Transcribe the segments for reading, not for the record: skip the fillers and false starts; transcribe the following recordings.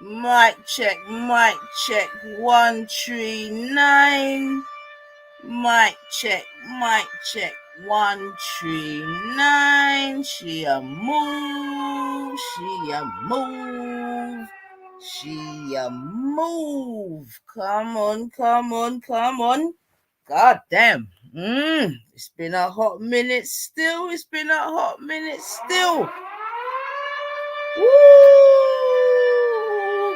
Mic check, 139. Mic check, 139. She a move, she a move, she a move. Come on, come on, come on. God damn. It's been a hot minute still. It's been a hot minute still. Woo!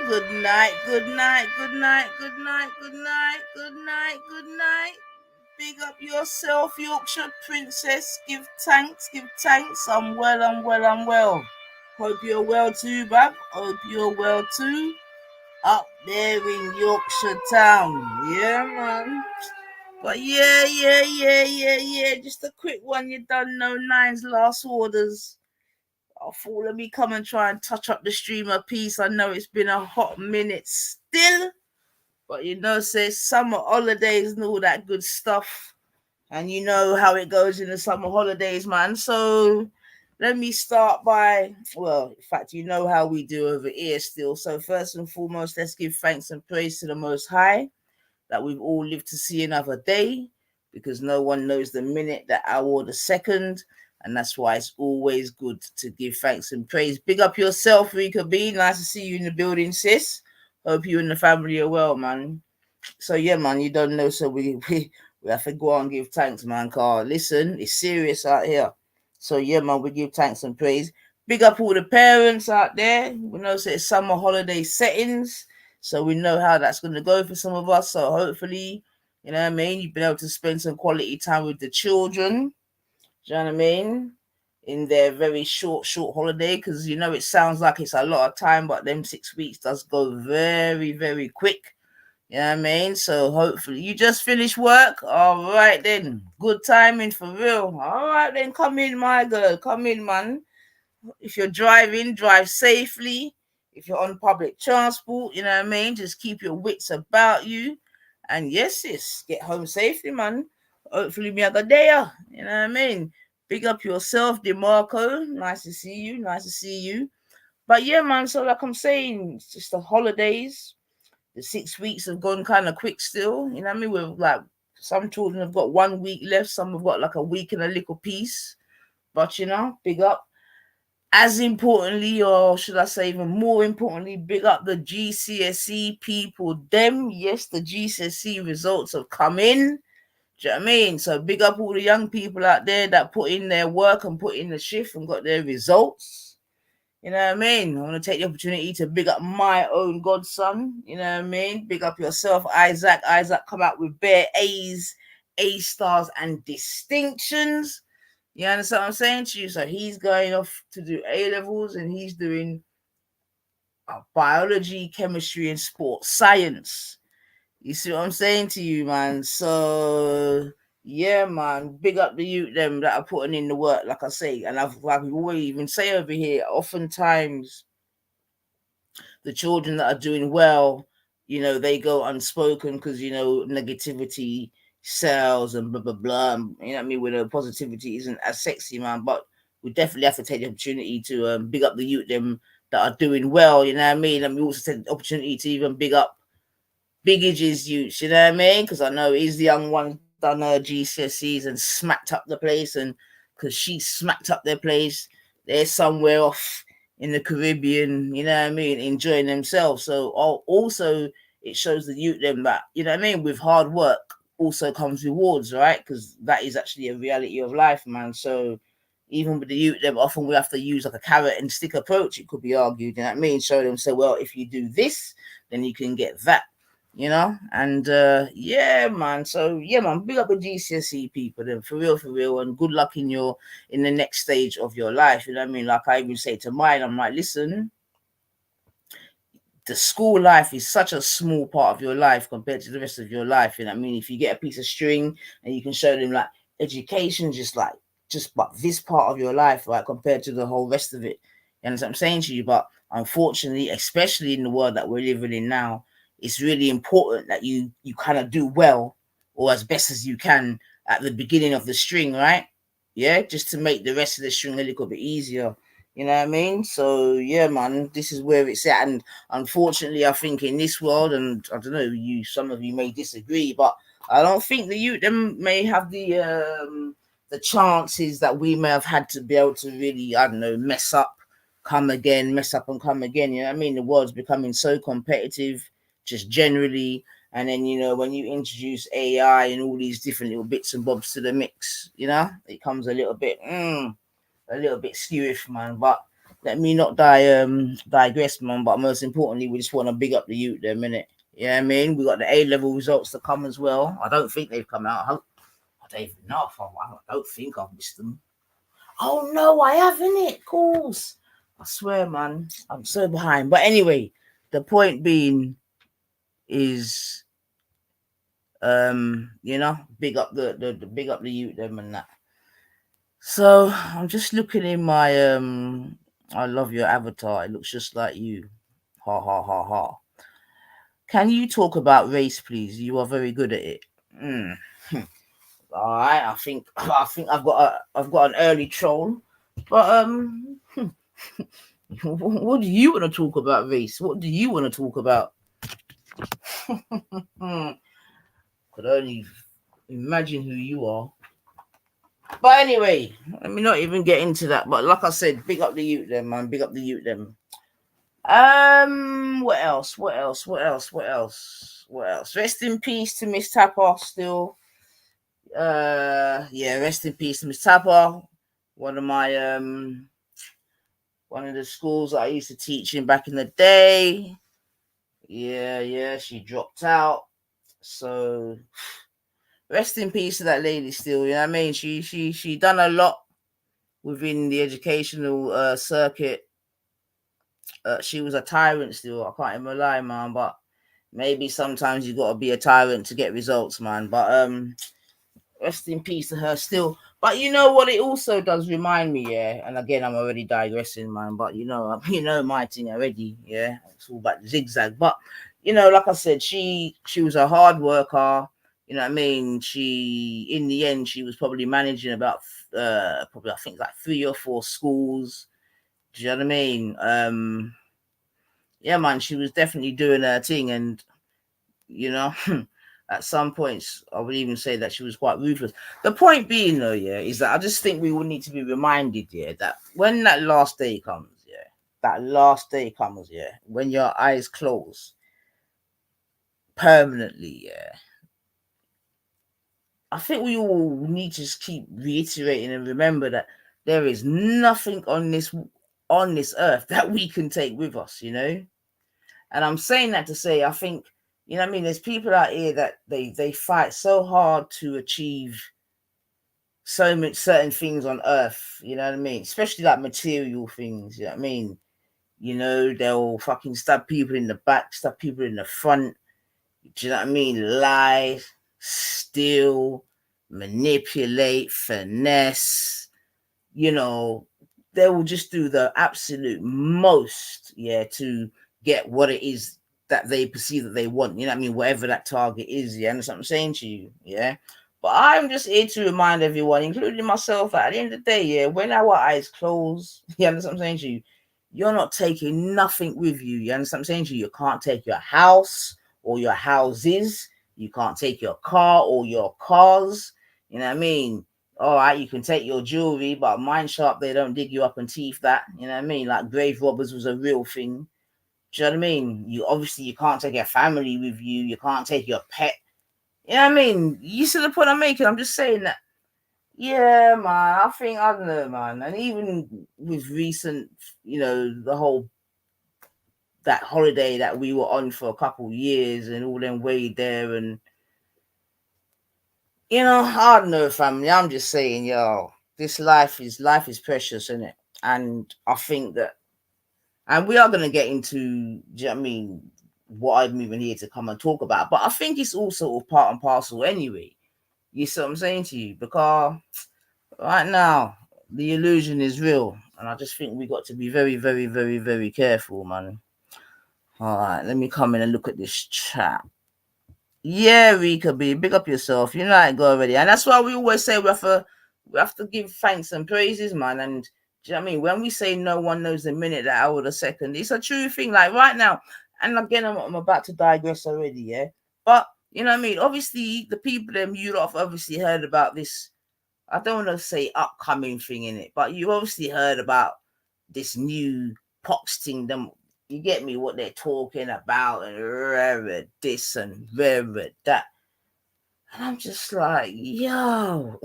Good night, good night, good night, good night, good night, good night, good night. Big up yourself, Yorkshire Princess. Give thanks, give thanks. I'm well, I'm well, I'm well. Hope you're well too, Bab. Hope you're well too. Up there in Yorkshire town. Yeah, man. But yeah. Just a quick one. You done know Nine's last orders. I thought, let me come and try and touch up the streamer piece. I know it's been a hot minute still, but say summer holidays and all that good stuff. And you know how it goes in the summer holidays, man. So let me start by, well, in fact, you know how we do over here still. So first and foremost, let's give thanks and praise to the Most High that we've all lived to see another day, because no one knows the minute, the hour, or the second. And that's why it's always good to give thanks and praise. Big up yourself, Rika B. Nice to see you in the building, sis. Hope you and the family are well, man. So yeah, man, you don't know. So we have to go on and give thanks, man. Car, listen, it's serious out here. So yeah, man, we give thanks and praise. Big up all the parents out there. We know it's summer holiday settings, so we know how that's going to go for some of us. So hopefully, you know what I mean, you've been able to spend some quality time with the children. Do you know what I mean? In their very short holiday, because it sounds like it's a lot of time, but them 6 weeks does go very, very quick. You know what I mean? So hopefully you just finished work. All right then. Good timing for real. All right then. Come in, my girl. Come in, man. If you're driving, drive safely. If you're on public transport, you know what I mean? Just keep your wits about you. And yes, sis, get home safely, man. Hopefully me a good day. You know what I mean? Big up yourself, DeMarco. Nice to see you. Nice to see you. But yeah, man, so like I'm saying, it's just the holidays. The 6 weeks have gone kind of quick still. You know what I mean? With like some children have got 1 week left, some have got like a week and a little piece. But big up. As importantly, or should I say even more importantly, big up the GCSE people. Them, yes, the GCSE results have come in. Do you know what I mean? So big up all the young people out there that put in their work and put in the shift and got their results. You know what I mean? I want to take the opportunity to big up my own godson. You know what I mean? Big up yourself, Isaac. Isaac come out with bare A's, A stars, and distinctions. You understand what I'm saying to you? So he's going off to do A levels, and he's doing biology, chemistry, and sports science. You see what I'm saying to you, man? So yeah, man, big up the youth them that are putting in the work, like I say, and I've like we always even say over here. Oftentimes, the children that are doing well, they go unspoken because negativity sells and blah blah blah. And, you know what I mean? Where the positivity isn't as sexy, man. But we definitely have to take the opportunity to big up the youth them that are doing well. You know what I mean? And we also take the opportunity to even big up Big Age's youth. You know what I mean? Because I know he's the young one done her GCSEs and smacked up the place, and because she smacked up their place, they're somewhere off in the Caribbean, you know what I mean, enjoying themselves. So also it shows the youth them that, you know what I mean, with hard work also comes rewards, right? Because that is actually a reality of life, man. So even with the youth them, often we have to use like a carrot and stick approach, it could be argued, you know what I mean? Show them, say, well, if you do this, then you can get that. And yeah, man. So yeah, man, big up the GCSE people then, for real, and good luck in the next stage of your life. You know what I mean? Like I even say to mine, I'm like, listen, the school life is such a small part of your life compared to the rest of your life. You know what I mean? If you get a piece of string and you can show them like education, just but this part of your life, right, compared to the whole rest of it. You understand what I'm saying to you? But unfortunately, especially in the world that we're living in now, it's really important that you kind of do well or as best as you can at the beginning of the string, right? Yeah, just to make the rest of the string a little bit easier. You know what I mean? So yeah, man, this is where it's at. And unfortunately, I think in this world, and I don't know, some of you may disagree, but I don't think the youth them may have the chances that we may have had to be able to really, I don't know, mess up, come again, mess up and come again. You know what I mean? The world's becoming so competitive, just generally. And then, when you introduce AI and all these different little bits and bobs to the mix, it comes a little bit skewish, man. But let me not digress, man. But most importantly, we just want to big up the youth there, minute. Yeah, I mean, we got the A level results to come as well. I don't think they've come out. I don't even know if I don't think I've missed them. Oh no, I haven't. It calls. I swear, man, I'm so behind. But anyway, the point being is, big up the big up the youth them and that. So I'm just looking in my I love your avatar. It looks just like you. Ha ha ha ha. Can you talk about race, please? You are very good at it. Mm. All right. I think I've got an early troll, but what do you want to talk about race? What do you want to talk about? Could only imagine who you are. But anyway, let me not even get into that. But like I said, big up the youth them, man. Big up the youth them. What else? What else? What else? What else? What else? Rest in peace to Miss Tapper still. Yeah, rest in peace to Miss Tapper. One of my one of the schools that I used to teach in back in the day. Yeah, she dropped out. So rest in peace to that lady still, you know what I mean? She done a lot within the educational circuit. She was a tyrant still. I can't even lie, man. But maybe sometimes you gotta be a tyrant to get results, man. But rest in peace to her still. But you know what? It also does remind me, yeah. And again, I'm already digressing, man. But my thing already, yeah. It's all about the zigzag. But like I said, she was a hard worker. You know what I mean? In the end, she was probably managing about probably I think like 3 or 4 schools. Do you know what I mean? Yeah, man, she was definitely doing her thing, and you know, at some points, I would even say that she was quite ruthless. The point being, though, yeah, is that I just think we will need to be reminded, yeah, that when that last day comes, when your eyes close permanently, yeah, I think we all need to just keep reiterating and remember that there is nothing on this earth that we can take with us, And I'm saying that to say, I think, what I mean, there's people out here that they fight so hard to achieve so much certain things on earth, you know what I mean? Especially like material things, you know what I mean? They'll fucking stab people in the back, stab people in the front, do you know what I mean? Lie, steal, manipulate, finesse, you know, they will just do the absolute most, yeah, to get what it is that they perceive that they want. You know what I mean? Whatever that target is, yeah. And that's what I'm saying to you, yeah. But I'm just here to remind everyone, including myself, that at the end of the day, yeah, when our eyes close, yeah, understand what I'm saying to you, you're not taking nothing with you. You understand what I'm saying to you? You can't take your house or your houses. You can't take your car or your cars. You know what I mean? All right, you can take your jewelry, but mine sharp, they don't dig you up and thief that. You know what I mean? Like grave robbers was a real thing. Do you know what I mean? You can't take your family with you. You can't take your pet. You know what I mean? You see the point I'm making? I'm just saying that. Yeah, man. I don't know, man. And even with recent, the whole that holiday that we were on for a couple of years and all them way there and I don't know, family. I'm just saying, yo, this life is precious, isn't it? And I think that, and we are gonna get into, do you know what I mean, what I'm even here to come and talk about. But I think it's all sort of part and parcel anyway. You see what I'm saying to you? Because right now the illusion is real, and I just think we got to be very, very, very, very careful, man. All right, let me come in and look at this chat. Yeah, Rika B, big up yourself. You know how it go already, and that's why we always say we have to give thanks and praises, man. And Do you know what I mean? When we say no one knows the minute, the hour, the second, it's a true thing. Like right now, and again, I'm about to digress already, yeah. But you know what I mean? Obviously, the people them you lot have obviously heard about this. I don't want to say upcoming thing in it, but you obviously heard about this new pox thing. Them, you get me? What they're talking about and this and that. And I'm just like, yo.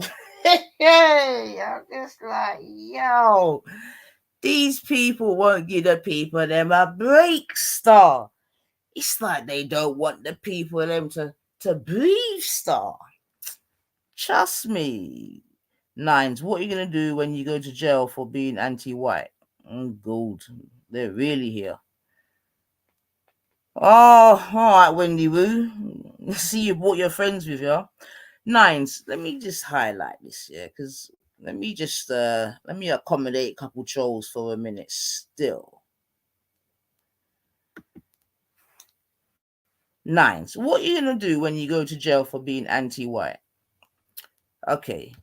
Hey, I'm just like, yo. These people won't give the people them a break, star. It's like they don't want the people them to breathe, star. Trust me. Nines, what are you gonna do when you go to jail for being anti-white? Gold. They're really here. Oh, all right, Wendy Woo. See, you brought your friends with you. Nines, let me just highlight this, yeah, because let me accommodate a couple trolls for a minute still. Nines, what are you gonna do when you go to jail for being anti-white? Okay,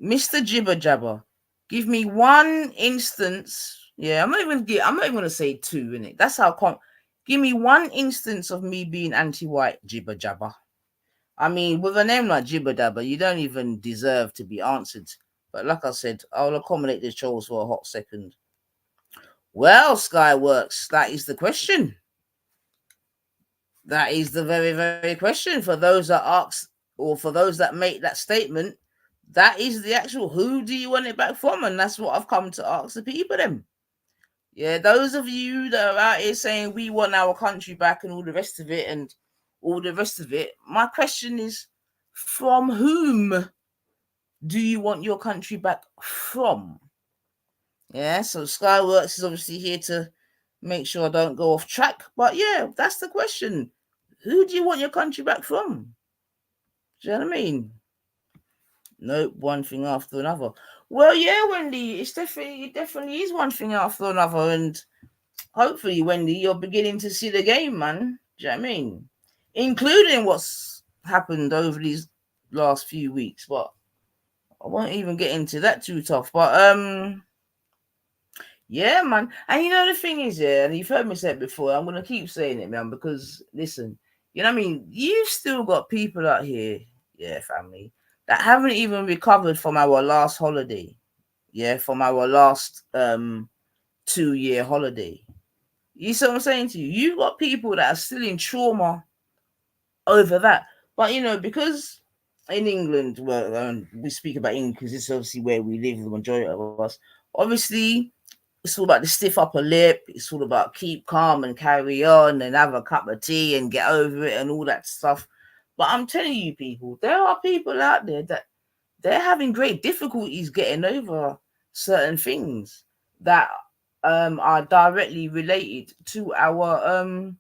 Mr. Jibber Jabber, give me one instance. Yeah, I'm not even gonna say two in it. That's how give me one instance of me being anti-white, Jibber Jabber. I mean, with a name like Jibber Jabber, you don't even deserve to be answered. But like I said, I'll accommodate the trolls for a hot second. Well, Skyworks, that is the question. That is the very, very question. For those that ask, or for those that make that statement, that is the actual who do you want it back from? And that's what I've come to ask the people then. Yeah, those of you that are out here saying we want our country back and all the rest of it and all the rest of it, my question is, from whom do you want your country back from? Yeah, so Skyworks is obviously here to make sure I don't go off track. But yeah, that's the question. Who do you want your country back from? Do you know what I mean? Nope, one thing after another. Well, yeah, Wendy, it definitely is one thing after another, and hopefully, Wendy, you're beginning to see the game, man. Do you know what I mean? Including what's happened over these last few weeks, but I won't even get into that too tough. But yeah, man. And you know the thing is, yeah, and you've heard me say it before. I'm gonna keep saying it, man, because listen, you know what I mean. You've still got people out here, yeah, family, that haven't even recovered from our last holiday, yeah, from our last 2-year holiday. You see what I'm saying to you? You've got people that are still in trauma over that, but you know because in England, well, we speak about England because it's obviously where we live, the majority of us. Obviously, it's all about the stiff upper lip. It's all about keep calm and carry on and have a cup of tea and get over it and all that stuff. But I'm telling you, people, there are people out there that they're having great difficulties getting over certain things that are directly related to our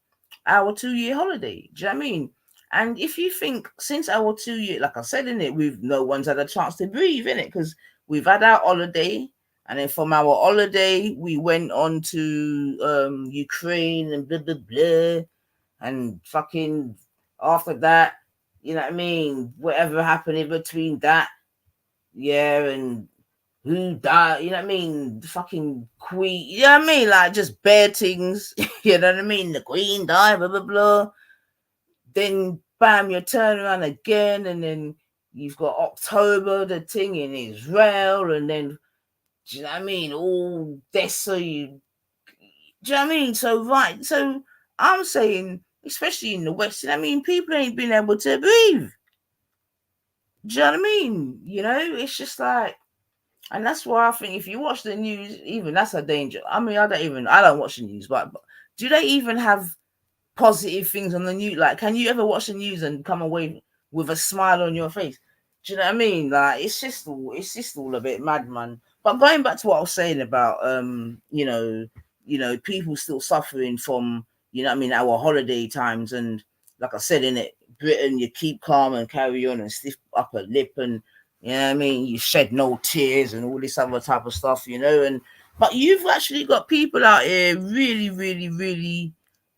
2-year holiday. Do you know what I mean? And if you think since our 2 year, like I said in it, we've no one's had a chance to breathe in it because we've had our holiday, and then from our holiday we went on to Ukraine and blah blah blah, and fucking after that, you know what I mean? Whatever happened in between that, yeah, and who died, you know what I mean? Fucking queen, you know what I mean? Like just bare things, you know what I mean? The queen died, blah blah blah. Then bam, you turn around again, and then you've got October, the thing in Israel, and then do you know what I mean? All this, so you do you know what I mean? So right, so I'm saying, especially in the West, you know what I mean, people ain't been able to breathe. Do you know what I mean? You know, it's just like, and that's why I think if you watch the news, even that's a danger. I mean, I don't watch the news, but do they even have positive things on the news? Like, can you ever watch the news and come away with a smile on your face? Do you know what I mean? Like, it's just all a bit mad, man. But going back to what I was saying about, people still suffering from, you know what I mean, our holiday times, and like I said in it, Britain, you keep calm and carry on and stiff upper lip, and you know what I mean, you shed no tears and all this other type of stuff, you know, and but you've actually got people out here really, really, really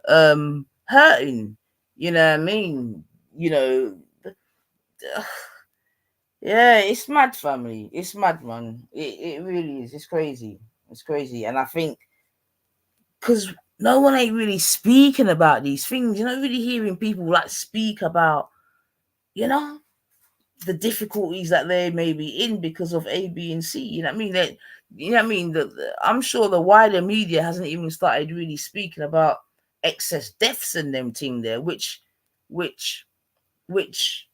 hurting, you know what I mean, you know. Yeah, it's mad, family. It's mad, man. It really is. It's crazy. It's crazy. And I think because no one ain't really speaking about these things, you're not really hearing people like speak about, you know, the difficulties that they may be in because of A, B, and C. You know what I mean? That, you know what I mean? I'm sure the wider media hasn't even started really speaking about excess deaths and them thing there, which which which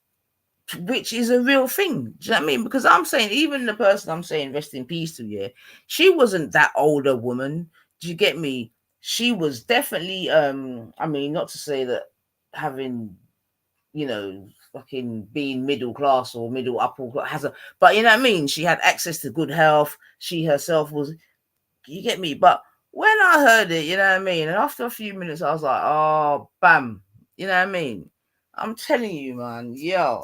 is a real thing. Do you know what I mean? Because I'm saying, even the person I'm saying rest in peace to, yeah, she wasn't that older woman. Do you get me? She was definitely I mean, not to say that having, you know, fucking being middle class or middle upper has a, but you know what I mean? She had access to good health. She herself was, you get me? But when I heard it, you know what I mean? And after a few minutes, I was like, oh, bam. You know what I mean? I'm telling you, man, yo,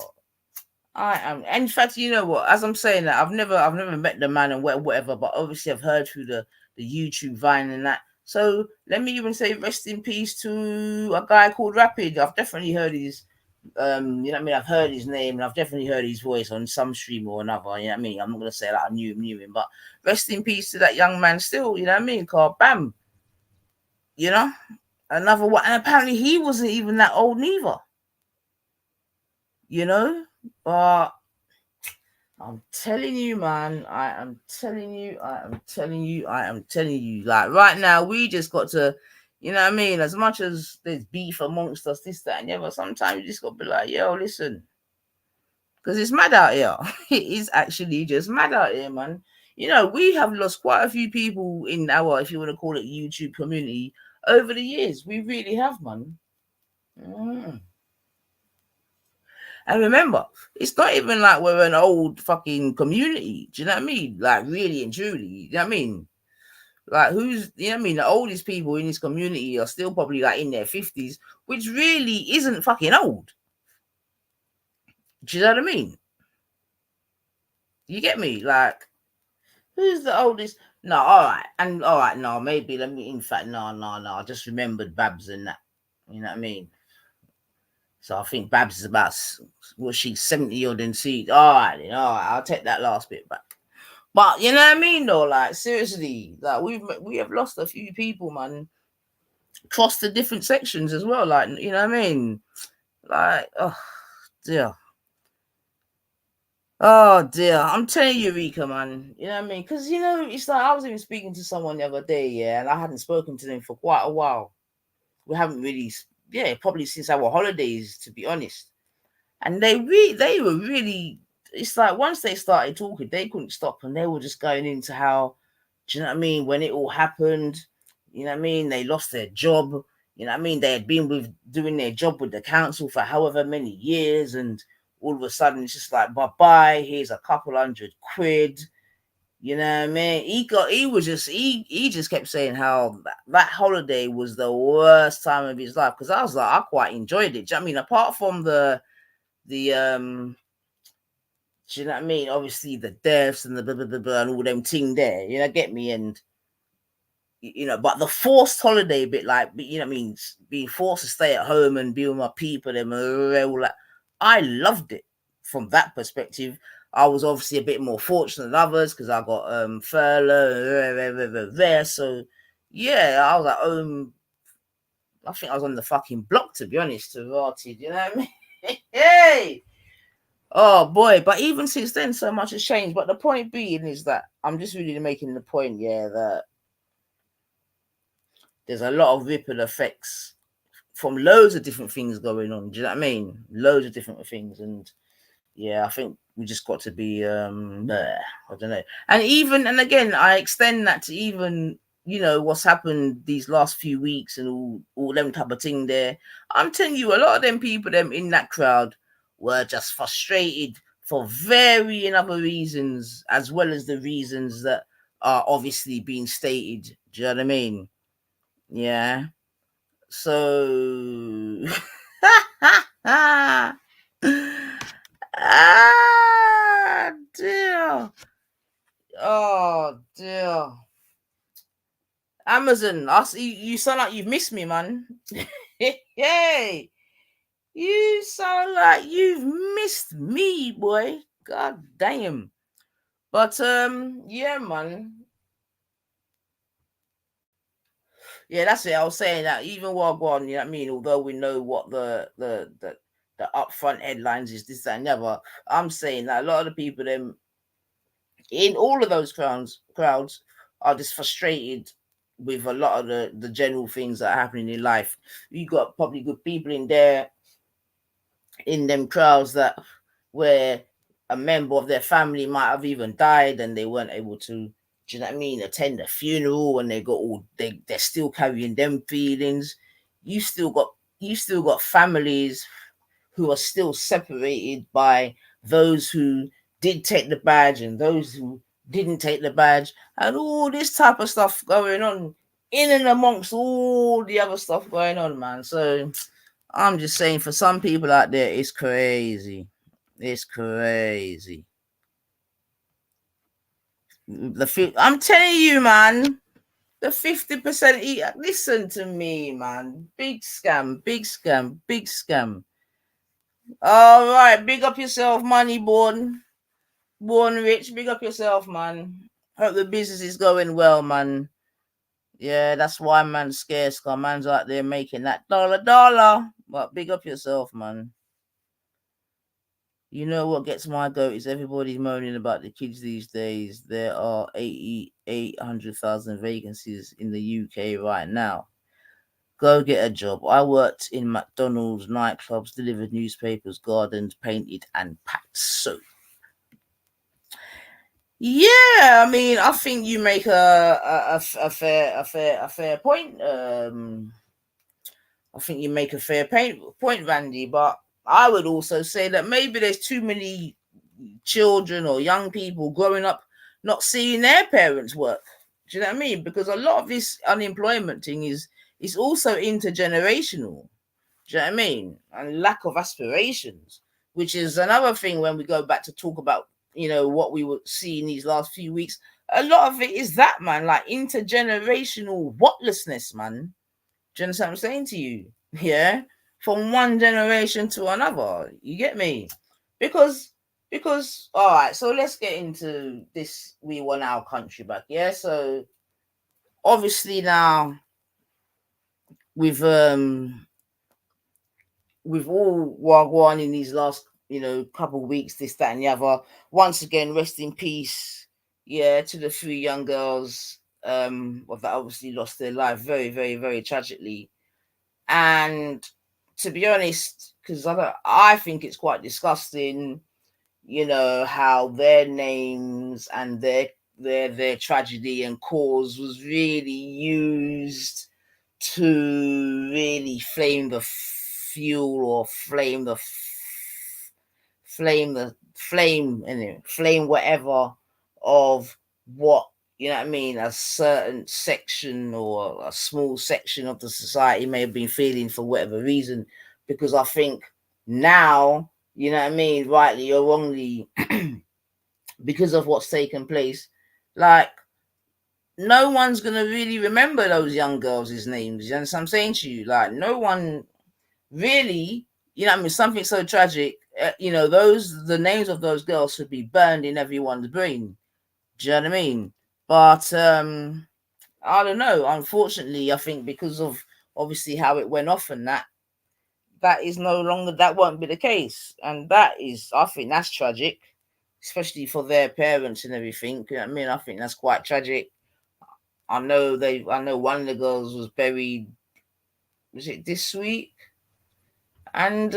I am. In fact, you know what? As I'm saying that, I've never met the man and whatever, but obviously I've heard through the YouTube Vine and that. So let me even say rest in peace to a guy called Rapid. I've definitely heard his, you know what I mean? I've heard his name and I've definitely heard his voice on some stream or another. You know what I mean? I'm not gonna say that I knew him, but rest in peace to that young man. Still, you know what I mean? Called Bam. You know, another one, and apparently he wasn't even that old neither. You know, but I'm telling you, man. I am telling you. Like right now, we just got to, you know what I mean? As much as there's beef amongst us, this, that, and the other, sometimes you just got to be like, yo, listen. Because it's mad out here. It is actually just mad out here, man. You know, we have lost quite a few people in our, if you want to call it, YouTube community over the years. We really have, man. Mm. And remember, it's not even like we're an old fucking community. Do you know what I mean? Like, really and truly. You know what I mean? Like, who's, you know what I mean? The oldest people in this community are still probably like in their 50s, which really isn't fucking old. Do you know what I mean? You get me? Like, who's the oldest? No, all right, no, maybe let me. In fact, no. I just remembered Babs and that. You know what I mean? So I think Babs is about, was she 70 or then see? All right, I'll take that last bit back. But you know what I mean, though. Like seriously, like we have lost a few people, man, across the different sections as well. Like, you know what I mean? Like, oh dear. Oh dear, I'm telling you, Rika, man. You know what I mean? Because you know, it's like I was even speaking to someone the other day, yeah, and I hadn't spoken to them for quite a while. We haven't really, yeah, probably since our holidays, to be honest. And they were really. It's like once they started talking, they couldn't stop, and they were just going into how, do you know what I mean? When it all happened, you know what I mean? They lost their job. You know what I mean? They had been doing their job with the council for however many years, and all of a sudden it's just like bye bye. Here's a couple £100. You know what I mean? He just kept saying how that holiday was the worst time of his life, because I was like, I quite enjoyed it. Do you know what I mean? Apart from the do you know what I mean? Obviously the deaths and the blah blah blah, blah and all them ting there, you know, get me? And you know, but the forced holiday bit, like, you know what I mean, being forced to stay at home and be with my people and all that, I loved it from that perspective. I was obviously a bit more fortunate than others because I got furlough there. So yeah, I was at home. I think I was on the fucking block, to be honest, to Rotted, you know what I mean? Hey! Oh boy, but even since then, so much has changed. But the point being is that I'm just really making the point, yeah, that there's a lot of ripple effects from loads of different things going on. Do you know what I mean? Loads of different things. And yeah, I think we just got to be I don't know. And again, I extend that to even, you know, what's happened these last few weeks and all them type of thing there. I'm telling you, a lot of them people them in that crowd were just frustrated for varying other reasons, as well as the reasons that are obviously being stated. Do you know what I mean? Yeah. So ah dear. Oh dear. Amazon, I see you sound like you've missed me, man. Hey, you sound like you've missed me, boy. God damn. But yeah, man. Yeah, that's it. I was saying that even while gone, you know what I mean. Although we know what the upfront headlines is, this and never, I'm saying that a lot of the people them in all of those crowds are just frustrated with a lot of the general things that are happening in life. You got probably good people in there in them crowds that where a member of their family might have even died and they weren't able to, do you know what I mean, attend a funeral, and they're still carrying them feelings. You still got families who are still separated by those who did take the badge and those who didn't take the badge, and all this type of stuff going on in and amongst all the other stuff going on, man. So I'm just saying, for some people out there, it's crazy. It's crazy. I'm telling you, man. The 50% listen to me, man. Big scam, big scam, big scam. All right, big up yourself, money born rich. Big up yourself, man. Hope the business is going well, man. Yeah, that's why man's scarce. Cause man's out there making that dollar. But big up yourself, man. You know what gets my goat is everybody moaning about the kids these days. There are 800,000 vacancies in the UK right now. Go get a job. I worked in McDonald's, nightclubs, delivered newspapers, gardens, painted and packed soap. Yeah, I mean, I think you make a fair point. I think you make a fair point, Randy. But I would also say that maybe there's too many children or young people growing up not seeing their parents work. Do you know what I mean? Because a lot of this unemployment thing is also intergenerational. Do you know what I mean? And lack of aspirations, which is another thing when we go back to talk about, what we would see in these last few weeks. A lot of it is that, man, like intergenerational whatlessness, man. Do you understand what I'm saying to you? Yeah. From one generation to another. You get me? Because all right, so let's get into this. We want our country back. Yeah. So obviously now with all Wagwan in these last, couple of weeks, this, that, and the other. Once again, rest in peace, yeah, to the three young girls that obviously lost their life very, very, very tragically. And to be honest, because I think it's quite disgusting, how their names and their tragedy and cause was really used to really flame the fuel or flame whatever of what, a certain section or a small section of the society may have been feeling for whatever reason. Because I think now, rightly or wrongly, because of what's taken place, like, no one's gonna really remember those young girls' names. You understand what I'm saying to you? Like, no one really, something so tragic. The names of those girls should be burned in everyone's brain. Do you know what I mean? But I don't know. Unfortunately, I think because of obviously how it went off and that is no longer, that won't be the case, and I think that's tragic, especially for their parents and everything. You know what I mean? I think that's quite tragic. I know one of the girls was buried. Was it this week? And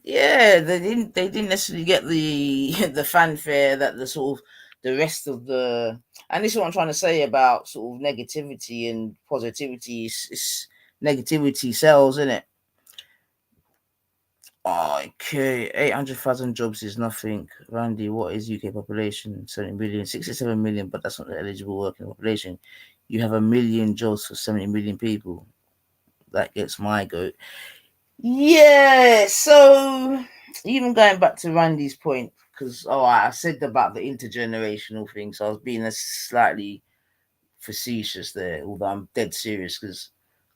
yeah, they didn't necessarily get the the fanfare that the rest of the. And this is what I'm trying to say about sort of negativity and positivity. It's negativity sells, isn't it? Okay, 800,000 jobs is nothing. Randy, what is UK population? 70 million, 67 million, but that's not the eligible working population. You have 1 million jobs for 70 million people. That gets my goat. Yeah, so even going back to Randy's point, because I said about the intergenerational thing, so I was being a slightly facetious there, although I'm dead serious, because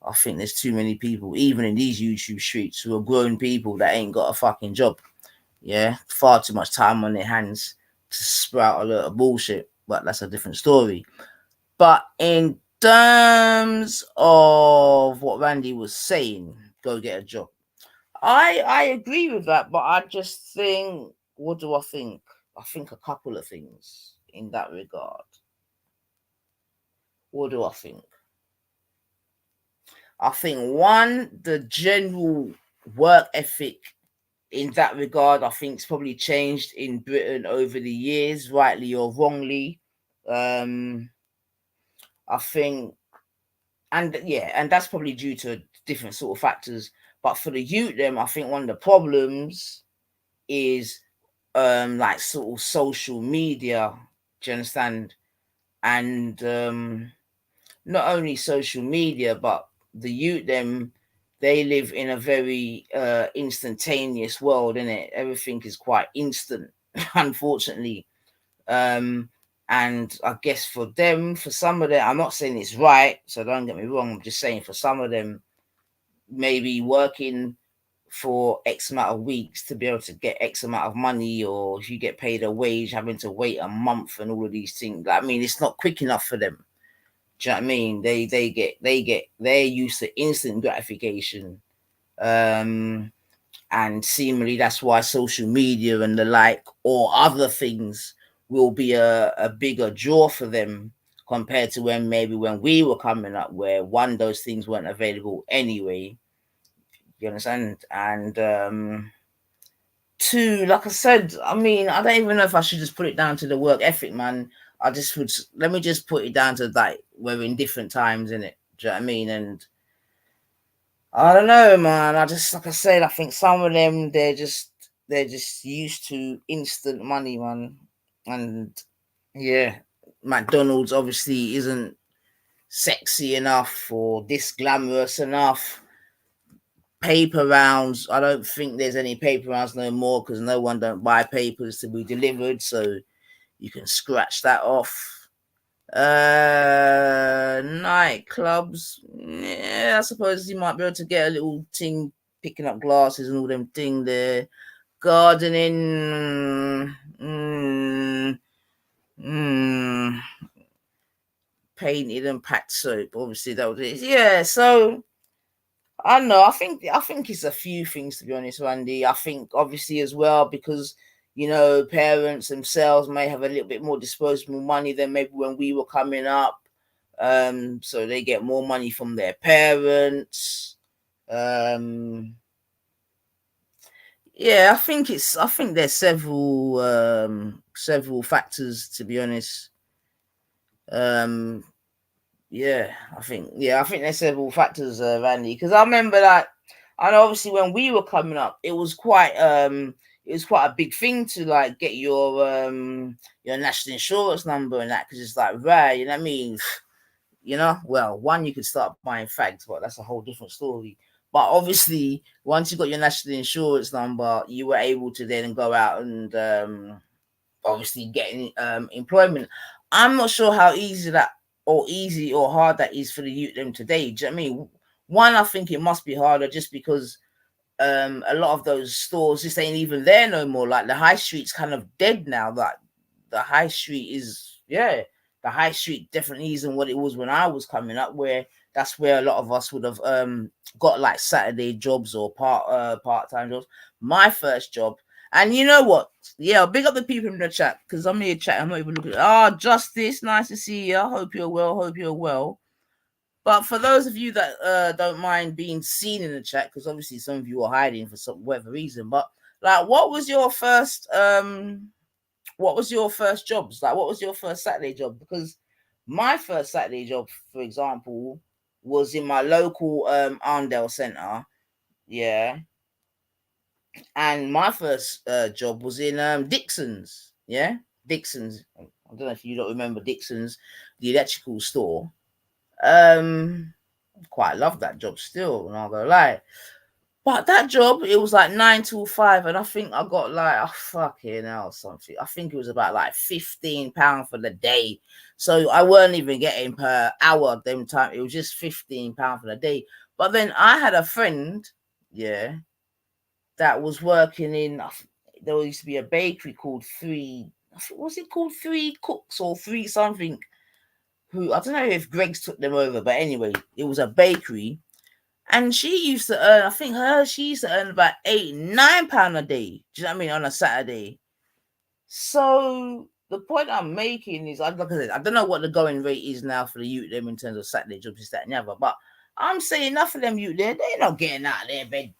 I think there's too many people, even in these YouTube streets, who are grown people that ain't got a fucking job. Yeah, far too much time on their hands to sprout a lot of bullshit, but that's a different story. But in terms of what Randy was saying, go get a job. I agree with that, but I just think, what do I think? I think a couple of things in that regard. What do I think? I think one, the general work ethic in that regard, I think it's probably changed in Britain over the years, rightly or wrongly. I think, and that's probably due to different sort of factors. But for the youth, I think one of the problems is like sort of social media. Do you understand? And not only social media, but the youth they live in a very instantaneous world, innit? Everything is quite instant, unfortunately. And I guess for some of them, I'm not saying it's right, so don't get me wrong. I'm just saying for some of them, maybe working for X amount of weeks to be able to get X amount of money, or if you get paid a wage, having to wait a month and all of these things. I mean, it's not quick enough for them. Do you know what I mean? They're used to instant gratification. And seemingly that's why social media and the like, or other things, will be a bigger draw for them compared to when we were coming up, where one, those things weren't available anyway. You understand? And two, like I said, I mean, I don't even know if I should just put it down to the work ethic, man. I just would let me just put it down to like we're in different times, in it. Do you know what I mean? And I don't know, man. I just, like I said, I think some of them they're just used to instant money, man. And yeah, McDonald's obviously isn't sexy enough or this glamorous enough. Paper rounds, I don't think there's any paper rounds no more, because no one don't buy papers to be delivered, so you can scratch that off. Nightclubs, yeah, I suppose you might be able to get a little thing picking up glasses and all them thing there. Gardening, painted and packed soap, obviously that was it. Yeah, so I don't know. I think it's a few things, to be honest, Randy. I think obviously as well, because parents themselves may have a little bit more disposable money than maybe when we were coming up. So they get more money from their parents. Yeah, I think there's several factors, to be honest. Yeah, I think there's several factors, Randy, because I remember that, and obviously when we were coming up, it was quite a big thing to like get your national insurance number and that, because it's like, right, you know what I mean? Well, one, you could start buying fags, but that's a whole different story. But obviously, once you got your national insurance number, you were able to then go out and obviously getting employment. I'm not sure how easy or hard that is for the youth them today. Do you know what I mean? One, I think it must be harder just because a lot of those stores just ain't even there no more. Like the high street's kind of dead now. Like the high street is, the high street definitely isn't what it was when I was coming up, where that's where a lot of us would have got like Saturday jobs or part-time jobs. My first job, and you know what? Yeah, big up the people in the chat, because I'm here chatting. I'm not even looking. Justice, nice to see you. Hope you're well. Hope you're well. But for those of you that don't mind being seen in the chat, because obviously some of you are hiding for some whatever reason, but like, what was your first jobs? Like, what was your first Saturday job? Because my first Saturday job, for example, was in my local Arndale Centre. Yeah. And my first job was in Dixon's. Yeah. Dixon's. I don't know if you don't remember Dixon's, the electrical store. Quite love that job still, not gonna lie. But that job, it was like 9 till 5, and I think I got like, fucking hell, something. I think it was about like £15 for the day. So I weren't even getting per hour them time. It was just £15 for the day. But then I had a friend, yeah, that was working in. There used to be a bakery called Three. Was it called Three Cooks or Three something? who I don't know if Greg's took them over, but anyway, it was a bakery, and she used to earn, I think she used to earn about £8-9 a day. Do you know what I mean? On a Saturday. So the point I'm making is, like I said, I don't know what the going rate is now for the youth them in terms of Saturday jobs, this, that, and the other. But I'm saying enough of them youth there, they're not getting out of their bed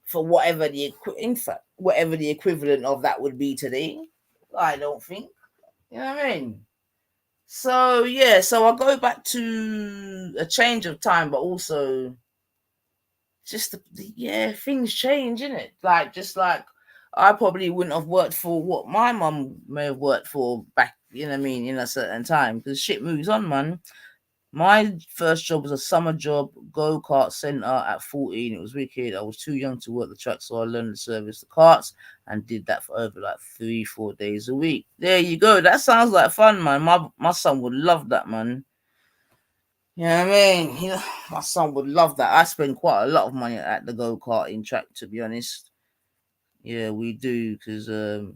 for whatever in fact, whatever the equivalent of that would be today. I don't think. You know what I mean? So yeah, so I'll go back to a change of time, but also just yeah, things change, innit? Like just like I probably wouldn't have worked for what my mum may have worked for back, you know what I mean, in a certain time, because shit moves on, man. My first job was a summer job, go-kart centre at 14. It was wicked. I was too young to work the track, so I learned to service the carts and did that for over like 3-4 days a week. There you go. That sounds like fun, man. My son would love that, man. You know what I mean? You know, my son would love that. I spend quite a lot of money at the go-karting track, to be honest. Yeah, we do, because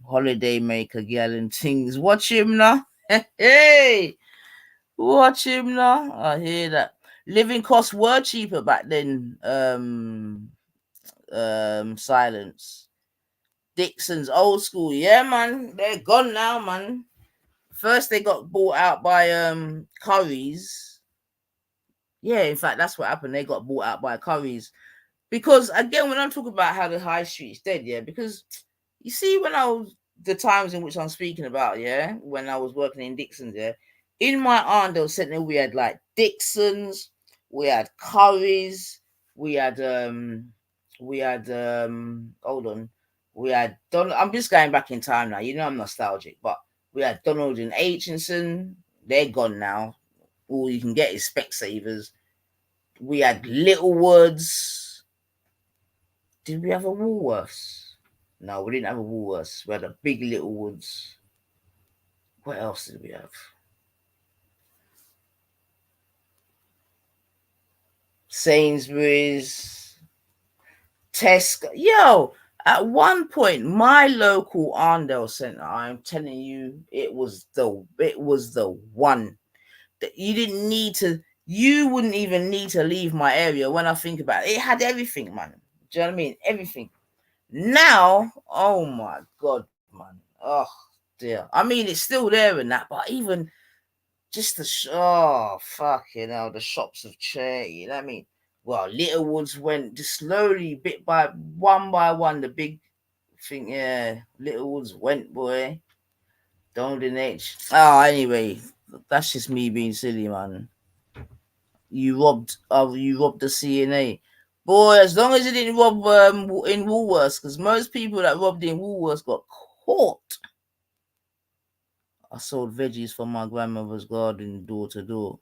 holiday maker gal and things. Watch him now. Hey! Watch him now. I hear that. Living costs were cheaper back then. Silence. Dixon's old school. Yeah, man. They're gone now, man. First they got bought out by Curry's. Yeah, in fact, that's what happened. They got bought out by Curry's. Because again, when I'm talking about how the high street's dead, yeah, because you see, when I was the times in which I'm speaking about, yeah, when I was working in Dixon's, yeah, in my Arndale Centre, we had like Dixon's, we had Curry's, we had hold on, we had Donald. I'm just going back in time now. You know, I'm nostalgic, but we had Donald and Aitchinson. They're gone now. All you can get is Specsavers. We had Littlewoods. Did we have a Woolworths? No, we didn't have a Woolworths. We had a big Littlewoods. What else did we have? Sainsbury's, Tesco. Yo, at one point, my local Arndale Centre, I'm telling you, it was the one that you didn't need to. You wouldn't even need to leave my area. When I think about it, it had everything, man. Do you know what I mean? Everything. Now, oh my god, man. Oh dear. I mean, it's still there and that, but even just oh fucking hell, the shops have changed. You know what I mean? Well, Littlewoods went just slowly, bit by one. The big thing, yeah. Littlewoods went, boy. Don't H. Oh, anyway, that's just me being silly, man. You robbed the CNA. Boy, as long as you didn't rob in Woolworths, because most people that robbed in Woolworths got caught. I sold veggies from my grandmother's garden door to door.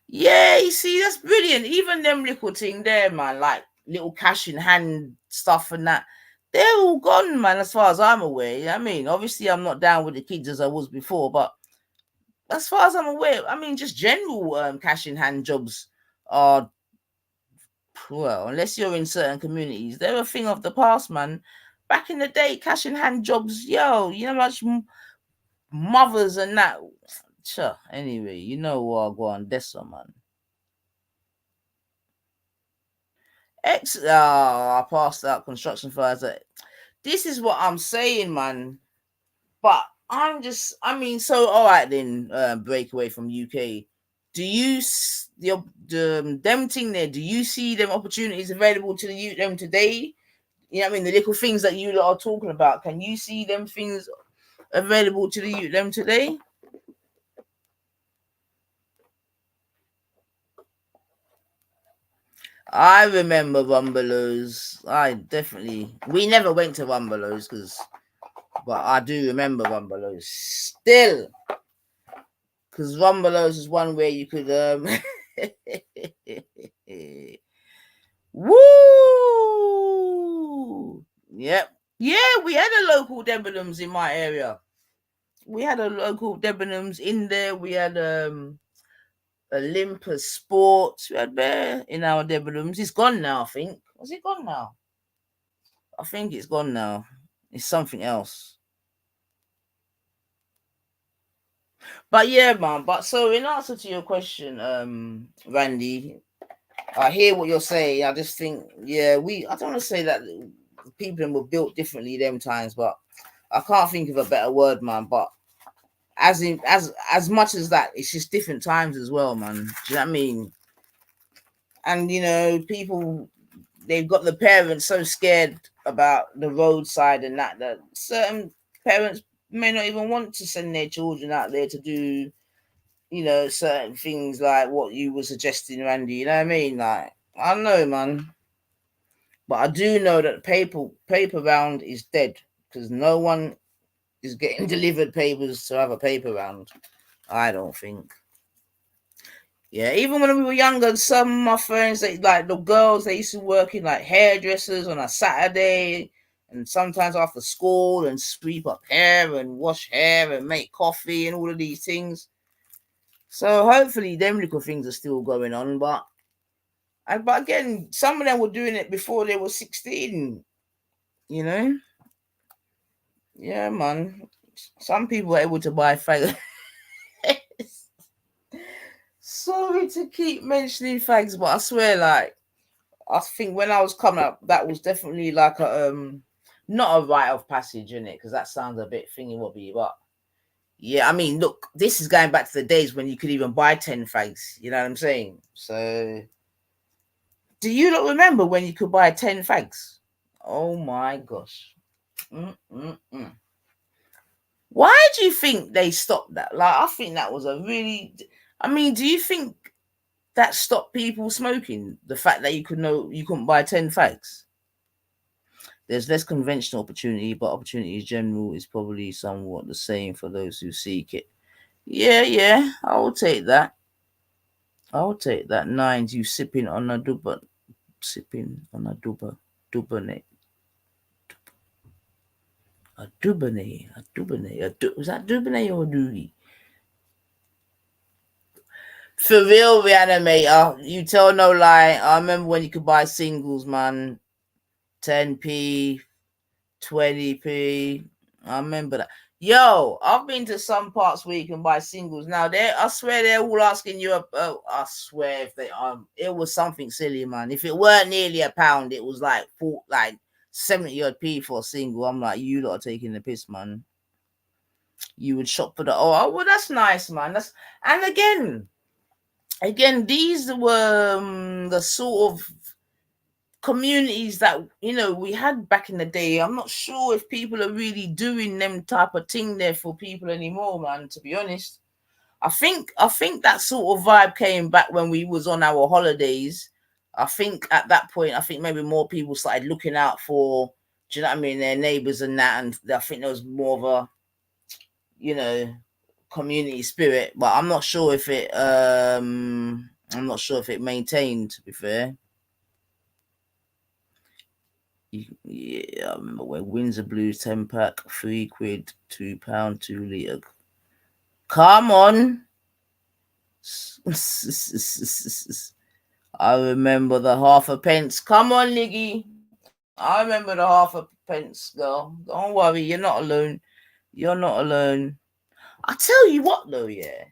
Yeah, you see, that's brilliant. Even them little thing there, man, like little cash in hand stuff and that, they're all gone, man, as far as I'm aware. You know what I mean? Obviously, I'm not down with the kids as I was before, but as far as I'm aware, I mean, just general cash in hand jobs are, well, unless you're in certain communities, they're a thing of the past, man. Back in the day, cash in hand jobs, yo, you know how much mothers and that. Sure. Anyway, you know what I go on Dessa, man. I passed out construction fires. This is what I'm saying, man. But I mean, so all right then. Break away from UK. Do you them thing there? Do you see them opportunities available to the youth them today? You know what I mean? The little things that you lot are talking about. Can you see them things available to the youth them today? I remember Rumbelows. We never went to Rumbelows but I do remember Rumbelows still, because Rumbelows is one where you could woo, yep, yeah. We had a local Debenhams in my area. We had a local Debenhams in there. We had Olympus Sports. We had Bear in our Debenhams. It's gone now, I think. Was it gone now? I think it's gone now. It's something else. But yeah, man. But so in answer to your question, Randy, I hear what you're saying. I just think, yeah, I don't want to say that people were built differently them times, but I can't think of a better word, man. But as much as that, it's just different times as well, man. Do you know what I mean? And people, they've got the parents so scared about the roadside and that certain parents may not even want to send their children out there to do certain things like what you were suggesting, Randy. You know what I mean? Like, I don't know, man. But I do know that paper round is dead because no one is getting delivered papers to have a paper round. I don't think. Yeah, even when we were younger, some of my friends, like the girls, they used to work in like hairdressers on a Saturday, and sometimes after school, and sweep up hair and wash hair and make coffee and all of these things. So hopefully, them little things are still going on. But again, some of them were doing it before they were 16. You know, yeah, man. Some people were able to buy fags. Sorry to keep mentioning fags, but I swear, like, I think when I was coming up, that was definitely like a not a rite of passage in it, because that sounds a bit thingy wobby, but yeah, I mean, look, this is going back to the days when you could even buy 10 fags. You know what I'm saying? So, do you not remember when you could buy 10 fags? Oh my gosh. Mm-mm-mm. Why do you think they stopped that? Like, I think that was a really. I mean, do you think that stopped people smoking? The fact that you couldn't buy 10 fags. There's less conventional opportunity, but opportunity in general is probably somewhat the same for those who seek it. Yeah, yeah, I will take that. I will take that. Nines, you sipping on a duberne, was that duberne or doogie? For real, reanimator, you tell no lie. I remember when you could buy singles, man. 10p, 20p. I remember that. Yo, I've been to some parts where you can buy singles. Now, I swear they're all asking you. I swear if they it was something silly, man. If it weren't nearly a pound, it was like 70 odd p for a single. I'm like, you lot are taking the piss, man. You would shop for the well, that's nice, man. And again, these were the sort of communities that we had back in the day. I'm not sure if people are really doing them type of thing there for people anymore, man, to be honest. I think that sort of vibe came back when we was on our holidays. I think at that point, I think maybe more people started looking out for, do you know what I mean, their neighbors and that, and I think there was more of a you know community spirit, but I'm not sure if it maintained, to be fair. Yeah, I remember when Windsor Blues 10 pack, £3, £2, 2 litre. Come on. I remember the half a pence. Come on, Liggy. I remember the half a pence, girl. Don't worry, you're not alone. You're not alone. I tell you what, though, yeah.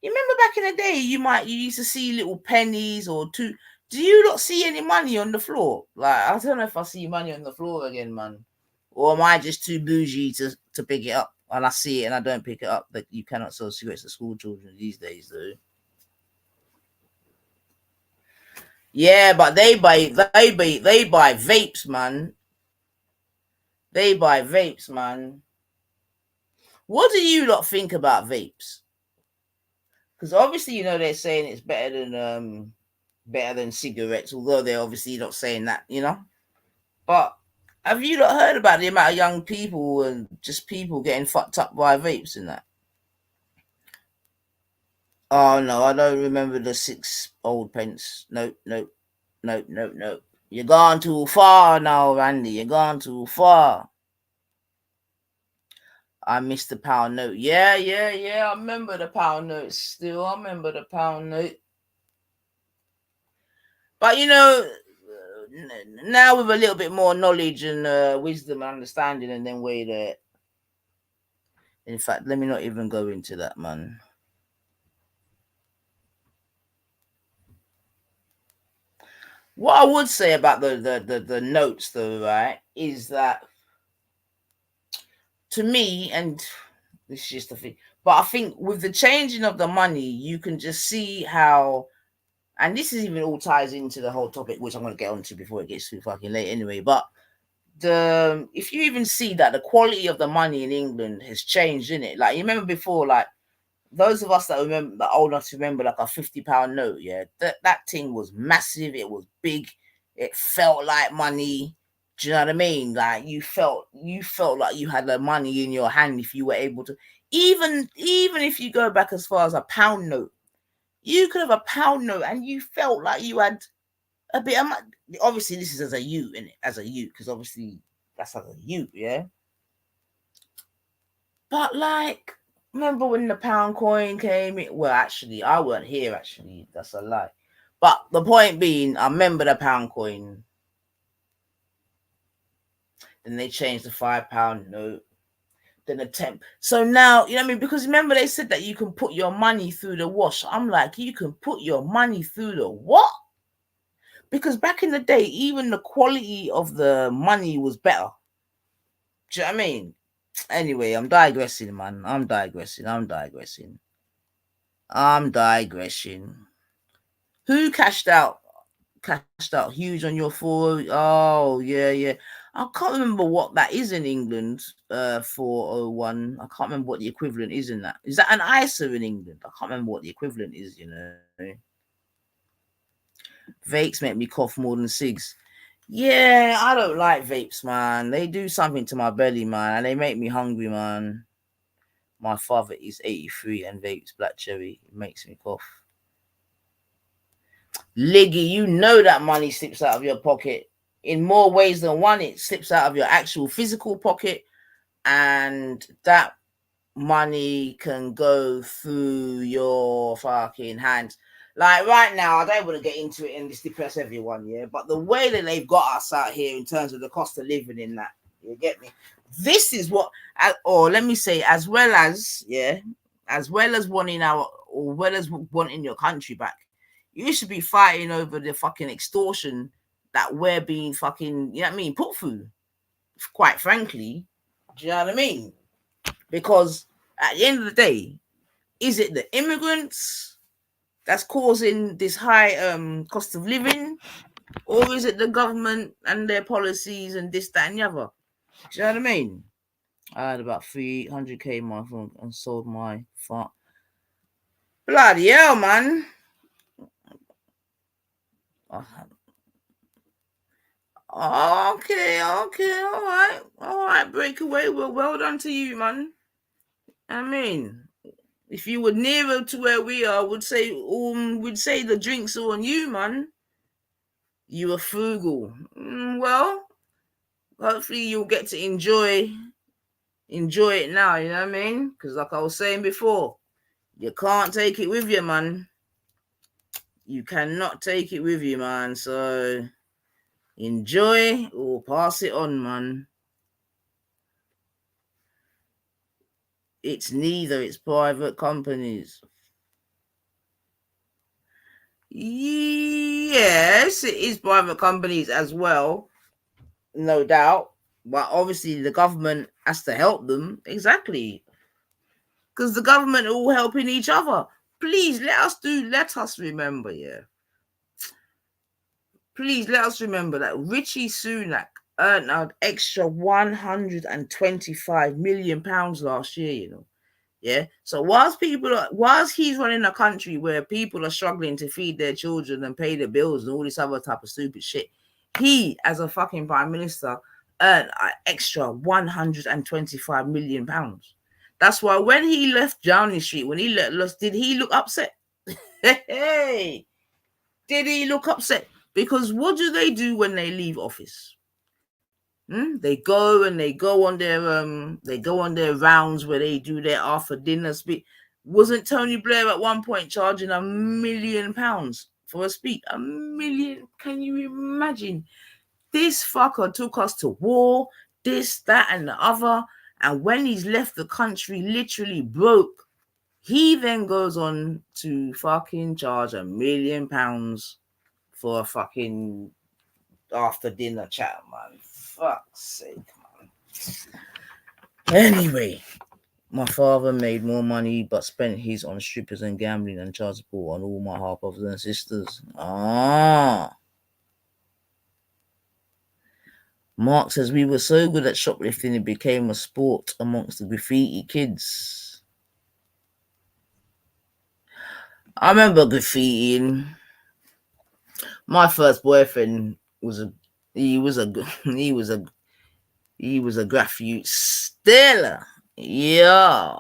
You remember back in the day, you used to see little pennies or two. Do you not see any money on the floor? Like, I don't know if I see money on the floor again, man. Or am I just too bougie to pick it up? And I see it and I don't pick it up. That you cannot sell cigarettes to school children these days, though. Yeah, but they buy vapes, man. They buy vapes, man. What do you lot think about vapes? Because obviously, they're saying it's better than cigarettes, although they're obviously not saying that. But have you not heard about the amount of young people and just people getting fucked up by vapes and that? Oh no, I don't remember the 6 old pence. Nope, nope, nope, nope, nope. You're gone too far now, Randy. You're gone too far. I missed the pound note. Yeah, yeah, yeah. I remember the pound note still. I remember the pound note. But now with a little bit more knowledge and wisdom and understanding, and then way there. In fact, let me not even go into that, man. What I would say about the notes, though, right, is that to me, and this is just the thing, but I think with the changing of the money, you can just see how, and this is even all ties into the whole topic, which I'm going to get onto before it gets too fucking late anyway. But the if you even see that the quality of the money in England has changed, in it, like you remember before, like those of us that remember, that old enough to remember, like a £50 note, yeah, that thing was massive. It was big. It felt like money. Do you know what I mean? Like you felt like you had the money in your hand if you were able to. Even if you go back as far as a pound note, you could have a pound note and you felt like you had a bit of money. Obviously, this is as a youth, in it, as a youth, because obviously that's as a youth, yeah. But like, remember when the pound coin came? Well, actually, I weren't here. Actually, that's a lie. But the point being, I remember the pound coin. Then they changed the £5 note. Then the 10. So now, you know what I mean? Because remember they said that you can put your money through the wash. I'm like, you can put your money through the what? Because back in the day, even the quality of the money was better. Do you know what I mean? Anyway, I'm digressing, man. I'm digressing. Who cashed out? Cashed out huge on your 4? Oh, yeah, yeah. I can't remember what that is in England. 401. I can't remember what the equivalent is in that. Is that an ISA in England? I can't remember what the equivalent is. Vapes make me cough more than cigs. Yeah, I don't like vapes, man. They do something to my belly, man, and they make me hungry, man. My father is 83 and vapes black cherry. It makes me cough. Liggy, you know that money slips out of your pocket in more ways than one. It slips out of your actual physical pocket, and that money can go through your fucking hands. Like right now, I don't want to get into it and just depress everyone, yeah. But the way that they've got us out here in terms of the cost of living in that, you get me? This is what, or let me say, as well as, yeah, as well as wanting our, or well as wanting your country back, you should be fighting over the fucking extortion that we're being fucking, you know what I mean, put through. Quite frankly, do you know what I mean? Because at the end of the day, is it the immigrants that's causing this high cost of living, or is it the government and their policies and this, that, and the other? Do you know what I mean? I had about 300k in my phone and sold my farm. Bloody hell, man. Okay, okay, all right, breakaway. Well done to you, man. I mean, if you were nearer to where we are, would say the drinks are on you, man. You were frugal. Well, hopefully you'll get to enjoy it now. You know what I mean? Because like I was saying before, you can't take it with you, man. You cannot take it with you, man. So enjoy or pass it on, man. It's neither. It's private companies. Yes, it is private companies as well, no doubt. But obviously, the government has to help them. Exactly. Because the government are all helping each other. Please let us remember, yeah. Please let us remember that Richie Sunak earned an extra £125 million last year, Yeah. So whilst he's running a country where people are struggling to feed their children and pay their bills and all this other type of stupid shit, he, as a fucking prime minister, earned an extra £125 million. That's why when he left Downing Street, when he left, did he look upset? Hey, did he look upset? Because what do they do when they leave office? They go on their rounds where they do their after dinner speech. Wasn't Tony Blair at one point charging £1 million for a speech? 1 million. Can you imagine? This fucker took us to war, this, that, and the other, And when he's left the country literally broke, he then goes on to fucking charge £1 million for a fucking after dinner chat, man. Fuck's sake, man. Anyway, my father made more money but spent his on strippers and gambling and child support on all my half brothers and sisters. Mark says we were so good at shoplifting it became a sport amongst the graffiti kids. I remember graffitiing. My first boyfriend was a graffiti stealer. Yeah.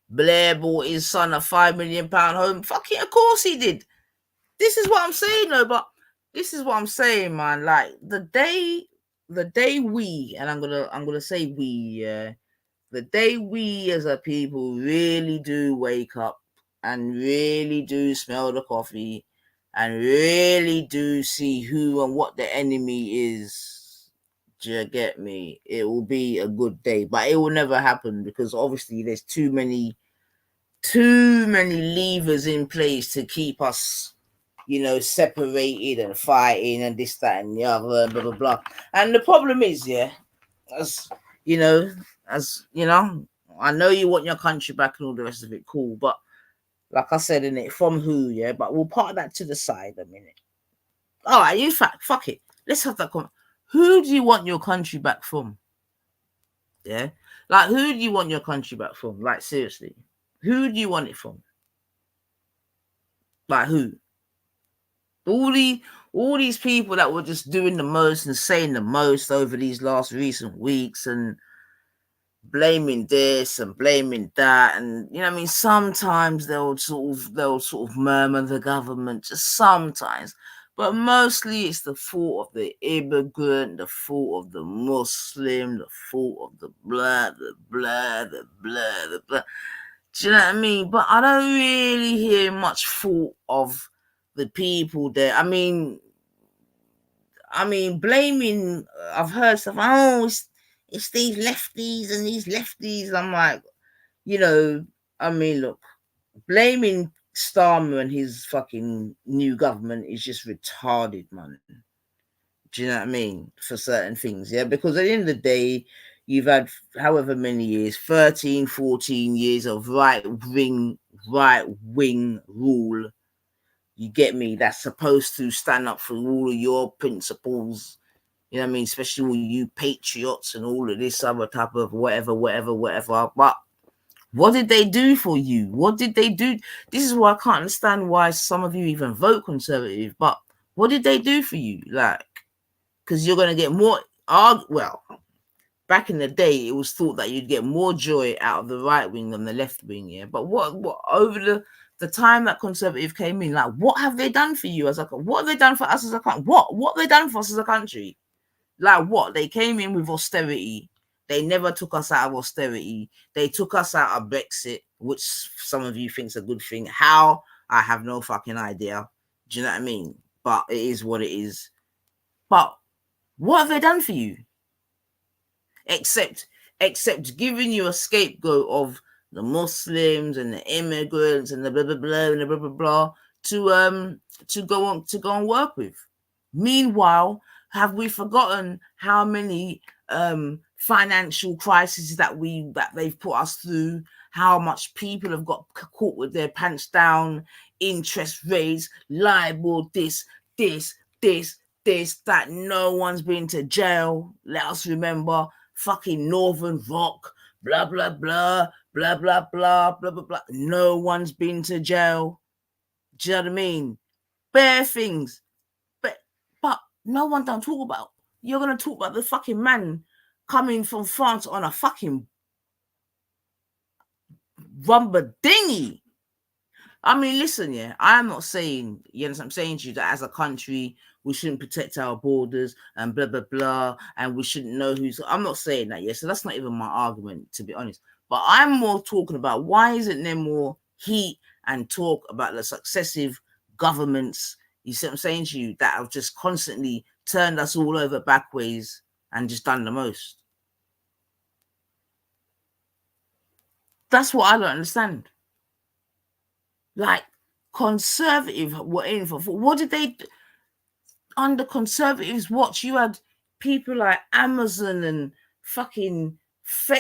Blair bought his son a £5 million home. Fuck it, of course he did. This is what I'm saying, though. But this is what I'm saying, man. Like the day we, and I'm gonna say we, the day we as a people really do wake up and really do smell the coffee and really do see who and what the enemy is. Do you get me? It will be a good day, but it will never happen because obviously there's too many levers in place to keep us, separated and fighting and this, that, and the other, and blah blah blah. And the problem is, as you know, I know you want your country back and all the rest of it, cool. But like I said, in it, from who, but we'll part that to the side a minute. All right, in fact, fuck it. Let's have that comment. Who do you want your country back from? Yeah, like who do you want your country back from? Like seriously, who do you want it from? Like who? All these people that were just doing the most and saying the most over these last recent weeks and blaming this and blaming that, and you know what I mean, sometimes they'll sort of murmur the government, just sometimes, but mostly it's the fault of the immigrant, the fault of the Muslim, the fault of the blah, the blah, the blah, the blah. Do you know what I mean? But I don't really hear much fault of the people there. I mean, blaming. I've heard stuff. Oh, it's these lefties and these lefties. I'm like, look, blaming Starmer and his fucking new government is just retarded, man. Do you know what I mean? For certain things, yeah? Because at the end of the day, you've had however many years, 13, 14 years of right-wing rule. You get me? That's supposed to stand up for all of your principles. You know what I mean? Especially all you patriots and all of this other type of whatever. But what did they do for you? What did they do? This is why I can't understand why some of you even vote Conservative. But what did they do for you? Like, because you're going to get more. Well, back in the day, it was thought that you'd get more joy out of the right wing than the left wing. Yeah, but what over the time that Conservative came in, like, what have they done for you as a? What have they done for us as a country? What have they done for us as a country? Like what? They came in with austerity. They never took us out of austerity. They took us out of Brexit, which some of you think's a good thing. How? I have no fucking idea. Do you know what I mean? But it is what it is. But what have they done for you? Except giving you a scapegoat of the Muslims and the immigrants and the blah blah blah and the blah blah blah to go and work with. Meanwhile, have we forgotten how many financial crises that they've put us through? How much people have got caught with their pants down, interest rates, LIBOR, this, that. No one's been to jail. Let us remember fucking Northern Rock, blah blah blah, blah blah blah, blah blah blah. No one's been to jail. Do you know what I mean? Bare things. But no one don't talk about. You're gonna talk about the fucking man coming from France on a fucking rubber dinghy. I mean, listen, yeah, I'm not saying, you know, I'm saying to you that as a country, we shouldn't protect our borders and blah, blah, blah, and we shouldn't know who's, I'm not saying that, yeah, so that's not even my argument, to be honest. But I'm more talking about why isn't there more heat and talk about the successive governments, you see what I'm saying to you, that have just constantly turned us all over backwards and just done the most. That's what I don't understand. Like, conservative were in for what did they under conservatives watch? You had people like Amazon and fucking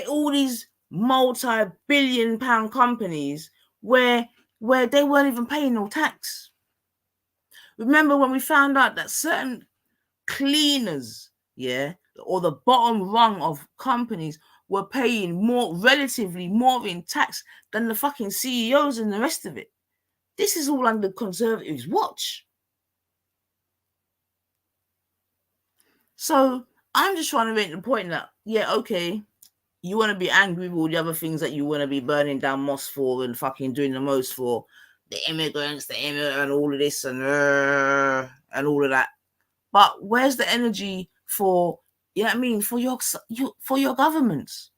all these multi-billion-pound companies where they weren't even paying no tax. Remember when we found out that certain cleaners, or the bottom rung of companies were paying relatively more in tax than the fucking CEOs and the rest of it? This is all under conservatives' watch. So I'm just trying to make the point that, okay, you want to be angry with all the other things that you want to be burning down mosques for and fucking doing the most for the immigrants, and all of this and all of that. But where's the energy for, for your governments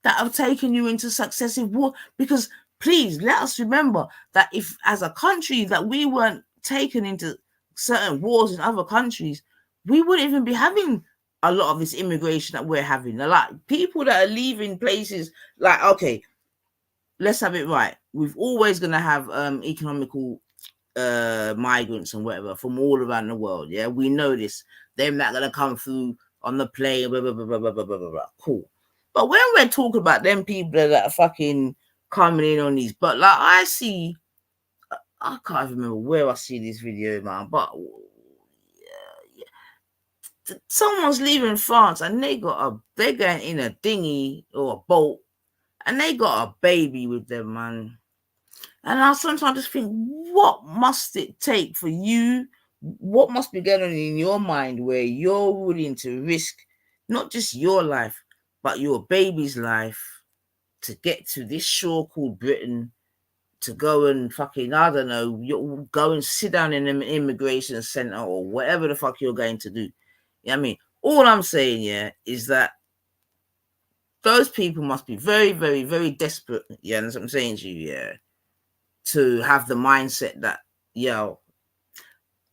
that have taken you into successive war? Because please let us remember that if, as a country, that we weren't taken into certain wars in other countries, we wouldn't even be having a lot of this immigration that we're having. Like, people that are leaving places, like, okay, let's have it right. We're always going to have economical migrants and whatever from all around the world. Yeah, we know this. They're not going to come through on the plane, blah, blah, blah, blah, blah, blah, blah, blah. Cool. But when we're talking about them people that are fucking coming in on these, but like, I see, I can't remember where I see this video, man, but someone's leaving France and they're going in a dinghy or a boat and they got a baby with them, man. And I sometimes just think, what must it take for you? What must be going on in your mind where you're willing to risk not just your life, but your baby's life to get to this shore called Britain, to go and fucking, I don't know, you go and sit down in an immigration center or whatever the fuck you're going to do. You know what I mean? All I'm saying, is that those people must be very, very, very desperate. Yeah, that's what I'm saying to you, to have the mindset that,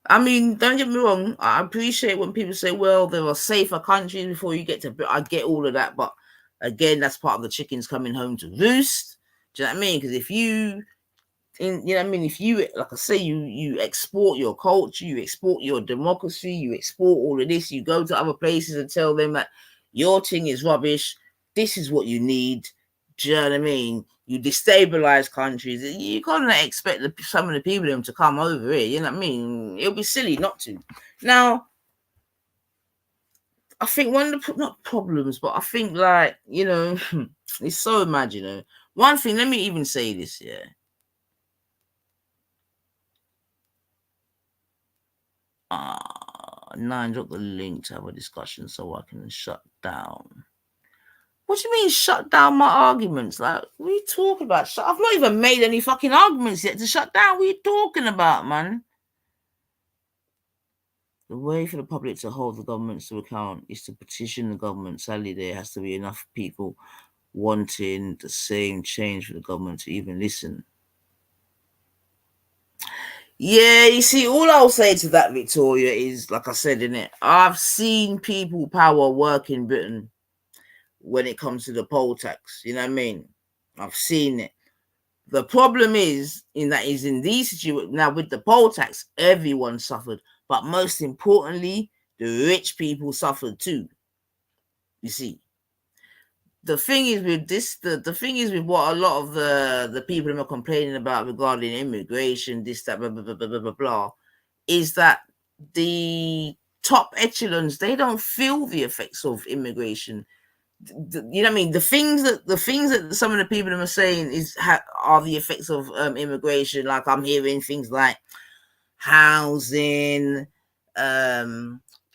I mean, don't get me wrong, I appreciate when people say, well, there are safer countries before you get to, I get all of that, but again, that's part of the chickens coming home to roost. Do you know what I mean? Because if you, if you, like I say, you export your culture, you export your democracy, you export all of this, you go to other places and tell them that your thing is rubbish, this is what you need. Do you know what I mean? You destabilize countries. You can't expect some of the people them to come over here. You know what I mean? It'll be silly not to. Now, I think one of the not problems, but I think like it's so imagine. One thing. Let me even say this. Nine, drop the link to have a discussion so I can shut down. What do you mean shut down my arguments? Like, what are you talking about? I've not even made any fucking arguments yet to shut down. What are you talking about, man? The way for the public to hold the governments to account is to petition the government. Sadly, there has to be enough people wanting the same change for the government to even listen. Yeah, you see, all I'll say to that, Victoria, is, like I said, innit, I've seen people power work in Britain when it comes to the poll tax. You know what I mean? I've seen it. The problem is in these situations now with the poll tax, everyone suffered, but most importantly, the rich people suffered too. You see, the thing is with this, the thing is with what a lot of the people are complaining about regarding immigration, this, that, blah, blah, blah, blah, blah, blah, is that the top echelons, they don't feel the effects of immigration. You know what I mean? The things that some of the people are saying are the effects of immigration. Like, I'm hearing things like housing,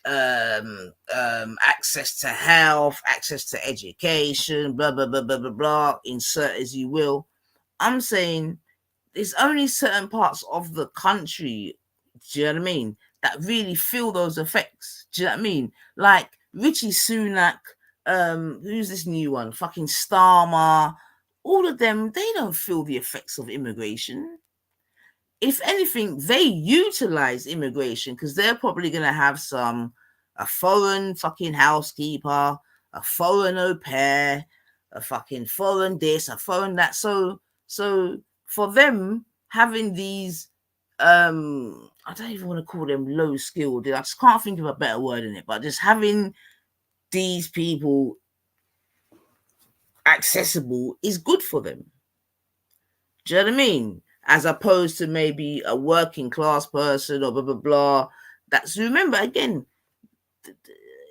access to health, access to education, blah blah blah blah blah blah. Insert as you will. I'm saying there's only certain parts of the country, do you know what I mean, that really feel those effects. Do you know what I mean? Like Richie Sunak, who's this new one? Fucking Starmer. All of them, they don't feel the effects of immigration. If anything, they utilize immigration because they're probably going to have some a foreign fucking housekeeper, a foreign au pair, a fucking foreign this, a foreign that. So for them having these, I don't even want to call them low skilled. I just can't think of a better word in it, but just having these people accessible is good for them. Do you know what I mean? As opposed to maybe a working class person or blah blah blah. That's, remember again,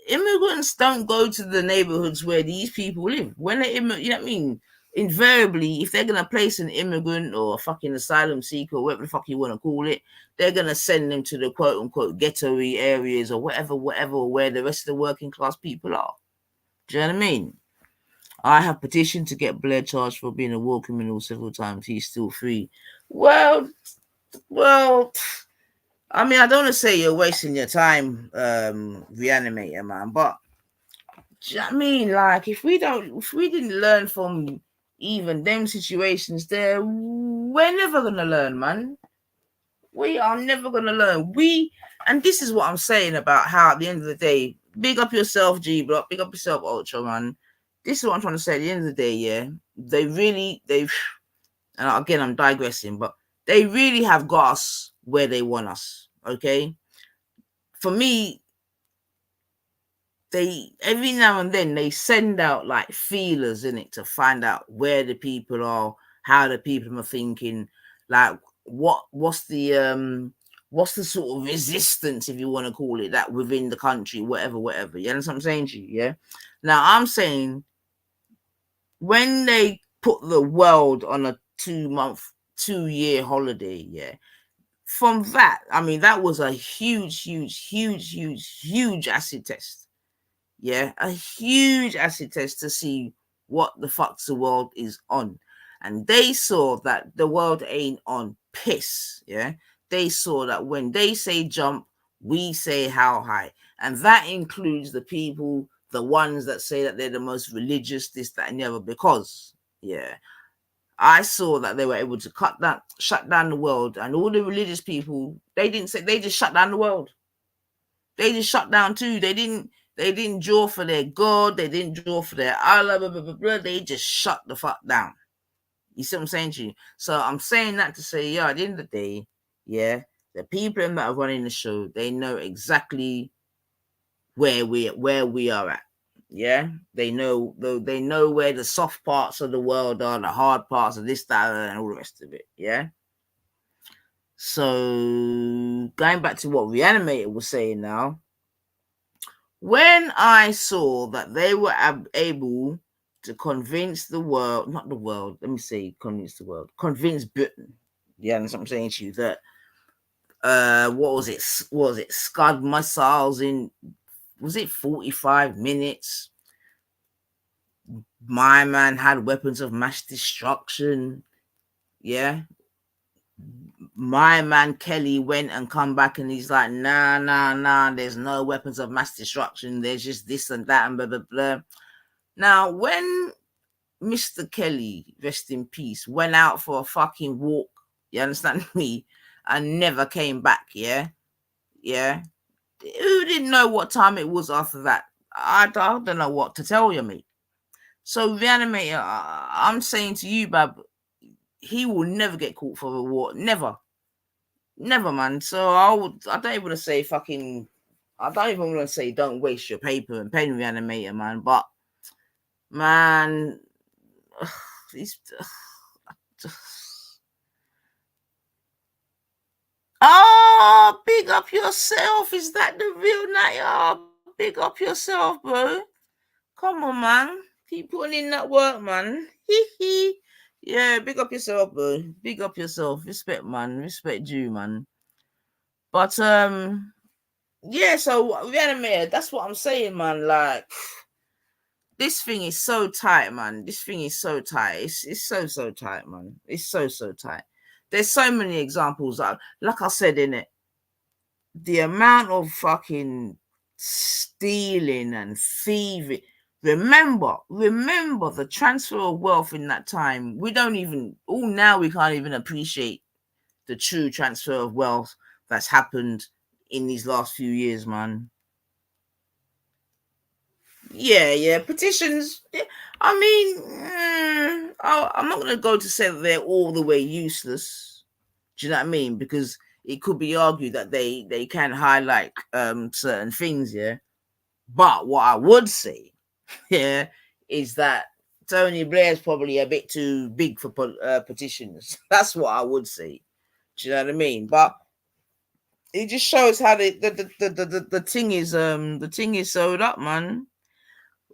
immigrants don't go to the neighborhoods where these people live. When they you know what I mean? Invariably, if they're gonna place an immigrant or a fucking asylum seeker or whatever the fuck you want to call it, they're gonna send them to the quote unquote ghetto-y areas or whatever, where the rest of the working class people are. Do you know what I mean? I have petitioned to get Blair charged for being a war criminal several times. He's still free. Well, I mean, I don't want to say you're wasting your time, Reanimator, man, but do you know what I mean? Like, if we didn't learn from even them situations there, we're never gonna learn, man. We are never gonna learn. And this is what I'm saying about how at the end of the day, big up yourself, G Block, big up yourself, Ultra, man. This is what I'm trying to say. At the end of the day, yeah, and again, I'm digressing, but they really have got us where they want us. Okay, for me, they every now and then they send out like feelers in it to find out where the people are, how the people are thinking, like what's the sort of resistance, if you want to call it that, within the country, whatever. You know what I'm saying to you? Yeah. Now I'm saying when they put the world on a 2-year holiday, yeah. From that, I mean, that was a huge acid test. Yeah, a huge acid test to see what the fuck the world is on. And they saw that the world ain't on piss. Yeah, they saw that when they say jump, we say how high. And that includes the people, the ones that say that they're the most religious, this, that, and the other, because, yeah, I saw that they were able to shut down the world, and all the religious people, they just shut down the world. They just shut down too. They didn't draw for their God. They didn't draw for their Allah. Blah, blah, blah, blah. They just shut the fuck down. You see what I'm saying to you? So I'm saying that to say, yeah, at the end of the day, yeah, the people that are running the show, they know exactly where we are at. Yeah, they know where the soft parts of the world are, the hard parts of this, that, and all the rest of it. Yeah. So going back to what Reanimator was saying now, when I saw that they were able to convince the world, not the world, let me say convince Britain. Yeah, that's what I'm saying to you, that what was it, Scud missiles in, was it 45 minutes? My man had weapons of mass destruction. Yeah. My man Kelly went and come back and he's like, nah, there's no weapons of mass destruction. There's just this and that and blah, blah, blah. Now, when Mr. Kelly, rest in peace, went out for a fucking walk, you understand me, and never came back, yeah? Who didn't know what time it was after that? I don't know what to tell you, mate. So, Reanimator, I'm saying to you, Bab, he will never get caught for a war. Never, man. So I don't even want to say don't waste your paper and pen, Reanimator, man. But man, big up yourself. Is that the real night? Oh, big up yourself, bro. Come on, man. Keep putting in that work, man. Yeah, big up yourself, bro. Big up yourself. Respect, man. Respect you, man. But yeah, so Reanimator, that's what I'm saying, man. Like, this thing is so tight, man. This thing is so tight. It's so tight, man. It's so tight. There's so many examples. Like I said in it, the amount of fucking stealing and thieving. Remember the transfer of wealth in that time. We can't even appreciate the true transfer of wealth that's happened in these last few years, man. Yeah, petitions. I mean, I'm not going to go to say that they're all the way useless. Do you know what I mean? Because it could be argued that they can highlight certain things, yeah. But what I would say, yeah, is that Tony Blair's probably a bit too big for petitions. That's what I would say. Do you know what I mean? But it just shows how the thing is sewed up, man.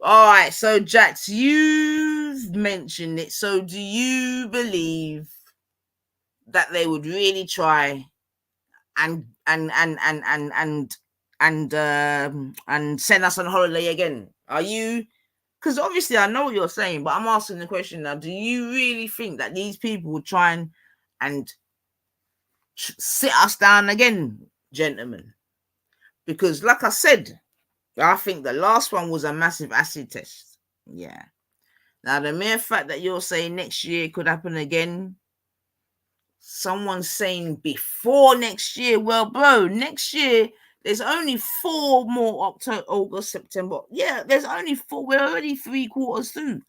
All right, so Jax, you've mentioned it. So do you believe that they would really try and and send us on holiday again? Are you? Because obviously I know what you're saying, but I'm asking the question now. Do you really think that these people would try and sit us down again, gentlemen? Because, like I said, I think the last one was a massive acid test. Yeah. Now, the mere fact that you're saying next year could happen again, someone's saying before next year. Well, bro, next year there's only 4 more October, August, September. Yeah, there's only 4. We're already 3 quarters through.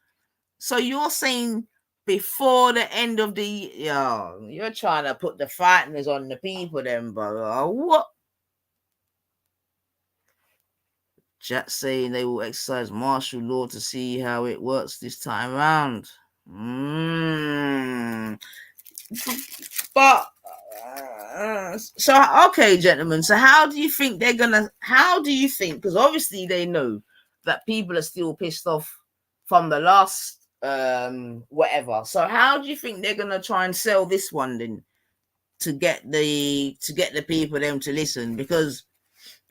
So you're saying before the end of the year, you're trying to put the frighteners on the people, then, bro. What? Jack saying they will exercise martial law to see how it works this time around. But so okay, gentlemen. So how do you think they're gonna? How do you think? Because obviously they know that people are still pissed off from the last whatever. So how do you think they're gonna try and sell this one then to get the people them to listen? Because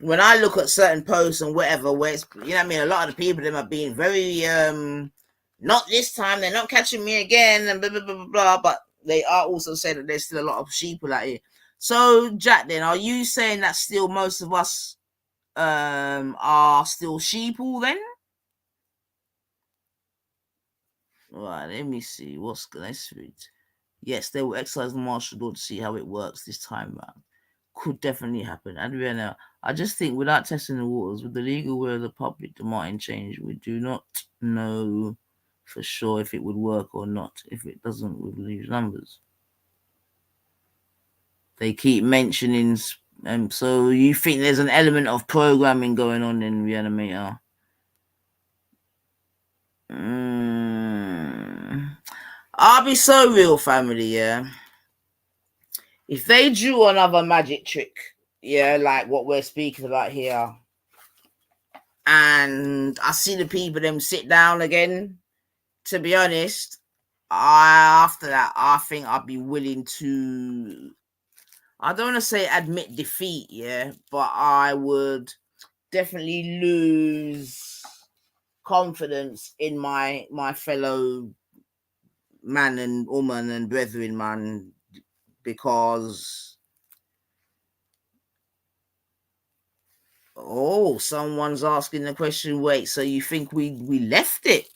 when I look at certain posts and whatever, where it's, you know what I mean, a lot of the people them are being very not this time, they're not catching me again, and blah blah blah blah blah. But they are also saying that there's still a lot of sheeple out here. So Jack, then are you saying that still most of us are still sheeple then? Right, let me see. What's let's read. Yes, they will exercise the martial law to see how it works this time round. Could definitely happen. Adriana, I just think without testing the waters, with the legal will of the public demanding change, we do not know for sure if it would work or not. If it doesn't, we'll lose numbers. They keep mentioning, so you think there's an element of programming going on in Reanimator? I'll be so real, family, yeah. If they drew another magic trick, yeah, like what we're speaking about here, and I see the people them sit down again, to be honest, after that, I think I'd be willing to, I don't want to say admit defeat, yeah, but I would definitely lose confidence in my fellow man and woman and brethren, man, because someone's asking the question, wait, so you think we left it?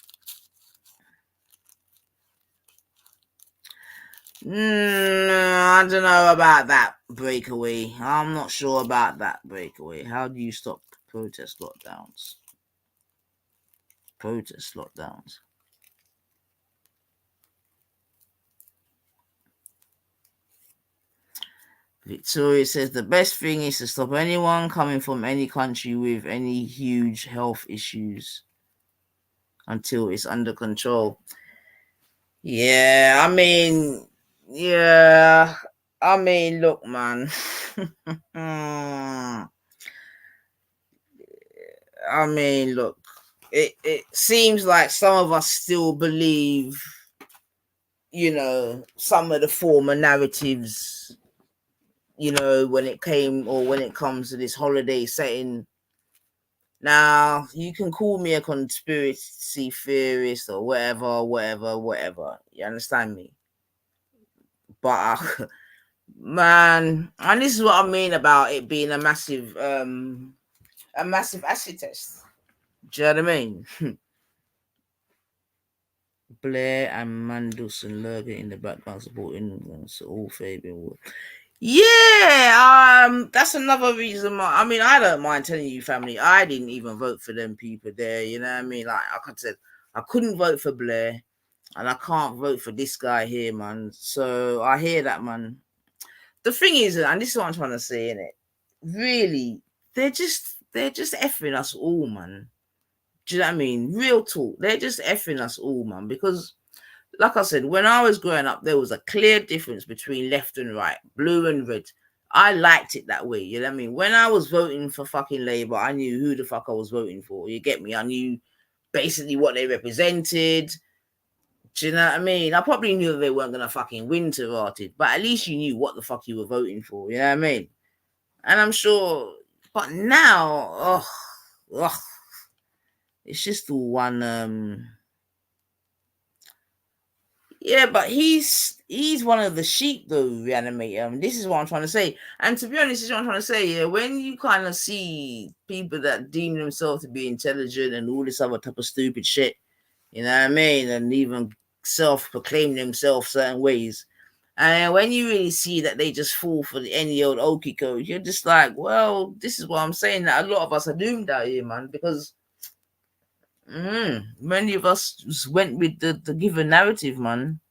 I don't know about that, Breakaway. I'm not sure about that, Breakaway. How do you stop protest lockdowns? Protest lockdowns. Victoria says the best thing is to stop anyone coming from any country with any huge health issues until it's under control. Yeah, I mean, look, man. I mean, look, it seems like some of us still believe, some of the former narratives, when it comes to this holiday setting. Now, you can call me a conspiracy theorist or whatever, whatever, whatever. You understand me? But man, and this is what I mean about it being a massive acid test. Do you know what I mean? Blair and Mandelson lurking in the background supporting all Fabian. Yeah, that's another reason why. I mean, I don't mind telling you, family, I didn't even vote for them people there. You know what I mean? Like I said, I couldn't vote for Blair, and I can't vote for this guy here, man. So I hear that, man. The thing is, and this is what I'm trying to say, innit? Really, they're just effing us all, man. Do you know what I mean? Real talk. They're just effing us all, man. Because like I said, when I was growing up, there was a clear difference between left and right, blue and red. I liked it that way. You know what I mean? When I was voting for fucking Labour, I knew who the fuck I was voting for. You get me? I knew basically what they represented. Do you know what I mean? I probably knew they weren't gonna fucking win to rotted, but at least you knew what the fuck you were voting for. You know what I mean? And I'm sure, but now, it's just all one. Yeah, but he's one of the sheep though, reanimator. This is what I'm trying to say. And to be honest, this is what I'm trying to say. Yeah, when you kind of see people that deem themselves to be intelligent and all this other type of stupid shit, you know what I mean, and even self-proclaim themselves certain ways, and when you really see that they just fall for any old okie code, you're just like, well, this is what I'm saying. That a lot of us are doomed out here, man, because many of us just went with the given narrative, man.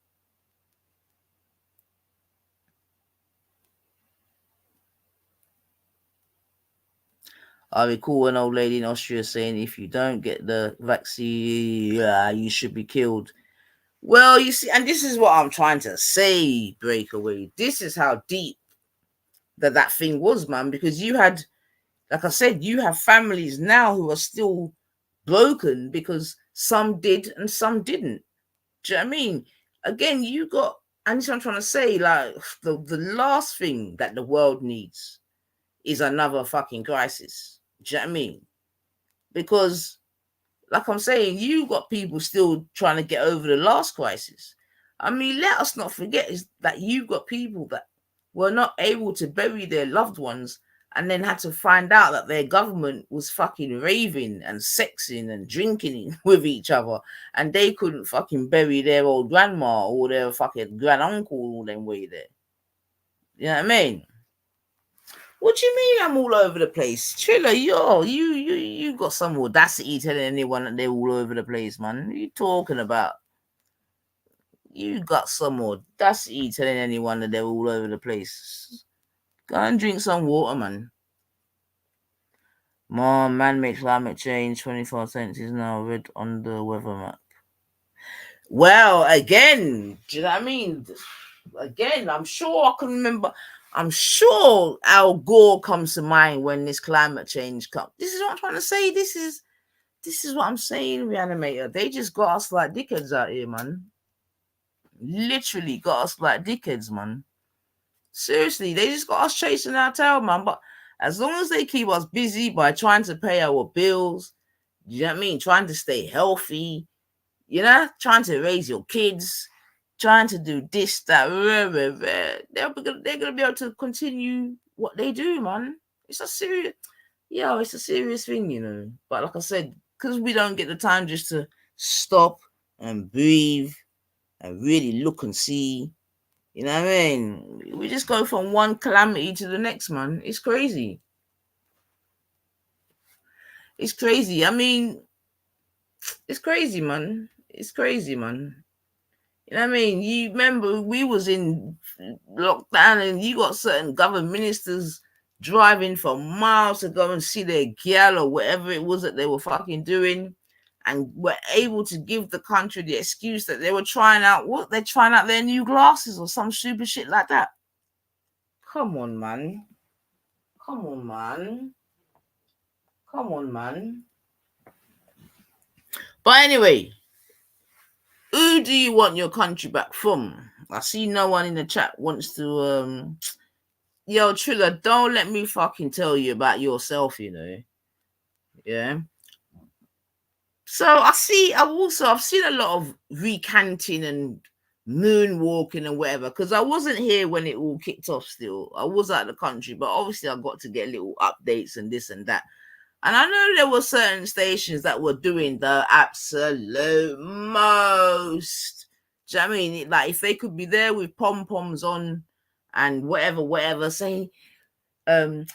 I recall an old lady in Austria saying, if you don't get the vaccine, you should be killed. Well, you see, and this is what I'm trying to say, Breakaway. This is how deep that thing was, man, because you had, like I said, you have families now who are still broken because some did and some didn't. Do you know what I mean? Again, you got, and this is what I'm trying to say, like, the last thing that the world needs is another fucking crisis. Do you know what I mean? Because like I'm saying, you got people still trying to get over the last crisis. I mean, let us not forget is that you've got people that were not able to bury their loved ones and then had to find out that their government was fucking raving and sexing and drinking with each other and they couldn't fucking bury their old grandma or their fucking grand uncle all them way there. You know what I mean? What do you mean I'm all over the place? Triller, you got some audacity telling anyone that they're all over the place, man. What are you talking about? You got some audacity telling anyone that they're all over the place. Go and drink some water, man. More man-made climate change, 24 cents is now red on the weather map. Well, again, do you know what I mean? Again, I'm sure I can remember. I'm sure Al Gore comes to mind when this climate change comes. This is what I'm trying to say. This is what I'm saying, Reanimator. They just got us like dickheads out here, man. Literally got us like dickheads, man. Seriously, they just got us chasing our tail, man. But as long as they keep us busy by trying to pay our bills, you know what I mean? Trying to stay healthy, trying to raise your kids, trying to do this, that, they're gonna be able to continue what they do, man. It's a serious, it's a serious thing, But like I said, because we don't get the time just to stop and breathe and really look and see, you know what I mean? We just go from one calamity to the next, man. It's crazy. It's crazy. I mean, it's crazy, man. It's crazy, man. You know what I mean? You remember we was in lockdown and you got certain government ministers driving for miles to go and see their gal or whatever it was that they were fucking doing and were able to give the country the excuse that they were trying out they're trying out their new glasses or some stupid shit like that. Come on, man. Come on, man. Come on, man. But anyway, who do you want your country back from? I see no one in the chat wants to Yo, Triller, don't let me fucking tell you about yourself, Yeah. So I've seen a lot of recanting and moonwalking and whatever, because I wasn't here when it all kicked off still. I was out of the country, but obviously I got to get little updates and this and that. And I know there were certain stations that were doing the absolute most. Do you know what I mean? Like if they could be there with pom-poms on and whatever, say, go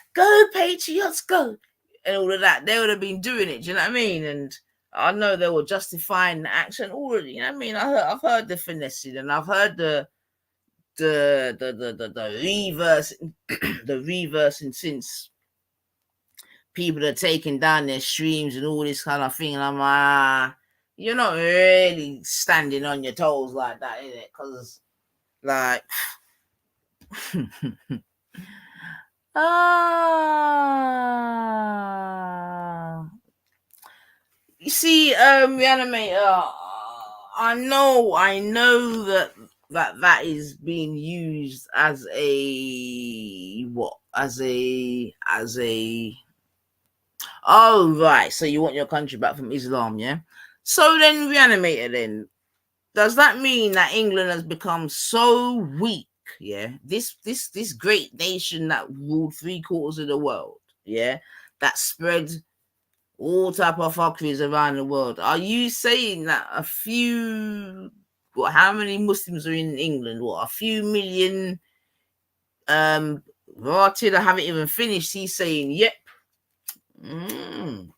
patriots, go, and all of that. They would have been doing it. Do you know what I mean? And I know they were justifying the action already. You know what I mean? I've heard the finessing, and I've heard the reversing, the reversing since people are taking down their streams and all this kind of thing. And I'm like, you're not really standing on your toes like that, is it? Because like, you see, Reanimator, I know that is being used as a what? As a oh right. So you want your country back from Islam, yeah? So then, Reanimator, then does that mean that England has become so weak? Yeah, this great nation that ruled 3/4 of the world, yeah, that spread all type of fuckeries around the world. Are you saying that a few, what? How many Muslims are in England? What? A few million. Rotted, I haven't even finished. He's saying, "Yep." Mm.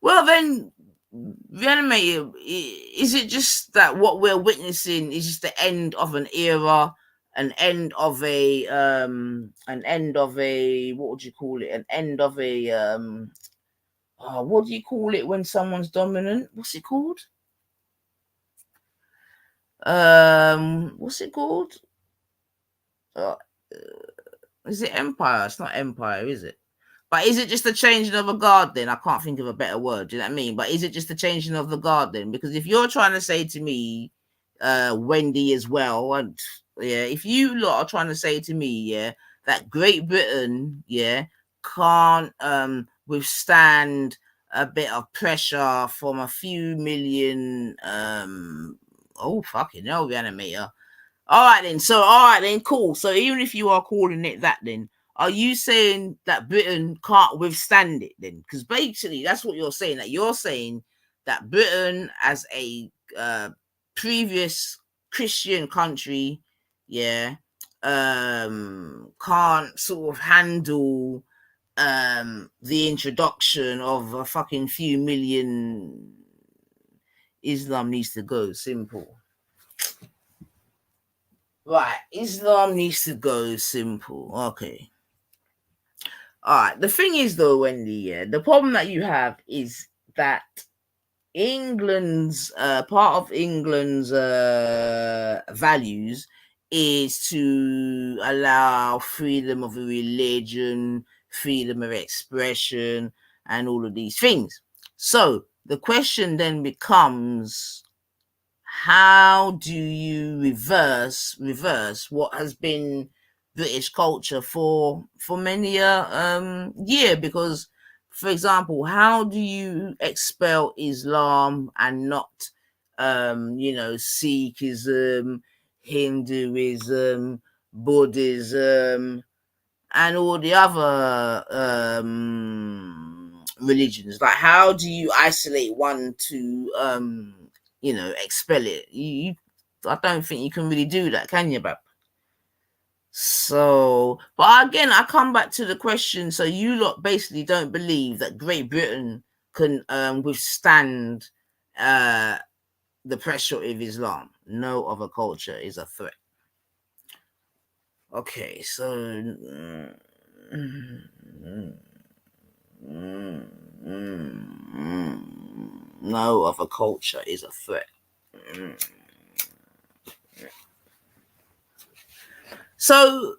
Well, then, Reanimator, is it just that what we're witnessing is just the end of an era, an end of a what would you call it? An end of a what do you call it when someone's dominant? What's it called? What's it called? Uh, is it empire? It's not empire, is it? But is it just the changing of a guard then? I can't think of a better word. Do you know what I mean? But is it just the changing of the guard then? Because if you're trying to say to me, Wendy as well, and yeah, if you lot are trying to say to me, yeah, that Great Britain, yeah, can't withstand a bit of pressure from a few million oh fucking hell, Reanimator. All right then, cool. So even if you are calling it that, then are you saying that Britain can't withstand it then? Because basically that's what you're saying. That you're saying that Britain, as a previous Christian country, yeah, can't sort of handle the introduction of a fucking few million. Islam needs to go. Simple. Right, Islam needs to go. Simple. Okay. All right. The thing is, though, Wendy, yeah, the problem that you have is that England's part of England's values is to allow freedom of religion, freedom of expression, and all of these things. So the question then becomes, how do you reverse what has been British culture for many a year? Because, for example, how do you expel Islam and not Sikhism, Hinduism, Buddhism, and all the other religions? Like, how do you isolate one to expel it? I don't think you can really do that, can you, Bab? So, but again, I come back to the question. So you lot basically don't believe that Great Britain can withstand the pressure of Islam. No other culture is a threat. Okay, so no other culture is a threat. So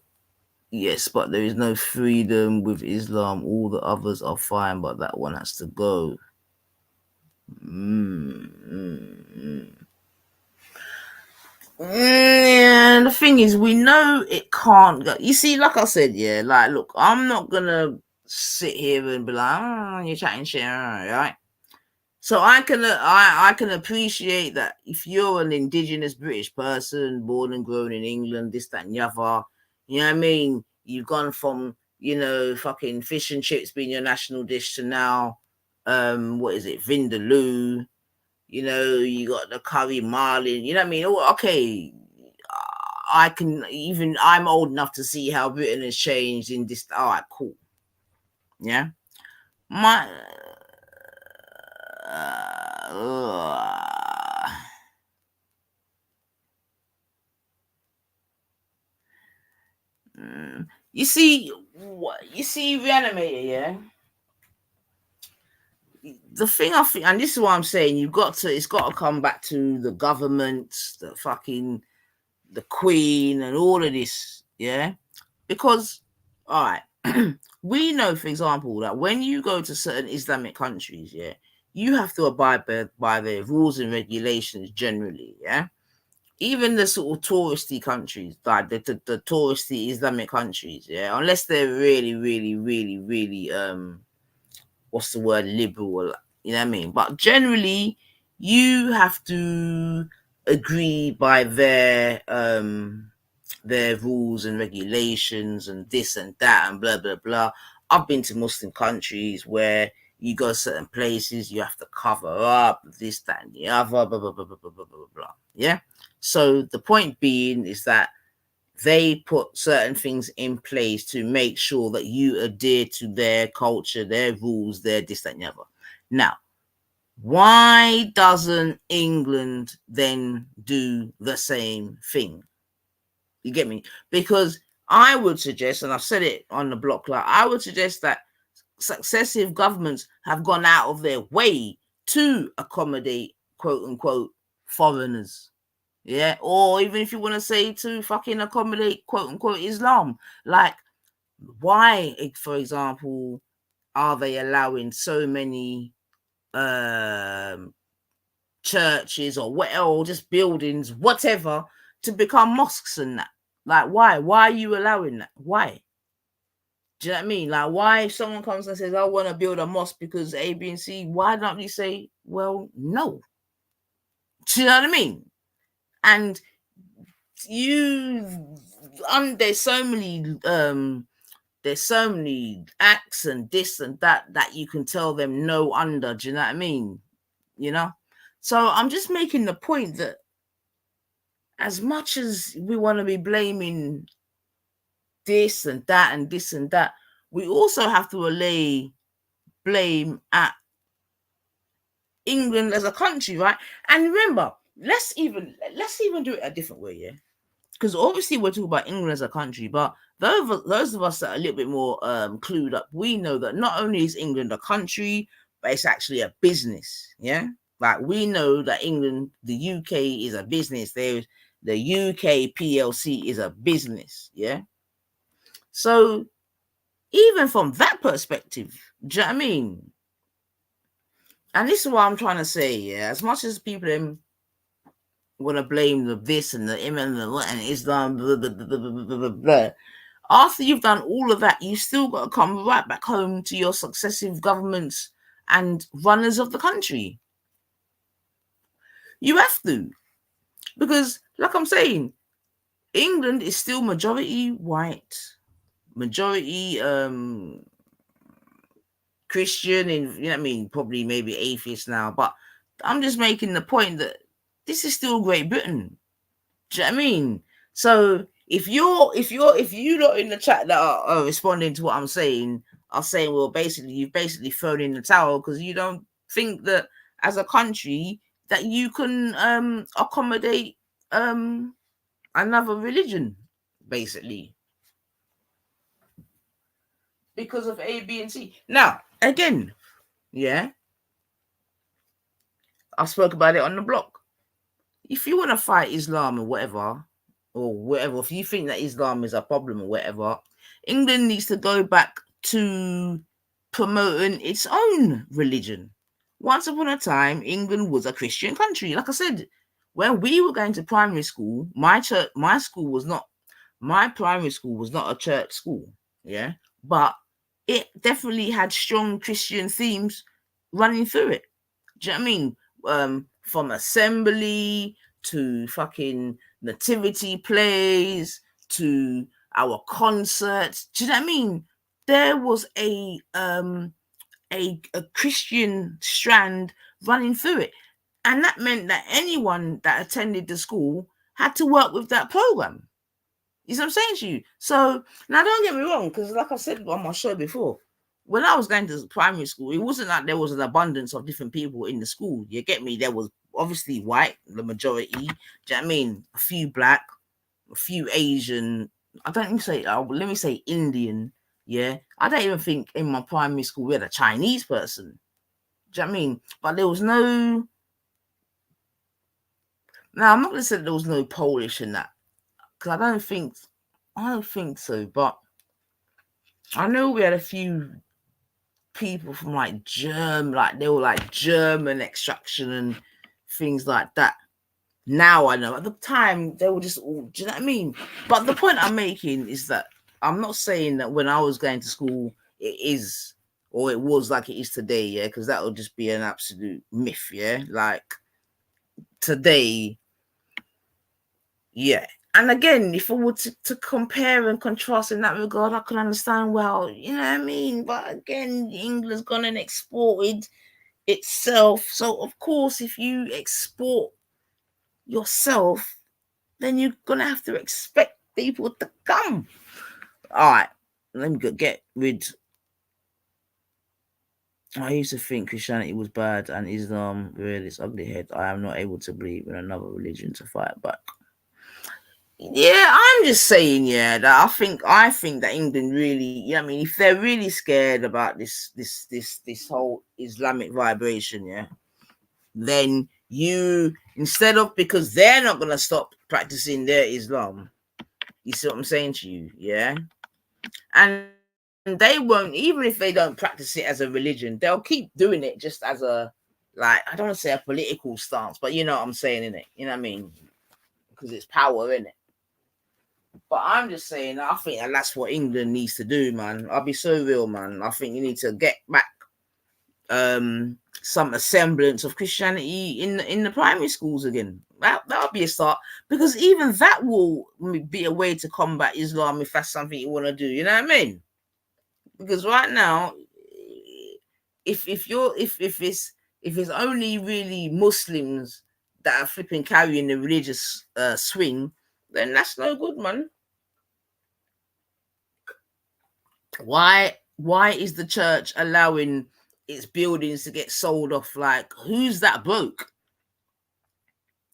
yes, but there is no freedom with Islam. All the others are fine, but that one has to go. And the thing is, we know it can't go. You see, like I said, yeah, like, look, I'm not gonna sit here and be like, oh, you're chatting shit, right? So I can appreciate that if you're an indigenous British person born and grown in England, this, that, and the other, you know what I mean? You've gone from, fucking fish and chips being your national dish to now, what is it, vindaloo, you got the curry marlin, you know what I mean? Oh, okay, I'm old enough to see how Britain has changed in this. All right, cool. Yeah. My you see Reanimator, yeah. The thing I think, and this is what I'm saying, it's got to come back to the government, the Queen, and all of this, yeah. Because, all right, we know, for example, that when you go to certain Islamic countries, yeah, you have to abide by their rules and regulations generally, yeah. Even the sort of touristy countries, like the touristy Islamic countries, yeah, unless they're really, really, really, really what's the word, liberal, you know what I mean? But generally, you have to agree by their rules and regulations and this and that and blah blah blah. I've been to Muslim countries where you go to certain places, you have to cover up this, that, and the other, blah blah blah blah blah blah blah blah. Yeah. So the point being is that they put certain things in place to make sure that you adhere to their culture, their rules, their this, that, and the other. Now, why doesn't England then do the same thing? You get me? Because I would suggest, and I've said it on the block, like I would suggest that successive governments have gone out of their way to accommodate, quote unquote, foreigners. Yeah, or even if you want to say to fucking accommodate, quote unquote, Islam. Like, why, for example, are they allowing so many churches or whatever, or just buildings, whatever, to become mosques and that? Like, why? Why are you allowing that? Why? Do you know what I mean? Like, why, if someone comes and says, I want to build a mosque because A, B, and C, why don't you say, well, no? Do you know what I mean? And there's so many acts and this and that you can tell them no under. Do you know what I mean? You know? So I'm just making the point that as much as we want to be blaming this and that and this and that, we also have to lay blame at England as a country, right? And remember, let's even do it a different way, yeah. Because obviously we're talking about England as a country, but those of us that are a little bit more clued up, we know that not only is England a country, but it's actually a business. Yeah, like we know that England, the UK is a business. There's the UK PLC is a business. Yeah, so even from that perspective, do you know what I mean? And this is what I'm trying to say. Yeah, as much as people want to blame the this and the and Islam, blah, blah, blah, blah, blah, blah, blah. After you've done all of that, you still got to come right back home to your successive governments and runners of the country. You have to. Because, like I'm saying, England is still majority white, majority Christian, and you know what I mean, probably maybe atheist now. But I'm just making the point that this is still Great Britain. Do you know what I mean? So if you lot in the chat that are responding to what I'm saying are saying, well, basically you've basically thrown in the towel because you don't think that as a country that you can accommodate another religion, basically, because of A, B, and C. Now, again, yeah, I spoke about it on the block. If you want to fight Islam or whatever, if you think that Islam is a problem or whatever, England needs to go back to promoting its own religion. Once upon a time, England was a Christian country. Like I said, when we were going to primary school, my primary school was not a church school, yeah, but it definitely had strong Christian themes running through it. Do you know what I mean? From assembly to fucking nativity plays to our concerts. Do you know what I mean? There was a Christian strand running through it. And that meant that anyone that attended the school had to work with that program. You see what I'm saying to you? So now don't get me wrong, because like I said on my show before, when I was going to primary school, it wasn't like there was an abundance of different people in the school. You get me? There was obviously white, the majority. Do you know what I mean? A few black, a few Asian. I don't even say. Let me say Indian. Yeah, I don't even think in my primary school we had a Chinese person. Do you know what I mean? But there was no. Now I'm not gonna say there was no Polish in that, because I don't think so. But I know we had a few people from like they were like German extraction and things like that. Now I know. At the time, they were just all. Do you know what I mean? But the point I'm making is that I'm not saying that when I was going to school, it is or it was like it is today. Yeah, because that would just be an absolute myth. Yeah, like today. Yeah. And again, if I were to compare and contrast in that regard, I can understand, well, you know what I mean? But again, England's gone and exported itself. So, of course, if you export yourself, then you're going to have to expect people to come. All right, let me get rid. I used to think Christianity was bad and Islam reared its ugly head. I am not able to believe in another religion to fight back. Yeah, I'm just saying, yeah, that I think that England really, yeah, I mean, if they're really scared about this whole Islamic vibration, yeah, then you instead of because they're not gonna stop practicing their Islam, you see what I'm saying to you, yeah, and they won't even if they don't practice it as a religion, they'll keep doing it just as a like I don't want to say a political stance, but you know what I'm saying in it, you know what I mean, because it's power in it. But I'm just saying, I think that's what England needs to do, man. I'll be so real, man. I think you need to get back some semblance of Christianity in the primary schools again. That'll be a start because even that will be a way to combat Islam if that's something you want to do. You know what I mean? Because right now, if it's only really Muslims that are flipping carrying the religious swing, then that's no good, man. Why is the church allowing its buildings to get sold off? Like, who's that broke?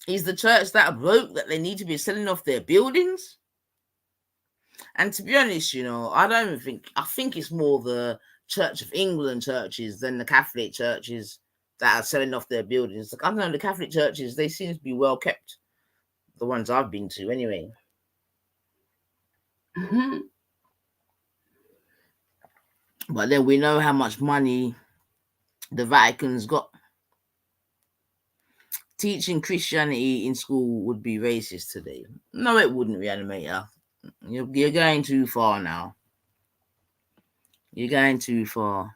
Is the church that broke that they need to be selling off their buildings? And to be honest, you know, I think it's more the Church of England churches than the Catholic churches that are selling off their buildings. Like, I don't know, the Catholic churches, they seem to be well kept. The ones I've been to anyway. But then we know how much money the Vatican's got. Teaching Christianity in school would be racist today. No, it wouldn't, Reanimator. You're going too far now. You're going too far.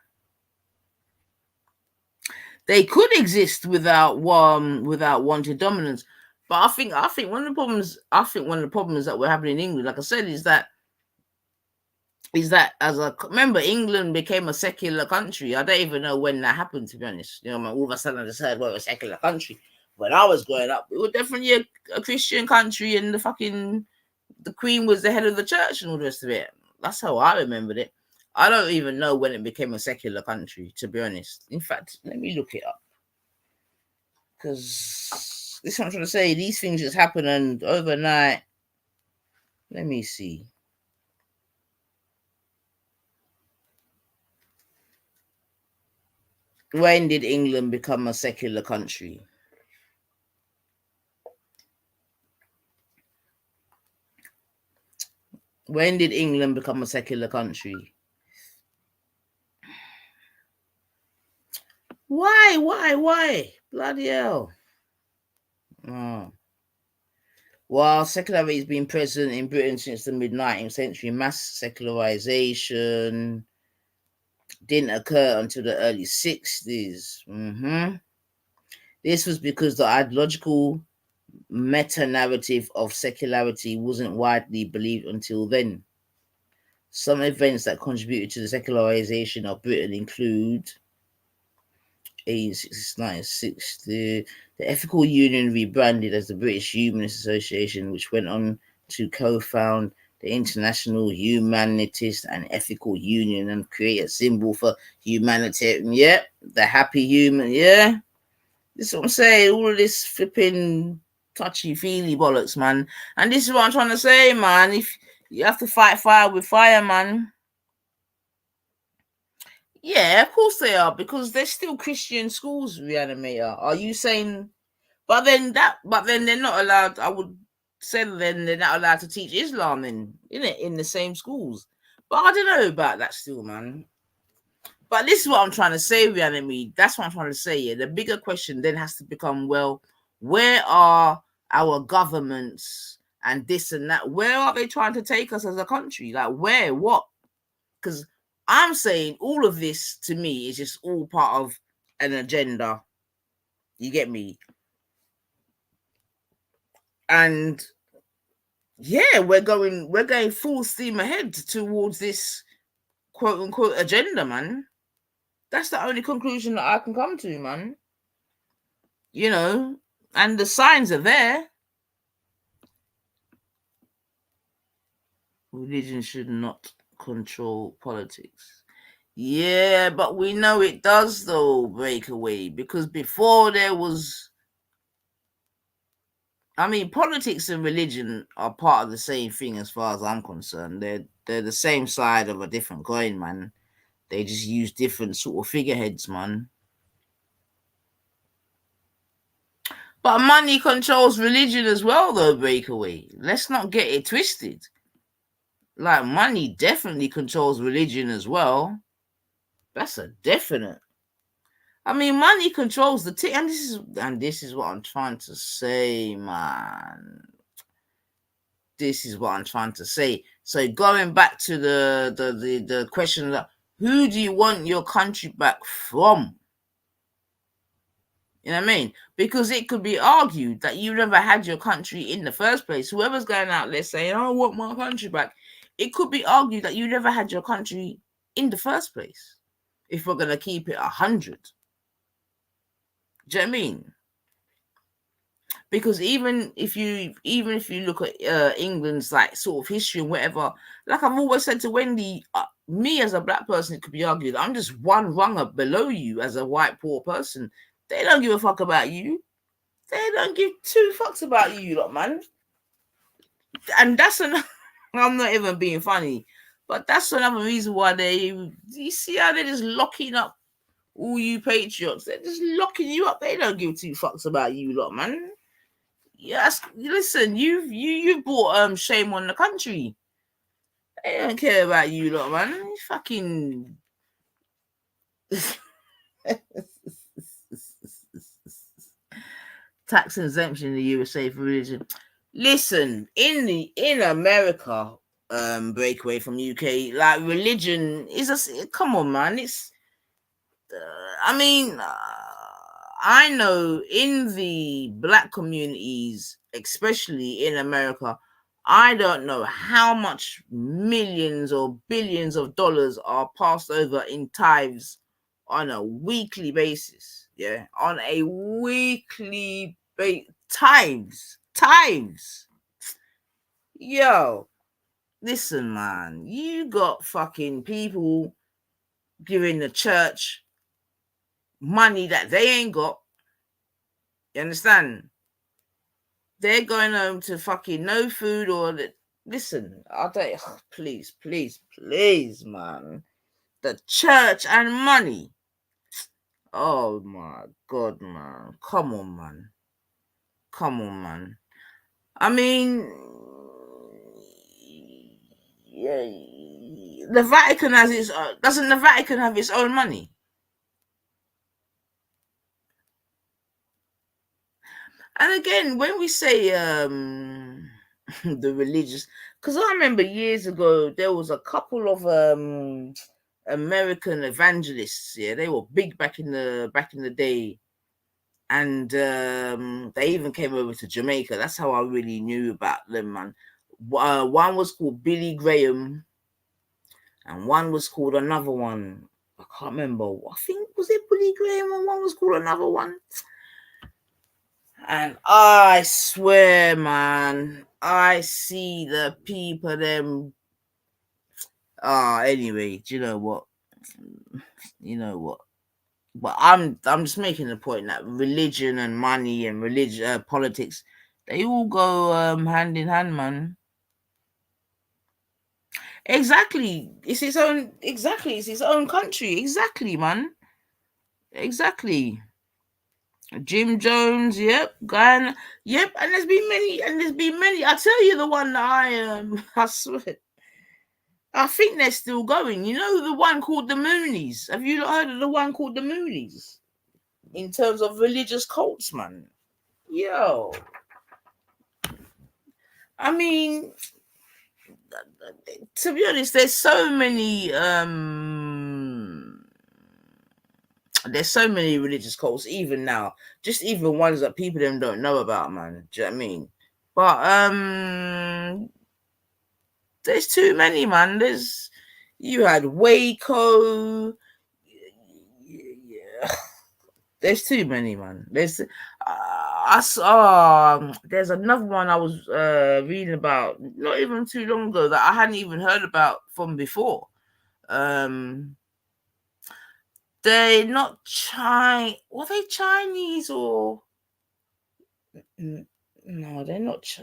They could exist without wanted dominance, but I think one of the problems that we're having in England, like I said, is that remember England became a secular country. I don't even know when that happened, to be honest. You know, all of a sudden I just heard, well, we're a secular country. When I was growing up, we were definitely a Christian country, and the Queen was the head of the church and all the rest of it. That's how I remembered it. I don't even know when it became a secular country, to be honest. In fact, let me look it up. Because this is what I'm trying to say. These things just happen and overnight. Let me see. When did England become a secular country? When did England become a secular country? Why? Bloody hell. Oh. While secularity has been present in Britain since the mid-19th century, mass secularization didn't occur until the early 60s. This was because the ideological meta-narrative of secularity wasn't widely believed until then. Some events that contributed to the secularization of Britain include 1896, the Ethical Union rebranded as the British Humanist Association, which went on to co-found the International Humanist and Ethical Union and create a symbol for humanitarian. Yeah, the happy human. Yeah, this is what I'm saying. All of this flipping touchy-feely bollocks, man. And this is what I'm trying to say, man. If you have to fight fire with fire, man. Yeah, of course they are, because they're still Christian schools, Reanimator. Are you saying? But then they're not allowed. I would say then they're not allowed to teach Islam in the same schools. But I don't know about that still, man. But this is what I'm trying to say, Reanimate. That's what I'm trying to say. Yeah, the bigger question then has to become, well, where are our governments and this and that? Where are they trying to take us as a country? Like where? What? Because I'm saying all of this to me is just all part of an agenda. You get me? And yeah, we're going full steam ahead towards this quote unquote agenda, man. That's the only conclusion that I can come to, man. You know, and the signs are there. Religion should not control politics. Yeah, but we know it does though, Breakaway, because before there was, I mean, politics and religion are part of the same thing as far as I'm concerned. They're the same side of a different coin, man. They just use different sort of figureheads, man. But money controls religion as well, though, Breakaway. Let's not get it twisted. Like, money definitely controls religion as well. That's a definite. I mean, money controls the and this is what I'm trying to say, man. This is what I'm trying to say. So going back to the question that who do you want your country back from? You know what I mean? Because it could be argued that you never had your country in the first place. Whoever's going out there saying, I want my country back, it could be argued that you never had your country in the first place. If we're going to keep it 100. Do you know what I mean? Because even if you look at England's like sort of history and whatever, like I've always said to Wendy, me as a black person, it could be argued I'm just one rung below you as a white poor person. They don't give a fuck about you. They don't give two fucks about you lot, man. And that's another. I'm not even being funny, but that's another reason why you see how they're just locking up all you patriots. They're just locking you up. They don't give two fucks about you lot, man. Yes, listen, you've brought shame on the country. They don't care about you lot, man. You fucking tax exemption in the USA for religion. Listen, in America, breakaway from UK, like religion is a come on, man. It's I mean, I know in the black communities, especially in America, I don't know how much millions or billions of dollars are passed over in tithes on a weekly basis. Yeah, on a weekly tithes. Yo, listen, man, you got fucking people giving the church money that they ain't got. You understand? They're going home to fucking no food or listen, I don't please, man. The church and money. Oh my god, man. Come on, man. I mean, yeah, the Vatican has its doesn't the Vatican have its own money? And again, when we say the religious, because I remember years ago there was a couple of American evangelists. Yeah, they were big back in the day, and they even came over to Jamaica. That's how I really knew about them, man. One was called Billy Graham, and one was called another one. I can't remember. I think was it Billy Graham, and one was called another one. And I swear, man, I see the people them. Anyway, do you know what? You know what? But I'm just making the point that religion and money and politics, they all go hand in hand, man. Exactly. It's its own country. Exactly, man. Exactly. Jim Jones, yep, Guyana, yep, and there's been many. I tell you the one that I swear, I think they're still going. You know the one called the Moonies. Have you not heard of the one called the Moonies? In terms of religious cults, man. Yo, I mean, to be honest, there's so many religious cults even now, just even ones that people them don't know about, man. Do you know what I mean? But there's too many, man. You had Waco. Yeah, there's too many, man. I saw there's another one I was reading about not even too long ago that I hadn't even heard about from before. Um, they're not Chinese. Were they Chinese or no? They're not.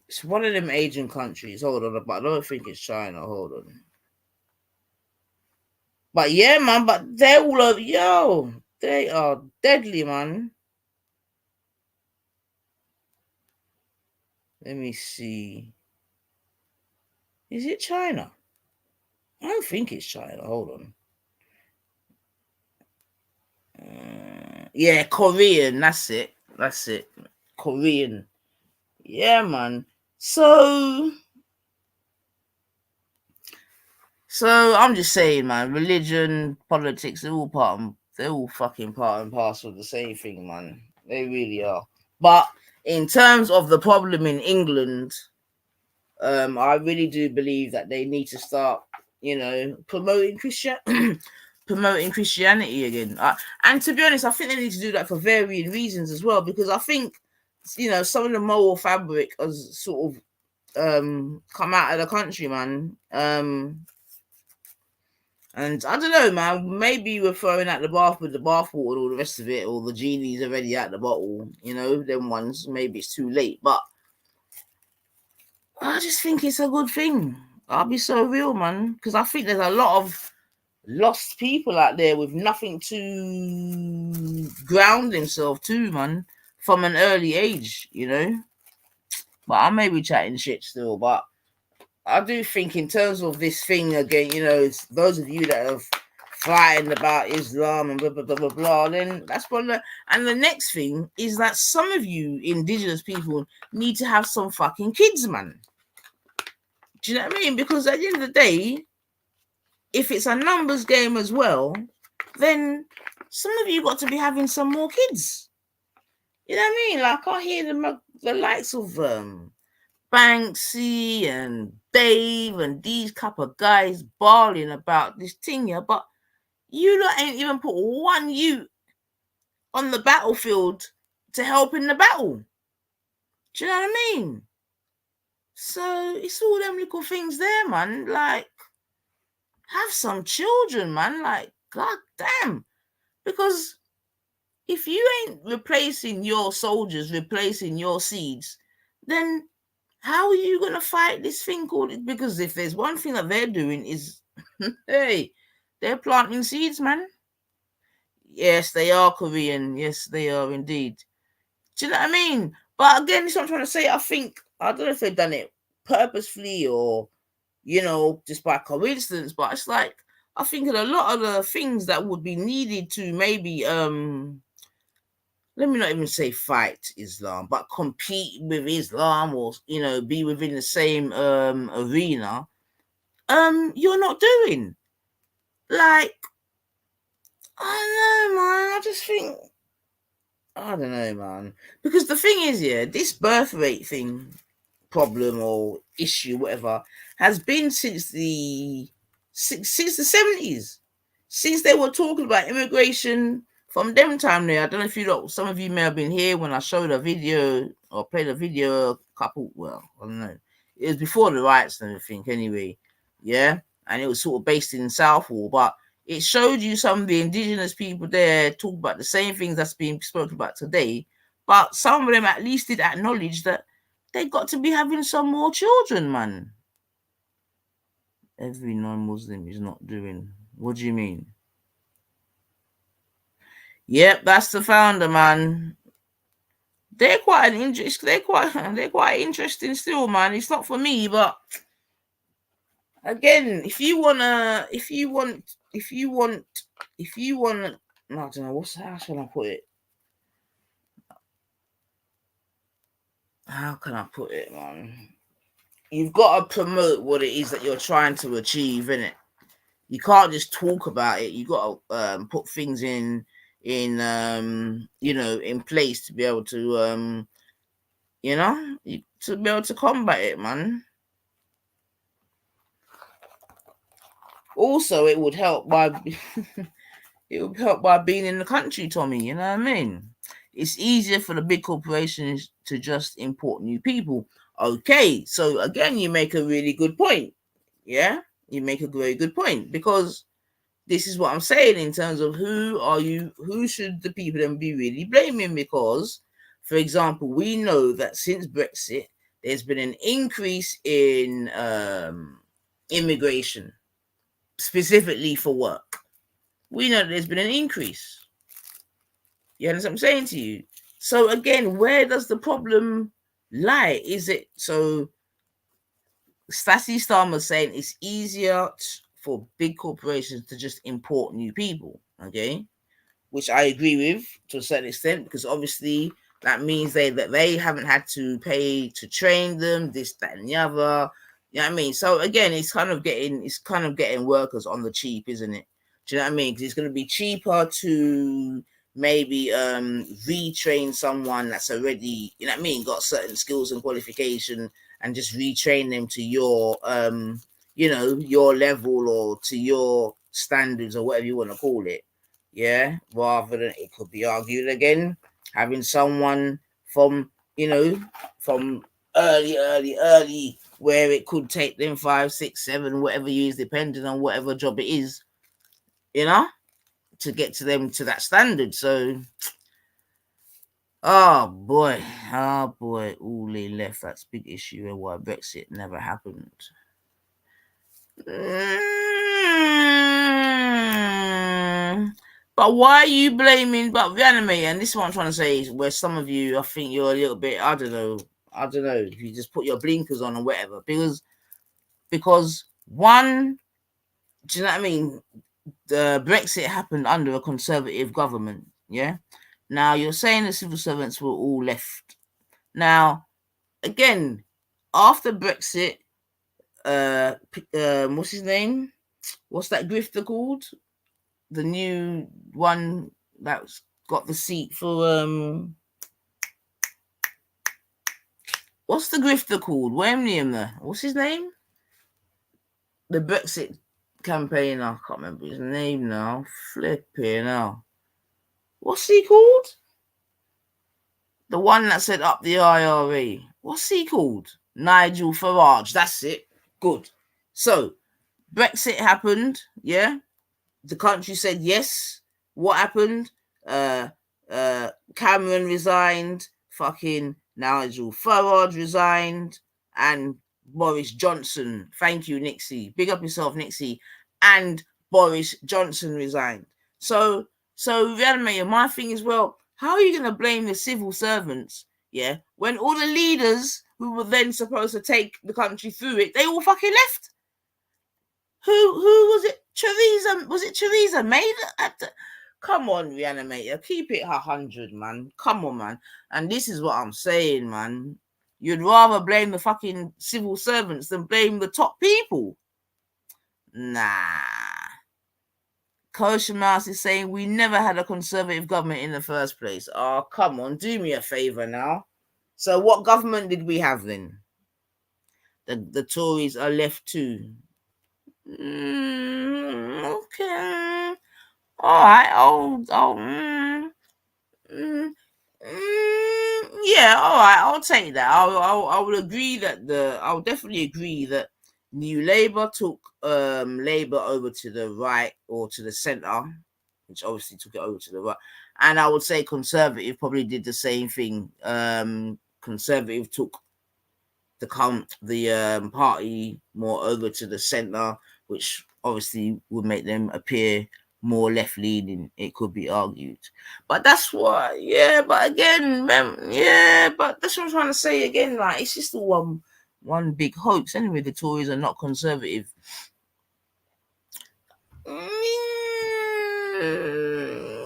It's one of them Asian countries. Hold on, but I don't think it's China. Hold on. But yeah, man. But they're all over. Yo, they are deadly, man. Let me see. Is it China? I don't think it's China. Hold on. Yeah, Korean. That's it. That's it. Korean. Yeah, man. So, so I'm just saying, man. Religion, politics, they're all fucking part and parcel of the same thing, man. They really are. But in terms of the problem in England, I really do believe that they need to start, promoting promoting Christianity again. And to be honest, I think they need to do that for varying reasons as well, because I think, some of the moral fabric has sort of come out of the country, man. And I don't know, man. Maybe we're throwing out the bath with the bathwater and all the rest of it, or the genie's already out the bottle. Them ones. Maybe it's too late, but I just think it's a good thing. I'll be so real, man, because I think there's a lot of lost people out there with nothing to ground themselves to, man, from an early age. But I may be chatting shit still, but I do think in terms of this thing again, it's those of you that have fighting about Islam and blah blah blah blah blah, then that's one. And the next thing is that some of you indigenous people need to have some fucking kids, man. Do you know what I mean? Because at the end of the day, if it's a numbers game as well, then some of you got to be having some more kids. You know what I mean? Like I hear the likes of Banksy and Dave and these couple of guys bawling about this thing here, but you lot ain't even put one youth on the battlefield to help in the battle. Do you know what I mean? So it's all them little things there, man. Like, have some children, man. Like, god damn. Because if you ain't replacing your soldiers, replacing your seeds, then how are you going to fight this thing called it? Because if there's one thing that they're doing is, hey, they're planting seeds, man. Yes, they are Korean. Yes, they are indeed. Do you know what I mean? But again, this is what I'm trying to say. I don't know if they've done it purposefully or, just by coincidence, but it's like, I think that a lot of the things that would be needed to maybe, let me not even say fight Islam, but compete with Islam or, be within the same arena, you're not doing. Like, I don't know, man. I just think, I don't know, man. Because the thing is, yeah, this birth rate thing, problem or issue, whatever, has been since the 70s. Since they were talking about immigration, From them time there, I don't know if you know, some of you may have been here when I showed a video or played a video a couple, well, I don't know. It was before the riots and everything anyway. Yeah. And it was sort of based in Southall, but it showed you some of the indigenous people there talk about the same things that's being spoken about today. But some of them at least did acknowledge that they got to be having some more children, man. Every non-Muslim is not doing. What do you mean? Yep, that's the founder, man. They're quite an interest. They're quite interesting still, man. It's not for me, but again, if you want, I don't know how shall I put it? How can I put it, man? You've got to promote what it is that you're trying to achieve, innit? You can't just talk about it. You got to put things in in place to be able to to be able to combat it, man. Also, it would help by being in the country, Tommy. You know what I mean? It's easier for the big corporations to just import new people. Okay, so again, you make a really good point. Yeah, you make a very good point, because this is what I'm saying in terms of who should the people then be really blaming? Because, for example, we know that since Brexit, there's been an increase in immigration, specifically for work. We know that there's been an increase. You understand what I'm saying to you? So again, where does the problem lie? Is it so? Stassi Starmer saying it's easier for big corporations to just import new people. Okay, which I agree with to a certain extent, because obviously that means that they haven't had to pay to train them, this, that, and the other. You know what I mean? So again, it's kind of getting workers on the cheap, isn't it? Do you know what I mean? Because it's going to be cheaper to maybe retrain someone that's already, you know what I mean, got certain skills and qualification, and just retrain them to your your level or to your standards or whatever you want to call it. Yeah, rather than, it could be argued again, having someone from from early, where it could take them 5, 6, 7, whatever years, depending on whatever job it is, to get to them to that standard. So, oh boy, all they left. That's big issue and why Brexit never happened. But why are you blaming but Reanimate? And this is what I'm trying to say, is where some of you, I think you're a little bit, I don't know, if you just put your blinkers on or whatever. Because one, do you know what I mean? The Brexit happened under a conservative government, yeah? Now, you're saying the civil servants were all left. Now, again, after Brexit, what's his name? What's that grifter called? The new one that's got the seat for what's the grifter called? Wemliam, what's his name? The Brexit campaigner. I can't remember his name now. Flipping now. What's he called? The one that set up the IRA. What's he called? Nigel Farage. That's it. Good. So Brexit happened, yeah. The country said yes. What happened? Cameron resigned. Fucking Nigel Farage resigned, and Boris Johnson. Thank you, Nixie. Big up yourself, Nixie. And Boris Johnson resigned. So Reanimator, my thing is, well, how are you going to blame the civil servants? Yeah, when all the leaders who were then supposed to take the country through it, they all fucking left. Who was it? Theresa? Was it Theresa May? Come on, Reanimator, keep it 100, man. Come on, man. And this is what I'm saying, man. You'd rather blame the fucking civil servants than blame the top people. Nah. Kosher Mouse is saying we never had a conservative government in the first place. Oh, come on, do me a favor now. So what government did we have then? The Tories are left too. Okay. All right. Mm, yeah, all right, I'll take that. I would agree that I'll definitely agree that New Labour took Labour over to the right or to the centre, which obviously took it over to the right, and I would say Conservative probably did the same thing. Conservative took the party more over to the centre, which obviously would make them appear more left leaning. It could be argued, but that's what. Yeah, but again, yeah, but that's what I'm trying to say again. Like it's just one big hoax. Anyway, the Tories are not conservative.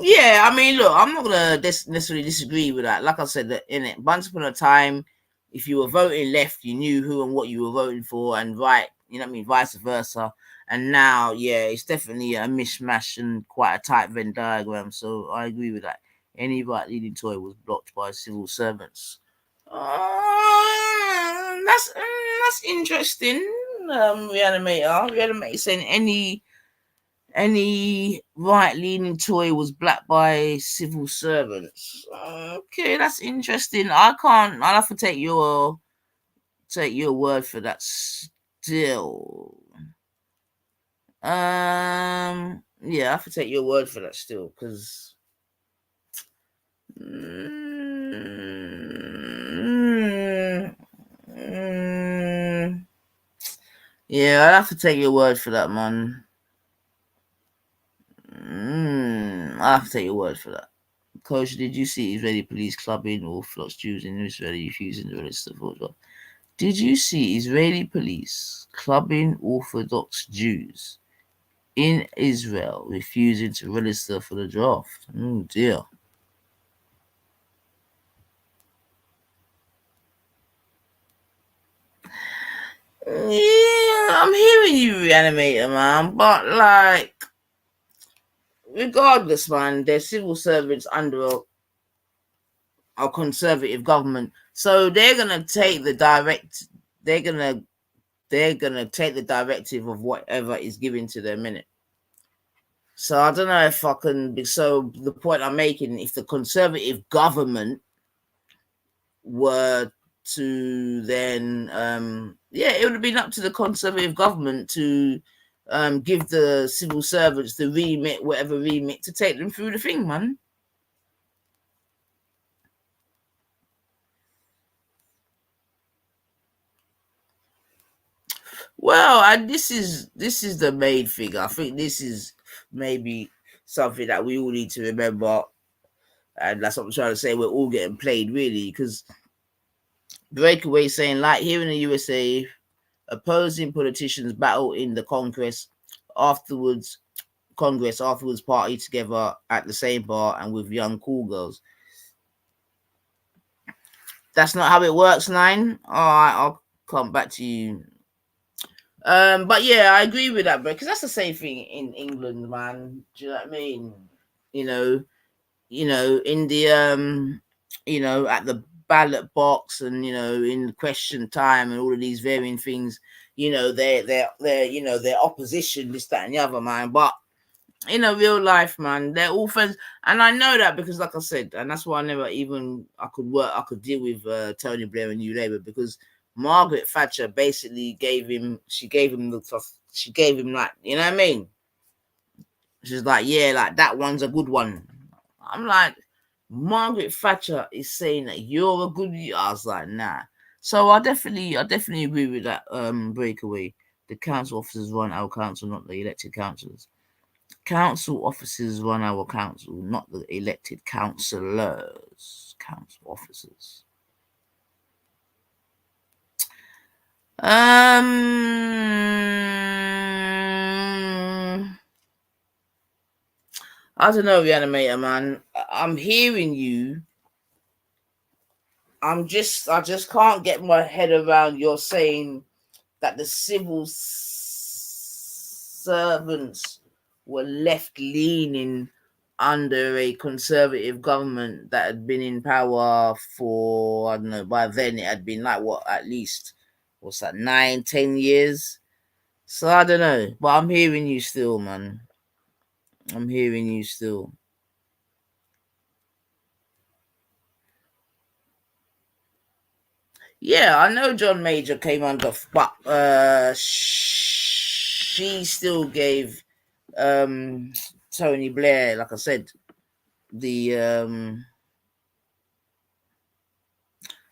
Yeah, I mean, look, I'm not gonna necessarily disagree with that. Like I said, that in it, once upon a time, if you were voting left, you knew who and what you were voting for, and right, you know what I mean, vice versa. And now, yeah, it's definitely a mishmash and quite a tight Venn diagram. So I agree with that. Any right leading toy was blocked by civil servants. That's interesting. Reanimator saying any right leaning toy was blacked by civil servants. Okay, that's interesting. I'll have to take your word for that still. Yeah, I have to take your word for that still, because yeah, I'll have to take your word for that, man. I'll have to take your word for that. Coach, did you see Israeli police clubbing Orthodox Jews in Israel refusing to release the photo? Did you see Israeli police clubbing Orthodox Jews in Israel refusing to register for the draft? Oh dear. Yeah, I'm hearing you, Reanimator, man, but like, regardless, man, they're civil servants under a conservative government, so they're gonna take the direct. They're gonna take the directive of whatever is given to them in it. So I don't know if I can. So the point I'm making, if the conservative government were to then, yeah, it would have been up to the conservative government to give the civil servants the remit, whatever remit, to take them through the thing, man. Well, and this is the main thing. I think this is maybe something that we all need to remember, and that's what I'm trying to say. We're all getting played, really, because Breakaway saying, like here in the USA, opposing politicians battle in the Congress afterwards party together at the same bar and with young cool girls. That's not how it works, Nine. All right, I'll come back to you. But yeah, I agree with that, bro. Because that's the same thing in England, man. Do you know what I mean? You know, in the at the ballot box, and in question time, and all of these varying things. They're opposition, this, that, and the other, man. But in a real life, man, they're all friends, and I know that because, like I said, and that's why I could deal with Tony Blair and New Labour, because Margaret Thatcher basically gave him, she gave him, like, you know what I mean? She's like, yeah, like that one's a good one. I'm like, Margaret Thatcher is saying that you're a good. I was like, nah. So I definitely agree with that. Breakaway. The council officers run our council, not the elected councillors. Council officers run our council, not the elected councillors. Council officers. I don't know, Reanimator, man. I'm hearing you. I just can't get my head around you're saying that the civil servants were left leaning under a conservative government that had been in power for, I don't know, by then it had been like, what, at least, what's that, 9, 10 years? So I don't know, but I'm hearing you still, man. I'm hearing you still. Yeah, I know John Major came under, but she still gave Tony Blair, like I said, the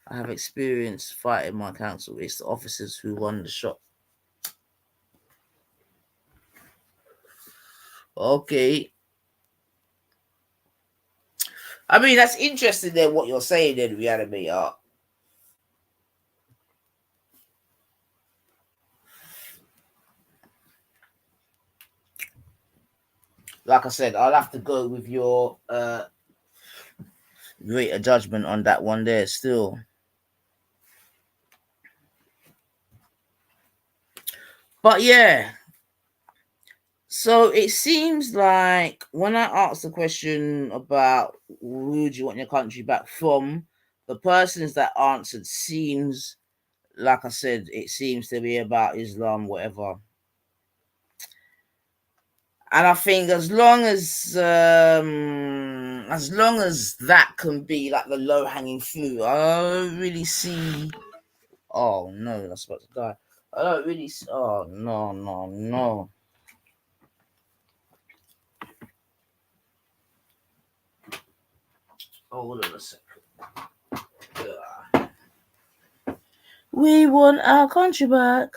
I have experience fighting my council. It's the officers who won the shot. Okay. I mean, that's interesting then what you're saying then, Reanimator. Like I said, I'll have to go with your greater judgment on that one there still. But yeah, so it seems like when I asked the question about who do you want your country back from, the persons that answered seems, like I said, it seems to be about Islam, whatever. And I think as long as that can be like the low hanging fruit, I don't really see. Oh no, that's about to die. I don't really. Oh no, no, no. Hold on a second. We want our country back.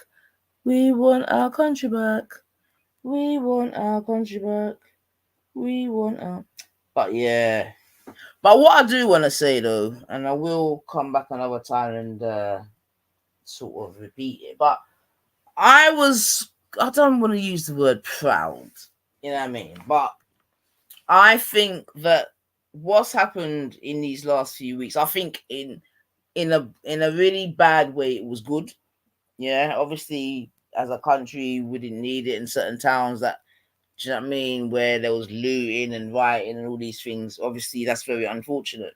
We want our country back. We want our country back. We want our. But yeah. But what I do want to say though, and I will come back another time and sort of repeat it, but I don't want to use the word proud, you know what I mean? But I think that what's happened in these last few weeks, I think in a really bad way, it was good. Yeah, obviously, as a country, we didn't need it in certain towns that, do you know what I mean, where there was looting and rioting and all these things. Obviously, that's very unfortunate.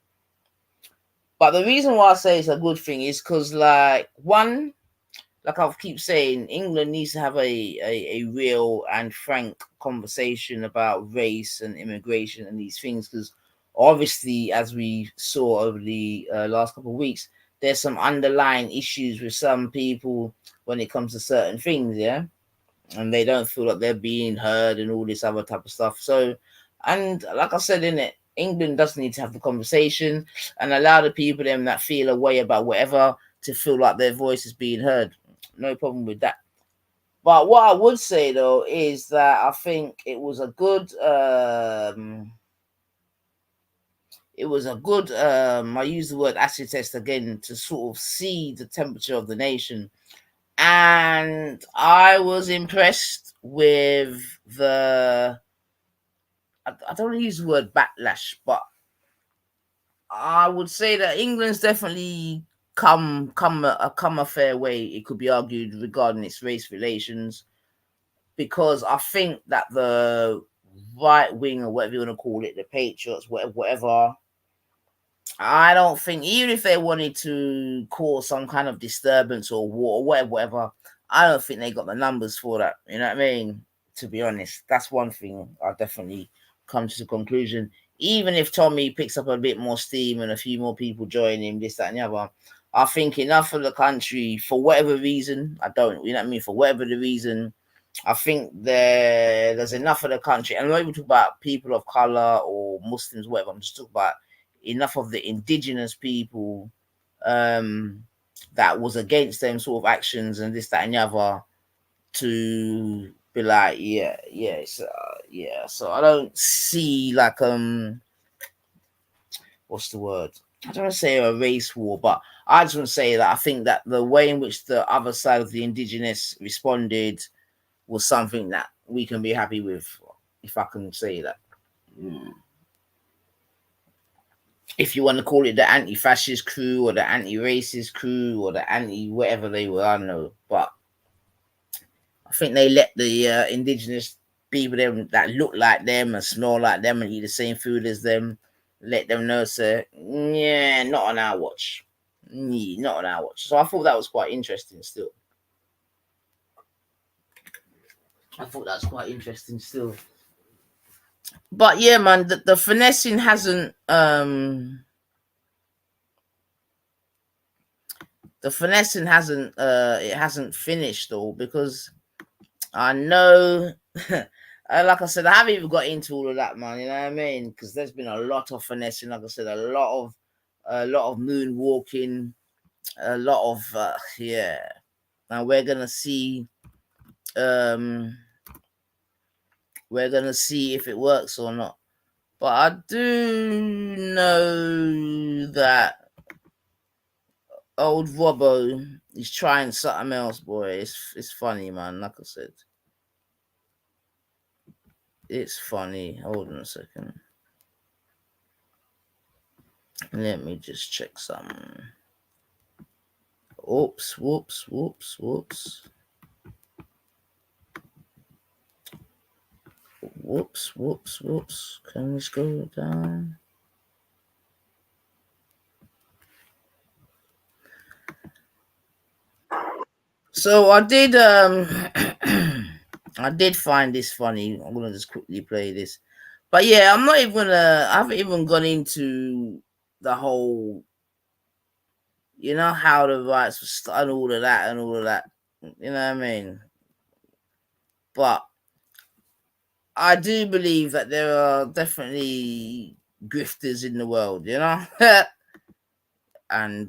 But the reason why I say it's a good thing is because, like, one, like I keep saying, England needs to have a real and frank conversation about race and immigration and these things because obviously, as we saw over the last couple of weeks, there's some underlying issues with some people when it comes to certain things, yeah, and they don't feel like they're being heard and all this other type of stuff. So, and like I said in it, England does need to have the conversation and allow the people them that feel a way about whatever to feel like their voice is being heard. No problem with that. But what I would say though is that I think it was a good I use the word acid test again to sort of see the temperature of the nation. And I was impressed with I don't want to use the word backlash, but I would say that England's definitely come a fair way. It could be argued regarding its race relations, because I think that the right wing or whatever you want to call it, the Patriots, whatever, I don't think even if they wanted to cause some kind of disturbance or war or whatever, I don't think they got the numbers for that. You know what I mean? To be honest, that's one thing I definitely come to the conclusion. Even if Tommy picks up a bit more steam and a few more people join him, this, that, and the other, I think enough of the country for whatever reason. I don't, you know what I mean? For whatever the reason, I think there's enough of the country, and I'm not even talking about people of color or Muslims, whatever. I'm just talking about enough of the indigenous people um, that was against them sort of actions and this, that, and the other to be like, yeah, yeah, yeah. So I don't see like what's the word? I don't want to say a race war, but I just want to say that I think that the way in which the other side of the indigenous responded was something that we can be happy with, if I can say that. Mm. If you want to call it the anti-fascist crew or the anti-racist crew or the anti whatever they were, I don't know. But I think they let the indigenous people them that look like them and smell like them and eat the same food as them, let them know, sir. Yeah, not on our watch. Not on our watch. So I thought that was quite interesting. Still, I thought that was quite interesting. Still. But yeah, man, the finessing hasn't it hasn't finished though, because I know like I said, I haven't even got into all of that, man, you know what I mean? Because there's been a lot of finessing, like I said, a lot of moonwalking, a lot of yeah. And um we're gonna see if it works or not. But I do know that old Robbo is trying something else, boy. It's funny, man. Like I said, it's funny. Hold on a second. Let me just check something. Oops, whoops, whoops, whoops. Whoops, whoops, whoops. Can we scroll down? So I did I did find this funny. I'm gonna just quickly play this. But yeah, I haven't even gone into the whole, you know, how the rights were and all of that and all of that. You know what I mean? But I do believe that there are definitely grifters in the world, you know? And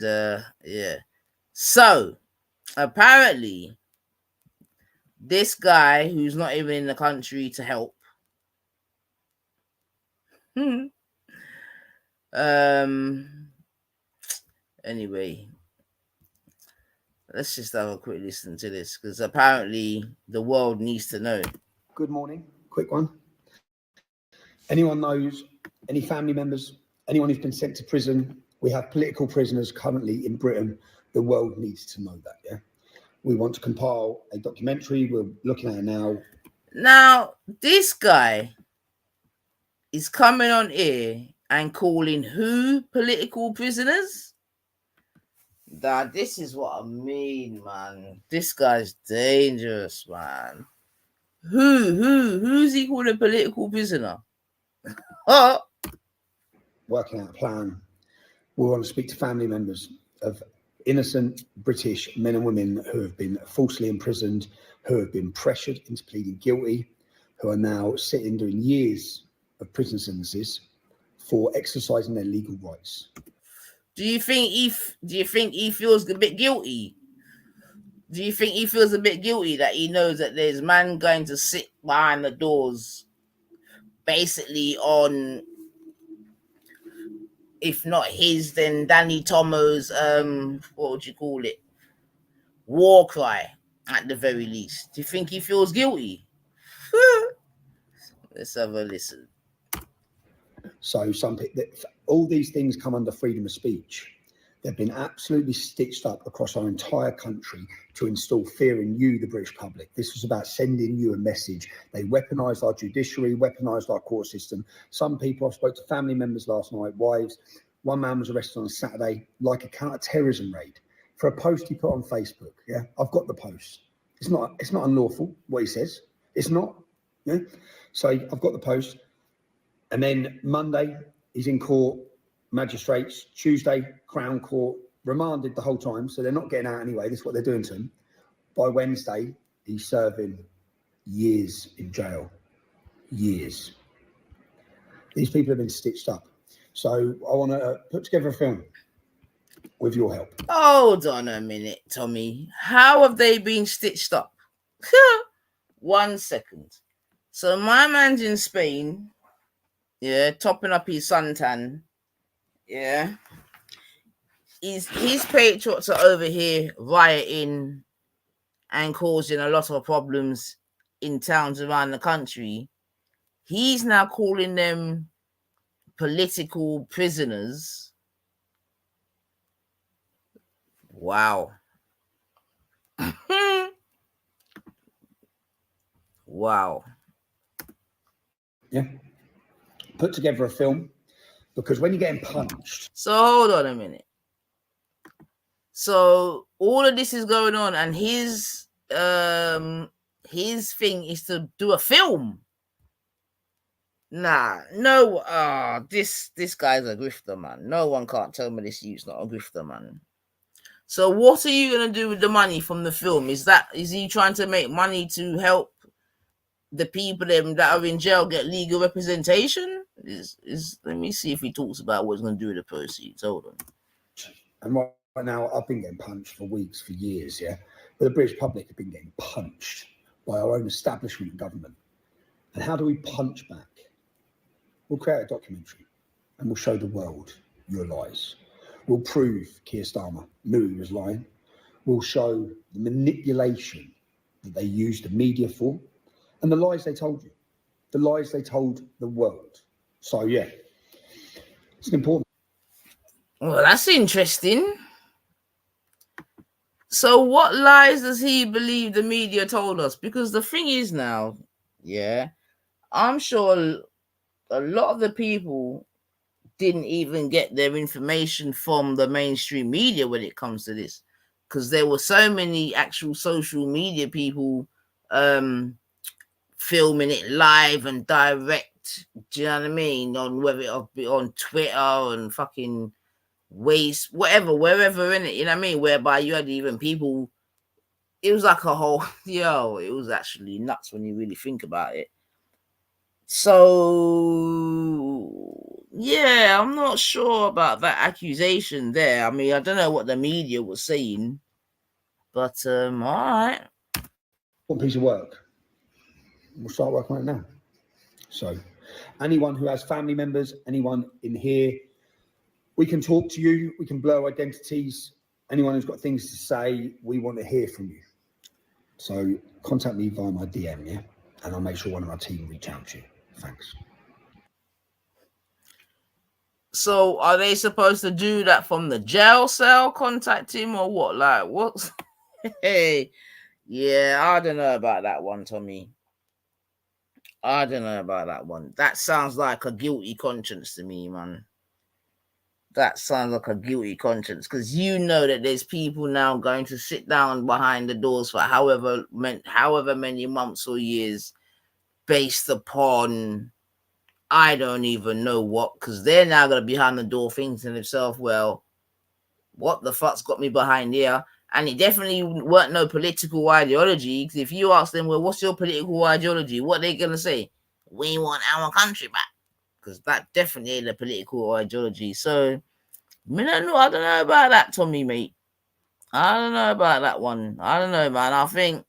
yeah. So apparently this guy who's not even in the country to help. Anyway, let's just have a quick listen to this, because apparently the world needs to know. Good morning. Quick one. Anyone knows any family members, anyone who's been sent to prison? We have political prisoners currently in Britain. The world needs to know that, yeah? We want to compile a documentary. We're looking at it now. Now, this guy is coming on here and calling who political prisoners? That this is what I mean, man. This guy's dangerous, man. Who's he calling a political prisoner? Oh, Working out a plan. We want to speak to family members of innocent British men and women who have been falsely imprisoned, who have been pressured into pleading guilty, who are now sitting doing years of prison sentences for exercising their legal rights. do you think he feels a bit guilty? Do you think he feels a bit guilty that he knows that there's man going to sit behind the doors, basically on, if not his, then Danny Tomo's what would you call it? War cry, at the very least. Do you think he feels guilty? Let's have a listen. So all these things come under freedom of speech. They've been absolutely stitched up across our entire country to instill fear in you, the British public. This was about sending you a message. They weaponised our judiciary, weaponised our court system. Some people, I spoke to family members last night, wives. One man was arrested on a Saturday, like a counter-terrorism raid, for a post he put on Facebook. Yeah, I've got the post. It's not unlawful what he says. It's not. Yeah. So I've got the post. And then Monday, he's in court, magistrates. Tuesday, Crown Court, remanded the whole time. So they're not getting out anyway. This is what they're doing to him. By Wednesday, he's serving years in jail. Years. These people have been stitched up. So I want to put together a film with your help. Hold on a minute, Tommy. How have they been stitched up? 1 second. So my man's in Spain, yeah, topping up his suntan, yeah. His patriots are over here rioting and causing a lot of problems in towns around the country. He's now calling them political prisoners. Wow. Wow. Yeah. Put together a film, because when you're getting punched. So hold on a minute. So all of this is going on, and his thing is to do a film. Nah, no. This guy's a grifter, man. No one can't tell me this youth's not a grifter, man. So what are you gonna do with the money from the film? Is he trying to make money to help the people them that are in jail get legal representation? Is Let me see if he talks about what he's gonna do with the proceeds. Hold on. And right now, I've been getting punched for weeks, for years, yeah. But the British public have been getting punched by our own establishment and government. And how do we punch back? We'll create a documentary and we'll show the world your lies. We'll prove Keir Starmer knew he was lying. We'll show the manipulation that they used the media for and the lies they told you, the lies they told the world. So, yeah, it's important. Well, that's interesting. So what lies does he believe the media told us? Because the thing is now, yeah, I'm sure a lot of the people didn't even get their information from the mainstream media when it comes to this, because there were so many actual social media people filming it live and direct. Do you know what I mean? On whether it be on Twitter and fucking waste, whatever, wherever in it. You know what I mean? Whereby you had even people. It was like a whole it was actually nuts when you really think about it. So yeah, I'm not sure about that accusation there. I mean, I don't know what the media was saying, but all right. One piece of work. We'll start working on it now. So, anyone who has family members, anyone in here, we can talk to you. We can blur identities. Anyone who's got things to say, we want to hear from you. So, contact me via my DM, yeah? And I'll make sure one of our team reach out to you. Thanks. So are they supposed to do that from the jail cell, contact him, or what? Like, what's hey, yeah, I don't know about that one, Tommy. I don't know about that one. That sounds like a guilty conscience to me, man. That sounds like a guilty conscience, because you know that there's people now going to sit down behind the doors for however many months or years, based upon I don't even know what, because they're now going to be behind the door thinking to themselves, well, what the fuck's got me behind here? And it definitely weren't no political ideology, because if you ask them, well, what's your political ideology? What they going to say? We want our country back. Because that definitely ain't a political ideology. So, I don't know about that, Tommy, mate. I don't know about that one. I don't know, man. I think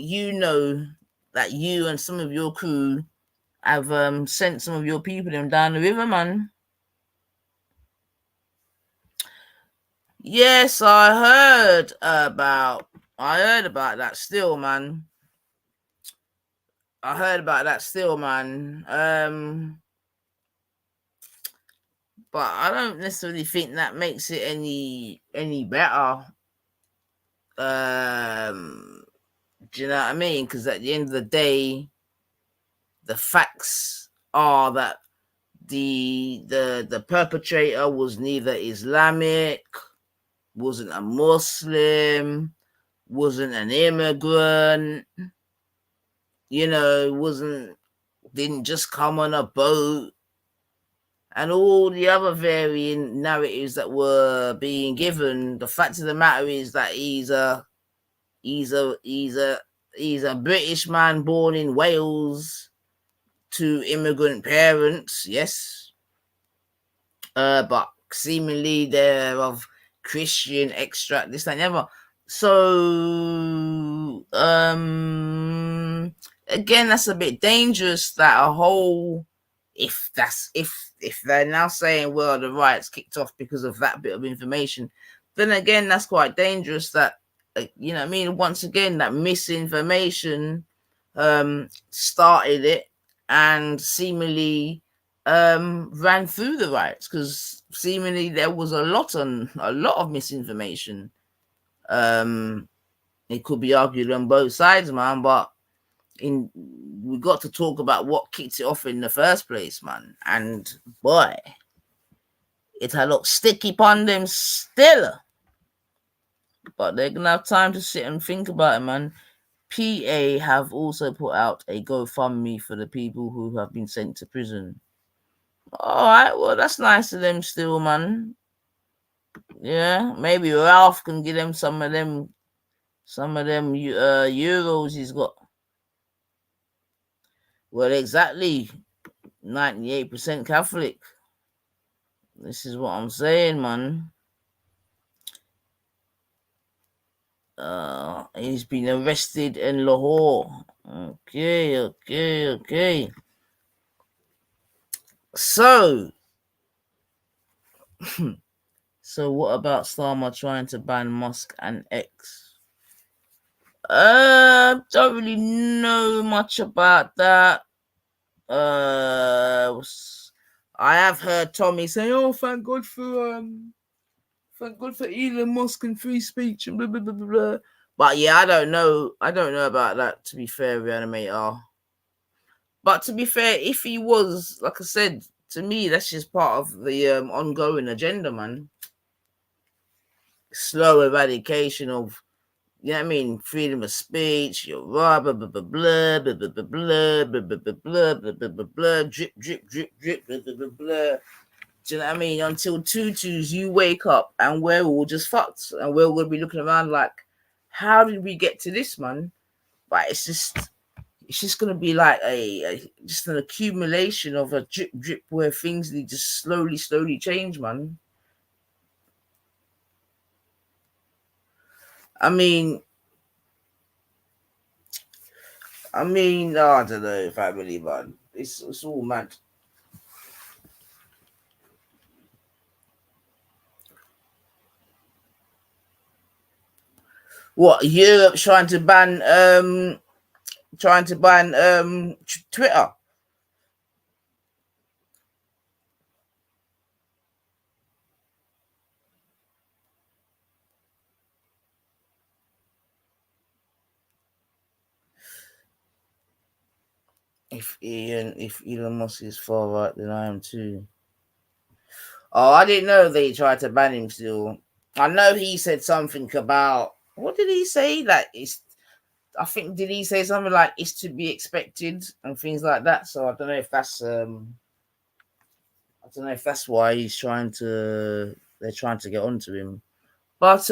you know that you and some of your crew have sent some of your people them down the river, man. Yes, I heard about that still, man. I heard about that still, man. But I don't necessarily think that makes it any better. Do you know what I mean? Because at the end of the day, the facts are that the perpetrator was neither Islamic, wasn't a Muslim, wasn't an immigrant, didn't just come on a boat, and all the other varying narratives that were being given. The fact of the matter is that he's a British man born in Wales to immigrant parents, yes, but seemingly they're of Christian extract, this and ever. So again, that's a bit dangerous, that a whole, if they're now saying, well, the riots kicked off because of that bit of information, then again, that's quite dangerous, that you know what I mean, once again, that misinformation started it and seemingly ran through the riots, because seemingly there was a lot of misinformation. It could be argued on both sides, man, but we got to talk about what kicked it off in the first place, man. And boy, it had looked sticky upon them still, but they're gonna have time to sit and think about it, man. PA have also put out a GoFundMe for the people who have been sent to prison. All right, well, that's nice of them still, man. Yeah, maybe Ralph can give them some of them euros he's got. Well, exactly, 98% Catholic. This is what I'm saying, man. He's been arrested in Lahore. Okay. So, so what about Starmer trying to ban Musk and X? Don't really know much about that. I have heard Tommy say, "Oh, thank God for Elon Musk and free speech and blah blah blah blah." But yeah, I don't know about that. To be fair, Reanimator. But to be fair, if he was, like I said, to me, that's just part of the ongoing agenda, man. Slow eradication of, you know what I mean, freedom of speech, your blah blah blah blah blah blah blah blah blah blah blah blah blah blah blah, drip drip drip drip blah blah blah blah. Do you know what I mean? Until tutus, you wake up and we're all just fucked, and we're gonna be looking around like, how did we get to this, man? But it's just gonna be like just an accumulation of a drip drip where things need to slowly change, man. I mean, I don't know if I really, man. It's all mad. What, Europe trying to ban Twitter? If Elon Musk is far right, then I am too. Oh, I didn't know they tried to ban him still. I know he said something about, what did he say? That it's, I think, did he say something like it's to be expected and things like that? So I don't know if that's why they're trying to get onto him. But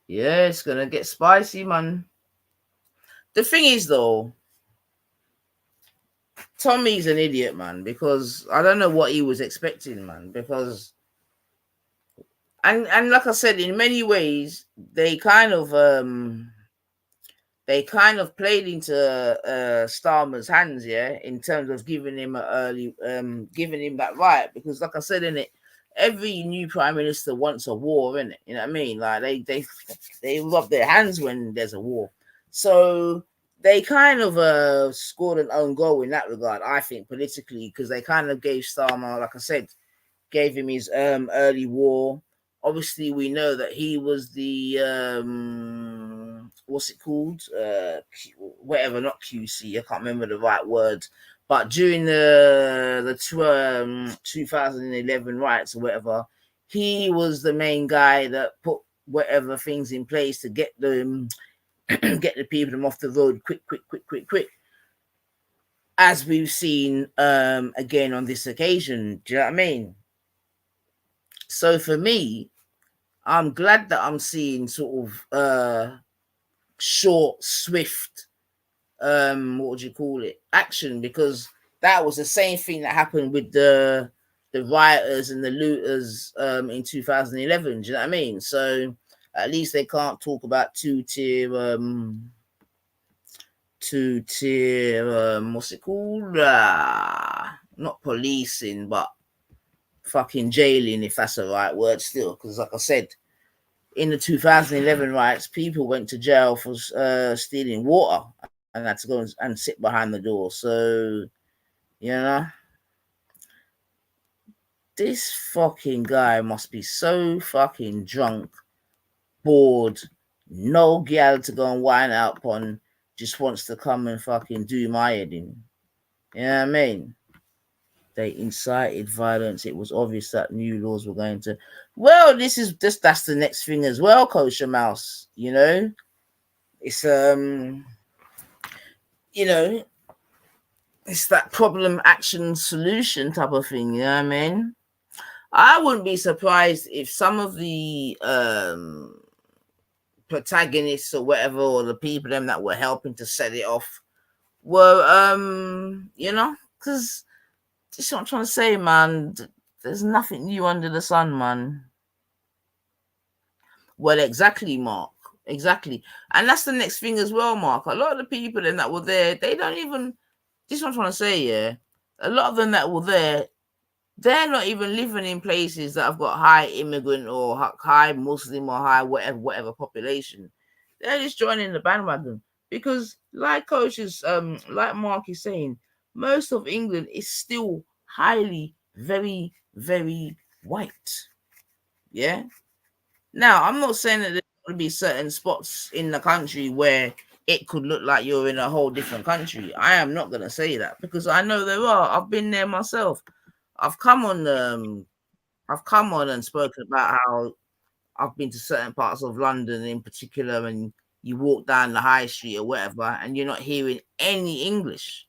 yeah, it's gonna get spicy, man. The thing is though, Tommy's an idiot, man, because I don't know what he was expecting, man, because and like I said, in many ways they kind of played into Starmer's hands, yeah, in terms of giving him giving him that right, because like I said, in it, every new prime minister wants a war, innit? You know what I mean? Like they rub their hands when there's a war, so they kind of scored an own goal in that regard, I think, politically, because they kind of gave Starmer, like I said, gave him his early war. Obviously, we know that he was the what's it called? Whatever, not QC. I can't remember the right word. But during the 2011 riots or whatever, he was the main guy that put whatever things in place to get them get the people off the road quick. As we've seen again on this occasion. Do you know what I mean? So for me, I'm glad that I'm seeing sort of short, swift, what would you call it, action, because that was the same thing that happened with the rioters and the looters in 2011. Do you know what I mean? So at least they can't talk about two-tier what's it called? Not policing, but fucking jailing, if that's the right word still, because like I said, in the 2011 riots, people went to jail for stealing water and had to go and sit behind the door. So, you know, this fucking guy must be so fucking drunk, bored, no gal to go and wine out upon, just wants to come and fucking do my head in. You know what I mean? They incited violence. It was obvious that new laws were going to. Well, that's the next thing as well, Kosher Mouse. You know, it's you know, it's that problem, action, solution type of thing. You know what I mean? I wouldn't be surprised if some of the protagonists or whatever, or the people them that were helping to set it off, were you know, because that's what I'm trying to say, man. There's nothing new under the sun, man. Well, exactly, Mark. Exactly. And that's the next thing as well, Mark. A lot of the people then that were there, they don't even. This is what I'm trying to say, yeah. A lot of them that were there, they're not even living in places that have got high immigrant or high Muslim or high whatever population. They're just joining the bandwagon because, like like Mark is saying, most of England is still highly, very, very white. Yeah. Now, I'm not saying that there's going to be certain spots in the country where it could look like you're in a whole different country. I am not going to say that because I know there are. I've been there myself. I've come on and spoken about how I've been to certain parts of London in particular, and you walk down the high street or whatever, and you're not hearing any English.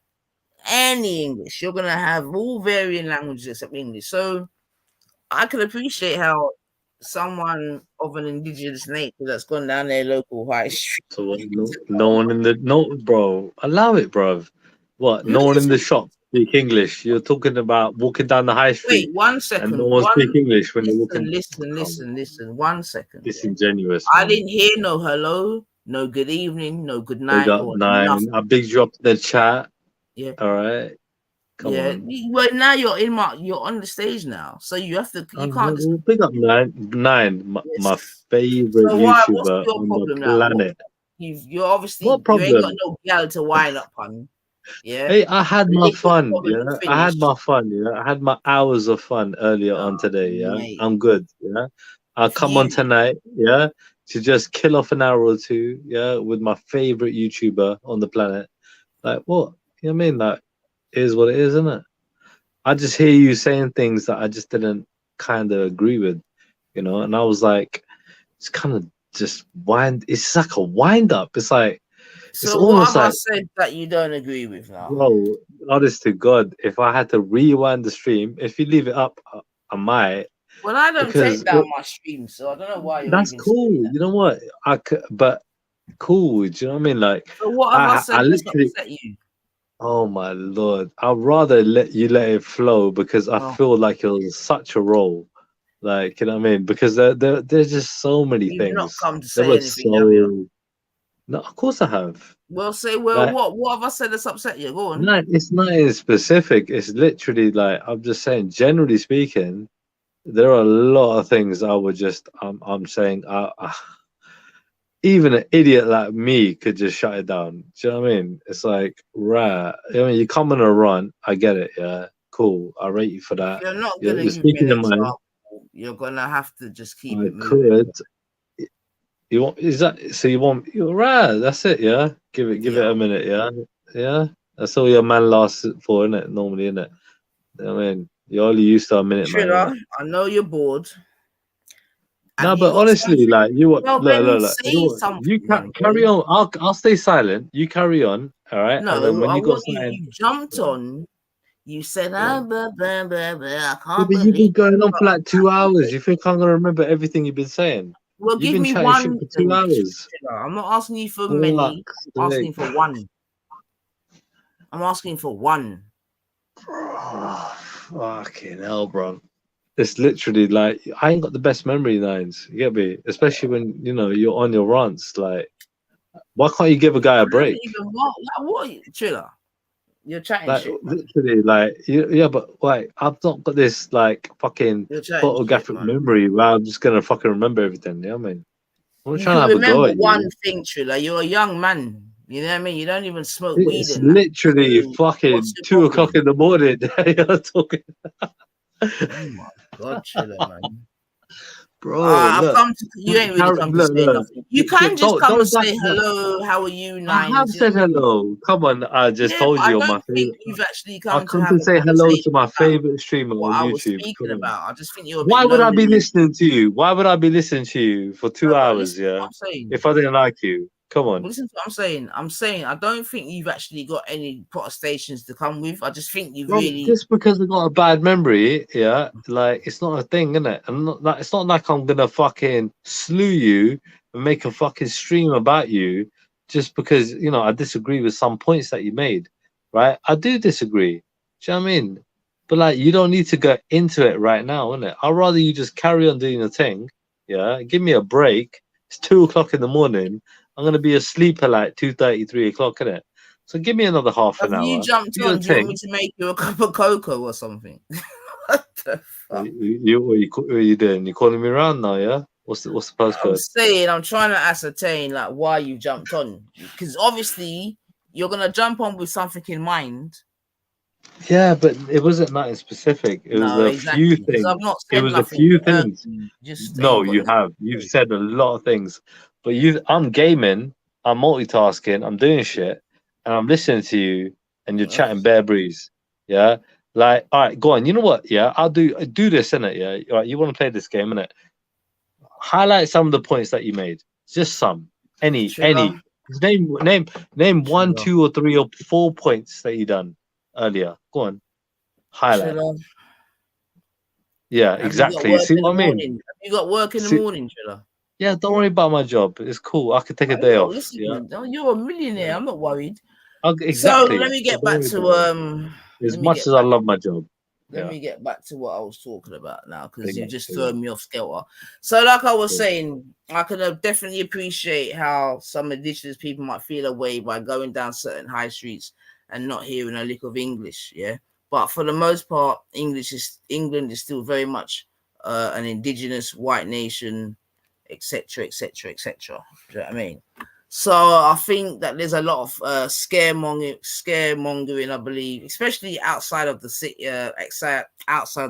Any English. You're gonna have all varying languages except English. So I can appreciate how someone of an indigenous nature that's gone down their local high street. So no one in the bro, allow it, bro. What? No one in the shop speak English. You're talking about walking down the high street. Wait, 1 and no second. one speak English when you're walking. Listen. 1 second. Disingenuous. I didn't hear no hello, no good evening, no good night, or 9. nothing. I bigged you up in the chat. Yeah. All right. Come on. Well, now you're on the stage now, so you have to. You can't just big up 9. Yes. My favorite So YouTuber what's your on problem the now? planet. You're obviously What you ain't got problem? no gal to wind up on. Yeah. Hey, I had my Liquor's fun. probably Yeah, I finished. had my fun. Yeah, I had my hours of fun earlier on today. Yeah, mate. I'm good. Yeah, I'll come on tonight. Yeah, to just kill off an hour or two. Yeah, with my favorite YouTuber on the planet. Like what? You know what I mean? Like, it is what it is, isn't it? I just hear you saying things that I just didn't kind of agree with, you know, and I was like, it's kind of just it's like a wind up. It's like, So it's what almost have I like, said that you don't agree with now? bro, honest to God, if I had to rewind the stream, if you leave it up, I might. Well, I don't take down my stream, so I don't know why you're That's even cool. saying that. You know what? But cool. Do you know what I mean? Like, so what have I said that's upset you? Oh my Lord. I'd rather let it flow because I feel like it was such a role. Like, you know what I mean? Because there's just so many You've things. not come to say anything, have you? No, of course I have. Well, say, well, like, what have I said that's upset you? Go on. No, it's not in specific. It's literally like, I'm just saying, generally speaking, there are a lot of things I would just, I'm saying, even an idiot like me could just shut it down. Do you know what I mean? It's like, right. I mean, you come on a run. I get it. Yeah. Cool. I rate you for that. If you're not going to give me an example, you're going to have to just keep it moving. You want, is that, so you want, you're right. That's it. Yeah. Give it a minute. Yeah. Yeah. That's all your man lasts for, isn't it? Normally, isn't it? I mean, you're only used to a minute, man. I know you're bored. No, but honestly, like you want, well, look. You carry on. I'll stay silent. You carry on. All right. No, and then when you jumped on. You said, I can't. But you've been going on for like 2 hours. You think I'm gonna remember everything you've been saying? Well, you've give been me one for 2 hours. I'm not asking you for many. I'm asking for one. I'm asking for one. Oh, fucking hell, bro. It's literally like I ain't got the best memory, Nines. You get me? Especially when you're on your rants. Like, why can't you give a guy a break? What, Chiller? You're chatting like, shit. Literally, like, yeah, but like, I've not got this like fucking photographic memory where I'm just gonna fucking remember everything. You know what I mean? I'm trying to have a go at one thing, Chiller. You're a young man. You know what I mean? You don't even smoke weed. It's literally fucking 2 o'clock in the morning. You're talking. Oh my God, Chiller, man. Bro, I've look. come to. You ain't really come to say Look. nothing. You can just come and Don't say no, hello. How are you, I have nines? You know said what I mean? hello. Come on, I just Yeah, but told I you on my don't think favorite. you've actually I come to come have to a say hello to conversation my about favorite streamer what on I was YouTube. Come speaking on. about. I just think you're a bit Why would I be lonely. listening to you? Why would I be listening to you for 2 But hours? listen to what Yeah, I'm saying. if I didn't like you, come on. Listen to what I'm saying. I'm saying I don't think you've actually got any protestations to come with. I just think you Bro, really. just because I got a bad memory, yeah, like it's not a thing, innit? I'm not like it's not like I'm gonna fucking slew you and make a fucking stream about you just because I disagree with some points that you made, right? I do disagree. Do you know what I mean? But like you don't need to go into it right now, innit? I'd rather you just carry on doing your thing, yeah. Give me a break. It's 2 o'clock in the morning. I'm gonna be asleep at like 2:30, 3 o'clock, innit? So give me another half Have an you hour. jumped Do your on? Do you want me thing. to make you a cup of cocoa or something? What the fuck? What are you doing? You calling me around now, yeah? What's the I'm postcode? saying I'm trying to ascertain like why you jumped on, because obviously you're gonna jump on with something in mind. Yeah, but it wasn't nothing specific. It was No, a few exactly. Because I've things. not It said was a nothing to few irk things. you. Just No, ain't got you nothing. have. You've said a lot of things. But I'm gaming, I'm multitasking, I'm doing shit, and I'm listening to you and you're chatting bare breeze. Yeah? Like, all right, go on. You know what? Yeah, I'll do this, innit? Yeah. All right, you want to play this game, innit? Highlight some of the points that you made. Just some. Any. Triller, Just name one, triller, 2 or 3 or 4 points that you done earlier. Go on. Highlight. triller. Yeah, Have you got exactly. work See in the what I mean? morning? Have you got work in the See, morning, triller? yeah, don't worry about my job. It's cool. I could take a Oh, day yo, off. Yeah. listen, you're a millionaire. Yeah. I'm not worried. So let Exactly. me So get don't back worry to about it. As let me much get as I back love my job. let Yeah. me get back to what I was talking about now, because you Yeah. just Yeah. thrown me off skelter. So, like I was Yeah. saying, I can definitely appreciate how some indigenous people might feel away by going down certain high streets and not hearing a lick of English. Yeah, but for the most part, England is still very much an indigenous white nation, etc., etc., etc. Do you know what I mean? So I think that there's a lot of scaremongering, I believe, especially outside of the city, outside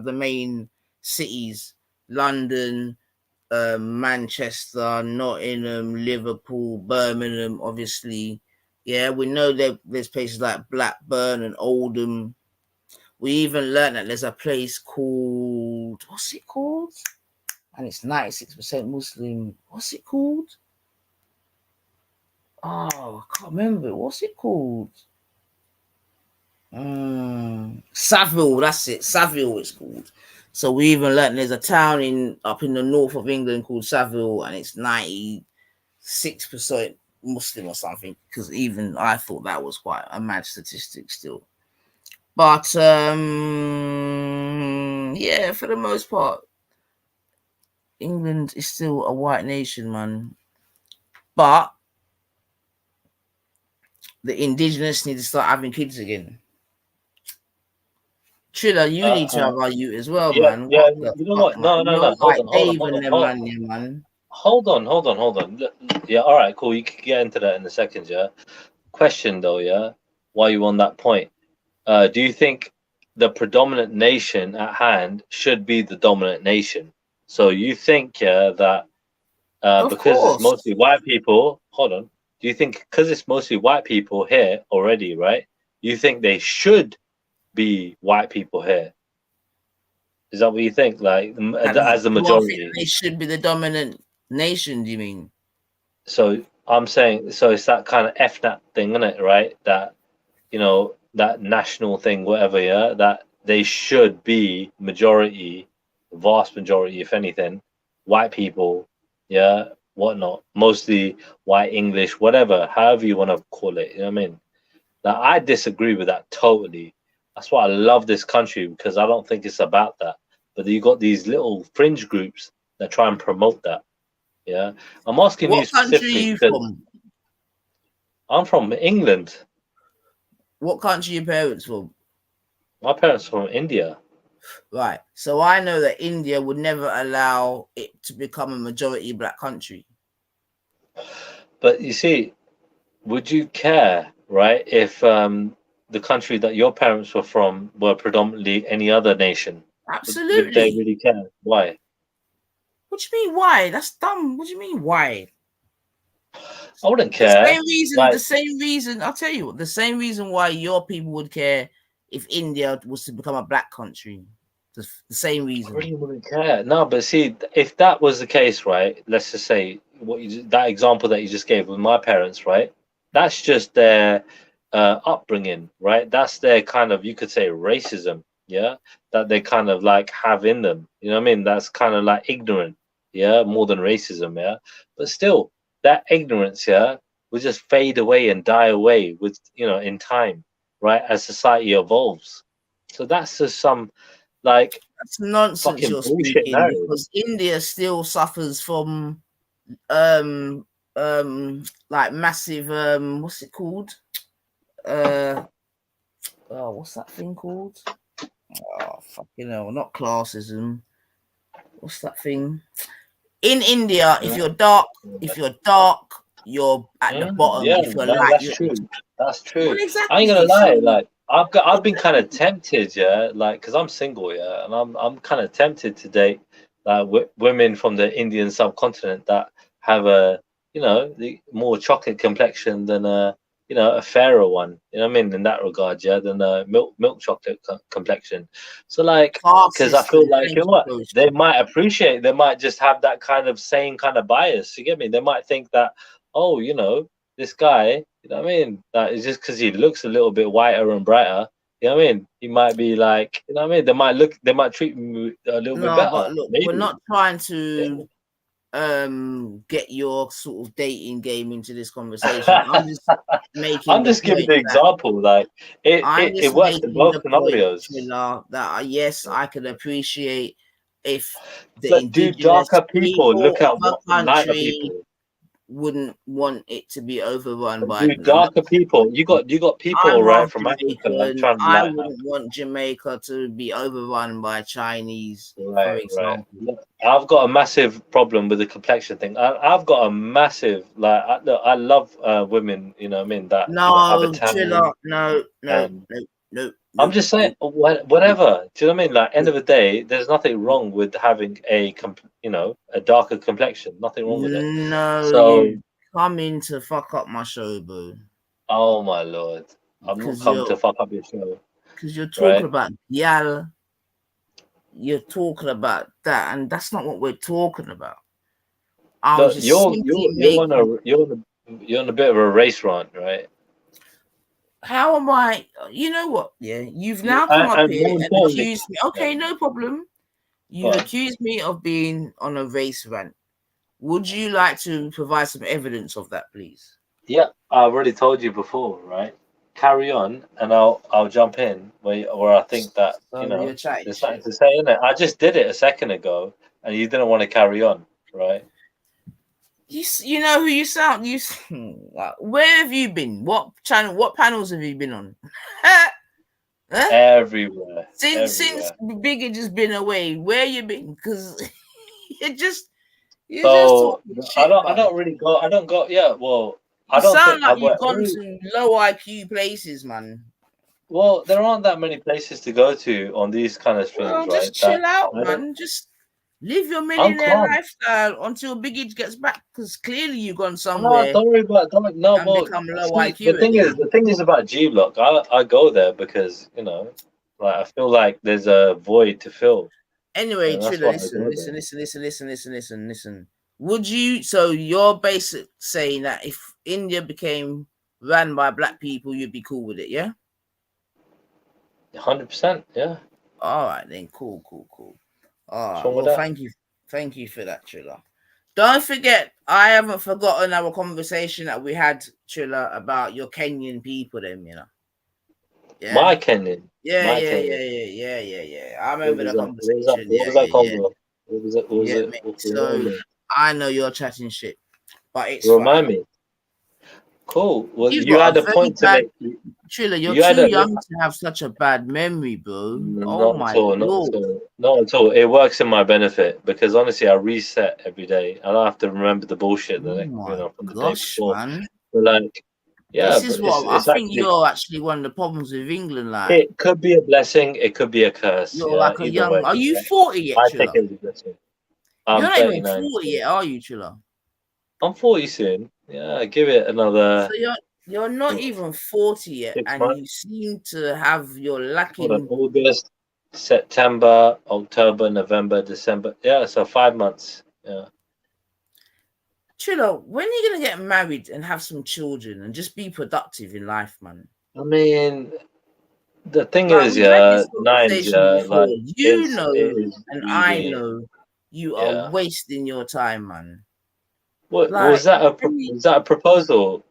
the main cities, London, Manchester, Nottingham, Liverpool, Birmingham. Obviously, yeah, we know that there's places like Blackburn and Oldham. We even learned that there's a place called, what's it called? And it's 96% Muslim. What's it called? Oh, I can't remember. What's it called? Savile, that's it. Savile it's called. So we even learned there's a town up in the north of England called Savile, and it's 96% Muslim or something. Because even I thought that was quite a mad statistic still. But yeah, for the most part, England is still a white nation, man. But the indigenous need to start having kids again. Triller, you need to have our youth as well, Yeah. man. Yeah. What the You know fuck, what? man? No. No. You're No. Hold like on. Hold on. Dave Hold and on. them, man, yeah, man. Hold on. Hold on. Hold on. Yeah. All right. Cool. You can get into that in a second. Yeah. Question though. Yeah. While you on that point, do you think the predominant nation at hand should be the dominant nation? So you think, yeah, that Of because it's course. mostly white people, hold on. Do you think because it's mostly white people here already, right? You think they should be white people here? Is that what you think? Like as the Do I think majority? they should be the dominant nation, do you mean? So I'm saying, so it's that kind of FNAP thing, isn't it? Right? That national thing, whatever. Yeah, that they should be majority, vast majority, if anything, white people. Yeah, whatnot. Mostly white English, whatever, however you want to call it. You know what I mean? Now, I disagree with that totally. That's why I love this country, because I don't think it's about that. But you got these little fringe groups that try and promote that. Yeah, I'm asking you What country are specifically you because from? I'm from England. What country are your parents from? My parents are from India. Right. So I know that India would never allow it to become a majority black country. But you see, would you care, right, if the country that your parents were from were predominantly any other nation? Would they Absolutely. really care? Why? What do you mean why? That's dumb. What do you mean why? I wouldn't The care. same reason. Like, The same reason. I'll tell you what. The same reason why your people would care if India was to become a black country. The same I reason. really wouldn't care. No, but see, if that was the case, right? Let's just say that example that you just gave with my parents, right? That's just their upbringing, right? That's their kind of, you could say, racism, yeah, that they kind of like have in them. You know what I mean? That's kind of like ignorant, yeah, more than racism, yeah. But still, that ignorance, yeah, will just fade away and die away with, in time, right? As society evolves. So that's just some like That's nonsense fucking you're bullshit speaking, narrative. because India still suffers from like massive what's it called? What's that thing called? Oh, fucking hell, not classism. What's that thing? In India, if you're dark, you're at the bottom. Yeah, If you're no, light, that's you're... true. That's Well, true. I ain't gonna exactly. lie. So Like I've been kind of tempted, yeah. Like, cause I'm single, yeah, and I'm kind of tempted to date like women from the Indian subcontinent that have the more chocolate complexion than a fairer one. You know what I mean? In that regard, yeah, than a milk chocolate complexion. So like, cause I fastest feel and like thank you, what coach. they might appreciate. They might just have that kind of same kind of bias. You get me? They might think that, oh, this guy, you know what I mean? That is just because he looks a little bit whiter and brighter. You know what I mean? He might be like, you know what I mean? They might treat me a little bit No, better, but look, we're maybe. not trying Yeah. to get your sort of dating game into this conversation. I'm just making I'm the just giving point the that example. Like it works in both scenarios. Triller, that yes, I can appreciate if the But do indigenous darker people people look at of a what lighter country people? wouldn't want it to be overrun But by do darker people? You got people I'm right half from Africa like Jamaican. trying to I lighten up. wouldn't want Jamaica to be overrun by Chinese, for Right, right. example. Look, I've got a massive problem with the complexion thing. I've got a massive like. Look, I love women. You know what I mean? That have a No, tan. Triller, no, no, And no, no, I'm no, just no, saying, whatever. Do you know what I mean? Like, end no. of the day, there's nothing wrong with having a darker complexion. Nothing wrong with it. No, So, you come in to fuck up my show, bro. oh my lord, I'm not Because come to fuck up your show, you're talking right? about yal. You're talking about that, and that's not what we're talking about. I was Look, just you're simply you're you're on making. a you're on a bit of a race rant, right? How am I? You know what? Yeah, you've now come up And here more and importantly, accused me. yeah, Okay, no problem. go You've on. accused me of being on a race rant. Would you like to provide some evidence of that, please? Yeah, I already told you before, right? Carry on, and I'll jump in where I think that So you're chatting there's something shit. to say in it. I just did it a second ago, and you didn't want to carry on, right? You know who you sound. Where have you been? What channel? What panels have you been on? Huh? Everywhere, Since everywhere. Biggie just been away, where you been? Because you just you're just So talking shit, I man. don't really go. I don't go. Yeah, well, I You don't sound think I like you've went. gone to low IQ places, man. Well, there aren't that many places to go to on these kind of streams, Well, just right? That chill out, I don't. man. Just live your I'm millionaire calm. lifestyle until Biggie gets back. Because clearly you've gone No, somewhere don't worry about. Don't no. and Well, become low see, IQ again. the thing is about G Block. I go there because like I feel like there's a void to fill, Anyway, and that's Triller, why I go there. listen. Would you? So you're basic saying that if India became ran by black people, you'd be cool with it, yeah? 100%. Yeah. All right, then. Cool. All What's right. wrong with Well, that? thank you for that, Triller. Don't forget, I haven't forgotten our conversation that we had, Triller, about your Kenyan people. Them, you know. Yeah. My Kenyan. My Kenyan. Yeah. I What remember was the that? What was that? conversation. What was that Yeah. convo? What was it? What was Yeah, it? mate. What, So remind me. I know you're chatting shit, but it's Remind fine. me. Cool. Well, You've you got had a a very point to bad make. Triller. You're You had too a young to have such a bad memory, bro. Oh not at my all. Not at lord. all. Not at all. It works in my benefit because honestly, I reset every day. I don't have to remember the bullshit Oh that my from the day gosh, before. man. But like, yeah, This but is what I it's think actually you're actually one of the problems with England. Like it could be a blessing. It could be a curse. you're Yeah. like a Either way, young. Are you right? 40 yet, I take Triller? it as a blessing. I'm You're not even 39. 40 yet, are you, Chilla? I'm 40 soon. Yeah, give it another So you're not even 40 yet, 6 months. and you seem to have your Hold on, lacking. August, September, October, November, December. Yeah, so 5 months. Yeah. Chilla, when are you gonna get married and have some children and just be productive in life, man? I mean, the thing Like is, we've had yeah, this nines, conversation yeah, before. like You know, it is and I really, know you are yeah. wasting your time, man. What Like, was that? really, Was that a proposal?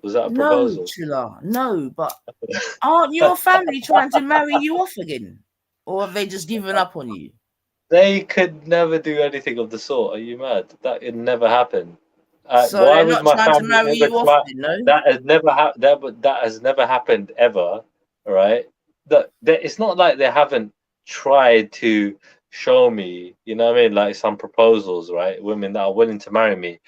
Was that a no, proposal? Chilla, no. But aren't your family trying to marry you off again, or have they just given up on you? They could never do anything of the sort. Are you mad? That could never happen. So Why they're would not my trying to family marry ever you off, try? you know? That has never that has never happened ever. All right. It's not like they haven't tried to show me. You know what I mean? Like some proposals, right? Women that are willing to marry me.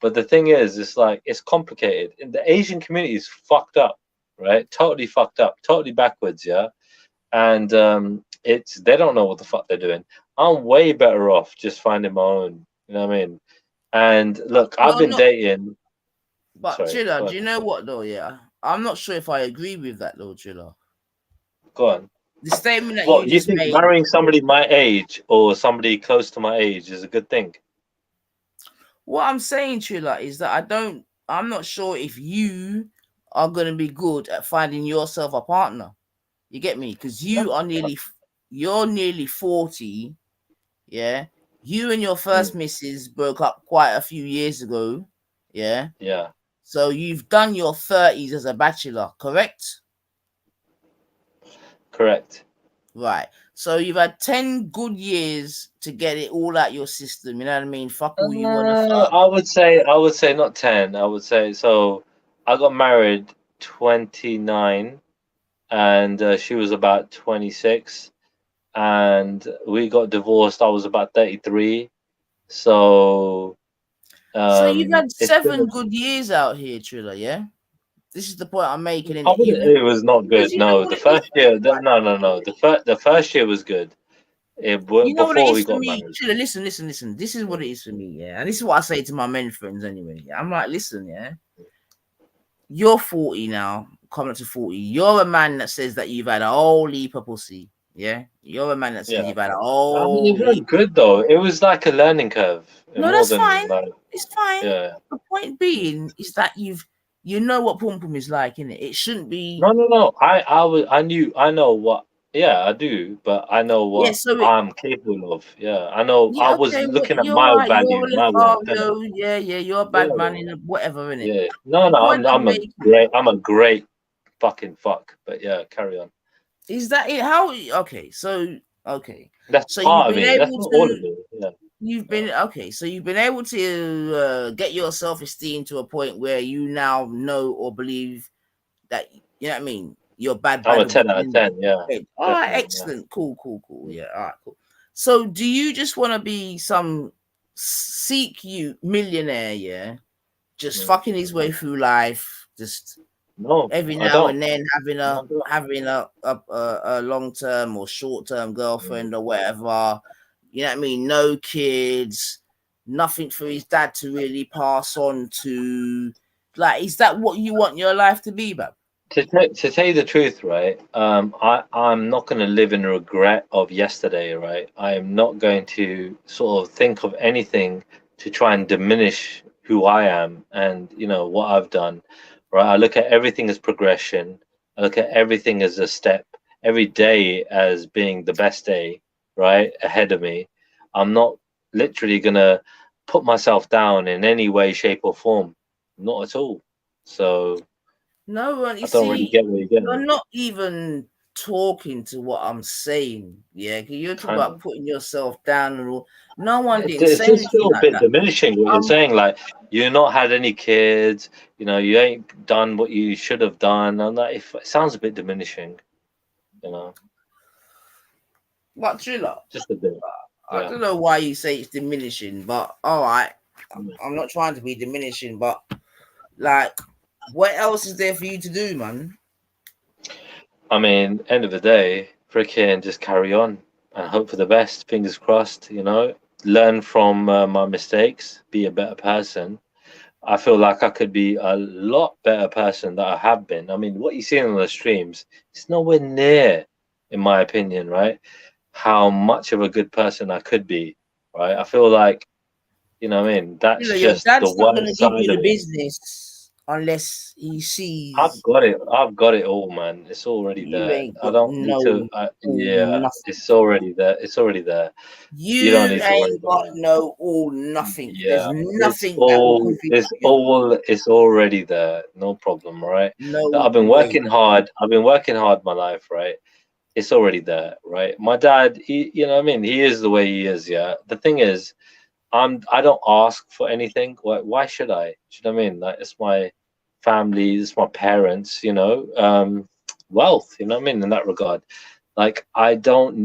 But the thing is, it's like it's complicated. And the Asian community is fucked up, right? Totally fucked up, totally backwards, yeah. And it's they don't know what the fuck they're doing. I'm way better off just finding my own. You know what I mean? And look, I've You're been not. dating. But Sorry, Chilla, go do on. you know what though? Yeah, I'm not sure if I agree with that though, Chilla. Go on. The statement that Well, you you just think made. marrying somebody my age or somebody close to my age is a good thing? What I'm saying, Chilla, is that I'm not sure if you are gonna be good at finding yourself a partner. You get me? Because you're nearly 40. Yeah, you and your Mm, first missus broke up quite a few years ago. Yeah, yeah, so you've done your 30s as a bachelor, correct? correct. Right. So you've had 10 good years to get it all out your system. You know what I mean? Fuck all you want to fuck. I would say not 10. I would say so. I got married 29, and she was about 26, and we got divorced. I was about 33. So So you've had it's been. 7 good years out here, Trilla, yeah? This is the point I'm making in I it. wouldn't. It was not Because good. you know No, what the it is first year. right? No, no, no. The first year was good. You know what it Before is we for got me? married. Trilla, listen. This is what it is for me, yeah. And this is what I say to my men friends anyway. Yeah? I'm like, listen, yeah. You're 40 now, coming up to 40. You're a man that says that you've had a whole heap of pussy. Yeah. You're a man that says Yeah. you've had a I mean, whole it was heap. good though. It was like a learning curve, No, more that's than fine. like, It's fine. yeah. The point being is that you know what pum pum is like, innit? It shouldn't be. No, no, no. I know what. Yeah, I do, but I know Yeah, what so I'm capable of. Yeah, I know. I yeah, was okay, well, looking at you're my right. You're value, a my worth, innit? Lothario. Yeah, you're a Yeah, bad man yeah, in whatever, innit? yeah. No, The no. point I'm making I'm a great fucking fuck. But yeah, carry on. is that it. How? Okay, That's so you've part of been me. That's able not all of to. me. Yeah, You've yeah. been okay, so you've been able to get your self-esteem to a point where you now know or believe that you know what I mean. You're I'm a bad ten woman. out of Innit? 10. Yeah, Okay. All right, definitely. Yeah. excellent, cool. Yeah, all right, cool. So, do you just want to be some seek you millionaire? Yeah, just Mm. fucking his way through life, just No, every I now don't. and then having No, I don't. a long term or short term girlfriend or whatever. You know what I mean? No kids, nothing for his dad to really pass on to. Like, is that what you want your life to be, bab? To tell you the truth, right? I'm not going to live in regret of yesterday, right? I am not going to sort of think of anything to try and diminish who I am and what I've done, right? I look at everything as progression. I look at everything as a step. Every day as being the best day, right, ahead of me. I'm not literally going to put myself down in any way, shape, or form. Not at all. So. No one. You I don't really see, get where you're getting you're at. not even talking to what I'm saying. Yeah, 'cause you're talking Kind about of. putting yourself down and all. No one It, didn't it say does anything feel a like bit that. diminishing what you're Um, saying. Like you're not had any kids. You ain't done what you should have done. And that it sounds a bit diminishing. You know, what Trilla? just a bit. I Yeah. don't know why you say it's diminishing, but all right. Mm. I'm not trying to be diminishing, but like, what else is there for you to do, man? I mean, end of the day, freaking just carry on and hope for the best. Fingers crossed. learn from my mistakes, be a better person, I feel like I could be a lot better person that I have been. I mean, what you see on the streams, it's nowhere near, in my opinion, right? How much of a good person I could be, right? I feel like, you know what I mean? That's Your just the dad's not gonna worst give side you of the it. business unless he I've sees got it. I've got it all, man. It's already you there. ain't I got don't need to. no all Yeah, nothing. it's already there. It's already there. You don't You need to worry ain't about got it. no all nothing. There's Yeah, nothing that will convince you. it's already there. No problem, right? No I've been way. working hard. I've been working hard my life, right? It's already there, right? My dad, you know what I mean? He is the way he is, yeah. The thing is, I don't ask for anything. Why should I? Do you know what I mean? Like, it's my family, it's my parents, you know, wealth, you know what I mean, in that regard. Like, I've got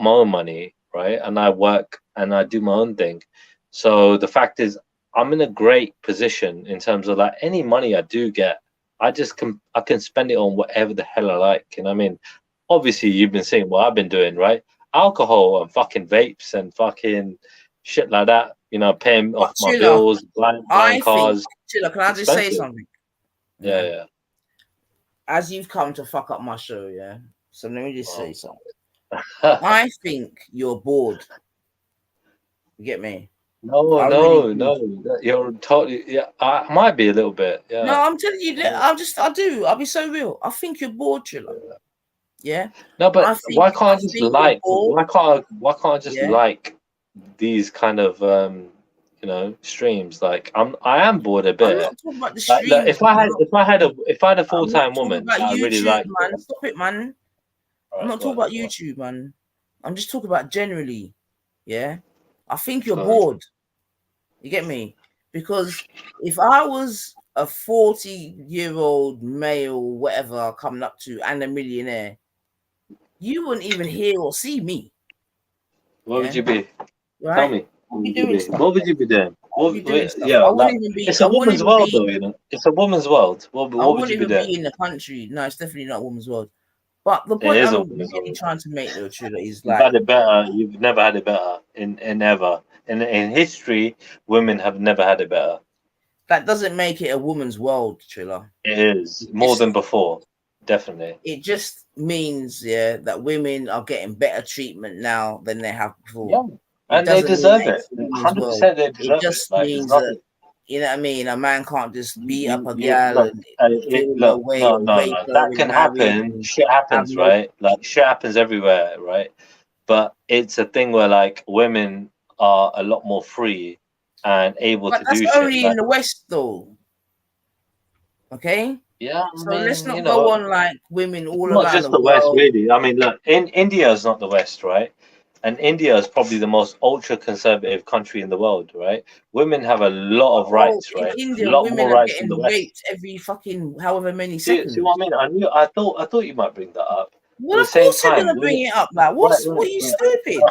my own money, right? And I work and I do my own thing. So the fact is, I'm in a great position in terms of like any money I do get, I can spend it on whatever the hell I like. You know what I mean? Obviously, you've been seeing what I've been doing, right? Alcohol and fucking vapes and fucking shit like that. You know, paying But off my Chilla, bills, buying I think cars. Chilla, can It's I just say expensive. something? Yeah, Yeah. yeah. As you've come to fuck up my show, yeah. So let me just say Oh. something. I think you're bored. You get me? No, I really no, do. no. You're totally. Yeah, I might be a little bit. No, Yeah. I'm telling you, I do. I'll be so real. I think you're bored, Chilla. Yeah. No, but I think you're bored. why can't I just Yeah. like these kind of you know, streams? Like I am bored a I'm bit. not talking about the Like, look, streams, man. if I had a I'm not full-time talking woman about that I really YouTube, like, yeah. man. Stop it, man. All I'm right, not go talking on, about go on, YouTube, man. I'm just talking about generally. Yeah. I think you're go on. bored. You get me? Because if I was a 40-year-old male, whatever, coming up to and a millionaire, you wouldn't even hear or see me. What would Yeah. you be? Tell Right? me. I'll What be would you doing be? stuff. What would you be doing? I'll be doing stuff. Yeah, I like wouldn't even be it's I a wouldn't woman's even world, be though. You know, it's a woman's world. I What would wouldn't you be even doing? be in the country. No, it's definitely not a woman's world. But the It point is a I'm woman's really world. trying to make though, Trilla, is You've like had it better. You've never had it better in ever. In history, women have never had it better. that doesn't make it a woman's world, Trilla. It is more than before, definitely. It just means, yeah, that women are getting better treatment now than they have before. Yeah, It and they doesn't mean deserve that it. it's a woman's world. 100%, they It deserve it. just Like, there's means that, nothing. you know what I mean, a man can't just beat up a You gal look. and feel no Look, way no, or no, rape no. her That and can marry happen. and Shit have happens, no. right? Like, shit happens everywhere, right? But it's a thing where like women are a lot more free and able But to that's do shit. only in Like, the West, though. Okay, yeah, I so let's mean, you not go know, on like women it's all not around just the the West, world. really. I mean, look, in India is not the West, right? And India is probably the most ultra conservative country in the world, right? Women have a lot of Oh, rights, in right? A India, lot women more are rights in the getting West. raped every fucking however many See what I seconds. mean? I thought you might bring that up. But Well, at the of same course you're time, gonna bring it up. Like, right, what right, are you right. stupid?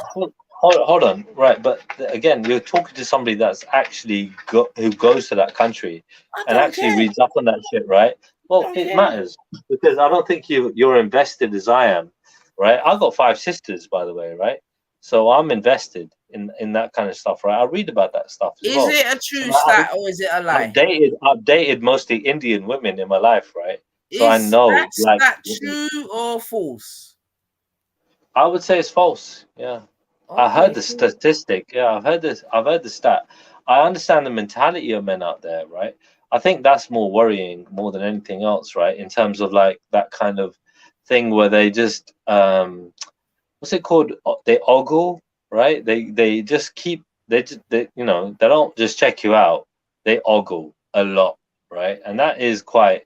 Hold on, right? But again, you're talking to somebody that's actually who goes to that country I and don't actually care. reads up on that shit, right? I Well, don't it care. matters because I don't think you're invested as I am, right? I've got five sisters, by the way, right? So I'm invested in that kind of stuff, right? I read about that stuff as Is well. it a So true stat or is it a I've lie? dated mostly Indian women in my life, right? So I Is know, that like, stat true or false? I would say it's false. Yeah. I heard Okay, the cool. statistic. Yeah, I've heard this. I've heard the stat. I understand the mentality of men out there, right? I think that's more worrying more than anything else, right? In terms of like that kind of thing where they just what's it called? They ogle, right? They just keep they you know they don't just check you out. They ogle a lot, right? And that is quite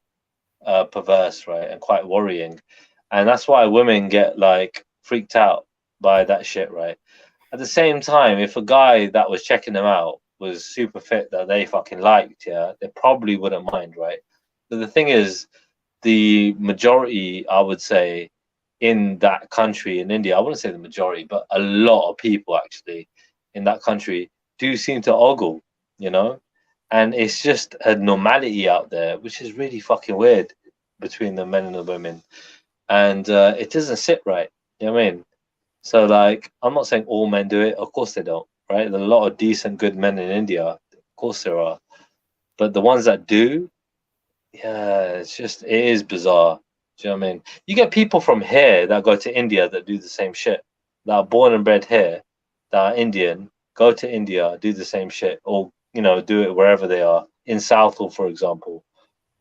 perverse, right? And quite worrying. And that's why women get like freaked out by that shit, right? At the same time, if a guy that was checking them out was super fit that they fucking liked, yeah, they probably wouldn't mind, right? But the thing is, the majority, I would say, in that country, in India, I wouldn't say the majority, but a lot of people actually in that country do seem to ogle, you know? And it's just a normality out there, which is really fucking weird between the men and the women. And it doesn't sit right. You know what I mean? So like, I'm not saying all men do it. Of course they don't, right? There are a lot of decent, good men in India. Of course there are. But the ones that do, yeah, it is bizarre. Do you know what I mean? You get people from here that go to India that do the same shit. That are born and bred here, that are Indian, go to India, do the same shit, or do it wherever they are. In Southall, for example,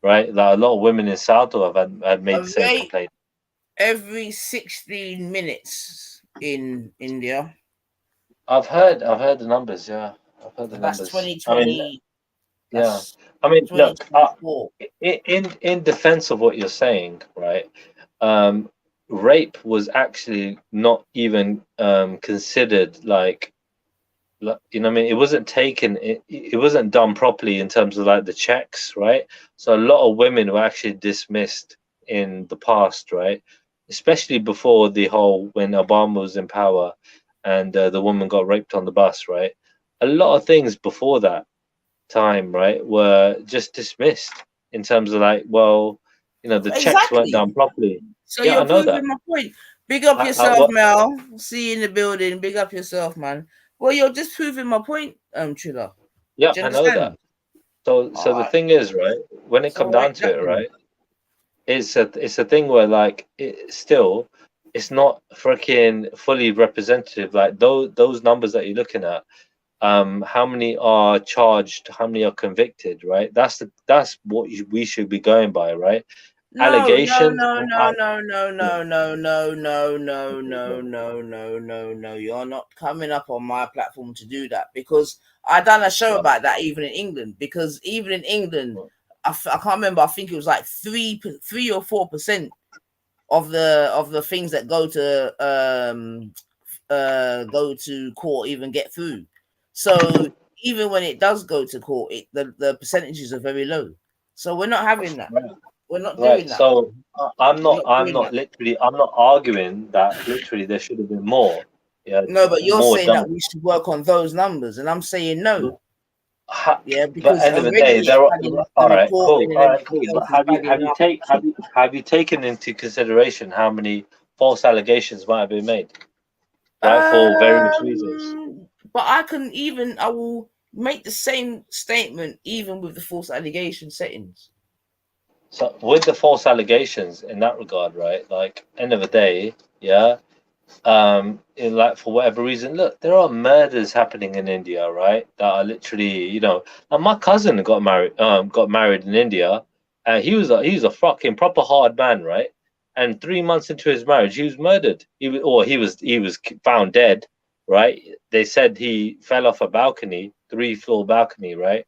right? Like a lot of women in Southall have made A the same rape complaint. every 16 minutes in India. I've heard the numbers. Yeah, I've heard the That's numbers. I mean, 2020. yeah. That's I mean, look, 2024. in defense of what you're saying, right? Um, Rape was actually not even considered you know what I mean, it wasn't taken, it wasn't done properly in terms of like the checks, right? So a lot of women were actually dismissed in the past, right? Especially before the whole when Obama was in power and the woman got raped on the bus, right? A lot of things before that time, right, were just dismissed in terms of like, well, the checks weren't Exactly. done properly. So Yeah, I you're know proving that. my point. Big up yourself, What? Mel. See you in the building. Big up yourself, man. Well, you're just proving my point, Triller. Yeah, Do you I know that. understand? So All the right. thing is, right, when it come So down ain't to that it, then? right, it's a thing where like it's not freaking fully representative. Like those numbers that you're looking at, how many are charged, how many are convicted, right? That's what we should be going by, right? No, no, Allegations. no, no, no, no, no, no, no, no, no, no, no, no, no, no. You're not coming up on my platform to do that because I done a show about that even in England. Because even in England, I can't remember. I think it was like 3 or 4% of the things that go to court even get through. So even when it does go to court, the percentages are very low. So we're not having that. Right. We're not Right. doing that. So I'm We're not. not I'm doing not that. literally. I'm not arguing that literally there should have been more. Yeah, No, but you're more saying that done. we should work on those numbers, and I'm saying no. Ha, Yeah, but because end of the day, already it's there are. bad enough the All right, cool. reporting and All right, everything cool. But else is bad enough. have you taken into consideration how many false allegations might have been made, right, for various reasons? But I will make the same statement even with the false allegation settings. So with the false allegations in that regard, right? Like end of the day, yeah. Like for whatever reason, look, there are murders happening in India, right? That are literally, and my cousin got married in India, and he was a fucking proper hard man, right? And 3 months into his marriage, he was murdered. He was found dead, right? They said he fell off a balcony, three-floor balcony, right?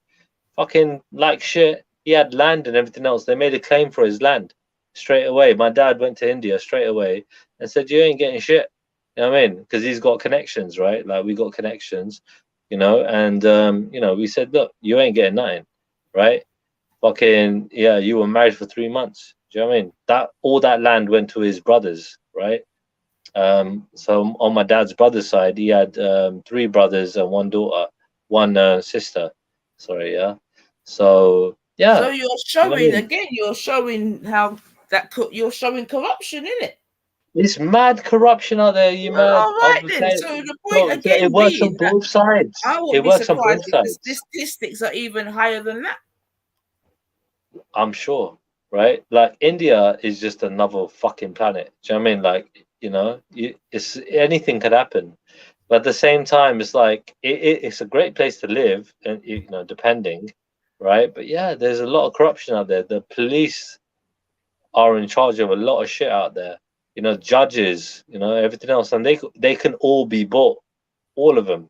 Fucking like shit. He had land and everything else. They made a claim for his land straight away. My dad went to India straight away and said, "You ain't getting shit." You know what I mean? Because he's got connections, right? Like we got connections, and we said, "Look, you ain't getting nothing, right? Fucking yeah, you were married for 3 months." Do you know what I mean? That all that land went to his brothers, right? So on my dad's brother's side, he had three brothers and one daughter, one sister. Sorry, yeah. So So yeah, you're you know what I showing mean? again. You're showing how you're showing corruption in it. It's mad corruption out there. You Well, mad? all I right would then. say So the point so it again works on being that both sides. I It wouldn't be works on surprised both if the sides. statistics are even higher than that. I'm sure, right? Like India is just another fucking planet. Do you know what I mean? Like, it's anything could happen. But at the same time, it's like it's a great place to live, and depending, right? But yeah, there's a lot of corruption out there. The police are in charge of a lot of shit out there. Judges, everything else, and they can all be bought, all of them.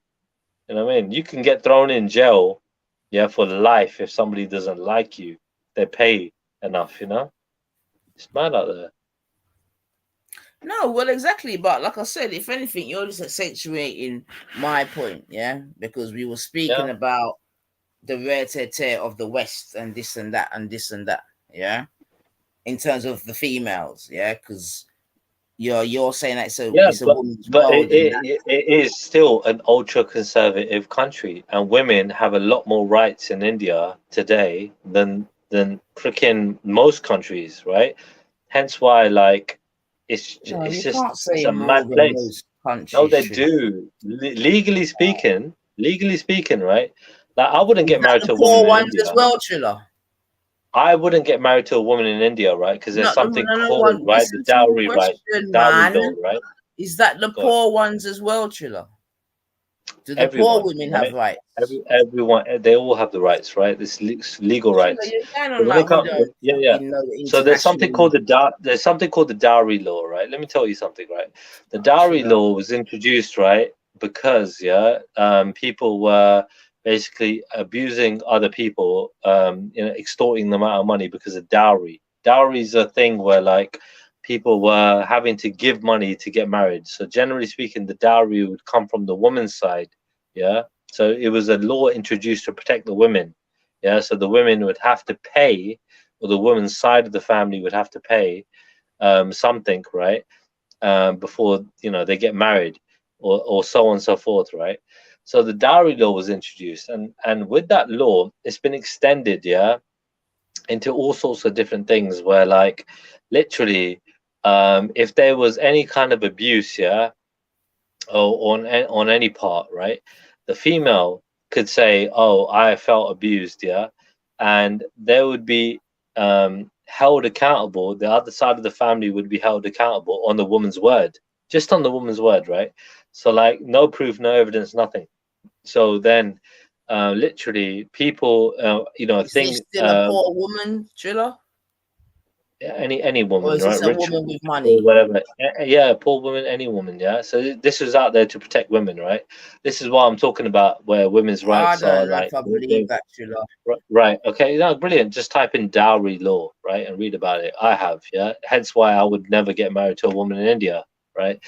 You know what I mean? You can get thrown in jail, yeah, for life if somebody doesn't like you. They pay enough. It's mad out there. No, well, exactly. But like I said, if anything, you're just accentuating my point, yeah, because we were speaking Yeah. about the rare tear of the West and this and that and this and that, yeah, in terms of the females, yeah, because you're saying that Yeah, it's a but woman's but it, world and that. it, it is still an ultra conservative country, and women have a lot more rights in India today than freaking most countries, right? Hence why, like, No, it's you just can't it's say a mad more than place. most No, countries they should. do. Legally speaking, legally speaking, right? Like I wouldn't Is get that married the to a woman poor in ones as India. well, Trilla? I wouldn't get married to a woman in India, right? Because there's Not the something no called, one. right, the Listen to my dowry, right, question, dowry man. law, right? Is that the Go on. poor ones as well, Trilla? Do the poor Everyone, women have right? rights? Everyone, they all have the rights, right? This legal Trilla, rights. you're going So on when it like we comes, don't yeah, yeah. fucking know the So there's something international. called there's something called the dowry law, right? Let me tell you something, right? The dowry Trilla. law was introduced, right, because people were basically abusing other people, extorting them out of money because of dowry. Dowry is a thing where like people were having to give money to get married. So generally speaking, the dowry would come from the woman's side, yeah. So it was a law introduced to protect the women, yeah. So the women would have to pay, or the woman's side of the family would have to pay something, right, before they get married, or so on and so forth, right. So the dowry law was introduced, and with that law, it's been extended, yeah, into all sorts of different things where like literally if there was any kind of abuse, yeah, or on any part, right, the female could say, oh, I felt abused, yeah, and they would be held accountable. The other side of the family would be held accountable on the woman's word, just on the woman's word, right. So like no proof, no evidence, nothing. So then literally people Is this think still a poor woman, Trilla? any Or woman, is this right, a rich woman with or money? whatever. Yeah, poor woman, any woman. Yeah. So this was out there to protect women, right? This is what I'm talking about, where women's I rights are don't know if like I believe that, Trilla. right. Okay, no, brilliant. Just type in dowry law, right, and read about it. I have, yeah. Hence why I would never get married to a woman in India, right?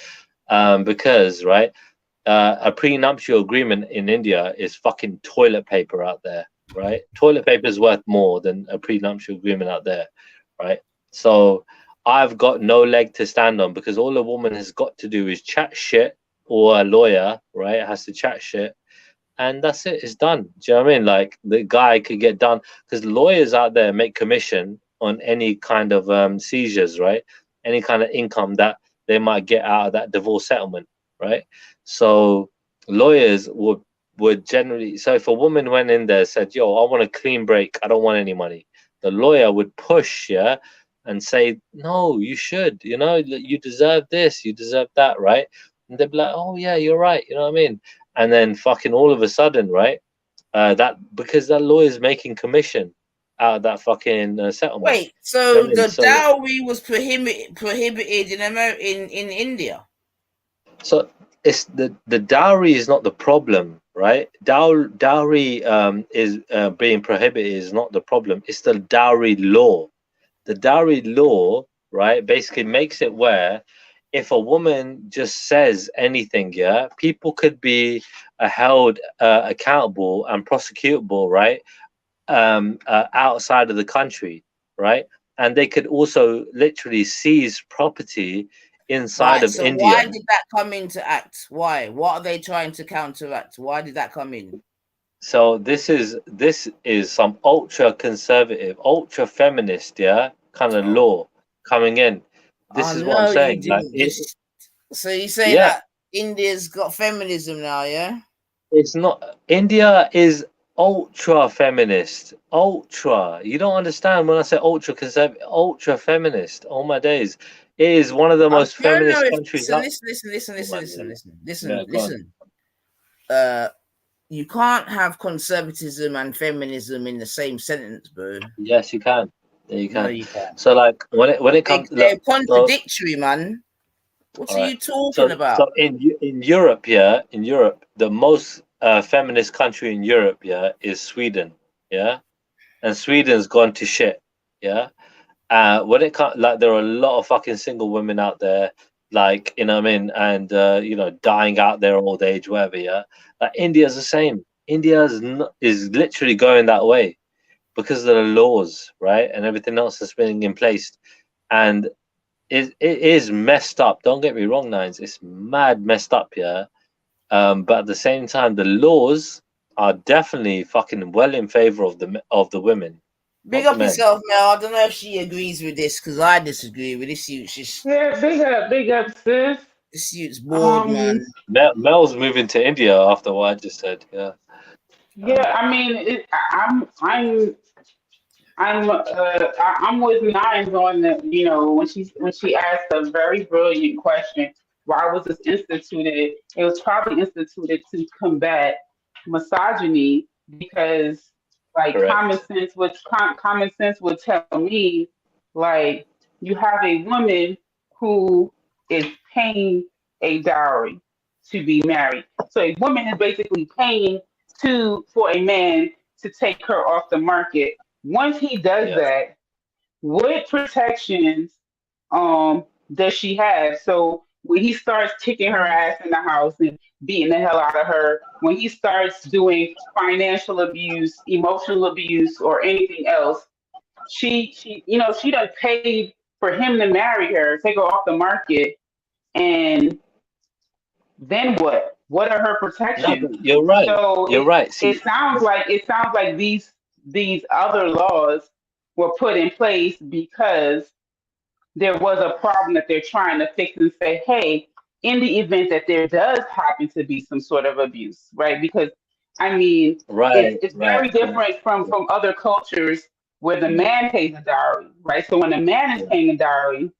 Because right, a prenuptial agreement in India is fucking toilet paper out there, right? Toilet paper is worth more than a prenuptial agreement out there, right? So I've got no leg to stand on, because all a woman has got to do is chat shit, or a lawyer, right, has to chat shit, and that's it. It's done. Do you know what I mean? Like the guy could get done, because lawyers out there make commission on any kind of seizures, right? Any kind of income that they might get out of that divorce settlement, right? So lawyers would generally. So if a woman went in there and said, "Yo, I want a clean break. I don't want any money," the lawyer would push, yeah, and say, "No, you should. You know, you deserve this. You deserve that, right?" And they'd be like, "Oh yeah, you're right." You know what I mean? And then fucking all of a sudden, right? That because that lawyer's making commission out of that fucking settlement. Wait, Do you know so what I mean? the dowry was prohibited in in India. So it's the dowry is not the problem, right? Dowry is being prohibited is not the problem. It's the dowry law. The dowry law, right, basically makes it where if a woman just says anything, yeah, people could be held accountable and prosecutable, right, outside of the country, right, and they could also literally seize property inside Right. of So India. why did that come into act? Why? What are they trying to counteract? Why did that come in? So this is some ultra conservative, ultra feminist, yeah, kind of Oh, law coming in. This I is what I'm know you saying. Like didn't just. So you're saying yeah, that India's got feminism now, yeah? it's not. India is ultra feminist, ultra. You don't understand when I say ultra conservative, ultra feminist. All my days, it is one of the I most don't know feminist if countries listen, up. listen, listen, listen, Oh listen, my listen, days. listen, listen, Yeah, go on. listen. Uh, you can't have conservatism and feminism in the same sentence, bro. Yes, you can. Yeah, you No, can. you can't. So like when it comes, They're look. So contradictory, man. What all are right. you talking So about? so in Europe, yeah, in Europe, the most feminist country in Europe, yeah, is Sweden, yeah, and Sweden's gone to shit, yeah. When it comes, like, there are a lot of fucking single women out there, like, you know what I mean, and dying out there old age, whatever, yeah. Like India's the same. Is literally going that way because of the laws, right, and everything else that's been in place, and it is messed up. Don't get me wrong, Nines. It's mad messed up, yeah. But at the same time, the laws are definitely fucking well in favor of the women, Big not the up men. yourself, Mel. I don't know if she agrees with this because I disagree with this. She's Yeah, big up, sis. This youth's bored, man. Mel's moving to India after what I just said. Yeah. Yeah, I mean, I'm with Nines on the, when she asked a very brilliant question. Why was this instituted? It was probably instituted to combat misogyny because, like, Correct. common sense would tell me, like, you have a woman who is paying a dowry to be married. So a woman is basically paying for a man to take her off the market. Once he does Yeah. that, what protections does she have? So when he starts kicking her ass in the house and beating the hell out of her, when he starts doing financial abuse, emotional abuse, or anything else, she done paid for him to marry her, take her off the market, and then what? What are her No, protections? but you're right. So You're it right. it See, sounds like these other laws were put in place because there was a problem that they're trying to fix and say, hey, in the event that there does happen to be some sort of abuse, right? Because I mean, right, it's right. very different from other cultures where the man pays a dowry, right? So when a man is Yeah, paying a dowry,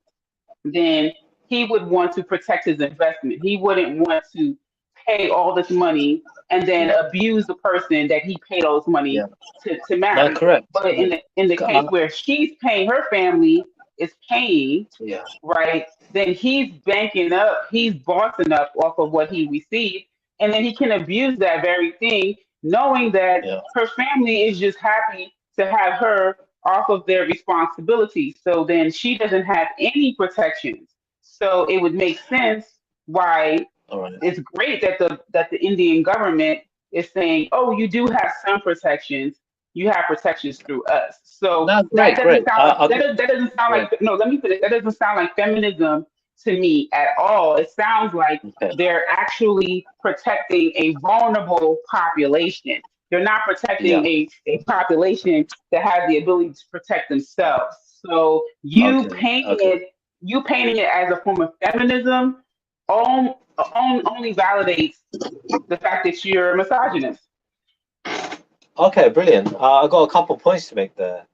then he would want to protect his investment. He wouldn't want to pay all this money and then yeah, abuse the person that he paid all this yeah. money to No, marry. correct. But Yeah. in the case where she's paying, her family is paying, Yeah, right? Then he's banking up, he's bossing up off of what he received, and then he can abuse that very thing, knowing that yeah. her family is just happy to have her off of their responsibilities. So then she doesn't have any protections. So it would make sense why All right. it's great that the Indian government is saying, "Oh, you do have some protections. You have protections through us." So No, that great, doesn't great. sound like Okay. that doesn't sound Yeah. like no. Let me finish. That doesn't sound like feminism to me at all. It sounds like Okay. they're actually protecting a vulnerable population. They're not Yeah. protecting a population that has the ability to protect themselves. So Okay. Okay. you painting it as a form of feminism only validates the fact that you're a misogynist. Okay, brilliant. I got a couple points to make there.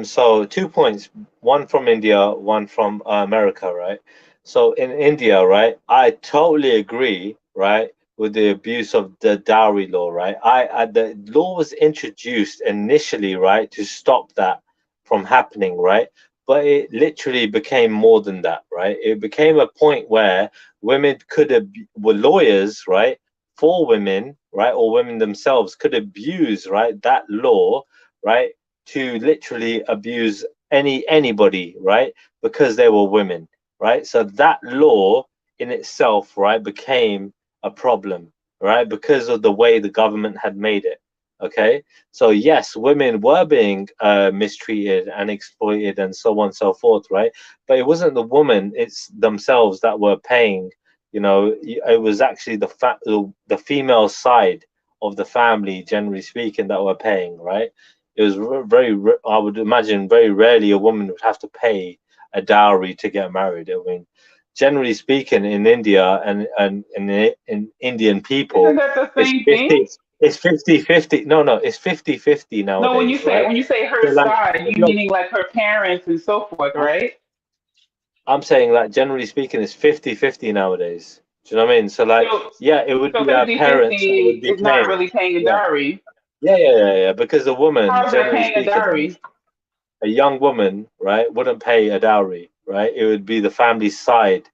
So 2 points, one from India, one from America, right? So in India, right, I totally agree, right, with the abuse of the dowry law, right? The law was introduced initially, right, to stop that from happening, right? But it literally became more than that, right? It became a point where women could have were lawyers, right? For women, right, or women themselves could abuse, right, that law, right, to literally abuse anybody, right, because they were women, right. So that law in itself, right, became a problem, right, because of the way the government had made it. Okay, so yes, women were being mistreated and exploited and so on and so forth, right, but it wasn't the woman, it's themselves that were paying. It was actually the female side of the family, generally speaking, that were paying, right. It was I would imagine very rarely a woman would have to pay a dowry to get married. I mean, generally speaking, in India and in Indian Isn't people, that the it's same 50 thing? it's 50-50. No, no, it's 50-50 No, nowadays, right. when you say her So like, side, if you you're meaning like her parents and so forth, right? I'm saying that generally speaking, it's 50-50 nowadays. Do you know what I mean? So like, So yeah, it would so be our 50-50 parents that would be is not paying. really paying a Yeah, dowry. yeah. Because a woman, How is that generally paying a speaking, dowry? a young woman, right, wouldn't pay a dowry, right? It would be the family side.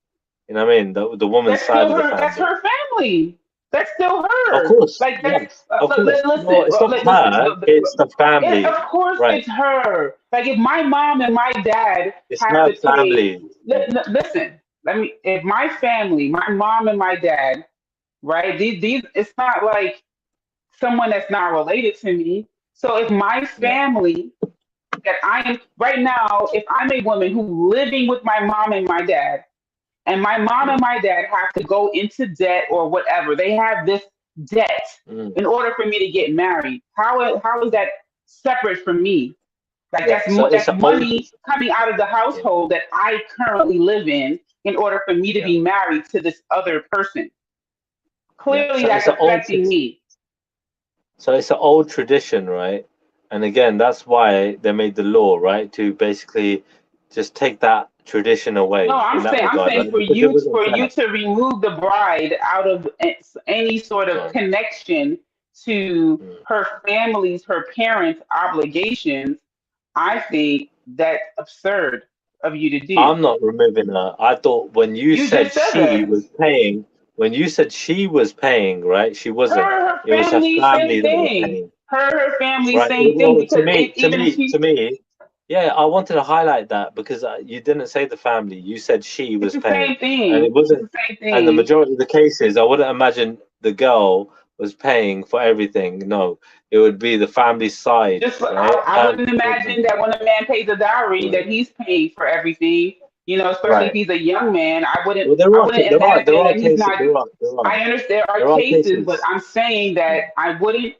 You know what I mean? The woman's side of the That's family. her family. That's still Of her. course, Like yeah, that's of course. No, listen, it's not listen. her. It's the Of family, course right? it's her. Like if my mom and my dad It's have her to pay, family. Yeah, listen. Let me. If my family, my mom and my dad, right? These it's not like someone that's not related to me. So if my yeah, family that I am right now, if I'm a woman who living with my mom and my dad, and my mom and mm, my dad have to go into debt or whatever, they have this debt mm. in order for me to get married. How is that separate from me? Like Yeah. So it's that's a old. money coming out of the Yeah, household that I currently live in in order for me to Yeah. be married to this other person. Yeah. Clearly, So that's it's an old. affecting me. So it's an old tradition, right? And again, that's why they made the law, right, to basically just take that tradition No, away in that I'm regard, saying right? Because it wasn't for you fair. to remove the bride out of any sort of Right. connection to Mm. her family's, her parents' obligations. I think that's absurd of you to do. I'm not removing her. I thought when you You said just said she that. was paying, when you said she was paying, right? She wasn't. Her It was her family, same family that were thing. paying. Her family, Right. same thing. Well, to Because me, to even if me, she, to me, yeah, I wanted to highlight that because you didn't say the family. You said she it's was the paying, same and it thing. It's wasn't. the same And the thing. majority of the cases, I wouldn't imagine the girl was paying for everything. No, it would be the family side, Just right? I wouldn't imagine that when a man pays a dowry Right. that he's paying for everything. You know, especially if Right. he's a young man. Well, I wouldn't there imagine are that he's cases. not. There are I understand there are there are cases, but cases. I'm saying that Mm. I wouldn't.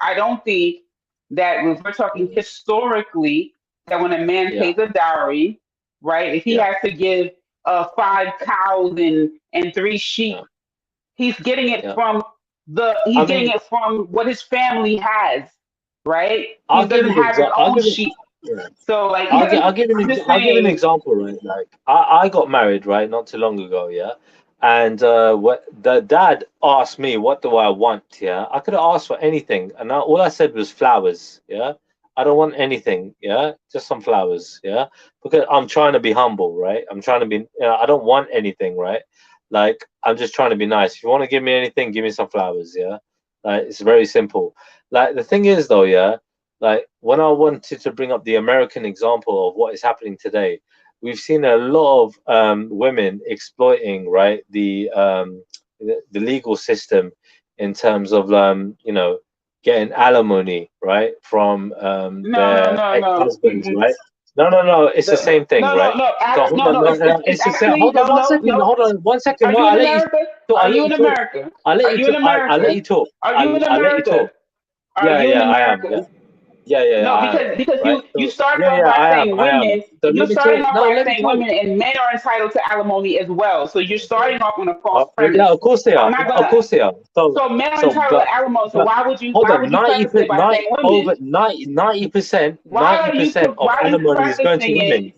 I don't think that if we're talking Mm. historically, that when a man Yeah. pays a dowry, right, if he Yeah. has to give 5 cows and 3 sheep, Yeah. Yeah. he's I getting mean, it from what his family has, right? He I'll give doesn't you an have his example. own sheep. Yeah. So like I'm just I'll give you an saying, example, right? Like I got married, right, not too long ago, yeah. And what the dad asked me, what do I want? Yeah, I could have asked for anything, and all I said was flowers. Yeah, I don't want anything. Yeah, just some flowers. Yeah, because I'm trying to be humble, right? I'm trying to be. I don't want anything, right? Like I'm just trying to be nice. If you want to give me anything, give me some flowers. Yeah, like it's very simple. Like the thing is, though, yeah. Like when I wanted to bring up the American example of what is happening today, we've seen a lot of women exploiting, right, the legal system in terms of getting alimony, right, from their no. ex-husbands, Mm-mm. right? No, it's the same thing, right? So hold on, It's it's the same. actually Hold on no, one no, second. no. Hold on one second. Are Well, you in I'll let you America? talk. Are I'll let you you in talk. America? I'll let Are you you in talk. I'll let America? you talk. Are you in I'll let you talk. America? Are Yeah, you in yeah, I am. Yeah. America? Yeah, No, I am. because Right. you So started yeah, off by saying I am. women. So You're let me starting talk. off No, by let me saying talk. women and men are entitled to alimony as well. So you're starting off on a false Yeah, premise. of course they I'm are. not Of gonna. course they are. So men are So, entitled to alimony. So but hold why on. would you preface it by saying women? 90% Why are you of why are you alimony is going to prefacing it? women.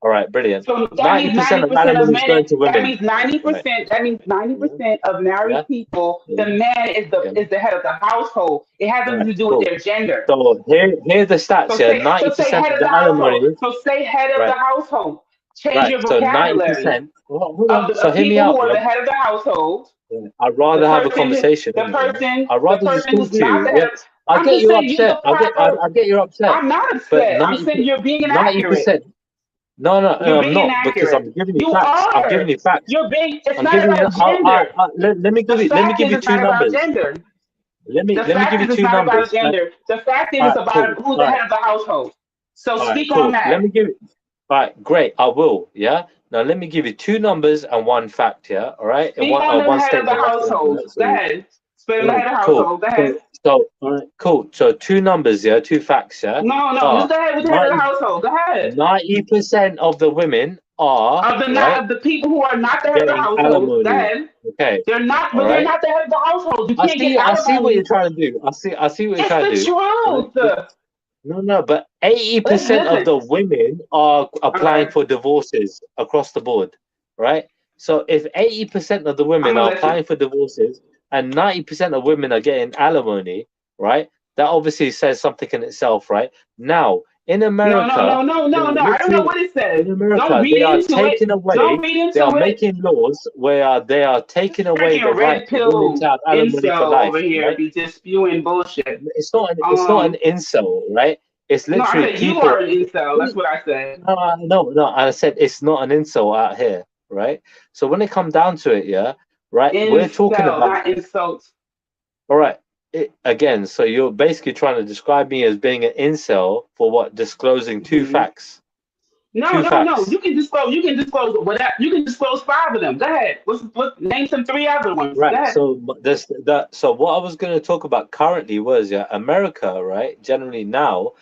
All right, brilliant. So that means 90% ninety of percent of alimony is men. going to That women. means ninety Right. percent. That means ninety Yeah. percent of Yeah. married people. Yeah. The man Yeah. is the head of the household. It has nothing Right. to do with Cool. their gender. So here are the stats. Yeah. So say 90% head of of the the household. alimony. So say head of the Right. household. Change Right. your So vocabulary 90%. Well, hold of on. the So of hear me people out. who are Yeah. the head of the household. Yeah. I'd rather have a conversation. The Innit, yeah? person, I'd the rather just person talk who's to not you. the head Yeah. of. I I'm get just you're saying use upset. the proper. I get you're upset. I'm not But upset. I'm 90, saying you're being inaccurate. 90%. No, You're I'm being not because inaccurate. I'm giving you You facts. I'm giving are. you facts. You're being. It's I'm not giving you. about gender. Let me The let me fact give is, you it's two not about numbers. gender. The Let me fact give you is, it's two not about numbers. Right? gender. The fact is, All it's right, about cool. who's All the right, head of the household. So all right, speak on cool. Let that. me give you. All right, great. I will. Yeah. Now let me give you two numbers and one fact. Yeah. All right, and Speak on the one head of the statement after that. household. Right. So Go ahead. Speak on the right, head of the cool. household. Go ahead. All right, cool. So two numbers. Yeah, two facts. Yeah. No. Just Are go ahead with the head of the household. Go ahead. 90% of the women are Of the not right of the people who are not the head of the getting household. Go alimony. ahead. Okay. They're not, All but they're right. not the head of the household. You can't get I see what you're alimony. trying to do. I see what you're It's trying to the do. Right? truth. No, but 80% of Listen. the women are applying Okay. for divorces across the board, right? So if 80% of the I'm women gonna are listen. applying for divorces and 90% of women are getting alimony, right? That obviously says something in itself, right? Now, in America, they are I don't know literally what it says. in Don't America, read they are into it. taking Don't away, read they are into it. making laws where they are This taking away the freaking right red for women to pill have alimony for incel over life, here right? be just spewing bullshit. It's not an Um, incel, right? It's no, I literally said you are people. an incel. That's what I said. No. I said it's not an insult out here, right? So when it comes down to it, yeah, right, we're talking Incel, about not insult. all right. Again, so you're basically trying to describe me as being an incel for what? Disclosing two Hmm. facts. No, Two no. facts. You can disclose whatever. You can disclose 5 of them. Go ahead. Name some 3 other ones. Go Right. ahead. So so what I was going to talk about currently was yeah, America, right? Generally now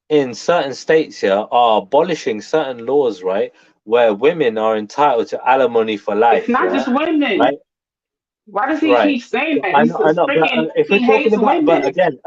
in certain states here are abolishing certain laws, right? where women are entitled to alimony for It's life. not Yeah, just women. right, Why does he right. keep saying that? I He's know, I know, but freaking. if we're He talking hates about, but women.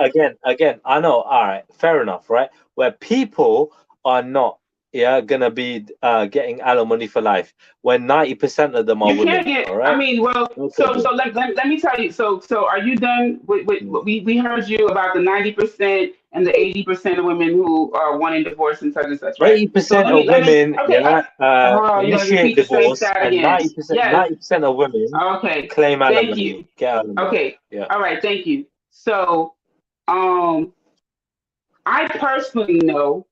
again, I know. All right, fair enough, right? Where people are not, yeah, gonna be getting alimony for life, when 90% of them are You can't women. get. All I right, mean, well, no so problem. let me tell you. So are you done with Mm. we heard you about the 90% and the 80% of women who are wanting divorce and such and such, right? So 80% of let me women, okay. yeah, Oh, you're gonna initiate repeat the same divorce, stat and again. 90%, Yes. 90% of women Okay. claim Thank you. alimony, get alimony. Okay. Yeah. All right. Thank you. So um, I personally know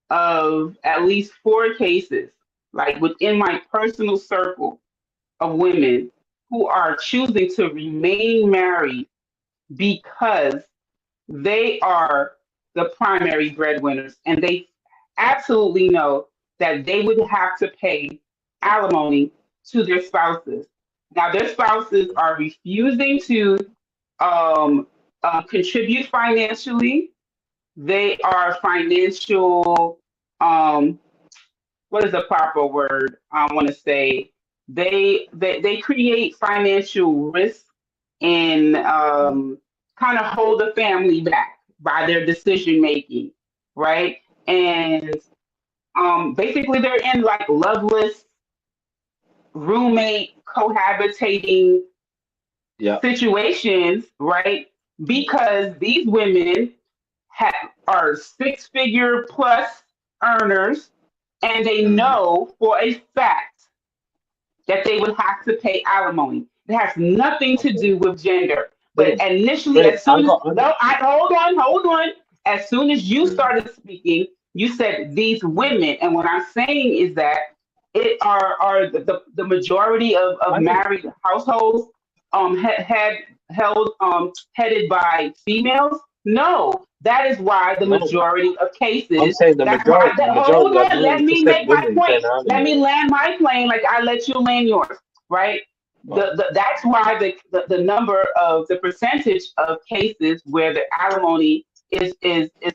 of at least 4 cases, like within my personal circle of women who are choosing to remain married because they are the primary breadwinners and they absolutely know that they would have to pay alimony to their spouses. Now, their spouses are refusing to um, contribute financially. They are financial, um, what is the proper word? I want to say they create financial risk and kind of hold the family back by their decision making, right? And basically they're in like loveless roommate cohabitating Yeah. situations, right? Because these women are 6-figure plus earners, and they Mm. know for a fact that they would have to pay alimony. It has nothing to Okay. do with gender. But Brilliant. initially, Brilliant. as soon as no, I hold on. As soon as you Mm. started speaking, you said these women, and what I'm saying is that it are the majority of I know. married households had held headed by females. No, that is why the No, majority of I'm cases. saying That's why. the Hold majority are on, let me 90% make my women point. paying Let me alimony. land my plane like I let you land yours. Right. Right. That's why the number of the percentage of cases where the alimony is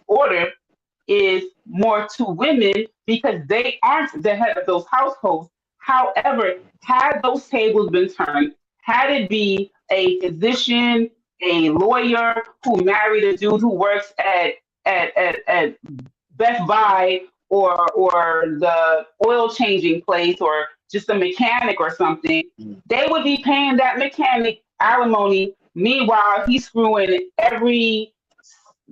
ordered is more to women because they aren't the head of those households. However, had those tables been turned, had it be a physician, a lawyer who married a dude who works at Best Buy or the oil changing place or just a mechanic or something, Mm. they would be paying that mechanic alimony. Meanwhile, he's screwing every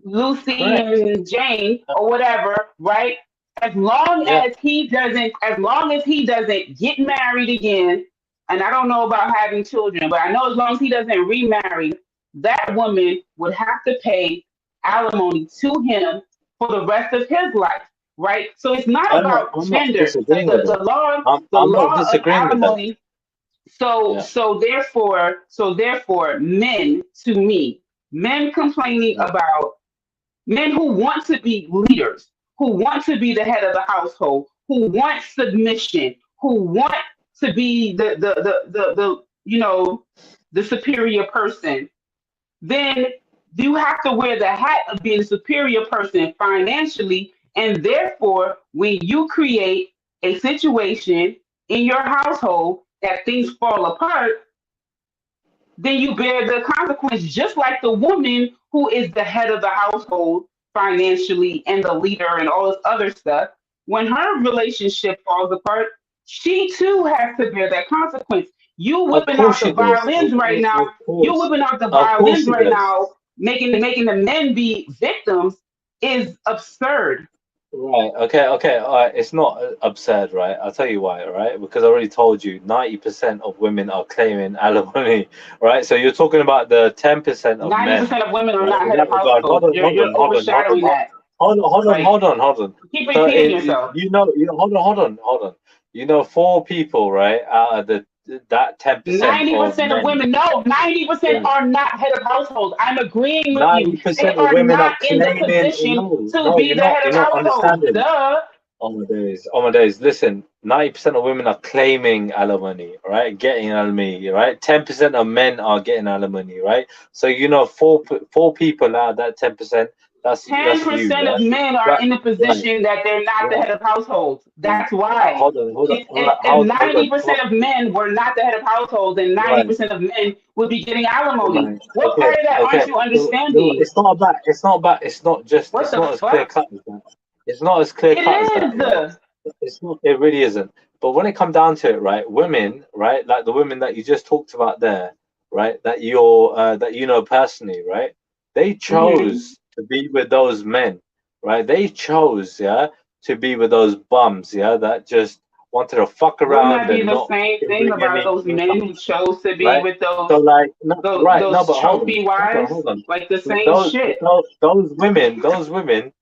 Lucy Correct. and Jane or whatever, right? Yeah. As long as he doesn't get married again, and I don't know about having children, but I know as long as he doesn't remarry, that woman would have to pay alimony to him for the rest of his life, right? So it's not about I'm not gender. disagreeing with The them. law, the I'm not law of disagreeing with them. alimony. So Yeah. therefore, men to me, men complaining Mm. about men who want to be leaders, who want to be the head of the household, who want submission, who want to be the the superior person, then you have to wear the hat of being a superior person financially. And therefore, when you create a situation in your household that things fall apart, then you bear the consequence, just like the woman who is the head of the household financially and the leader and all this other stuff. When her relationship falls apart, she too has to bear that consequence. You Of whipping out course the she does. violins right now. Of You course. whipping out the Of course violins she right does. now, making the men be victims is absurd. Right. Okay. Okay. All right. It's not absurd, right? I'll tell you why, right? Because I already told you, 90% of women are claiming alimony, right? So you're talking about the 10% of men, 90% of women are right? not In head of that regard, households. You're overshadowing that. Like hold on. keep So repeating yourself. hold on. You know, 4 people, right, out of that 10% of 90% of men, women, no, 90% yeah, are not head of households. I'm agreeing with you. They 90% of are women are not in the claiming. position No, to no, be the head you're of not households. understanding. Duh. Oh my days, oh my days. Listen, 90% of women are claiming alimony, right? Getting alimony, right? 10% of men are getting alimony, right? So you know, four people out of that 10%, That's you, 10% yeah. of men are Right, in the right, position that they're not the right. head of households. That's why. Hold on, hold on, hold on, If hold on. 90% of men were not the head of households, then Right, 90% of men would be getting alimony. right. What Okay, part of that okay. aren't you So no, understanding? it's not about. It's not about. It's not just. What It's the not as clear fuck? cut as that. It's not as clear It cut as that, right? is. It's not. It really isn't. But when it comes down to it, right? Women, right? Like the women that you just talked about there, right? That you know personally, right? They Hmm. chose to be with those men, right? They chose, yeah, to be with those bums, yeah, that just wanted to fuck Wouldn't around that be and the not same fucking thing bring about any those men income, who chose to be right? with So like, no, right, no, those but trophy wives? hold on. Like the same Those, shit. those women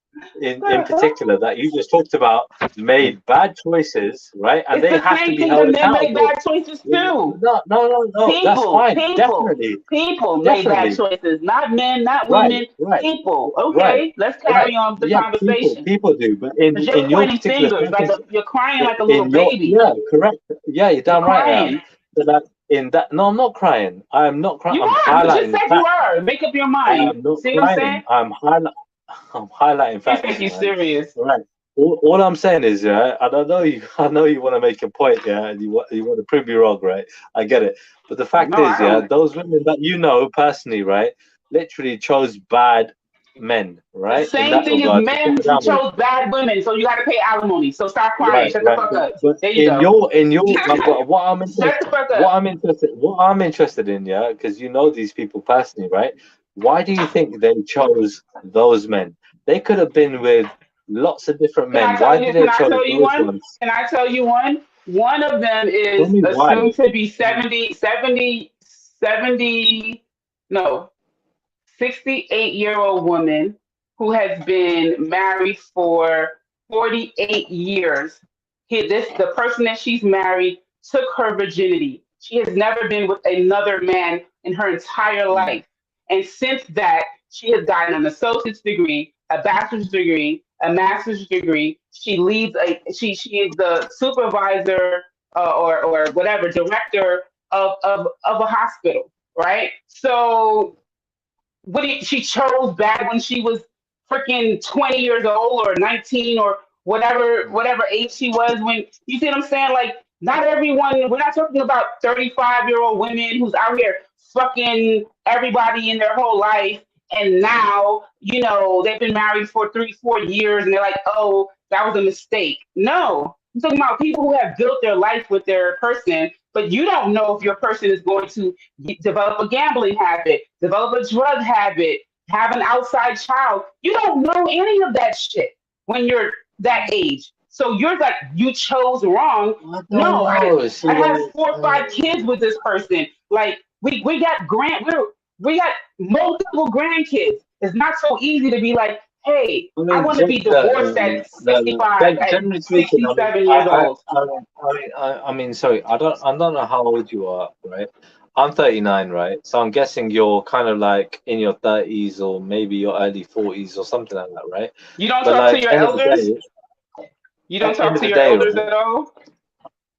in particular that you just talked about made bad choices, right? And It's they the have to same be thing that held men make accountable. bad choices too. No, no, no, no. That's People, fine. people, Definitely, people made bad definitely. choices. Not men, not Right, women, right, people. right, Okay, let's right. carry on with the Yeah, conversation. people do. But Because you're in your pointing particular fingers, like circumstance, you're crying like a little in your baby. yeah, correct. Yeah, you're You're damn right I am. crying. So that in that, no, I'm not crying. I am not crying. You I'm are. You just highlighting the said you fact. are. Make up your I mind. am not See what I'm saying? crying. I'm highlighting You think facts, you're man. serious? Right. All I'm saying is, yeah, and I know you, I know you want to make a point, yeah, and you want to prove me wrong, right? I get it. But the fact No, I is, yeah, don't. those women that you know personally, right, literally chose bad men, The right, in same that thing as regard to men settle who down with. chose bad women, so you got to pay alimony. So stop crying. Right, Shut the right. fuck up. But There you go. in your but Shut the fuck up. what I'm interested in, yeah, because you know these people personally, right? Why do you think they chose those men? They could have been with lots of different Can I men. tell Why you? did Can they I chose tell you those one? ones? Can I tell you one? One of them Tell is me why. assumed to be 70, no, 68-year-old woman who has been married for 48 years. The person that she's married took her virginity. She has never been with another man in her entire life. And since that, she has gotten an associate's degree, a bachelor's degree, a master's degree. She is the supervisor or whatever director of a hospital, right? So she chose bad when she was freaking 20 years old or 19 or whatever age she was when you see what I'm saying? Like not everyone, we're not talking about 35-year-old women who's out here fucking everybody in their whole life and now, they've been married for 3-4 years and they're like, oh, that was a mistake. No. I'm talking about people who have built their life with their person, but you don't know if your person is going to develop a gambling habit, develop a drug habit, have an outside child. You don't know any of that shit when you're that age. So you're like, you chose wrong. I don't No, know. See, I have 4 or 5 kids with this person. Like we got we got multiple grandkids. It's not so easy to be like, hey, I I mean, want to be divorced at no. 65, at Generally speaking, I mean, 67 years old. I mean, sorry, I don't know how old you are, right? I'm 39, right? So I'm guessing you're kind of like in your 30s or maybe your early 40s or something like that, right? You don't But talk to like, your elders? You don't end talk of to the your day, elders right? at all?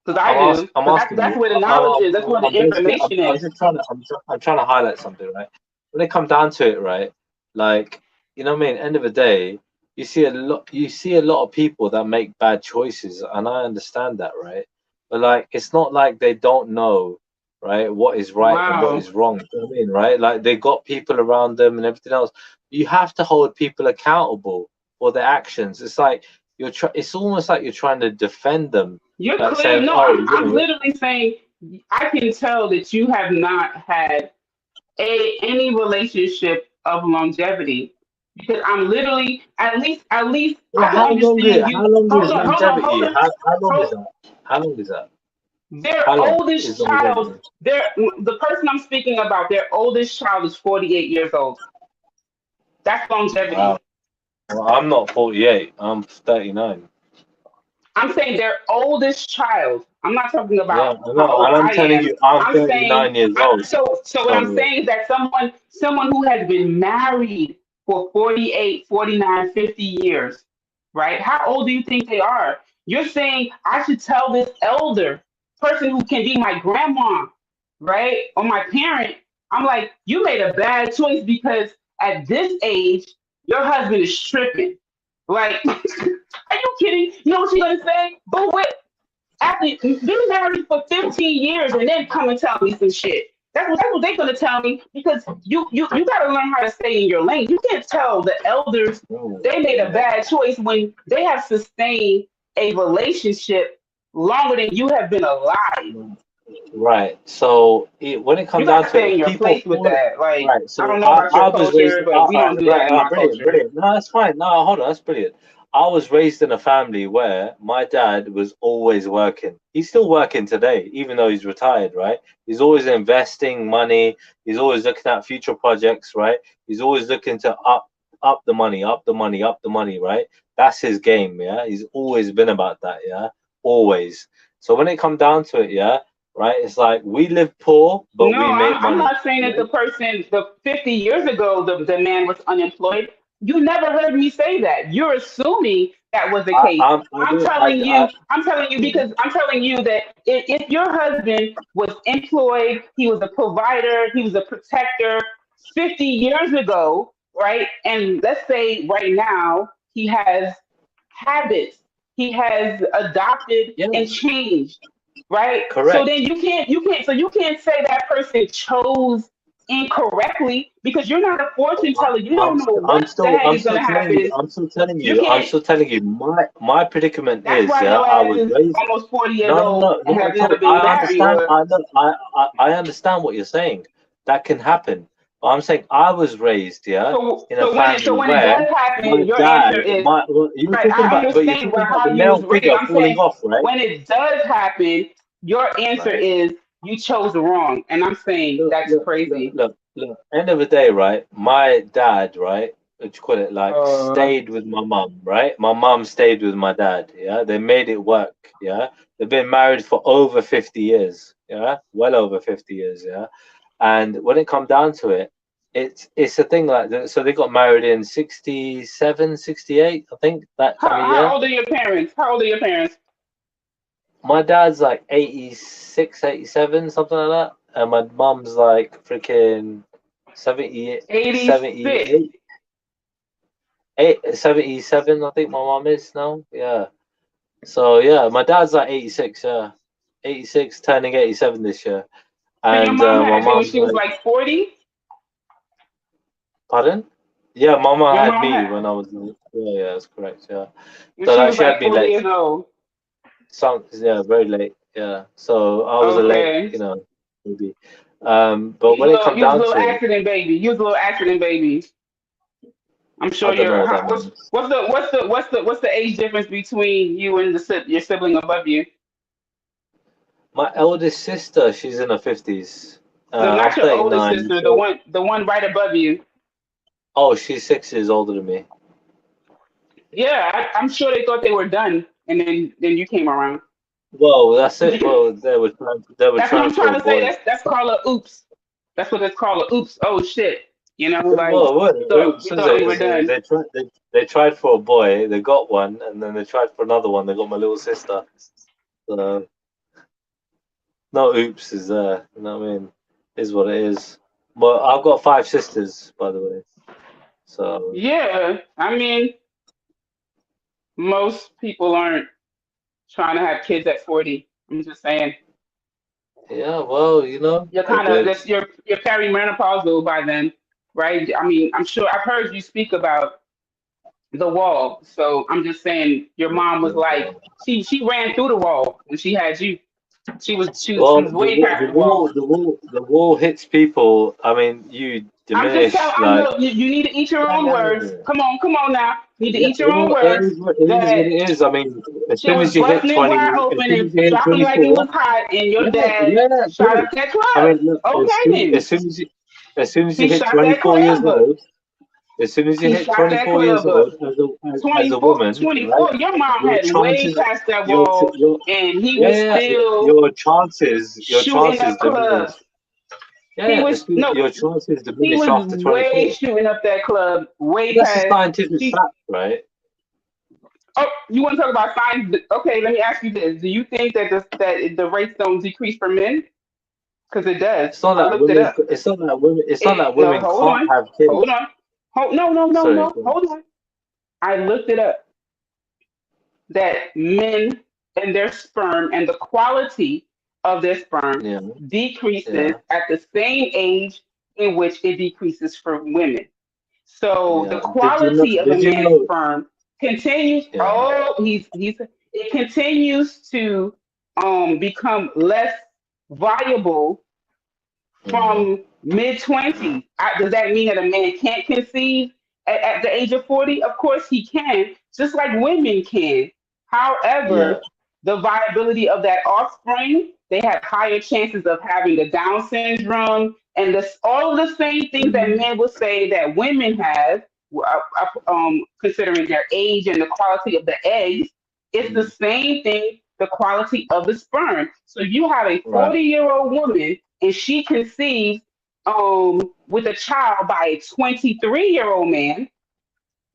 Because I do. I'm Because asking that's you. where the knowledge is. That's where the I'm basically, information I'm is. just trying to, I'm trying to highlight something, right? When it comes down to it, right? Like, you know what I mean? End of the day, you see a lot of people that make bad choices, and I understand that, right? But like, it's not like they don't know, right, what is right and what Wow. is wrong. You know what I mean, right? Like, they got people around them and everything else. You have to hold people accountable for their actions. It's like it's almost like you're trying to defend them, You're like clear. saying, No, "Oh, I'm literally saying I can tell that you have not had any relationship of longevity because I'm literally at least well, I can understand how you. long is Hold on, hold on, hold longevity? on. How long is Hold, that? How long is that? their How long is oldest child, longevity? the person I'm speaking about, their oldest child is 48 years old. That's longevity. Wow. Well, I'm not 48. I'm 39. I'm saying their oldest child. I'm not talking Yeah, about I how know. old And I'm I telling am. you, I'm I'm saying 39 years old. so what I'm So, saying is that someone who has been married for 48, 49, 50 years, right? How old do you think they are? You're saying I should tell this elder person who can be my grandma, right? Or my parent. I'm like, you made a bad choice because at this age your husband is tripping. Like, are you kidding? You know what she's gonna say? But what? After been married for 15 years and then come and tell me some shit. That's what they're gonna tell me because you gotta learn how to stay in your lane. You can't tell the elders they made a bad choice when they have sustained a relationship longer than you have been alive. Right. So when it You comes down gotta to it, stay in if your people place with fall, that. Like, right. I So don't know about your I was raised. culture, but we don't do that Right. in my Brilliant. culture. Brilliant. No, that's fine. No, hold on. That's brilliant. I was raised in a family where my dad was always working. He's still working today, even though he's retired. Right. He's always investing money. He's always looking at future projects. Right. He's always looking to up the money, up the money, up the money. Right. That's his game. Yeah. He's always been about that. Yeah. Always. So when it comes down to it, yeah, right? It's like we live poor, but No, we make I'm money. not saying that Yeah? the person, the 50 years ago, the man was unemployed. You never heard me say that. You're assuming that was the case. I do, I'm telling you because I'm telling you that if your husband was employed, he was a provider, he was a protector 50 years ago, right? And let's say right now he has habits he has adopted yeah, and changed, right? So correct. then you can't say that person chose incorrectly because you're not a fortune teller. You don't know what the heck I'm is still gonna telling you, happen. You I'm can't. still telling you. My predicament That's is, why yeah, your I ass was is raised. almost 40 years No, no, old no, and no. have never No, been I married understand. or I know. I understand what you're saying. That can happen. But I'm saying I was raised, yeah, in a so family when it where does my happen, your dad, answer is my well, you were right. talking I about, but you're understand talking about about how the you was male raised. figure I'm falling saying off, right? when it does happen, your answer Right. is you chose wrong, and I'm saying Look, that's look, look, crazy. look, look. End of the day, right? My dad, right? What you call it? Like Uh, stayed with my mum, right? My mum stayed with my dad. Yeah, they made it work. Yeah, they've been married for over 50 years. Yeah, well over 50 years. Yeah, and when it come down to it, it's a thing like that. So they got married in 67, 68, I think that time of how year. old are your parents? How old are your parents? My dad's like 86, 87, something like that. And my mum's like freaking 70, 86. 78, 77, I think my mum is now. Yeah. So, yeah, my dad's like 86, yeah. 86, turning 87 this year. So your And mom my had you when mum's she was like, like 40. pardon? Yeah, mama Your had mom me had when I was, yeah, that's correct, yeah. when So she like, was she had like me 40 late, years old. yeah, very late, yeah. So I was a late, Okay. maybe. But when it come You was a down little to it, accident baby. You was a little accident baby. I'm I sure don't know you're. what that means. What's the age difference between you and your sibling above you? My eldest sister, she's in her 50s. No, I'm not your oldest 39, sister. so The one right above you. oh, she's 6 years older than me. Yeah, I'm sure they thought they were done, and then you came around. Well, that's it. That's Well, they were what trying I'm for trying a to say. boy. That's called a oops. That's what it's called a oops. Oh shit. Like Well, what? Oops, we is thought we it? were done. They tried for a boy, they got one, and then they tried for another one. They got my little sister. So no oops is there. You know what I mean? Is what it is. But I've got 5 sisters, by the way. So Yeah, I mean, most people aren't trying to have kids at 40. I'm just saying. yeah, well, You're they're kind of good. that's you're perimenopausal by then, right? I mean, I'm sure I've heard you speak about the wall. So I'm just saying your mom was like she ran through the wall when she had you. She Well, was way past the wall. the wall hits people. I mean, you I'm just diminish telling. I like know you need to eat your yeah, own yeah, words. yeah. Come on now. You need to Yeah, eat your own well, words. it is That what it is. I mean, as shit soon was as you hit busting it 20, wide as open soon and as you hit dropping like it 24, was hot, and your yeah, dad yeah, shot bro. up that I club. mean, look, Okay then, as soon as you he hit shot that 24 years club up. old, as soon as you He hit shot that 24 years club up. old as a 24, woman, right? 24. Your mom Your had way chances, past that wall, your and he was yeah, yeah, still your shooting chances up clubs. diminish. Yeah, He yeah, was no, your chances he diminish was after way 24. shooting up that club, way That's a past. scientific He, fact, right? oh, you want to talk about science? Okay, let me ask you this: do you think that the rates don't decrease for men? Because it does. It's not I that looked it women. up. It's not that women. It's not that No, women can't have hold kids. on. Sorry. Hold on. I looked it up. That men and their sperm and the quality of their sperm Yeah. decreases Yeah. at the same age in which it decreases for women. So the Yeah. Did you know? quality of a Did you man's know? sperm continues. Yeah. Oh, he's it continues to become less viable Mm. from mid 20s. Does that mean that a man can't conceive at the age of 40? Of course he can, just like women can. Yeah. However, the viability of that offspring, they have higher chances of having the Down syndrome and all of the same things that Mm. men will say that women have, considering their age and the quality of the eggs. It's the Mm. same thing, the quality of the sperm. So you have a Right. 40-year-old woman and she conceives with a child by a 23-year-old man,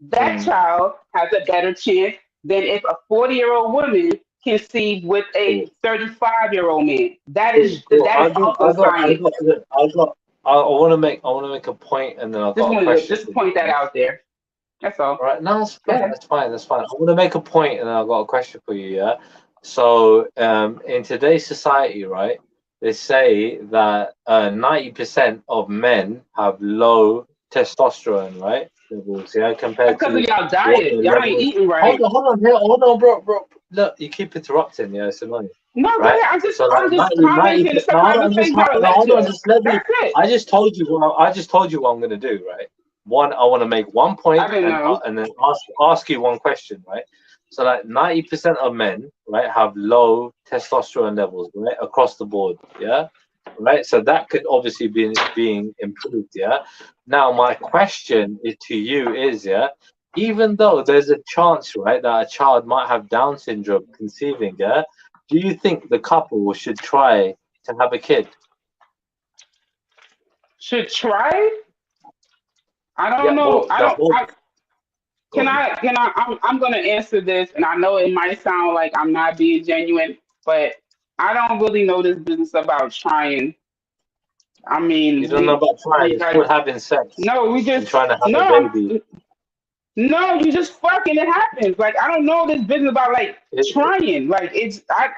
that Mm. child has a better chance than if a 40-year-old woman conceived with a Cool. 35-year-old man. Cool. Cool. That is also science. I want to make. I want to make a point, and then I've Just got a wanted to question just for point that you. out there. That's all. Right, no, that's Go fine. ahead. That's fine. That's fine. I want to make a point, and then I've got a question for you. Yeah. So, in today's society, right, they say that 90% of men have low testosterone, right, levels. Yeah, compared Because of to y'all what diet. the Y'all ain't levels. eating right. Hold on, bro. Look, you keep interrupting. Yeah, it's annoying. No, go Right? ahead. So like I'm just 90, commenting. It's a no, hold on, conversation about a no, hold on, lecture. just let me. That's it. I just told you what I'm gonna do, right? One, I want to make one I point didn't know. and then ask you one question, right? So like 90% of men, right, have low testosterone levels, right, across the board, yeah, right. So that could obviously be being improved, yeah. Now my question is to you is, yeah, even though there's a chance, right, that a child might have Down syndrome conceiving, yeah, do you think the couple should try to have a kid? Should try? I don't Yeah, know. well, the whole. I'm gonna answer this, and I know it might sound like I'm not being genuine, but I don't really know this business about trying. I You mean, don't know about trying. we It's like called having sex no, and trying to have a no, baby. no, you just fucking it happens. Like I don't know this business about like It, trying. Like I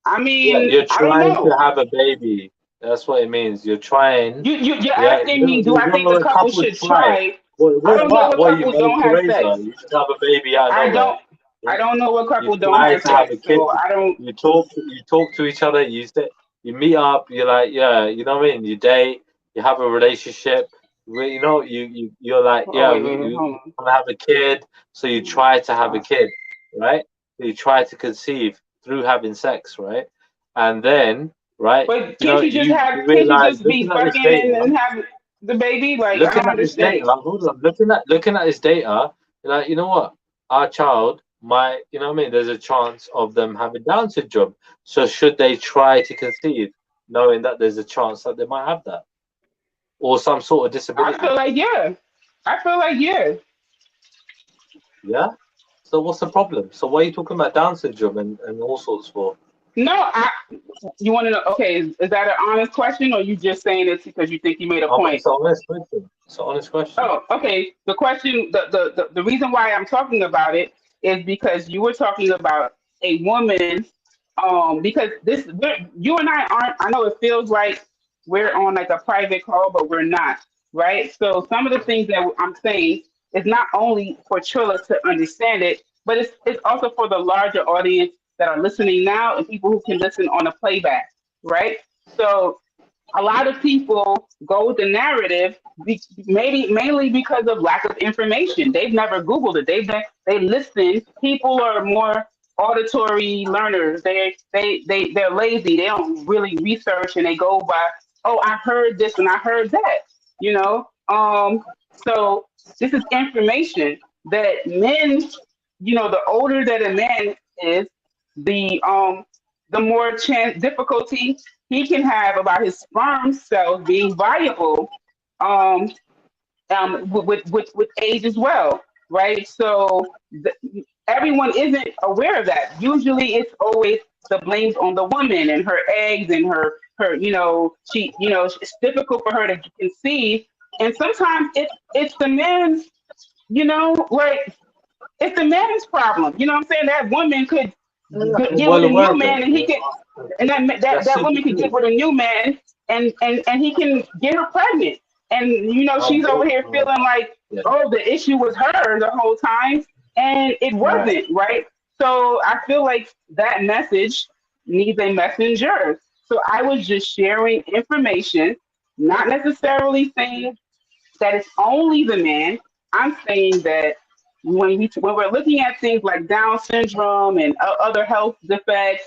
yeah, mean, you're I don't trying to know. have a baby. That's what it means. You're trying. You're Yeah, asking me, do you I don't think know the a couple couple should try. try? I don't know what What are you, couples Mother don't have Teresa? sex. You just have a baby out of I nowhere. don't Yeah? I don't know what You couple don't try have to have sex. a kid. So I don't. You talk to each other. You meet up. You're like, yeah, you know what I mean. You date. You have a relationship. You know, you're like, Oh yeah, wait, you hold on. want to have a kid, so you try to have a kid, right? So you try to conceive through having sex, right? And then, right, But you know, you can't you realize just be looking at this fucking data, and have the baby? Like I looking don't at this data, understand. hold on, looking at this data, you're like, you know what? Our child might, you know what I mean? There's a chance of them having Down syndrome. So should they try to conceive, knowing that there's a chance that they might have that or some sort of I disability? feel like yeah. I feel like yeah. Yeah. So what's the problem? So why are you talking about Down syndrome and all sorts for? No, you want to know? Okay, is that an honest question, or you just saying it because you think you made a point? It's an honest question. It's an honest question. Oh, okay. The question, the reason why I'm talking about it is because you were talking about a woman. Because you and I aren't. I know it feels like we're on like a private call, but we're not, right? So some of the things that I'm saying is not only for Trilla to understand it, but it's also for the larger audience that are listening now and people who can listen on a playback, right? So a lot of people go with the narrative, maybe mainly because of lack of information. They've never Googled it. They listen. People are more auditory learners. They're lazy. They don't really research and they go by, oh, I heard this and I heard that. You know. So this is information that men. The older that a man is, the um the more chance difficulty he can have about his sperm cells being viable um, with age as well, right? So everyone isn't aware of that. Usually, it's always the blames on the woman and her eggs and her. It's difficult for her to conceive And sometimes it's the man's, like it's the man's problem. You know what I'm saying? That woman could I'm get with well a aware new of it. man, and he could, and That's that super woman could get true. with a new man, and he can get her pregnant. And I'm she's over well, here feeling like, yeah, oh, the issue was her the whole time, and it right. wasn't, right? So I feel like that message needs a messenger. So I was just sharing information, not necessarily saying that it's only the man. I'm saying that when we're looking at things like Down syndrome and other health defects,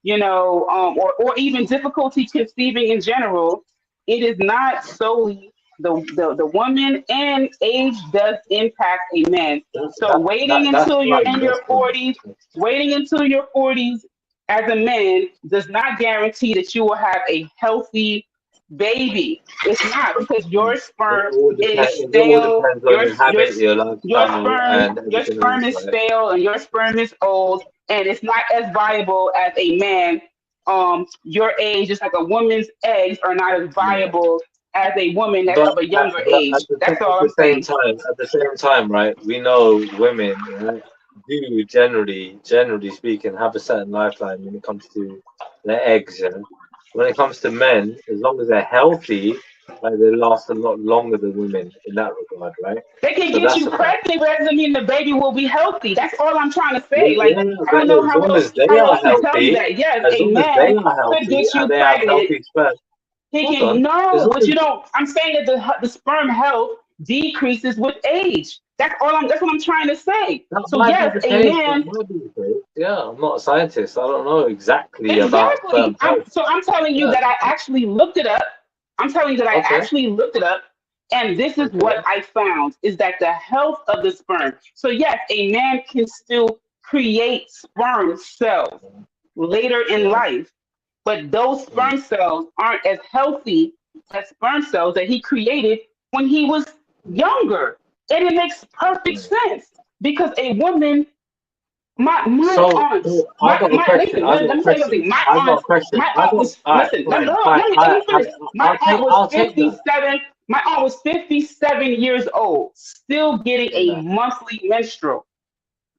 or even difficulty conceiving in general, it is not solely the woman, and age does impact a man. So That's fine. That's fine. waiting until your 40s as a man does not guarantee that you will have a healthy baby. It's not, because your sperm is It all stale. depends on your habit, your Your lifestyle, sperm and your everything sperm else, is right? stale, and your sperm is old, and it's not as viable as a man. Your age, just like a woman's eggs are not as Yeah. viable as a woman that's But of a younger but age. That's at all the I'm same saying. time, right? We know women, right, do generally speaking, have a certain lifeline when it comes to their eggs. Yeah? When it comes to men, as long as they're healthy, like they last a lot longer than women in that regard, right? They can So get that's you a fact. pregnant, but that doesn't mean the baby will be healthy. That's all I'm trying to Yeah, say. Like, yeah, I but don't know as long as they how are else to tell you healthy, that. Yes, as a long as they man are could healthy get and you they have pregnant. healthy sperm, He hold can on. As no, long but as I'm saying that the sperm health decreases with age. That's what I'm trying to say. that So might be yes, the a case, that man. might be the case. Yeah, I'm not a scientist. I don't know exactly about Exactly. sperm health. I'm telling you Yeah. that I actually looked it up. I'm telling you that I Okay. actually looked it up. And this is what Okay. I found is that the health of the sperm. So yes, a man can still create sperm cells later in Yeah. life, but those Mm. sperm cells aren't as healthy as sperm cells that he created when he was younger. And it makes perfect Mm. sense because a woman, my aunt, So I got a my question. listen, I got let a me tell you question. something. I got a question. My I aunt got. was All right. listen. Fine. Fine. Let me finish. My aunt I'll was take that. 57. My aunt was 57 years old, still getting a Yeah. monthly menstrual.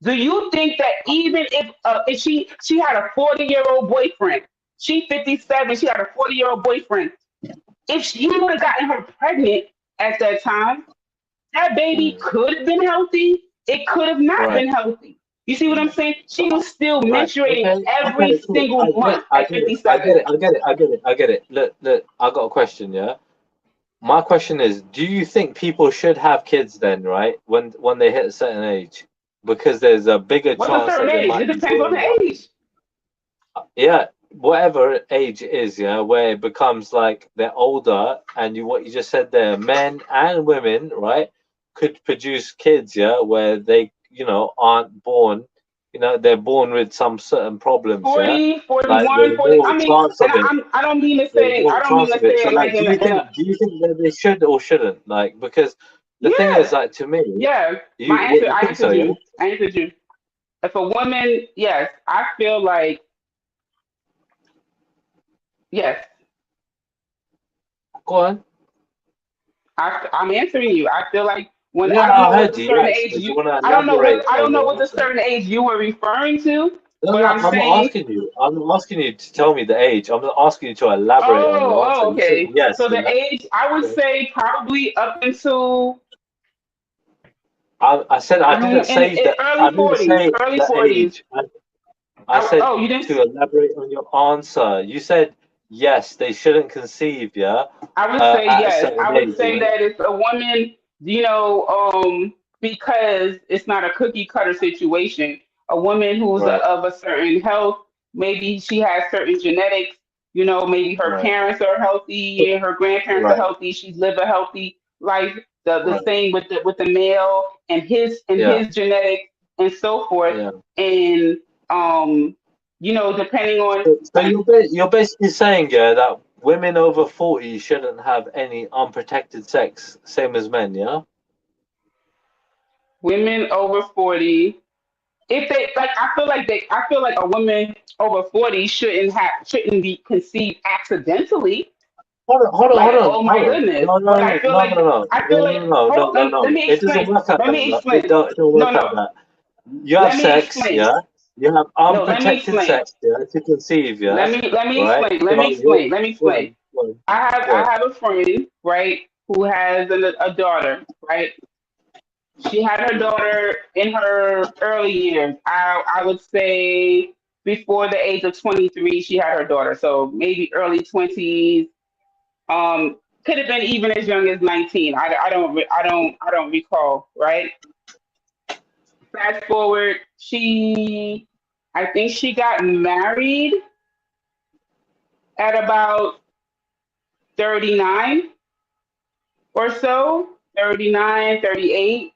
Do you think that even if she had a 40-year-old boyfriend, she 57, she had a 40-year-old boyfriend, if he would have gotten her pregnant at that time, that baby Mm. could have been healthy. It could have not Right. been healthy. You see what I'm Mm. saying? She was still Right. menstruating Okay. every Okay. Cool. single month I at get it. I 57. get it. I get it. I get it. I get it. Look. I got a question. Yeah. My question is, do you think people should have kids then, right? When they hit a certain age, because there's a bigger What's a chance certain that they age? might It be depends on born the healthy. age. Yeah, whatever age it is, yeah, where it becomes like they're older, and what you just said there, men and women, right, could produce kids, yeah, where they, aren't born, they're born with some certain problems, yeah, 40, like 41, there's 40. more I mean, chance and of it. I don't mean to There's say, more chance of it. So, it like like, in a, do you think that they should or shouldn't? Like, because the thing is, yeah, like, to me, yeah. you I think so, answered yeah? you. I answered you. If a woman, yes, I feel like, yes, Go on. I'm answering you. I feel like when Yeah, I don't I know what heard the you. certain Yes, age but you you, want to elaborate I don't on know your what the answer? certain age you were referring to, No, but no, I'm I'm not saying, asking you. I'm not asking you to tell me the age. I'm not asking you to elaborate on your answer. You said okay. yes, So the yeah. age I would So say probably up until I said I didn't say in that. I didn't say early the 40s. age. I said Oh, you didn't. to elaborate on your answer. You said yes, they shouldn't conceive, yeah, I would say at a yes. certain I would age, say yeah. that it's a woman, because it's not a cookie cutter situation. A woman who's Right, of a certain health, maybe she has certain genetics. Maybe her right, parents are healthy, her grandparents are right, healthy. She's lived a healthy life. The right. same with the male and Yeah, his genetics and so forth. yeah. And depending on So you're basically saying, yeah, that women over 40 shouldn't have any unprotected sex, same as men, yeah? women over 40, if they like, I feel like a woman over 40 shouldn't be conceived accidentally. hold Like, on, oh my hold on. goodness. No, But no, I no, feel no, like no, no, I feel no, like no, no, no, hold no, let no. me It doesn't explain. work like Let that, me brother. explain. It don't No, work no. like that. You have Let me sex, explain. yeah. You have No, let me unprotected explain. sex, yeah, to conceive, yeah, Let me right? explain. Let me So you're explain. Let me go explain. on, go on, go I on. have a friend, right, who has a daughter, right? She had her daughter in her early years. I would say before the age of 23, she had her daughter. So maybe early 20s. Could have been even as young as 19. I don't recall, right? Fast forward, I think she got married at about 39 or so, 39, 38.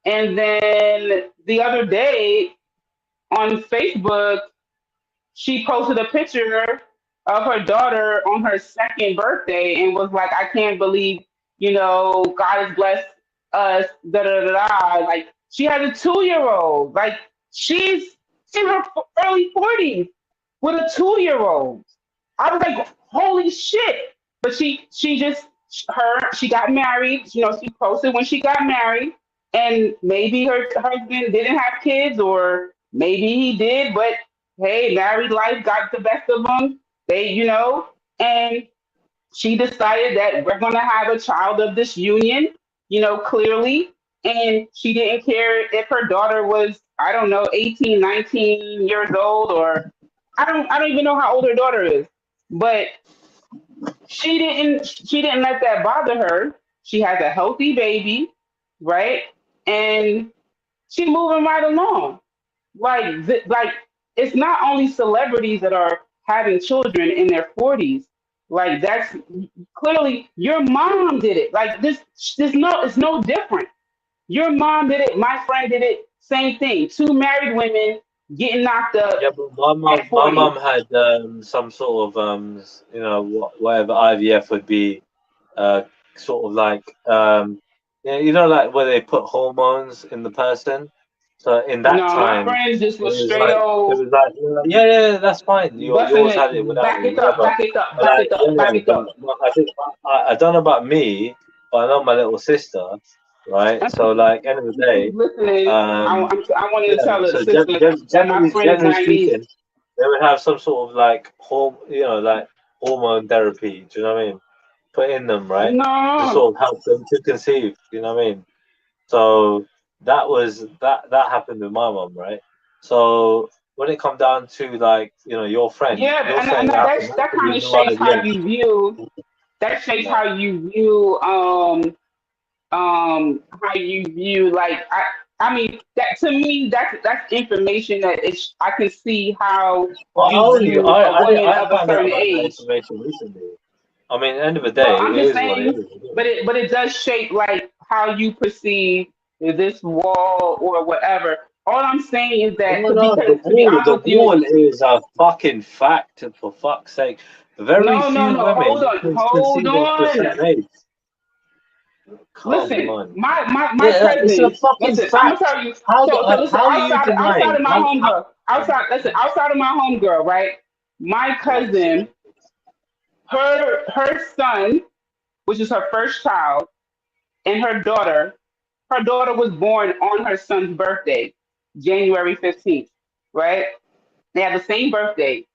And then the other day on Facebook, she posted a picture of her daughter on her second birthday and was like, I can't believe, God has blessed us, da da da da. Like, she has a 2 year old. Like, she's in her early 40s with a 2 year old. I was like, holy shit. But she got married. She posted when she got married, and maybe her husband didn't have kids, or maybe he did, but hey, married life got the best of them. And she decided that we're going to have a child of this union, clearly. And she didn't care if her daughter was, I don't know, 18, 19 years old, or I don't even know how old her daughter is. But she didn't let that bother her. She has a healthy baby, right? And she moving right along. Like it's not only celebrities that are having children in their 40s. Like, that's clearly your mom did it. Like, it's no different. Your mom did it, my friend did it, same thing. Two married women getting knocked Yeah, up but at my 40. mum had some sort of whatever IVF would be, uh, sort of like yeah, like where they put hormones in the person. So in that No, my time, friends just it was was straight like old yeah, yeah, yeah, that's fine. busting Yours had it it, without back it, it up, whatever. back it up, But back like it up, yeah, back yeah, it up. but I think I don't know about me, but I know my little sister, right? So like end of the day, Who's listening? um, I wanted to yeah. tell the So sister that my friend is generally Guyanese. speaking, they would have some sort of like like hormone therapy. Do you know what I mean? Put in them, right? To No, sort of help them to conceive. You know what I mean? So that happened with my mum, right? So when it come down to like your friend, yeah, you're saying it happened that kind naturally, of no shapes how IVF. you view. That shapes No. how you view, like, I mean, that to me, that's information that I can see how Well, you view a woman I of a found out certain about that age. information recently. I mean, end of the Well, day, I'm it just is what it saying, is. Isn't but it? it does shape, like, how you perceive this wall or whatever. All I'm saying is that, No, no, because to be honest the with you, wall is a fucking fact, for fuck's sake. Very no, no, few no, women can hold conceive after a on. certain age. Come Listen, on. my Yeah, it's a cousin. fucking Listen, I'm gonna fact. tell you. So listen, How are you outside denying? of my homegirl, outside of my homegirl, right? My Yes. cousin, her son, which is her first child, and her daughter was born on her son's birthday, January 15th, right? They have the same birthday.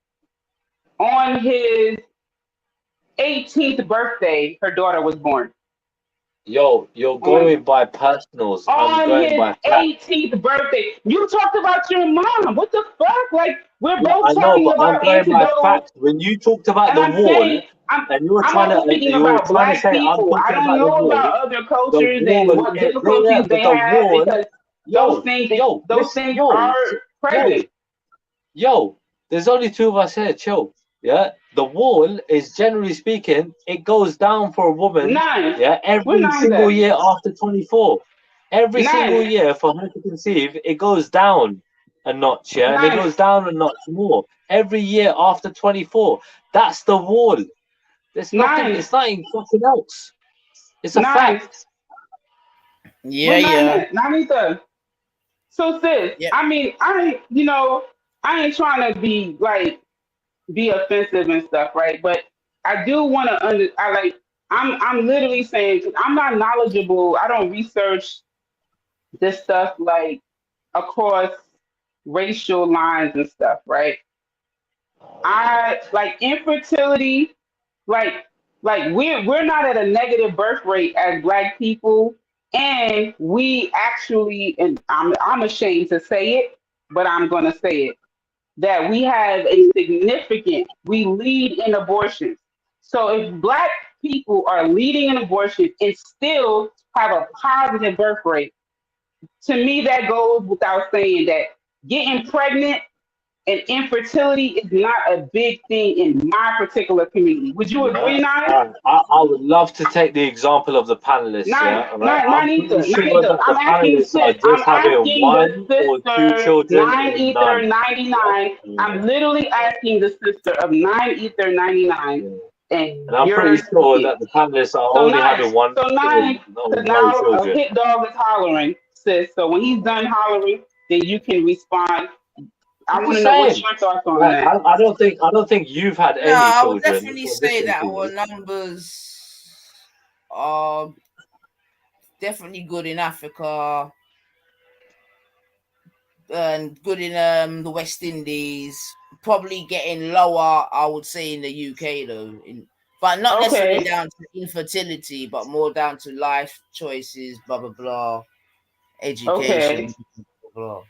On his 18th birthday, her daughter was born. Yo, you're On going by personals. I'm on going his by fact. 18th birthday. You talked about your mom. What the fuck? Like, we're Yeah, both I know, talking but I'm about going by anecdotal, fact. When you talked about and the I'm wall, saying and I'm also speaking you were about trying to black say I'm people. I talking don't about the know wall. about other The cultures and wall, what yeah, yeah, difficulties but they the have, wall, because those listen, things are yo, present. yo, there's only two of us here, chill. Yeah, the wall is generally speaking, it goes down for a woman. Nine. Yeah, We're every nine single then. year after 24. Every single Nine. year for her to conceive, it goes down a notch, yeah, and it Nine. goes down a notch more every year after 24. That's the wall. There's nothing, Nine. it's nothing fucking else. It's a Nine. fact. Yeah, We're nine yeah. then. Nine either. So sis, Yeah. I mean, I ain't trying to be offensive and stuff, right? But I do want to I'm literally saying, 'cause I'm not knowledgeable. I don't research this stuff like across racial lines and stuff, right? I like infertility, like we're not at a negative birth rate as Black people, and we actually, and I'm ashamed to say it, but I'm gonna say it, that we have a significant, we lead in abortions. So if Black people are leading in abortion and still have a positive birth rate, to me that goes without saying that getting pregnant and infertility is not a big thing in my particular community. Would you agree, Nine? I would love to take the example of the panelists. Nine, Yeah, all right. nine, I'm nine pretty ether, nine sure ether. that I'm the asking the panelists are sis. I'm just having asking the one or two sister, children nine or ether, none. 99. Yeah. I'm literally asking the sister of nine ether, 99, Yeah. and And I'm pretty you're sure speaking. that the panelists are So only nine, having one so or nine, because no now a children. hit dog is hollering, sis. So when he's done hollering, then you can respond. I I'm want just to know what's saying. your thoughts on Like, that. I don't think you've had No, any I would children definitely from say listening that to our you. numbers are definitely good in Africa and good in the West Indies. Probably getting lower, I would say, in the UK though. But not necessarily Okay, down to infertility, but more down to life choices, blah blah blah, okay. education, blah blah.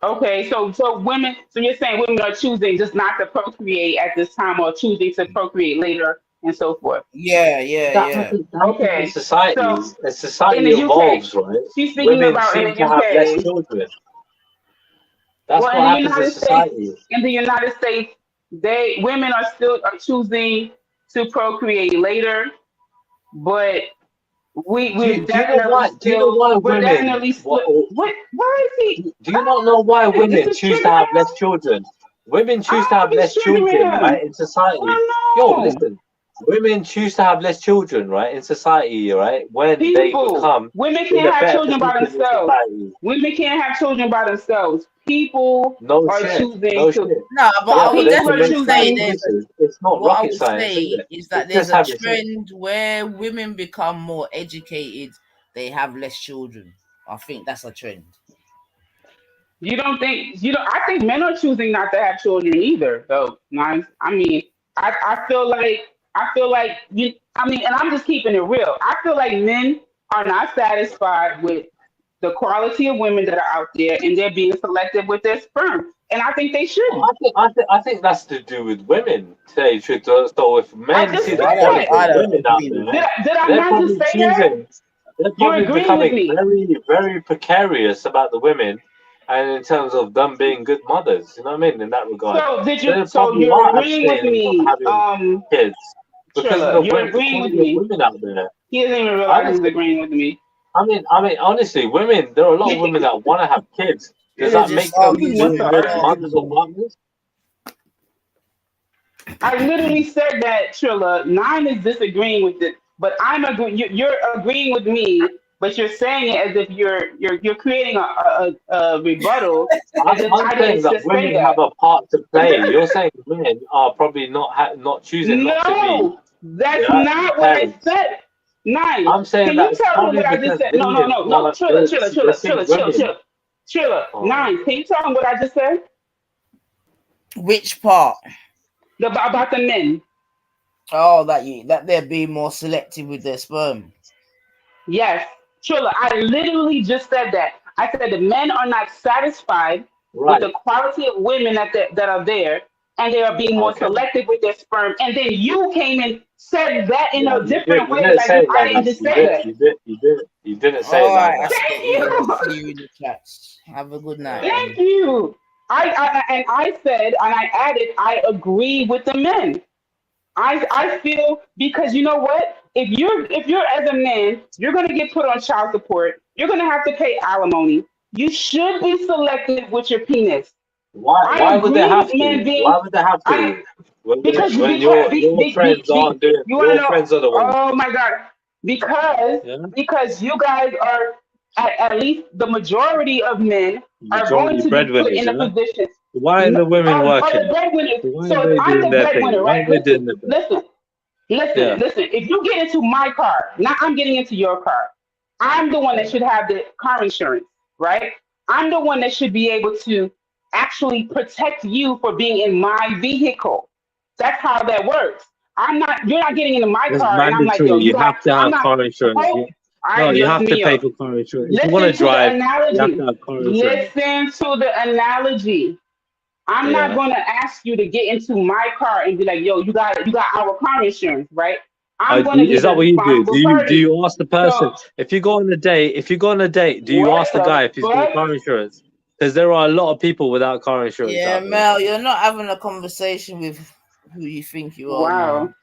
Okay, so women, so you're saying women are choosing just not to procreate at this time or choosing to procreate later and so forth. Yeah, yeah, That yeah. happens in Okay, society. so As in society the UK, evolves, right? she's speaking Women about in seem the to have less UK. children. That's Well, what happens in society. In the United States, women are still are choosing to procreate later, but we're Do you know definitely why? Do you know still why we're women? definitely still. What? Why is he? Do you not know why What is this? women Is choose to triggering have less him? children? Women I choose to don't have know if it's less triggering children, him. right? In society. Yo, Oh no. listen. Women choose to have less children, right? In society, right? When they People, become women in can't a have better children by position in themselves. society. Women can't have children by themselves. People No are shit. choosing No to. shit. No, but I Yeah, would they People can are make definitely say plans. choosing. there's Listen, it's not what I rocket would science, is say it? is that It's there's just a having sex. trend where women become more educated, they have less children. I think that's a trend. You don't think you don't? I think men are choosing not to have children either. Though, nice. I mean, I feel like you. I mean, and I'm just keeping it real. I feel like men are not satisfied with the quality of women that are out there, and they're being selective with their sperm. And I think they shouldn't. I think that's to do with women. To tell you the truth. So if I men just see said the that. quality I of don't women out agree with there, that. Did I they're not just probably say that? choosing. They're You're probably agreeing with becoming me. very, very precarious about the women, and in terms of them being good mothers. You know what I mean? In that regard, So did so you? they So probably you're are agreeing with abstaining from me, having kids because of Trilla. You're the agreeing with quality of me. women out there. He doesn't even realize he's Honestly, agreeing with me. honestly, women. There are a lot of women that want to have kids. Does You're that just make them He arguing wants with to good argue. yourself. mothers or partners? I literally said that, Trilla. Nine is disagreeing with it, but I'm agreeing. You're agreeing with me, but you're saying it as if you're creating a rebuttal, as if I'm I saying didn't that just say women have that. a part to play. You're saying men are probably not choosing not to be No, that's yeah not what I parents. said. Nine. I'm saying Can that you it's tell him probably what I just because said? No, no, no, no. Trilla, Trilla, they're Trilla, seeing Trilla, Trilla, women. Trilla. Trilla. Oh, Nine. Can you tell him what I just said? Which part? About the men. Oh, that they're being more selective with their sperm. Yes, Trilla, I literally just said that. I said the men are not satisfied with right. the quality of women that are there, and they are being more Okay. selective with their sperm. And then you came and said that in Yeah, a different you way, didn't like say if it I like didn't that. just say that. You didn't say it All like right, I that. spit Thank you. you. See you in the chats. Have a good night, Yeah. Thank then. you. And I said, and I added, I agree with the men. I feel because you know what? If you're as a man, you're gonna get put on child support. You're gonna have to pay alimony. You should be selective with your penis. I Why would they agree have with men to? Why being would they have I to? When because when your friends aren't doing, you want to your know? friends are the ones. Oh my God! Because Yeah. you guys are at least the majority of men are going Majority to be put breadwinners, in a yeah? position Why are the women are the working? breadwinners. So why are So if they I'm doing the their thing? breadwinner, Why right? are they doing their thing? Listen. Listen, listen. If you get into my car, now I'm getting into your car. I'm the one that should have the car insurance, right? I'm the one that should be able to actually protect you for being in my vehicle. That's how that works. I'm not. You're not getting into my It's car, and I'm like, mandatory. yo, you You got. have to I'm have not. car insurance. Hold. No, Ay, you Dios have to pay mío. for car insurance. If you want Listen to to the drive, you have analogy. to have car insurance. Listen to the analogy. I'm not Yeah. going to ask you to get into my car and be like, "Yo, you got our car insurance, right?" I'm going to be Is that the what you do? Do responsible you do party. you ask the person So if you go on a date? If you go on a date, do you what ask the the guy if he's got fuck? car insurance? Because there are a lot of people without car insurance Yeah, out there. Mel, you're not having a conversation with who you think you are, Wow. man.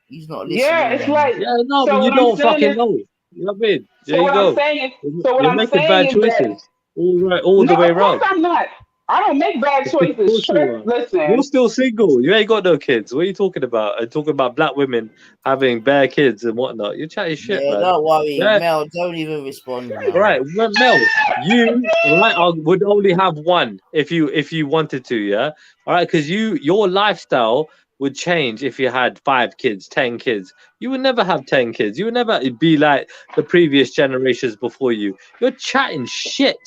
He's not Yeah, listening, it's man. like Yeah, no, but so. you What I'm don't saying fucking is, know. You know what I mean? There so you what I'm go. saying is, so what You're I'm making saying bad is that choices all no, the way of course around. I'm not. I don't make bad Of choices. course you Straight. are. You're Listen, still single. You ain't got no kids. What are you talking about? And talking about black women having bare kids and whatnot. You're chatting shit, Yeah, man. don't worry, Yeah, Mel. Don't even respond, man. right. Well, Mel, you right would only have one if you wanted to, yeah. All right, because your lifestyle would change if you had 5 kids, 10 kids. You would never have 10 kids. You would never be like the previous generations before you. You're chatting shit,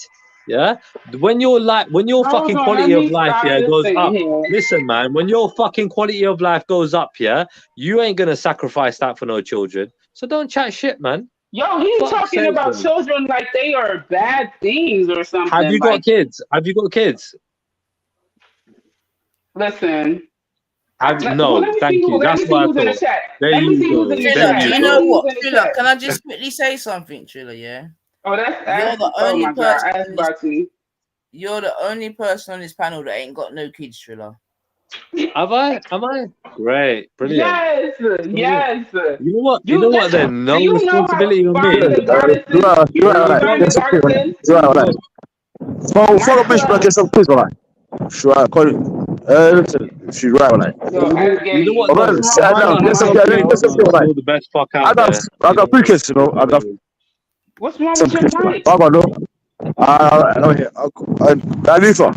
yeah. When your hold fucking on. Let quality of me life, stop yeah, this goes thing up. here. Listen, man, when your fucking quality of life goes up, yeah, you ain't gonna sacrifice that for no children. So don't chat shit, man. Yo, he's Fuck's talking sake, about man. children like they are bad things or Have something. you got Like, kids? Have you got kids? listen. Well, No, thank you. let That's me see what I who's in the thought. chat. There Let me you see who's go. in the There Triller, do chat. you you Let me know go. see who's what? in the Triller, chat. can I just quickly say something, Triller? Yeah, Oh, that's you're the oh only my god, person ask on this. Batu. You're the only person on this panel that ain't got no kids, Triller. Have I? Am I? Great. Brilliant. Yes, Brilliant. yes. You know what? You You know what listen. then? Do No you know how to responsibility on find me. the goddesses? You There right, you right. go. Find the Get some kids, right? goddesses. You There right, you right. go. Phone My up, bitch, but club. get some kids, right? She's right, call it. Listen, she's right, right. Yo, ask You know Getty. what Alright, though? What's wrong If sit with I your down, don't have get some no mic, kids, kids, get bro? some bro, kids, right? you're the best fuck I out got, there. I You know got what I three mean? kids, you know. I You know got what I mean? What's wrong some with your kids, right? mic? I got no. I don't hear. I need for.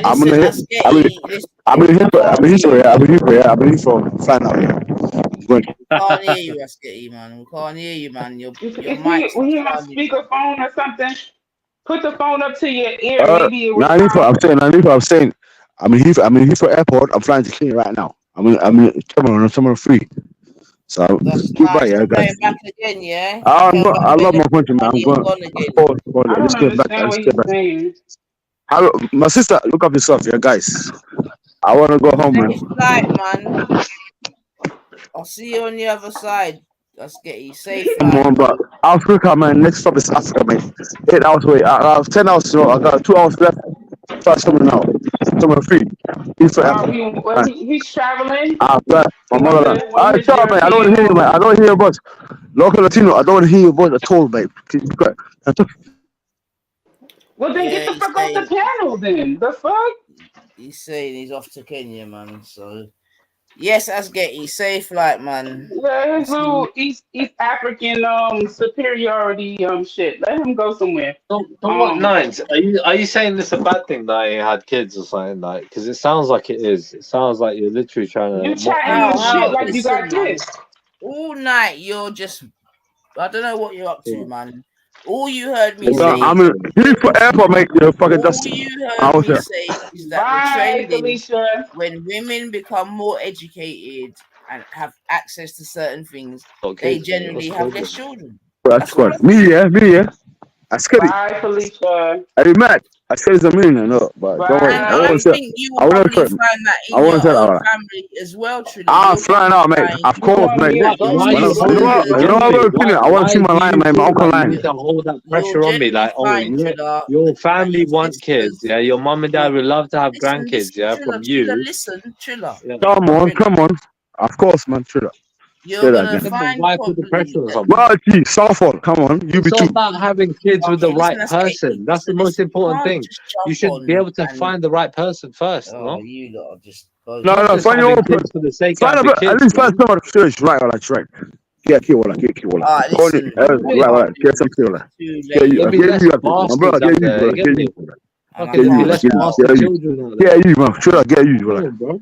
I'm Listen, gonna hit. Asketi, listen, I'm in I Hebrew. I'm can't in hear Hebrew. you. I'm in Hebrew. I'm in Hebrew. Flying out here. I'm going. Can't hear you, Asketi, man. We can't hear you, man. Your Is he mic's was not he on sounding. speakerphone or something? Put the phone up to your ear. Maybe it would 94. sound. I'm saying. I'm in Heathrow Airport. I'm flying to Kenya right now. I'm in terminal 3. So That's goodbye, nice. yeah, You're guys. going back again, yeah? You're I'm going not, back I where love the my country, man. I'm money is going. gone Of again. course, of course. I I don't just get back. I understand what just get he's back. saying. My sister, look up yourself, yeah, guys. I want to go home, man. Safe flight, man. I'll see you on the other side. Let's get you safe Come flight, on, man. but Africa, man. Next stop is Africa, man. 8 hours away. I have 10 hours. You know, I got 2 hours left. Start coming now. Coming free. Heathrow Airport. Man. He's traveling. But my One of motherland. the one of I his tell man, I don't want European to hear you, man. I homes. don't want to hear your voice. Local Latino, I don't want to hear your voice at all, babe. Well, then get Yeah, the fuck off the panel. Then the fuck. he's saying he's off to Kenya, man. So yes, let's get you safe flight, man. Yeah, I'll his see you. little East African superiority shit. Let him go somewhere. So what, Nines? Are you saying this a bad thing that he had kids or something like? Because it sounds like it is. It sounds like you're literally trying You to mock chatting me your or shit How? like something. you Listen, got man. kids. All night you're just. I don't know what you're up to, Yeah. man. All you heard me What are say you I'm is in saying? Heathrow Airport, mate. You're fucking all dusty. you I heard was me there. say is that the Bye, trending Felicia. when women become more educated and have access to certain things, Got they kids, man. What's generally the have less problem? children. That's That's all I good. said. Me, yeah. I scared it. Bye, Felicia. I be mad. I scared it's a millionaire, no, but don't worry. And I Bye. I won't say. think you I will won't probably try. find that I in won't your say that. own All right. family as well, Triller. I'm You're going flying to out, mate. find Of He's course, on mate. mute. Go those Why are When you I, mute. kids Go are you know holding going what? it to mute. You know against what? me? I'm feeling. I want to see Why my do line, you man. My feel uncle like you line. need to hold that you'll pressure on me? generally Like, oh, find, Triller, your that your family want kids, sisters, yeah. Your mom and your dad would love to have listen, grandkids, listen, yeah, Triller, from Triller, you. listen, Triller, Yeah. Come on, Triller. come on. Of course, man. True that. You're Say that gonna again. Yeah, but find why put the probably pressure on that someone? Well, gee, Southall. Come on. You be It's all too. about having kids with the okay. Listen, right that's person. That's the listen, most listen. You important can't thing. just You jump should be on able to and find the right person first, oh, no? you lot are just No, Not bogus, no. just Find man. your having own kids person. for the sake of Find a having bit. At kids, least find man. someone to finish. Right, all right, right. Get a wala, get a wala. All right, Go on. listen. You know what I I Right, mean? can't right. do Get some this. kill. It's too Get late, you. There'll be Get less you. My brother. bastards Get out you, there, you brother. get Get me? you, brother. and I Fucking Get there'll be you. can't less Get help. bastard you. children out there. Get you, man. Should I get you, Come brother? on, bro.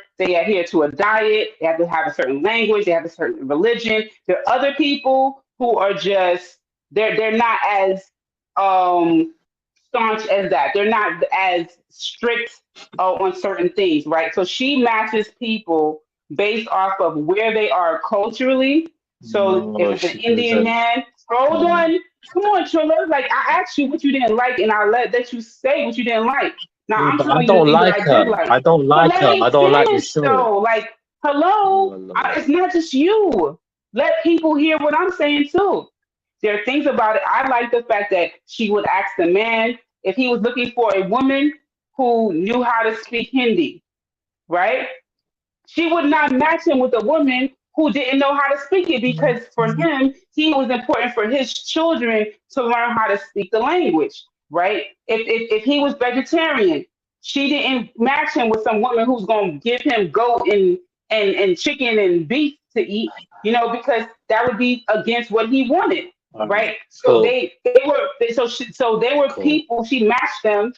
they adhere to a diet, they have to have a certain language, they have a certain religion. There are other people who are just they're not as staunch as that. They're not as strict on certain things, right? So she matches people based off of where they are culturally. So if No, it's an she Indian doesn't. man, hold Mm. on, come on, Trilla. Like I asked you what you didn't like, and I let you say what you didn't like. Now Yeah, I'm but I telling you the don't things that like I her. did like. I don't But like let her. me I don't like the finish show. though. Like, hello, Oh Lord. it's not just you. Let people hear what I'm saying too. There are things about it. I like the fact that she would ask the man if he was looking for a woman who knew how to speak Hindi, right? She would not match him with a woman who didn't know how to speak it because for him, he was important for his children to learn how to speak the language, right? If he was vegetarian, she didn't match him with some woman who's going to give him goat and chicken and beef to eat, because that would be against what he wanted, All right. right? So Cool. they were Cool. people. She matched them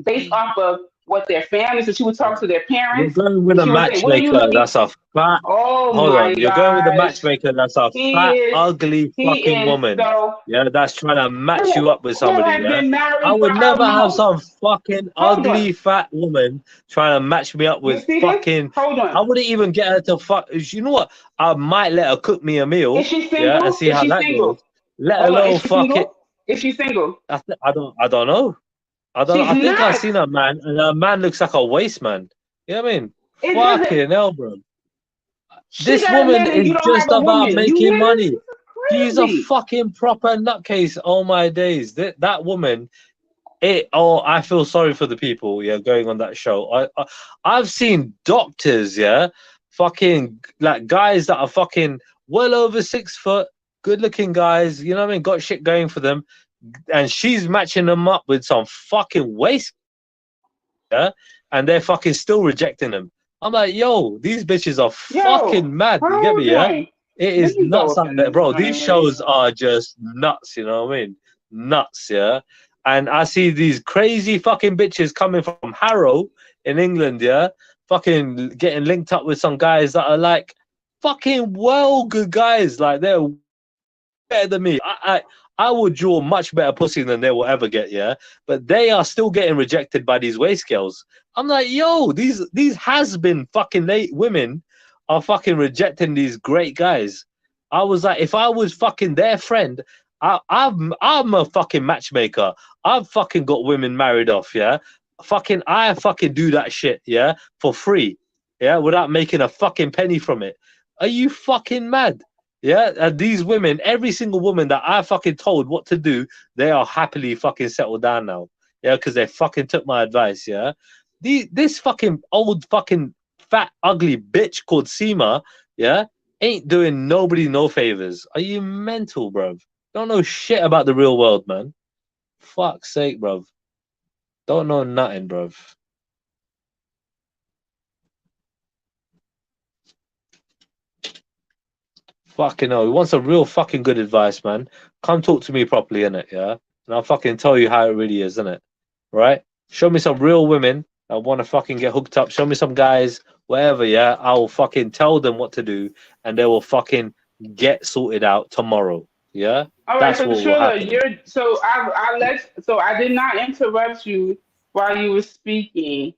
based Mm. off of what their families. So she would talk to their You're parents, going with and a she would say, "What are you matchmaker. looking?" That's a fat. Oh Hold my on. You're going with a gosh, matchmaker. That's a he fat, is ugly he fucking is woman. so Yeah, that's trying to match who you up with who somebody. has Yeah, been I married for would how never have long? some fucking Hold on, ugly fat woman trying to match me up you with see this? fucking. Hold I on. wouldn't even get her to fuck. You know what? I might let her cook me a Is meal. she Yeah, and single? see Is how she that single? goes. Let Hold on, is alone she fuck it. single? Is she single? I don't. I don't know. I don't. She's I think I've not. seen a man, and a man looks like a waste man. You know what I mean? It doesn't. Fucking hell, bro. She This got a woman man and is you don't have just a about woman. You making hear this? money. This is She's a crazy. fucking proper nutcase. Oh my days. That woman. Oh, I feel sorry for the people. Yeah, going on that show. I've seen doctors. Yeah, fucking like guys that are fucking well over 6 foot, good looking guys. You know what I mean? Got shit going for them, and she's matching them up with some fucking waste. Yeah, and they're fucking still rejecting them. I'm like, yo, these bitches are Yo, fucking mad. You get hold me? Yeah, on. it Let is me go nuts up out in there, this bro. These joint right shows now. are just nuts. You know what I mean? Nuts, yeah. And I see these crazy fucking bitches coming from Harrow in England, yeah, fucking getting linked up with some guys that are like fucking well good guys. Like they're better than me. I would draw much better pussy than they will ever get, yeah. But they are still getting rejected by these waste girls. I'm like, yo, these has been fucking late women are fucking rejecting these great guys. I was like, if I was fucking their friend, I'm a fucking matchmaker. I've fucking got women married off, yeah. I fucking do that shit, yeah, for free, yeah, without making a fucking penny from it. Are you fucking mad? Yeah, and these women, every single woman that I fucking told what to do, they are happily fucking settled down now. Yeah, because they fucking took my advice. Yeah, this fucking old fucking fat ugly bitch called Seema, yeah, ain't doing nobody no favors. Are you mental, bruv? Don't know shit about the real world, man. Fuck's sake, bruv. Don't know nothing, bruv. Fucking hell. He wants a real fucking good advice, man. Come talk to me properly, innit? Yeah? And I'll fucking tell you how it really is, innit? Right? Show me some real women that want to fucking get hooked up. Show me some guys, whatever, yeah? I'll fucking tell them what to do and they will fucking get sorted out tomorrow. Yeah? All right, That's so what will Trilla, happen. I did not interrupt you while you were speaking.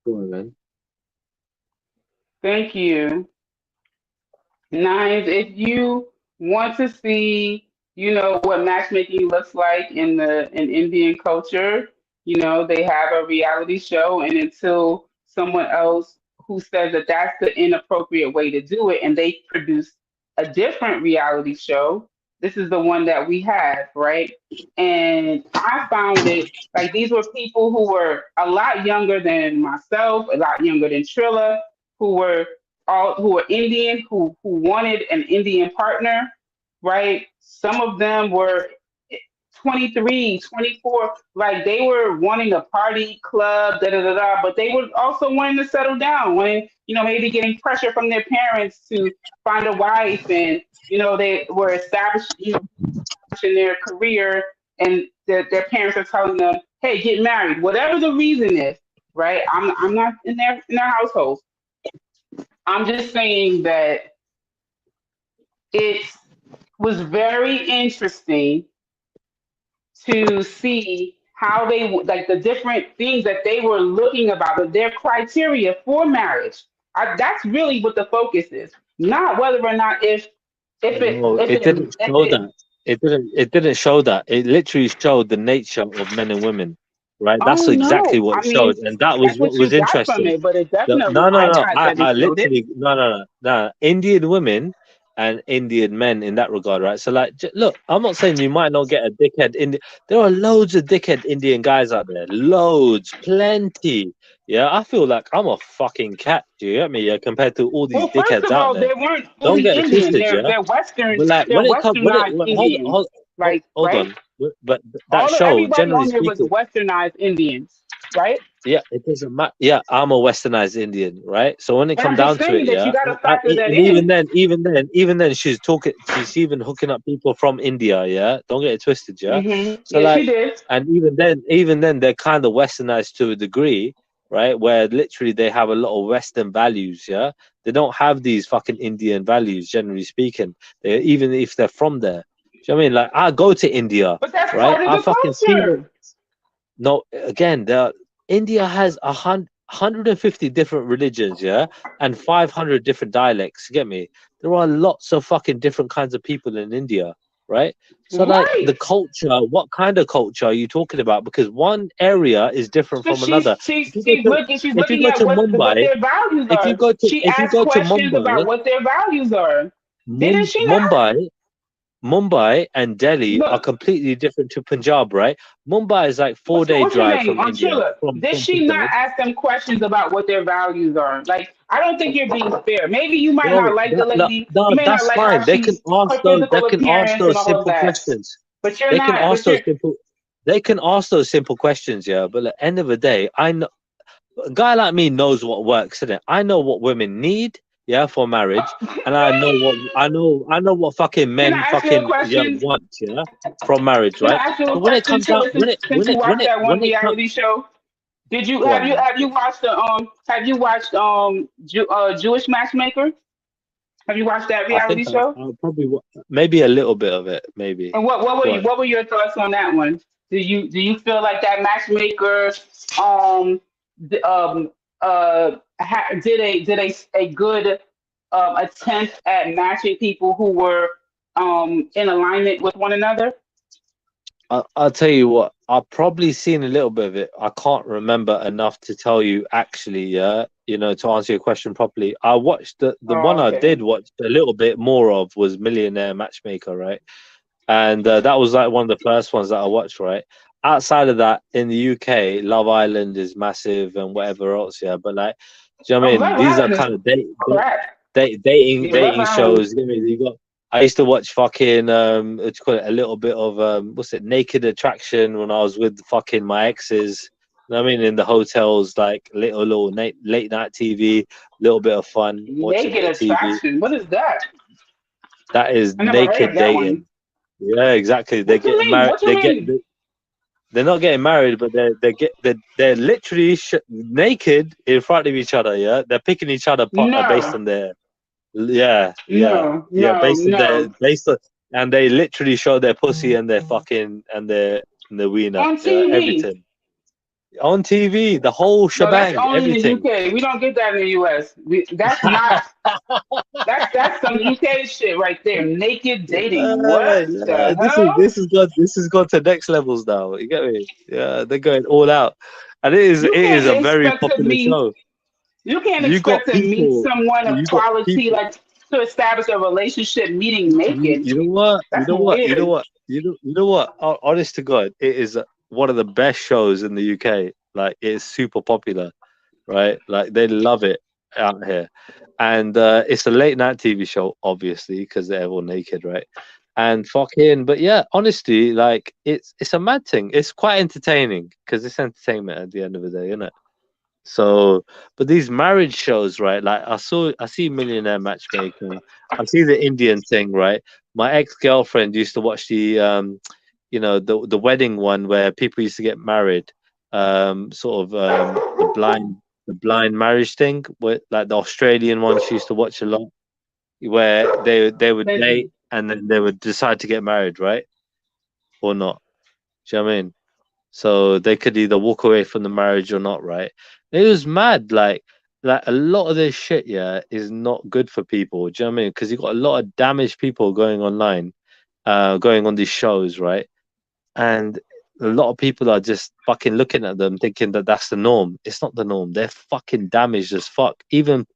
Go on, man. Thank you. Nines, if you want to see, what matchmaking looks like in Indian culture, they have a reality show, and until someone else who says that that's the inappropriate way to do it, and they produce a different reality show, this is the one that we have, right? And I found it like these were people who were a lot younger than myself, a lot younger than Trilla, who were who were Indian, who wanted an Indian partner, right? Some of them were 23, 24, like they were wanting a party club, da da da da, but they were also wanting to settle down, wanting, maybe getting pressure from their parents to find a wife, and they were established, in their career, and their parents are telling them, hey, get married, whatever the reason is, right? I'm not in their household. I'm just saying that it was very interesting to see how they like the different things that they were looking about, their criteria for marriage. That's really what the focus is, not whether or not No, it didn't if show it. that. It didn't show that. It literally showed the nature of men and women, right? That's Oh exactly no, what I it showed, mean and that was that's what what you was got from interesting. it, but it definitely No, no, no. highlights I, that it I showed it. literally no, no, no, no. Indian women and Indian men in that regard, right? So, like, look, I'm not saying you might not get a dickhead. There are loads of dickhead Indian guys out there, loads, plenty. Yeah, I feel like I'm a fucking cat. Do you get me? Yeah, compared to all these Well, first dickheads of out all, there. they weren't Don't fully get it Indian. twisted, yeah. But like They're when it comes, westernized hold, Indians. hold, Like, hold right? on. But that show, Everybody generally on there was speaking, westernized Indians, right? yeah, it doesn't matter. Yeah, I'm a westernized Indian, right? So when it But come I'm just down to saying it, that you yeah, got to factor that and even in. then, she's talking. She's even hooking up people from India. Yeah, don't get it twisted. Yeah, so Yeah, like, she did. and even then, they're kind of westernized to a degree, right? Where literally they have a lot of Western values. Yeah, they don't have these fucking Indian values, generally speaking. They even if they're from there. Do you know what I mean? Like, I go to India, But that's right? part of I the fucking see what. culture. No, again, India has 150 different religions, yeah, and 500 different dialects. You get me? There are lots of fucking different kinds of people in India, right? So, like, Right. the culture, what kind of culture are you talking about? Because one area is different So from another. If you go to, she's if you looking go at to what Mumbai, their values if you are. go to, She if you asked go to questions about Mumbai, what their values are. Didn't she not? Mumbai and Delhi are Look, completely different to Punjab, right? Mumbai is like four-day what's her drive name? from On India, Chilla. Did from she not Punjab. ask them questions about what their values are? Like, I don't think you're being fair. Maybe you might not Bro, like the lady. You no, may not that's like how fine. They can she's ask her those. They physical can ask appearance and those all of simple that. questions. But you're They can not. ask those simple. They can ask those simple questions, yeah. But at the end of the day, I know a guy like me knows what works, isn't it? I know what women need, yeah, for marriage, and I know what fucking Can I men ask you a fucking yeah question? want, yeah, from marriage, Can I right? ask you a But when it question, comes down, Chilla? Since you watched that one when it comes, reality show, did you go on then. have you watched the have you watched Jewish Matchmaker? Have you watched that I think reality show? I'll probably maybe a little bit of it, maybe. And Go on. what were your thoughts on that one? Do you feel like that matchmaker um d- um did a good attempt at matching people who were in alignment with one another? I'll tell you what, I've probably seen a little bit of it. I can't remember enough to tell you actually, yeah, to answer your question properly. I watched the one Oh, I okay. did watch a little bit more of was Millionaire Matchmaker, right? And that was like one of the first ones that I watched, right? Outside of that, in the UK, Love Island is massive and whatever else, yeah. But like, do you know Oh, what I mean? Love These are Island is kind of crap. Yeah, Love dating Island. shows. You know what I mean? You got. I used to watch fucking what you call it, a little bit of what's it, Naked Attraction when I was with fucking my exes. You know what I mean? In the hotels, like little late night TV, little bit of fun, watch a Naked bit of TV. Attraction. What is that? That is I never heard of naked that one. dating. Yeah, exactly. They're What you getting mean? married. What you mean? They're not getting married, but they're literally naked in front of each other. Yeah, they're picking each other based No, on their no, no, no. based on, and they literally show their pussy and their fucking and their wiener. On Yeah, TV. everything on TV, the whole No, that's shebang, only in the everything. UK. We don't get that in the US. That's not. That's some UK shit right there. Naked dating. Yeah, What yeah. the hell? This has gone to next levels now. You get me? Yeah, they're going all out, and You it is can't a very expect to popular meet. show. You can't You got expect to meet people. someone of You got quality people. like to establish a relationship meeting naked. You know what? You That's know what? You know weird. what? You know what? Honest to God, it is one of the best shows in the UK. Like, it's super popular, right? Like, they love it out here, and it's a late night TV show, obviously, because they're all naked, right? And fucking, but yeah, honestly, like, it's a mad thing. It's quite entertaining because it's entertainment at the end of the day, isn't it? So, but these marriage shows, right? Like, I see Millionaire Matchmaker. I see the Indian thing, right? My ex-girlfriend used to watch the wedding one where people used to get married, sort of the blind marriage thing, where like the Australian one she used to watch a lot, where they would date Listen, and then they would decide to get married, right? Or not? Do you know what I mean? So they could either walk away from the marriage or not, right? It was mad. Like a lot of this shit, yeah, is not good for people. Do you know what I mean? Because you got a lot of damaged people going online, going on these shows, right? And a lot of people are just fucking looking at them thinking that that's the norm. It's not the norm. They're fucking damaged as fuck. Even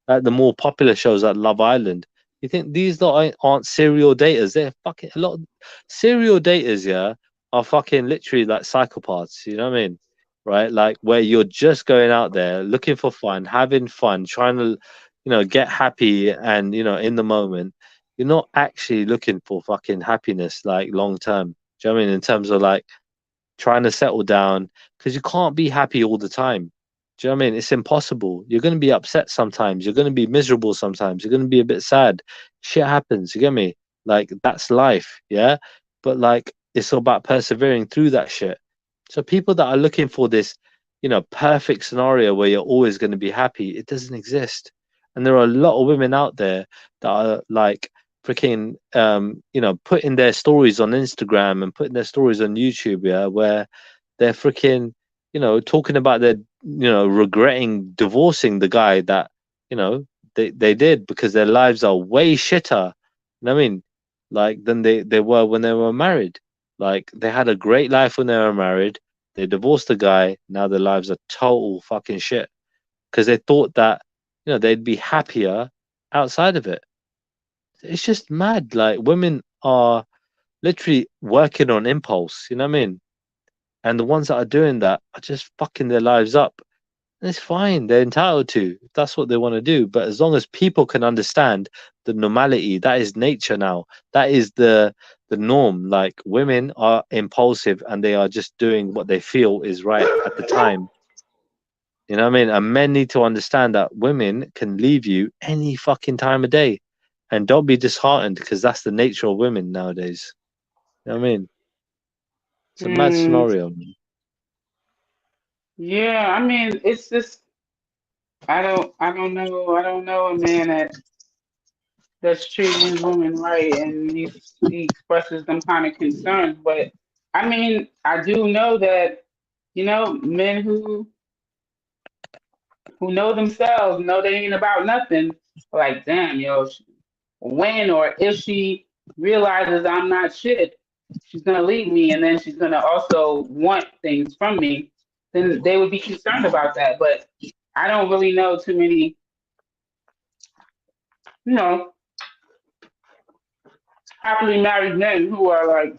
like the more popular shows like Love Island. You think these lot aren't serial daters? They're fucking a lot of serial daters, yeah, are fucking literally like psychopaths. You know what I mean? Right? Like where you're just going out there looking for fun, having fun, trying to, get happy and in the moment. You're not actually looking for fucking happiness like long term. Do you know what I mean? In terms of like trying to settle down because you can't be happy all the time. Do you know what I mean? It's impossible. You're going to be upset sometimes. You're going to be miserable sometimes. You're going to be a bit sad. Shit happens. You get me? Like, that's life. Yeah. But, like, it's all about persevering through that shit. So, people that are looking for this, perfect scenario where you're always going to be happy, it doesn't exist. And there are a lot of women out there that are like, freaking putting their stories on Instagram and putting their stories on YouTube, yeah, where they're freaking talking about their regretting divorcing the guy that they did because their lives are way shitter, I mean, like than they were when they were married. Like they had a great life when they were married, they divorced the guy, now their lives are total fucking shit because they thought that they'd be happier outside of it. It's just mad. Like women are literally working on impulse, you know what I mean? And the ones that are doing that are just fucking their lives up. And it's fine. They're entitled to if that's what they want to do. But as long as people can understand the normality, that is nature now. That is the norm. Like women are impulsive and they are just doing what they feel is right at the time. You know what I mean? And men need to understand that women can leave you any fucking time of day. And don't be disheartened because that's the nature of women nowadays. You know what I mean? It's a mad Mm, scenario, man. yeah, I mean, it's just I don't know a man that's treating his woman right, and he expresses them kind of concerns. But I mean, I do know that men who know themselves know they ain't about nothing. Like, damn, when or if she realizes I'm not shit, she's gonna leave me, and then she's gonna also want things from me. Then they would be concerned about that. But I don't really know too many, you know, happily married men who are like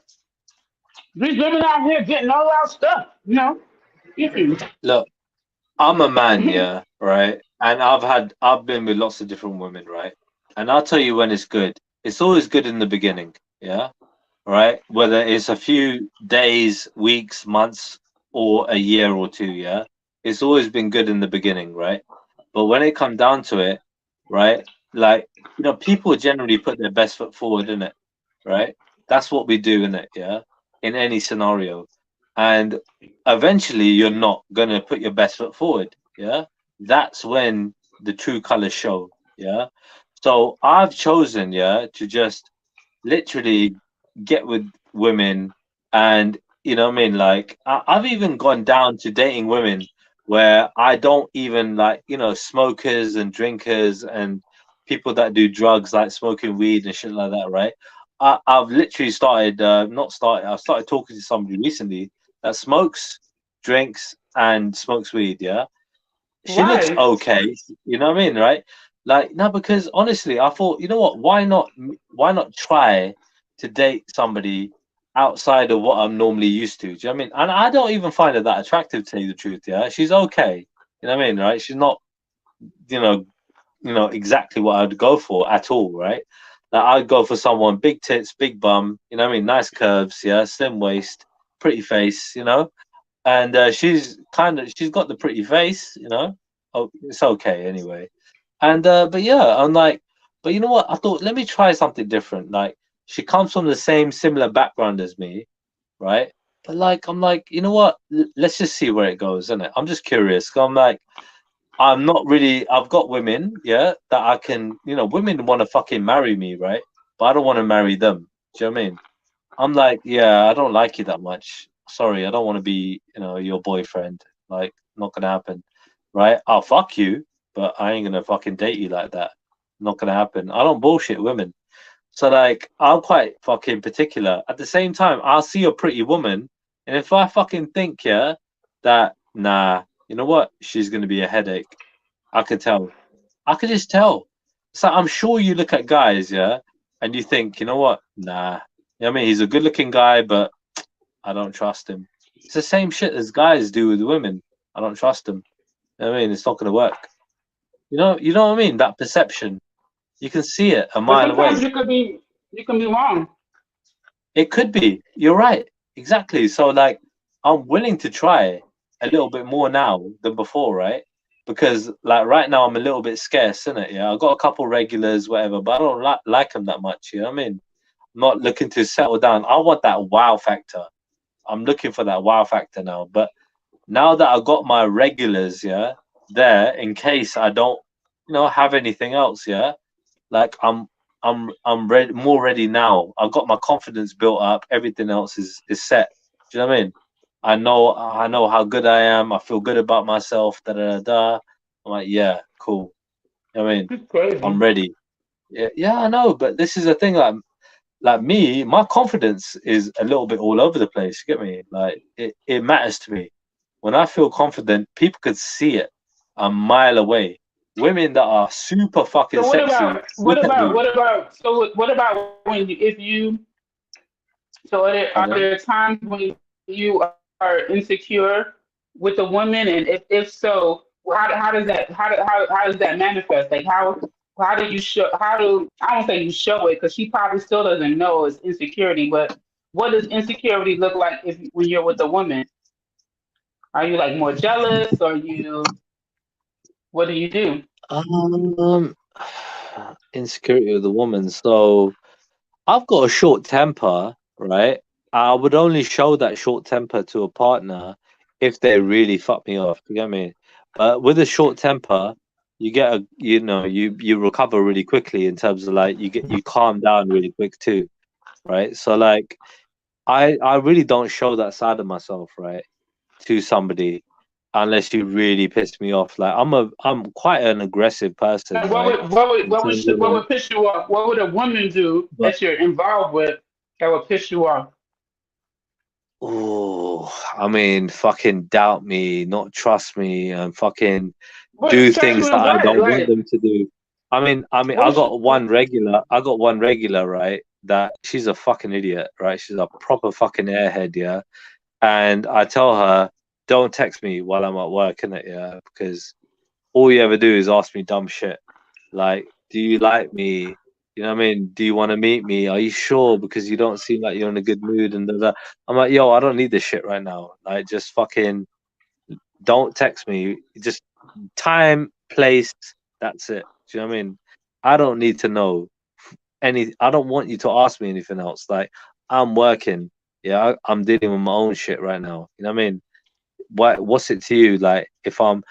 these women out here getting all our stuff. Mm-mm. Look, I'm a man, yeah, right? And I've been with lots of different women, right? And I'll tell you when it's good. It's always good in the beginning, yeah, right? Whether it's a few days, weeks, months, or a year or two, yeah. It's always been good in the beginning, right? But when it comes down to it, right? Like, people generally put their best foot forward, in it, right? That's what we do, in it, yeah, in any scenario. And eventually you're not gonna put your best foot forward, yeah. That's when the true colors show, yeah. So I've chosen, yeah, to just literally get with women, and what I mean, like I've even gone down to dating women where I don't even like smokers and drinkers and people that do drugs like smoking weed and shit like that, right? I've literally started not started I've started talking to somebody recently that smokes, drinks and smokes weed, yeah. She looks Why? okay, you know what I mean, right? Like, no, because honestly, I thought, you know what, why not try to date somebody outside of what I'm normally used to? Do you know what I mean? And I don't even find her that attractive, to tell you the truth, yeah. She's okay. You know what I mean, right? She's not, you know, exactly what I'd go for at all, right? Like I'd go for someone big tits, big bum, you know what I mean, nice curves, yeah, slim waist, pretty face, and she's got the pretty face, oh, it's okay anyway. And but yeah, I'm like, but you know what, I thought, let me try something different. Like, she comes from the same similar background as me, right? But like, I'm like, you know what, let's just see where it goes, isn't it? I'm just curious. I'm like, I'm not really, I've got women, yeah, that I can, women want to fucking marry me, right? But I don't want to marry them. Do you know what I mean? I'm like, yeah, I don't like you that much. sorry, I don't want to be, your boyfriend. Like, not gonna happen, right? I'll fuck you, but I ain't gonna fucking date you like that. Not gonna happen. I don't bullshit women. So like, I'm quite fucking particular. At the same time, I'll see a pretty woman, and if I fucking think, yeah, that nah, you know what, she's gonna be a headache. I could tell. I could just tell. So I'm sure you look at guys, yeah, and you think, you know what, nah. You know what I mean? He's a good-looking guy, but I don't trust him. It's the same shit as guys do with women. I don't trust them. You know what I mean? It's not gonna work. You know what I mean? That perception. You can see it a But mile sometimes away. you can be wrong. It could be. You're right. Exactly. So like, I'm willing to try a little bit more now than before, right? Because like right now I'm a little bit scarce, isn't it? Yeah, I've got a couple regulars, whatever, but I don't like them that much. You know what I mean? I'm not looking to settle down. I want that wow factor. I'm looking for that wow factor now. But now that I got my regulars, yeah, there in case I don't, have anything else, yeah. Like I'm ready, more ready now. I've got my confidence built up. Everything else is set. Do you know what I mean? I know how good I am. I feel good about myself. Da da da. Da. I'm like, yeah, cool. You know what I mean, It's crazy. I'm ready. Yeah, yeah, I know. But this is the thing. Like me, my confidence is a little bit all over the place. You get me? Like it matters to me. When I feel confident, people could see it a mile away. Women that are super fucking So what sexy about look at me. what about when you if you so are Uh-huh. there times when you are insecure with a woman, and if so, how does that manifest? Like how do you show how do I don't say you show it because she probably still doesn't know it's insecurity, but what does insecurity look like if when you're with a woman? Are you like more jealous? Or you what do you do? Um, insecurity with a woman. So I've got a short temper, right? I would only show that short temper to a partner if they really fuck me off. You get me? But with a short temper, you get you recover really quickly in terms of like you calm down really quick too, right? So like I really don't show that side of myself, right, to somebody unless you really piss me off. Like I'm quite an aggressive person, Like, right? In terms of what like, would piss you off? What would a woman do but that you're involved with that would piss you off? oh, I mean, fucking doubt me, not trust me, and fucking What do trust you things that in I what? don't want Like them to do. I mean, I what's got one regular. I got one regular, right? That she's a fucking idiot, right? She's a proper fucking airhead, yeah. And I tell her, don't text me while I'm at work, innit, yeah, because all you ever do is ask me dumb shit. Like, do you like me? You know what I mean? Do you want to meet me? Are you sure? Because you don't seem like you're in a good mood and da, da. I'm like, yo, I don't need this shit right now. Like, just fucking don't text me. Just time, place, that's it. Do you know what I mean? I don't need to know I don't want you to ask me anything else. Like, I'm working. Yeah, I'm dealing with my own shit right now. You know what I mean? What's it to you? Like, if I'm, you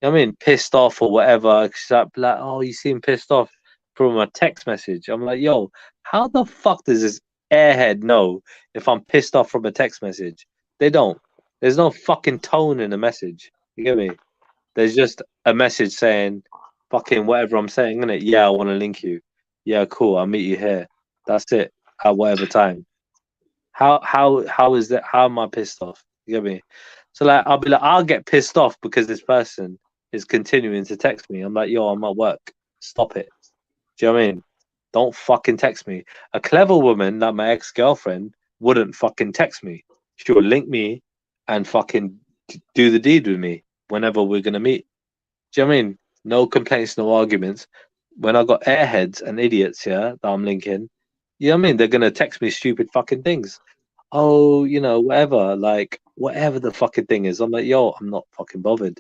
know what I mean, pissed off or whatever, she's like, oh, you seem pissed off from a text message. I'm like, yo, how the fuck does this airhead know if I'm pissed off from a text message? They don't. There's no fucking tone in the message. You get me? There's just a message saying, fucking whatever I'm saying, innit? Yeah, I want to link you. Yeah, cool. I'll meet you here. That's it. At whatever time. How is that? How am I pissed off? You get me? So like I'll be like I'll get pissed off because this person is continuing to text me. I'm like, yo, I'm at work. Stop it. Do you know what I mean? Don't fucking text me. A clever woman like my ex-girlfriend wouldn't fucking text me. She would link me and fucking do the deed with me whenever we're gonna meet. Do you know what I mean? No complaints, no arguments. When I got airheads and idiots here that I'm linking, you know what I mean? They're gonna text me stupid fucking things. Oh, whatever, like whatever the fucking thing is. I'm like, yo, I'm not fucking bothered.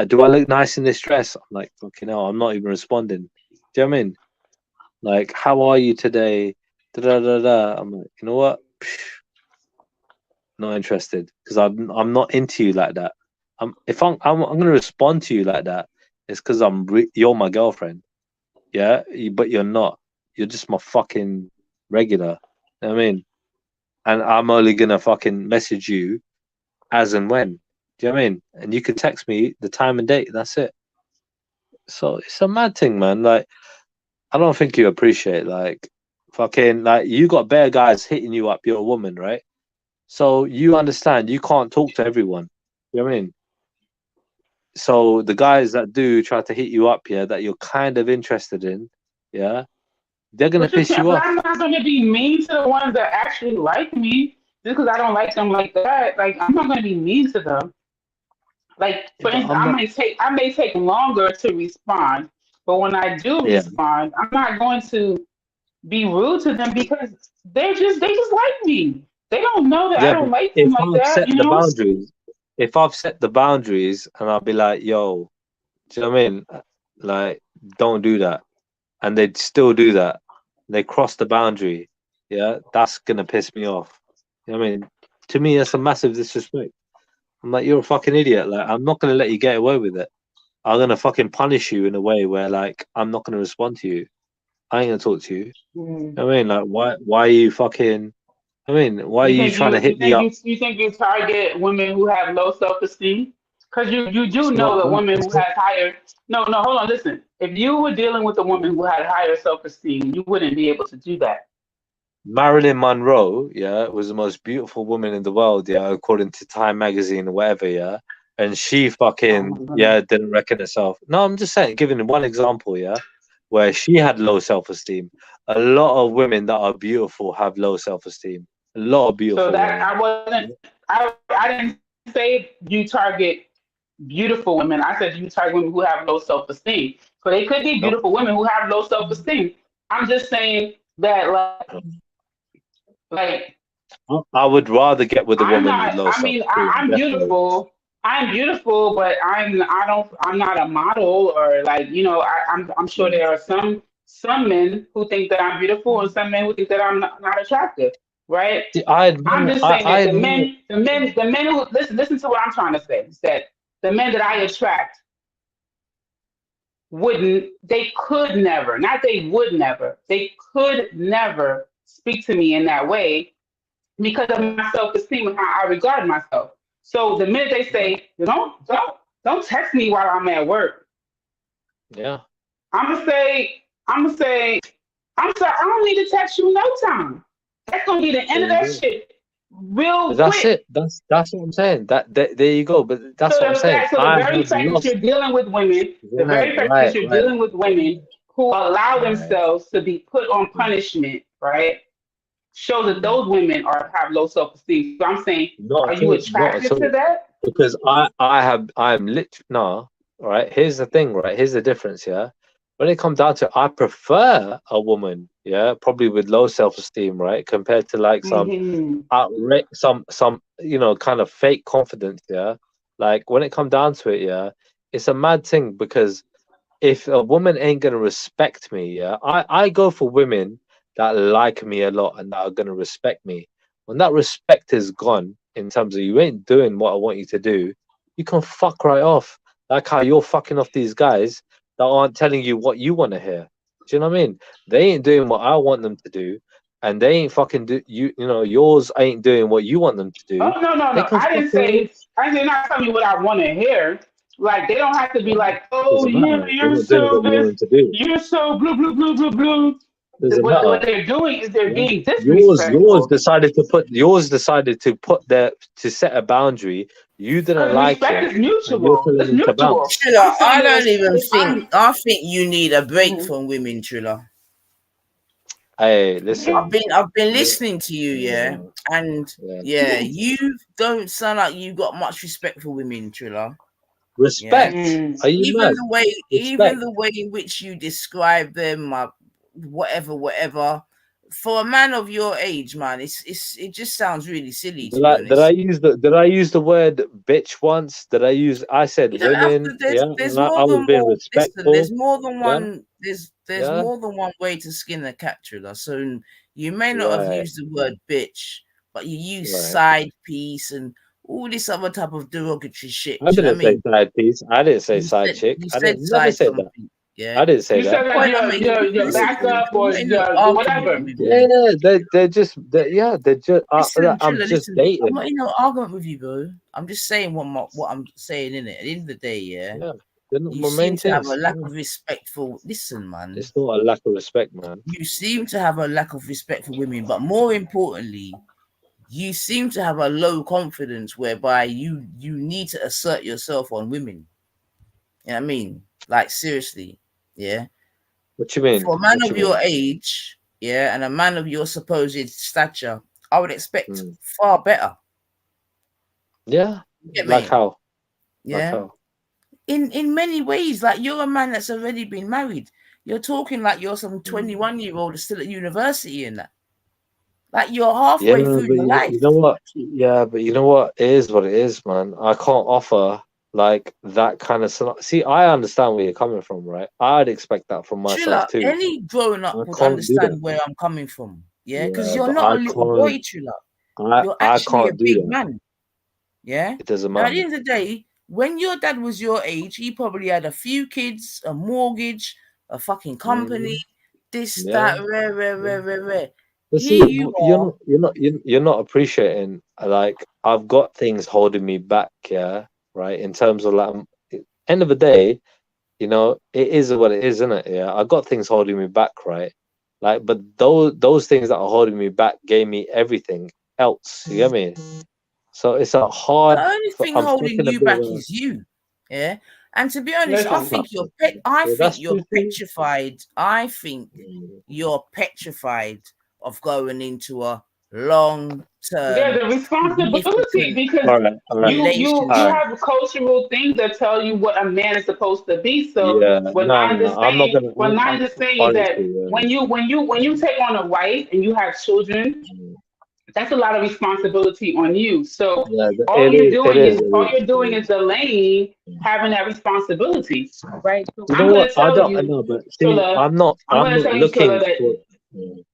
Do I look nice in this dress? I'm like, fucking hell, I'm not even responding. Do you know what I mean? Like, how are you today? Da da da da. I'm like, you know what? Psh, not interested because I'm not into you like that. I'm gonna respond to you like that. It's because you're my girlfriend, yeah. But you're not. You're just my fucking regular. You know what I mean? and I'm only gonna fucking message you as and when. Do you know what I mean? And you can text me the time and date. That's it. So it's a mad thing, man. Like, I don't think you appreciate, like, fucking, like, you got bare guys hitting you up. You're a woman, right? So you understand you can't talk to everyone. You know what I mean? So the guys that do try to hit you up, yeah, that you're kind of interested in, yeah, they're gonna But you piss can't. you But off. I'm not gonna be mean to the ones that actually like me just because I don't like them like that. Like I'm not gonna be mean to them. Like Yeah, for but instance, I'm not. I may take longer to respond, but when I do Yeah, respond, I'm not going to be rude to them because they just like me. They don't know that I yeah, don't but like them if like I've that, set you the know? boundaries, if I've set the boundaries, and I'll be like, yo, do you know what I mean? Like, don't do that, and they'd still do that. They cross the boundary. Yeah, that's gonna piss me off. You know what I mean? To me, that's a massive disrespect. I'm like, you're a fucking idiot. Like, I'm not gonna let you get away with it. I'm gonna fucking punish you in a way where, like, I'm not gonna respond to you. I ain't gonna talk to you. You Mm. know what I mean? Like, why are you fucking? I mean, why are you trying to hit me up? You think you target women who have low self esteem? Because you do It's know not that that. women who It's not. have higher no, hold on, listen. If you were dealing with a woman who had higher self esteem, you wouldn't be able to do that. Marilyn Monroe, yeah, was the most beautiful woman in the world, yeah, according to Time magazine or whatever, yeah. And she Oh my fucking, goodness. yeah, didn't reckon herself. No, I'm just saying, giving one example, yeah, where she had low self-esteem. A lot of women that are beautiful have low self-esteem. A lot of So beautiful that women. I didn't say you target beautiful women. I said you target women who have low self esteem. So they could be No, beautiful women who have low self esteem. I'm just saying that like I would rather get with a I'm woman with not. low I mean, self-esteem, I'm definitely. beautiful. I'm beautiful, but I don't. I'm not a model or like you know. I'm sure Yeah. there are some men who think that I'm beautiful and some men who think that I'm not attractive. Right. See, I I'm admire, just saying I that admire. the men who listen to what I'm trying to say is that the men that I attract wouldn't. They could never. Not they would never. They could never speak to me in that way because of my self esteem and how I regard myself. So the minute they say, don't text me while I'm at work, Yeah. I'm gonna say, I'm sorry, I don't need to text you no time. That's gonna be the end There of you that go. shit real But that's quick. it. That's what I'm saying. There you go. But that's what I'm saying. So the I very have fact that lost. you're dealing with women, the Right, very fact that right, you're right, dealing with women who allow right. themselves to be put on punishment, right? Shows that those women are have low self esteem. So I'm saying, Not are at you all. Not at attracted to all. that? Because I'm lit. No, right. Here's the thing. Right. Here's the difference. Yeah. When it comes down to, I prefer a woman. Yeah, probably with low self-esteem, right, compared to like some Hmm. outright, some kind of fake confidence. Yeah. Like when it comes down to it, yeah, it's a mad thing because if a woman ain't gonna respect me, yeah, I go for women that like me a lot and that are gonna respect me. When that respect is gone, in terms of you ain't doing what I want you to do, you can fuck right off. Like how you're fucking off these guys that aren't telling you what you want to hear. Do you know what I mean? They ain't doing what I want them to do, and they ain't fucking do you. You know, yours ain't doing what you want them to do. Oh no, They no. can fuck right off. I did not tell you what I want to hear. Like they don't have to be like, oh Doesn't yeah, matter. They're not doing what you want them to do. you're so blue blue blue blue blue. Doesn't What matter. they're doing is they're Yeah. being Yours disrespectful. decided to put there to set a boundary. You didn't Because like respect it, is and you're mutual. telling It's them to mutual. bounce. I'm Trilla, I saying don't is even if think. I'm I think you need a break mhm. from women, Trilla. Hey, Okay. listen. I've been li- listening to you, yeah, Yeah, and yeah. yeah, you don't sound like you got much respect for women, Trilla. Yeah, Respect. Mm. Are you mad? even Respect. the way in which you describe them, whatever. For a man of your age, man, it just sounds really silly, to Did be I did I honest. use the did I use the word bitch once? Did I use? I said You don't have to. women. Yeah, There's and more I was than being more. Listen, respectful. Yeah, there's yeah. more than one way to skin a cat, Trilla. So you may not have Right, used the word bitch, but you use right. side piece and all this other type of derogatory shit. I Do you know what didn't I say mean? side piece. I didn't say side chick. You I said didn't never side said that. something. Yeah. I didn't say You that. said Point I'm like making, your listen to me. backup I'm or not in an your argument whatever. with Yeah, you. they're just Listen, I'm Trilla, just listen. I'm dating. not in no argument with you, bro. I'm just saying what I'm saying in it. At the end of the day, yeah. Yeah, they're not You my seem main to have a things. lack Yeah. of respect for. Listen, man. It's not a lack of respect, man. You seem to have a lack of respect for women, but more importantly, you seem to have a low confidence whereby you need to assert yourself on women. You know what I mean? Like seriously, yeah. What you mean? For a man What of you mean? your age, yeah, and a man of your supposed stature, I would expect Mm. far better. Yeah, You get like me? how? Like Yeah. how? In many ways, like you're a man that's already been married. You're talking like you're some 21-year-old still at university and that. Like you're Yeah, halfway through but your life. you know what? Yeah, but you know what? It is what it is, man. I can't offer like that kind of scenario. See, I understand where you're coming from, right? I'd expect that from myself Triller, too. any grown up I would can't do that. understand where I'm coming from. Yeah, because Yeah, you're but not a little boy, Triller. You're I actually a can't do big that. man. Yeah. It doesn't Now at matter. the end of the day, when your dad was your age, he probably had a few kids, a mortgage, a fucking company, this, Yeah. that, rare. But see, Here you are. you're not appreciating like I've got things holding me back, yeah, right? In terms of like end of the day, it is what it is, isn't it? Yeah, I got things holding me back, right? Like, but those things that are holding me back gave me everything else. You get me? So it's a The hard. only thing I'm holding stuck in a you bit of back a. is you. Yeah. And to be honest, I Listen, think you're Yeah, that's true too. petrified. I think Mm. you're petrified of going into a long yeah, term, the responsibility significant because All right, you all relationship. right. have cultural things that tell you what a man is supposed to be. So Yeah, what no, I'm no, just I'm not saying, gonna. what I'm just saying is Honestly, that when you take on a wife and you have children, mm, that's a lot of responsibility on you. So yeah, it is, it is, it all is, you're it doing is. is delaying Mm. having that responsibility, right? So You know I'm what? gonna I tell don't. I you, know, but see, Trilla, I'm I'm gonna not tell you, Trilla, looking that for. Mm.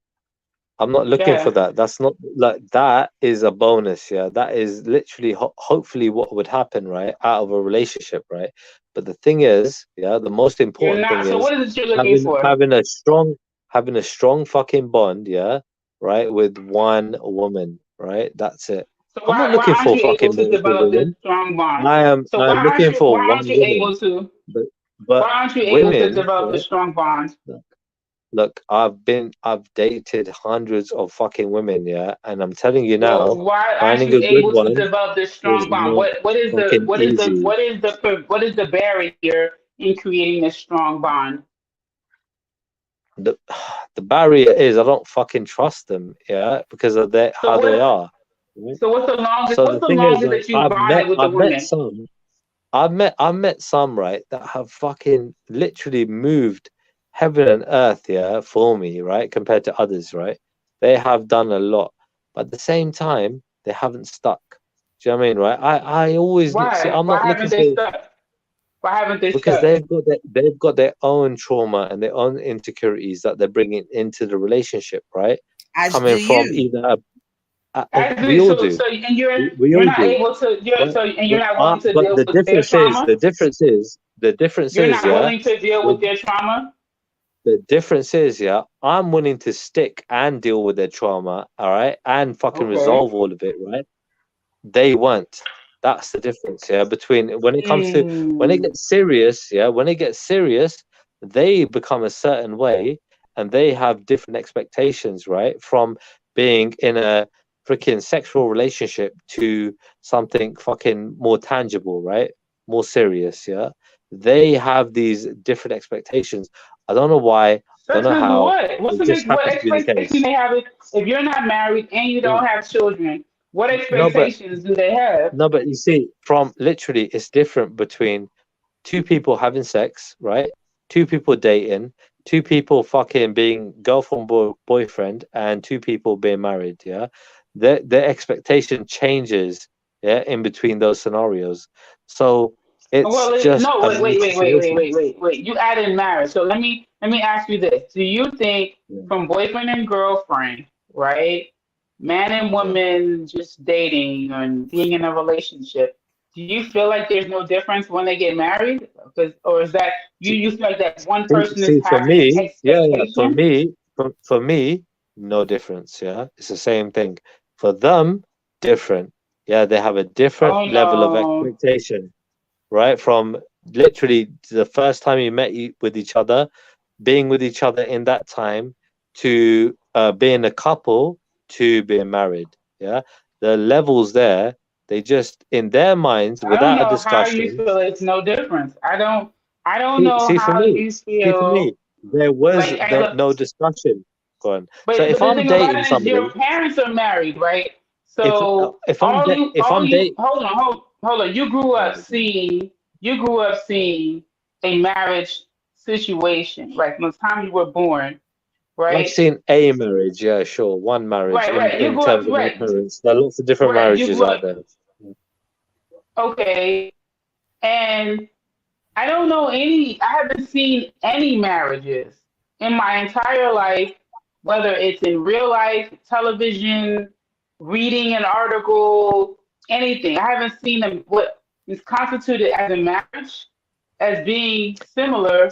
I'm not looking for yeah, that. That's not like that is a bonus. Yeah, that is literally hopefully what would happen, right, out of a relationship, right? But the thing is, yeah, the most you're important thing not. So is what is it you're looking having for? having a strong having a strong fucking bond, yeah, right, with one woman, right? That's it. So I'm not why looking aren't for you able fucking to multiple develop this women. strong bond? I am So I'm looking for why aren't one you woman, able to but but women, develop yeah. a strong bond? Look, I've dated hundreds of fucking women, yeah, and I'm telling you Well, now, why aren't finding you a good able to one develop this is strong bond? not fucking easy. What is the barrier in creating a strong bond? The the barrier is I don't fucking trust them, yeah, because of So how they what are. Right? So what's the the thing is, longest like, that you've bonded with the women? I've met some, right, that have fucking literally moved heaven and earth, yeah, for me, right, compared to others, right? They have done a lot, but at the same time, they haven't stuck. Do you know what I mean, right? I always see. Why? I'm not Why looking haven't they for stuck? Why haven't they because stuck? they've got their own trauma and their own insecurities that they're bringing into the relationship, right? As do Coming from you. either As we do all do, and we you're all not do. able to Right? you're not willing to But deal with their trauma. the difference You're is, not yeah, willing to deal with the, their trauma. the difference is, yeah, I'm willing to stick and deal with their trauma, all right, and fucking Okay. resolve all of it, right? They weren't. That's the difference, yeah, between when it comes to when it Mm. gets serious, yeah, when it gets serious, they become a certain way and they have different expectations, right? From being in a freaking sexual relationship to something fucking more tangible, right? More serious, yeah. They have these different expectations. I don't know why, I don't Such know as how. what? It just What happens to be the expectation case. they have if you're not married and you Yeah. don't have children? What No, but expectations do they have? no, but you see, from literally, it's different between two people having sex, right? Two people dating, two people fucking being girlfriend boyfriend, and two people being married. Yeah, their expectation changes. Yeah, in between those scenarios, so it's Well, just no, a wait, mixed situation. wait. You added marriage. So let me ask you this. Do you think Yeah, from boyfriend and girlfriend, right? Man and yeah. woman just dating and being in a relationship. Do you feel like there's no difference when they get married? Or is that you feel like that one person is See, for having an me, yeah, expectation? for me, no difference. Yeah, it's the same thing. For them, different. Yeah, they have a different Oh level of no. expectation, right? From literally the first time you met with each other, being with each other in that time, to being a couple, to being married. Yeah, the levels there, they just in their minds, I don't without a know how you discussion. feel it's no difference. I don't know See, how you for me, feel there was like as no, a no discussion. Go on. So but if the I'm thing about dating it is your somebody, parents are married, right? if So if I'm dating, hold on. You grew up seeing a marriage situation, right? From the time you were born, I've right? seen a marriage, yeah, sure, one marriage Right. You in grew up terms of my right. parents. There are lots of different Right. You marriages grew out up there. okay. And I don't know I haven't seen any marriages in my entire life, whether it's in real life, television, reading an article, anything. I haven't seen them what is constituted as a marriage as being similar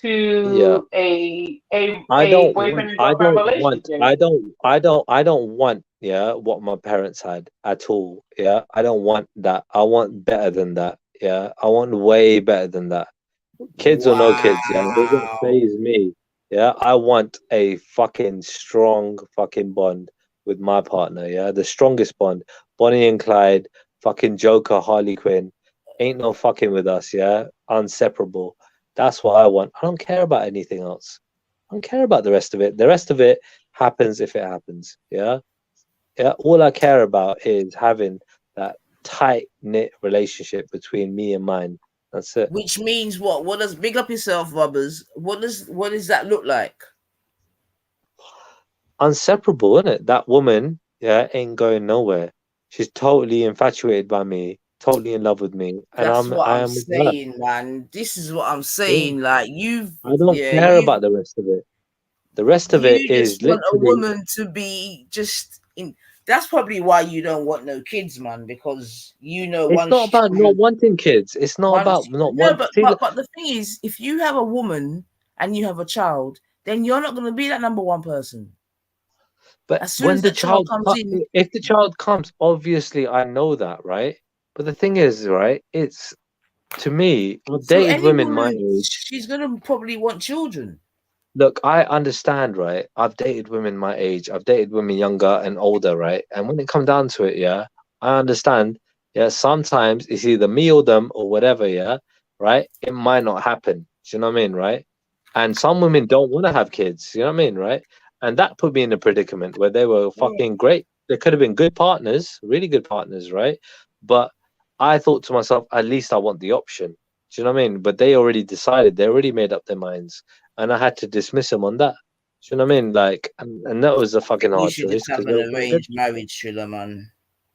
Yeah. to a boyfriend and girlfriend relationship. I don't want, yeah, what my parents had at all. Yeah. I don't want that. I want better than that. Yeah. I want way better than that. Kids or no kids, yeah, it doesn't Wow. phase me. Yeah, I want a fucking strong fucking bond with my partner. Yeah, the strongest bond. Bonnie and Clyde, fucking Joker, Harley Quinn. Ain't no fucking with us. Yeah, inseparable. That's what I want. I don't care about anything else. I don't care about the rest of it. The rest of it happens if it happens. Yeah, yeah. All I care about is having that tight knit relationship between me and mine. That's it. Which means what? What does big up yourself, robbers? What does that look like? Inseparable, isn't it? That woman, yeah, ain't going nowhere. She's totally infatuated by me, totally in love with me, and That's what I I'm am with her. saying, man. This is what I'm Yeah. saying. Like you've I don't yeah, care about the rest of it. The rest of it you is just want a literally. woman to be just in. That's probably why you don't want no kids, man, because you know It's not about not wanting kids. It's not about not no, want. but See, the thing is, if you have a woman and you have a child, then you're not going to be that number one person. but As soon when as the that child child, comes in, if the child comes, obviously I know that, right? But the thing is, right? It's to me. I've so dated any women my woman, age. she's going to probably want children. Look, I understand, right? I've dated women my age. I've dated women younger and older, right? And when it come down to it, yeah, I understand. Yeah, sometimes it's either me or them or whatever, yeah, right? It might not happen. Do you know what I mean, right? And some women don't want to have kids. You know what I mean, right? And that put me in a predicament where they were Yeah. fucking great. They could have been good partners, really good partners, right? But I thought to myself, at least I want the option. Do you know what I mean? But they already decided. They already made up their minds and I had to dismiss him on that. Do you know what I mean? Like, and that was a fucking You hard should just choice have because they an were quite good. arranged marriage, Triller, man.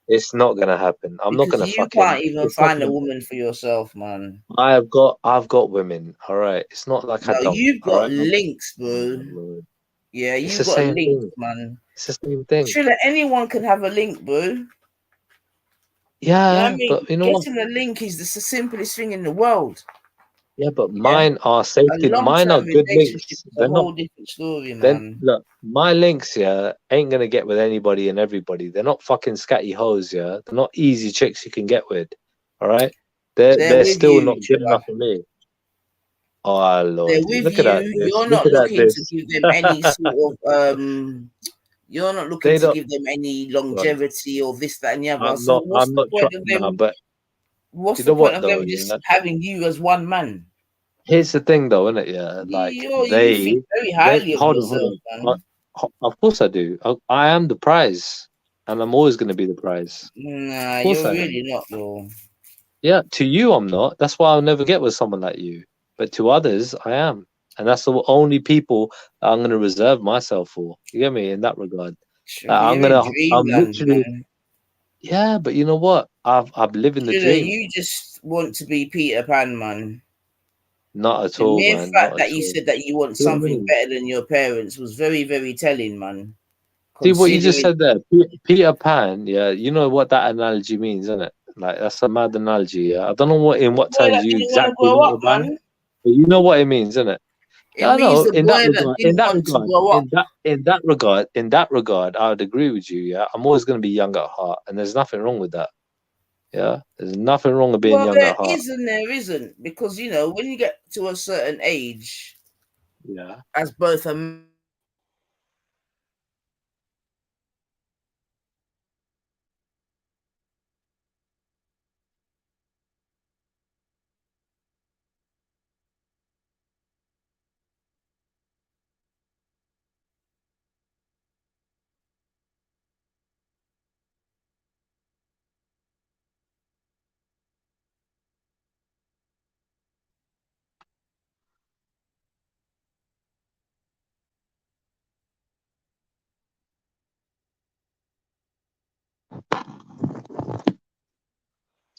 It's not gonna happen. I'm not Because gonna you fucking. can't even It's not find a gonna. woman for yourself, man. I've got women. All right. It's not like I No, don't. you've All got right. links, bro. I'm- Yeah, it's you've the got same links, thing. man. It's the same thing. Triller, anyone can have a link, bro. You know what I Yeah, mean? but you know what? Getting a link is the simplest thing in the world. Yeah, but Yeah. mine are A safety. long Mine are term good relationship links. is a They're not. whole different story, Then man. look, my links, yeah, ain't gonna get with anybody and everybody. They're not fucking scatty hoes, yeah. They're not easy chicks you can get with. All right, They're they're with still not you, good Triller. enough for me. Oh They're Lord, with look at that you. this. You're Look not at that looking to this. give them any sort of you're not looking They to don't. give them any God, longevity or this, that, and the other. I'm So not. what's I'm the not point trying. of Nah, them? but What's you the know point what of though? them Yeah, just having you as one man? here's the thing though, isn't it? Yeah, like You think very they. highly of Hold on, hold yourself, on. man. Of course I do. I am the prize, and I'm always going to be the prize. Nah, Of course you're I am. really not, though. Yeah, to you, I'm not. That's why I'll never get with someone like you. But to others, I am. And that's the only people that I'm going to reserve myself for. You get me in that regard. You're in I'm dreamland, literally, man. yeah, but you know what? I'm living the dream. You just want to be Peter Pan, man. Not at The all, mere man. fact Not that at you all. said that you want See what I something mean? better than your parents was very, very telling, man. See what you just Considering said there? Peter Pan, yeah, you know what that analogy means, isn't it? Like that's a mad analogy. Yeah, I don't know in what Boy terms that you didn't want to exactly grow meant up, it by, man. but you know what it means, isn't it? It Yeah, I means know. the In that boy that regard, didn't want to grow up. in that regard, I would agree with you. Yeah, I'm always going to be young at heart, and there's nothing wrong with that. Yeah, there's nothing wrong with being Well, young there at heart. is and there isn't, because you know when you get to a certain age, Yeah. as both a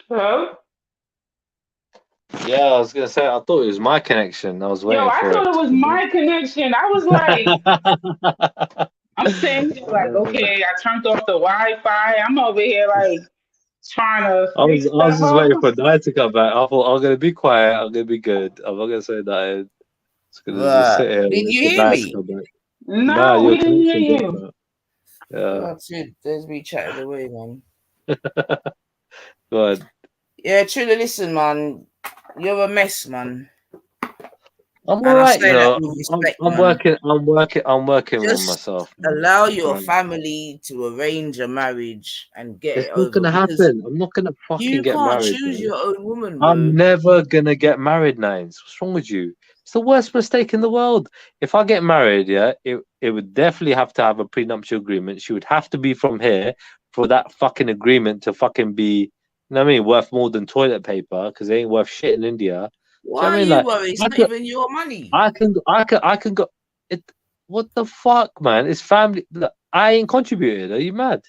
Hello? Yeah, I was gonna say I thought it was my connection. I was Yo, waiting I for thought it it to was come back. my connection. I was like, I'm sitting here like, okay, I turned off the Wi-Fi. I'm over here like trying to fix I was stuff just up. waiting for Di to come back. I thought I'm gonna be quiet. I'm gonna be good. I'm not gonna say that. I'm just gonna just sit here and Did wait you for hear Di to me? come back. Nah, No, your we didn't hear connection dropped you. out. Yeah. That's it. There's me chatting away, man. Good. Yeah, truly, listen, man. You're a mess, man. I'm And I alright, you say that know. with respect, I'm man. working. I'm working on Just myself, man. allow I'm your trying. family to arrange a marriage and get It's it not over, gonna because happen. I'm not gonna fucking you get can't married, choose bro. your own woman, I'm bro. never gonna get married, Nines. What's wrong with you? It's the worst mistake in the world. If I get married, yeah, it would definitely have to have a prenuptial agreement. She would have to be from here for that fucking agreement to fucking be, you know what I mean, worth more than toilet paper because it ain't worth shit in India. Do you know Why what are I mean? you Like, worried? It's I not could, even your money. I can go. It, what the fuck, man? It's family. Look, I ain't contributed. Are you mad?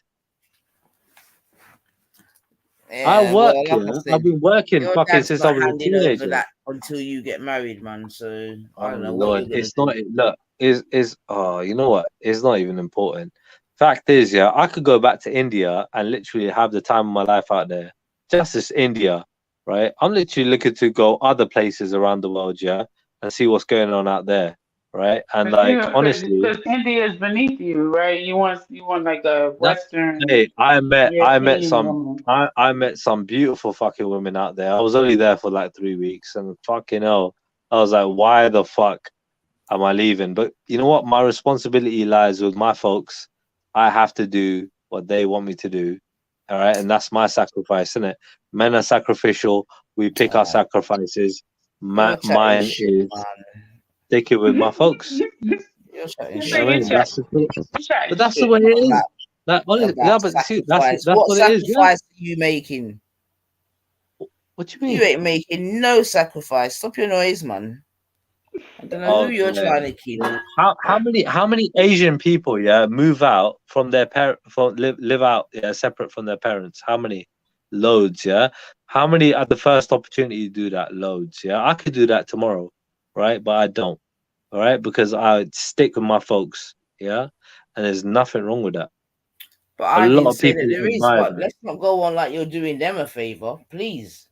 I Yeah, work well, like I here. I've said, been working your fucking dad's since I not was a handing over teenager. that until you get married, man. So I Oh don't know what Lord, you're gonna it's do. not. Look, is you know what? It's not even important. Fact is, yeah, I could go back to India and literally have the time of my life out there. Just as India, right? I'm literally looking to go other places around the world, yeah, and see what's going on out there, right? And like honestly, Because India is beneath you, right? You want like a that Western hey, European woman. I met some beautiful fucking women out there. I was only there for like 3 weeks, and fucking hell, I was like, why the fuck am I leaving? But you know what? My responsibility lies with my folks. I have to do what they want me to do. All right. And that's my sacrifice, isn't it? Men are sacrificial. We pick our sacrifices. You're chatting Mine shit, is man. sticking with my folks. You're chatting You You know say what I shit, you mean? man. chat, That's just it. you chatting But that's the way shit. it is. About Like honestly, about yeah, but see, sacrifice. that's What what it is, yeah. sacrifice are you making? What do you You mean? ain't making no sacrifice. Stop your noise, man. I don't know who you're Okay. trying to kid. How many Asian people, yeah, move out from their parent from live out, yeah, separate from their parents? How many? Loads, yeah. How many at the first opportunity do that? Loads, yeah. I could do that tomorrow, right? But I don't, all right, because I stick with my folks, yeah. And there's nothing wrong with that. But A I lot didn't of say that people there is. admire But that. let's not go on like you're doing them a favor, please.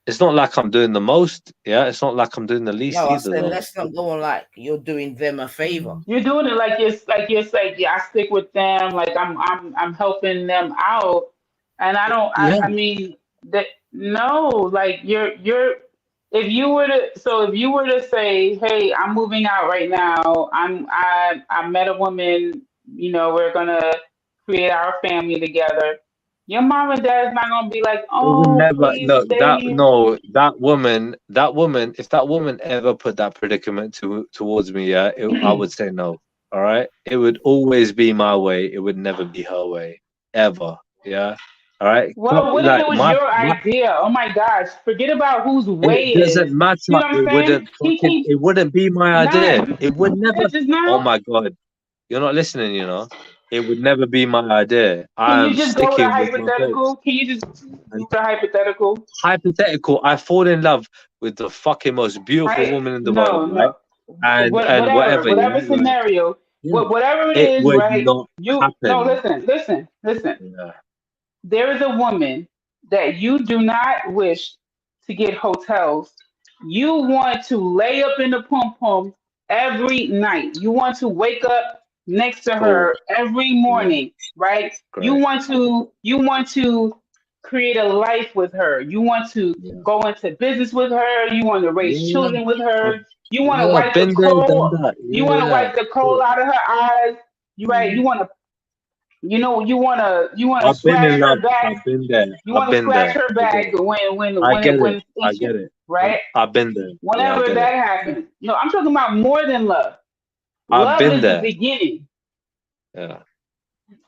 It's not like I'm doing the most, yeah. It's not like I'm doing the least No, I either, said though. let's not go on like you're doing them a favor. You're doing it like yeah, I stick with them, like I'm helping them out, and I don't. Yeah, I mean that no, like you're. If you were to say, hey, I'm moving out right now. I met a woman. You know, we're gonna create our family together. Your mom and dad is not gonna be like, it would oh, never please look stay that here. no that woman if that woman ever put that predicament towards me, yeah, I would say no. All right, it would always be my way. It would never be her way ever. Yeah. All right. Well, what if Like it was your idea? Oh my gosh, forget about whose it way doesn't is. You matter. know what I'm saying? It wouldn't be my Not. idea. It would never. It's just Oh not. my god, you're not listening. You know, it would never be my idea. Can you I'm just go with a sticking with my folks. hypothetical? Can you just go with a hypothetical? Hypothetical, I fall in love with the fucking most beautiful Right? woman in the world, No, right? no. And Whatever, whatever, yeah, whatever right? scenario, Yeah. whatever it It is, would right? not You no. happen. Listen. Yeah. There is a woman. that you do not wish to get hotels. You want to lay up in the pom pom every night. You want to wake up next to Cool. her every Yeah. morning, right? Great. You want to create a life with her. You want to Yeah. go into business with her. You want to raise Yeah. children with I've, her. You want to yeah. I've wipe the been there, done coal. that. You want to Yeah. wipe the coal Yeah. out of her eyes. You right. Mm. You want to I've been scratch in her love. back. I've been there. You I've want to been scratch there. her I get back it. I get it. when it's I itching, get it. right? I've been there. Yeah, I Whenever get it. that happens. No, I'm talking about more than love. I've Love been is the there. beginning. Yeah.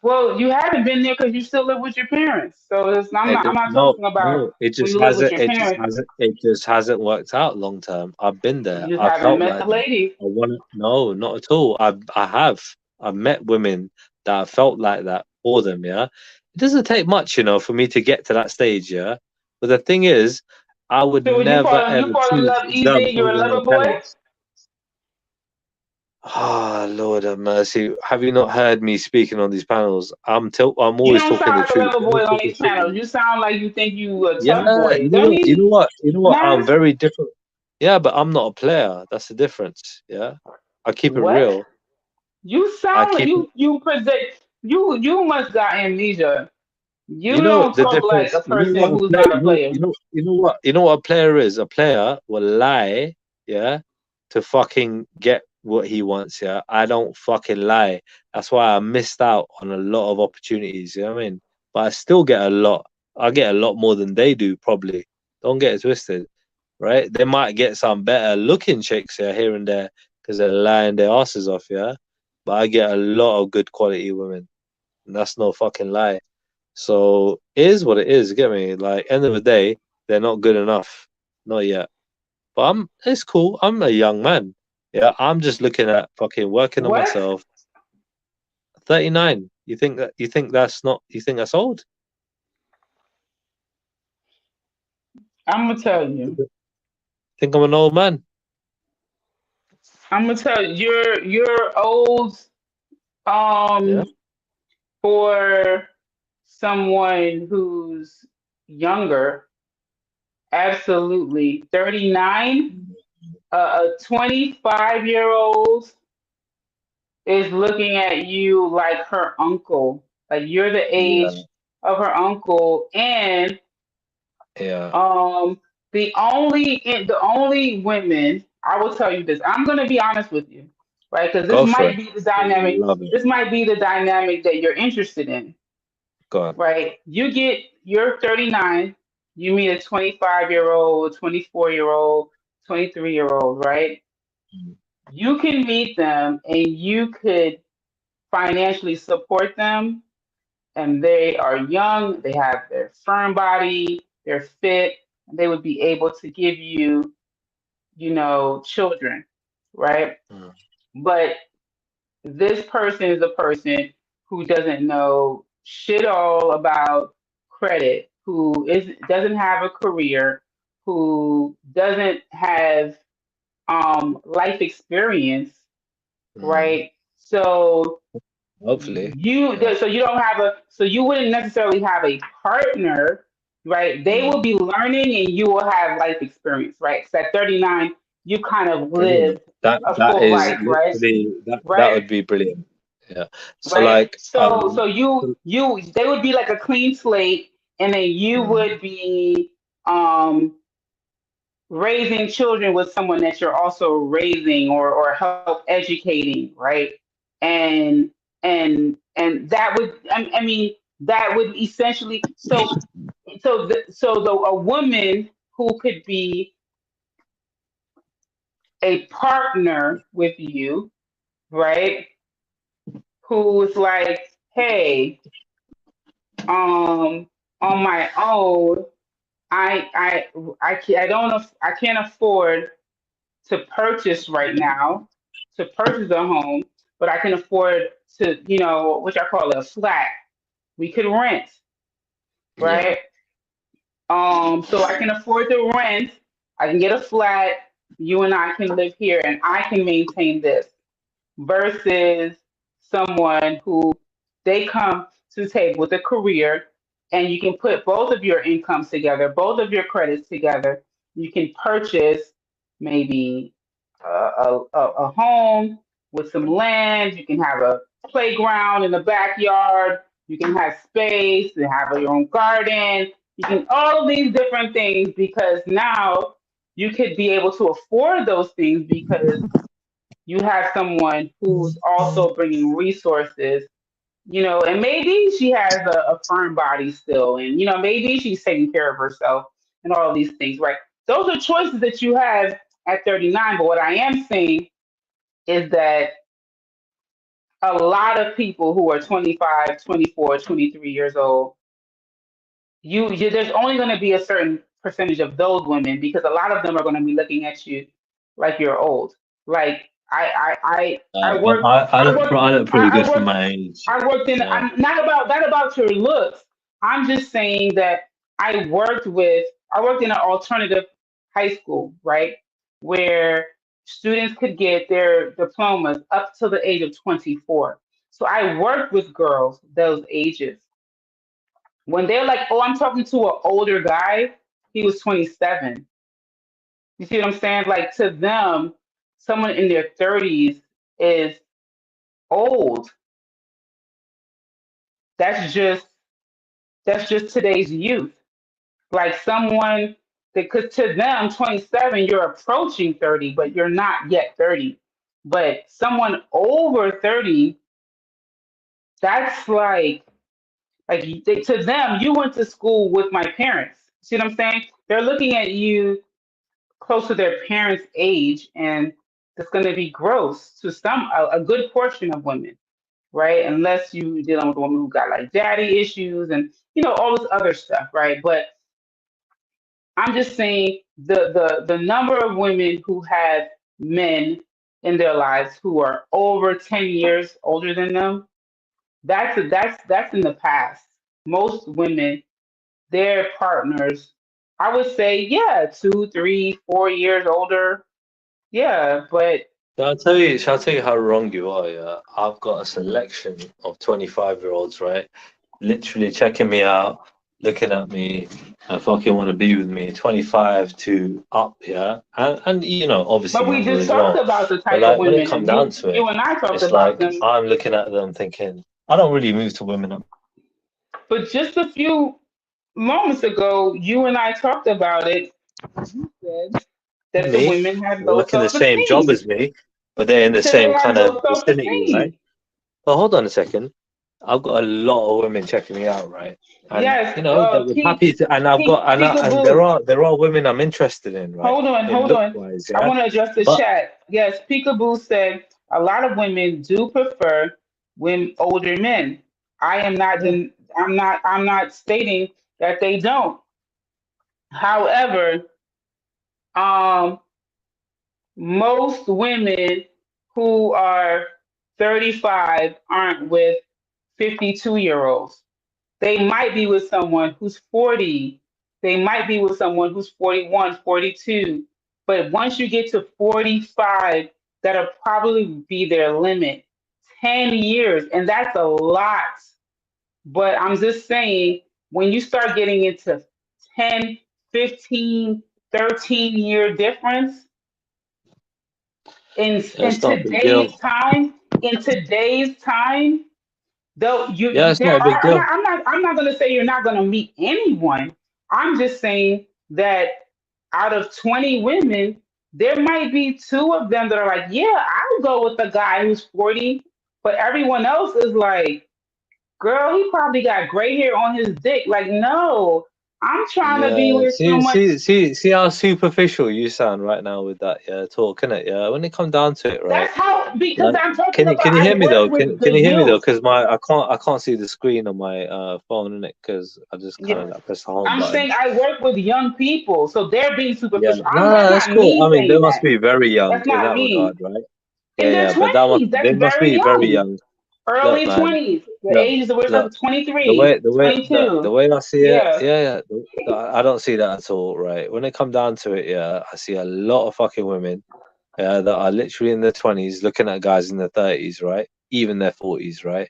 Well, you haven't been there because you still live with your parents. So I'm not No, talking about no. It when just you live with hasn't. your It just parents. hasn't. It just hasn't worked out long term. I've been there. You just I haven't felt met the like that. lady. I want to. No, not at all. I have. I've met women that have felt like that for them. Yeah. It doesn't take much, for me to get to that stage. Yeah. But the thing is, I would So never you ever fall in choose love them easy. You're a over my lover boy. parents. Ah, Lord have mercy. Have you not heard me speaking on these panels? I'm You always don't talking sound the like a truth. lover Always boy on talking these shit with panels. you. You sound like you think you a Yeah, tough boy. you know Don't what? You you? know what? You know what? I'm Nah. very different. Yeah, but I'm not a player. That's the difference. Yeah, I keep it What? real. You I sound like keep it. you present you must got amnesia. You You know don't the talk like difference. a You know person what a who's player. not a player. You know what a player is. A player will lie. Yeah, to fucking get what he wants. Yeah, I don't fucking lie. That's why I missed out on a lot of opportunities. You know what I mean? But I still get a lot. I get a lot more than they do. Probably. Don't get it twisted. Right? They might get some better looking chicks here and there because they're lying their asses off. Yeah, but I get a lot of good quality women. And that's no fucking lie. So it is what it is. Get me? Like end of the day, they're not good enough. Not yet. But it's cool. I'm a young man. Yeah, I'm just looking at fucking working on What? myself. 39. You think that's not you think that's old? I'm gonna tell you. Think I'm an old man? I'm gonna tell you. You're old Yeah. um for someone who's younger. Absolutely. 39. A 25-year-old is looking at you like her uncle. Like you're the Yeah. age of her uncle, and Yeah. um, the only women I will tell you this. I'm gonna be honest with you, right? Because this Go for might it. be the dynamic. Love it. This might be the dynamic that you're interested in, Go on. right? You're 39. You meet a 25-year-old, 24-year-old, 23-year-old, right? You can meet them and you could financially support them, and they are young, they have their firm body, they're fit, and they would be able to give you, children, right? Mm. But this person is a person who doesn't know shit all about credit, who doesn't have a career, who doesn't have life experience, Mm. right? So Hopefully. Yeah. so you wouldn't necessarily have a partner, right? They Mm. will be learning and you will have life experience, right? Because at 39, you kind of Brilliant. lived That a that full is life, right? literally that Right? would be brilliant. Yeah. So Right? like So you they would be like a clean slate, and then you mm, would be um raising children with someone that you're also raising or help educating, right? And and that would I mean that would essentially a woman who could be a partner with you, right? Who's like, hey, on my own, I can't afford to purchase right now, to purchase a home, but I can afford to, which I call a flat. We could rent, yeah. right? So I can afford to rent. I can get a flat. You and I can live here, and I can maintain this. Versus someone who they come to the table with a career. and you can put both of your incomes together, both of your credits together. You can purchase maybe a home with some land. You can have a playground in the backyard. You can have space and have your own garden. You can all of these different things because now you could be able to afford those things because you have someone who's also bringing resources, and maybe she has a firm body still, and maybe she's taking care of herself and all of these things, right? Those are choices that you have at 39. But what I am saying is that a lot of people who are 25, 24, 23 years old, you there's only going to be a certain percentage of those women because a lot of them are going to be looking at you like you're old. Like I But work I work I look pretty good I for work my age. I worked in. Yeah. I'm not about your looks. I'm just saying that I worked in an alternative high school, right, where students could get their diplomas up to the age of 24. So I worked with girls those ages. When they're like, "Oh, I'm talking to an older guy," he was 27. You see what I'm saying? Like to them, someone in their 30s is old. That's just that's just today's youth. Like someone because to them, 27, you're approaching 30, but you're not yet 30. But someone over 30, that's to them, you went to school with my parents. See what I'm saying? They're looking at you close to their parents' age, and it's going to be gross to a good portion of women, right? Unless you dealing with a woman who got like daddy issues and all this other stuff, right? But I'm just saying the number of women who have men in their lives who are over 10 years older than them, that's in the past. Most women, their partners, I would say, yeah, 2, 3, 4 years older. Yeah, but Shall I tell you how wrong you are? Yeah, I've got a selection of 25-year-olds, right? Literally checking me out, looking at me, and fucking want to be with me, 25 to up, yeah, and obviously we younger just as talked well. about the But type of like when it women, come and down you to you it, and I talked it's about like them. I'm looking at them thinking, I don't really move to women. But just a few moments ago, you and I talked about it. You said that the Me, women had low working the same job self-esteem. as me, but they're in You the said they same had kind low of vicinity, right? self-esteem. But hold on a second. I've got a lot of women checking me out, right? And Yes, they would happy to. And I've got and peekaboo. there are women I'm interested in, right? In Hold look on. wise, I yeah. want to address the But chat. Yes, peekaboo said a lot of women do prefer older men. I am not. yeah, I'm not stating that they don't. However, um, most women who are 35 aren't with 52-year-olds. They might be with someone who's 40. They might be with someone who's 41, 42. But once you get to 45, that'll probably be their limit. 10 years, and that's a lot. But I'm just saying, when you start getting into 10, 15, 13-year difference, in yeah, in it's not a big deal. today's time, though Yeah, you it's there not a big are deal. I'm not going to say you're not going to meet anyone. I'm just saying that out of 20 women, there might be two of them that are like, yeah, I'll go with the guy who's 40, but everyone else is like, girl, he probably got gray hair on his dick. Like, no, I'm trying to be Yeah, with someone. see how superficial you sound right now with that, talk, innit? Yeah, when it comes down to it, right? That's how, because Like, I'm talking about, can you I hear me work though? with Can the you hear me though? youth. Because I can't see the screen on my phone, innit? Because I just kind Yeah. of like press the home I'm button. saying I work with young people, so they're being Yeah, superficial. no, That's that's not cool. I me mean, they saying must that. be very young That's in not that me. regard, right? In their But twenties, that's they must very be very young. young. Look, Early man, 20s. The look, ages that we're look. talking 23, The 22. way I see it, Yeah. I don't see that at all, right? When it come down to it, yeah, I see a lot of fucking women, that are literally in their 20s looking at guys in their 30s, right? Even their 40s, right?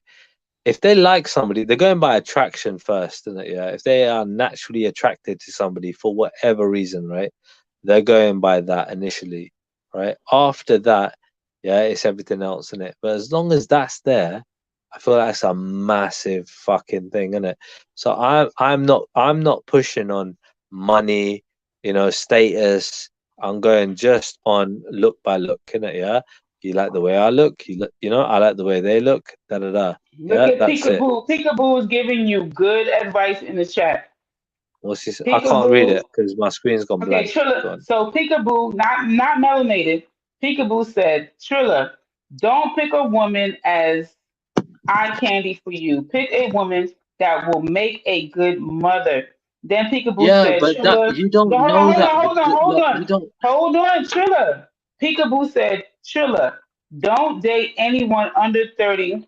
if they like somebody, they're going by attraction first, isn't it? Yeah. If they are naturally attracted to somebody for whatever reason, right? They're going by that initially, right? After that, yeah, it's everything else in it. But as long as that's there, I feel that's a massive fucking thing, isn't it? So I'm not pushing on money, status. I'm going just on look by look, innit? Yeah. You like the way I look, I like the way they look, da da da. Look Yeah, at that's it. Peekaboo. Peekaboo is giving you good advice in the chat. What's this? I can't read Peekaboo. it because my screen's gone Okay, blank. Go Trilla. on. So Peekaboo, not melanated. Peekaboo said, Trilla, don't pick a woman as eye candy for you. Pick a woman that will make a good mother. Then Peekaboo Yeah, said, but that Trilla, you no, don't hold on, know hold that. on, hold on, hold Like, on. you don't. Hold on, Trilla. Peekaboo said, Trilla, don't date anyone under 30.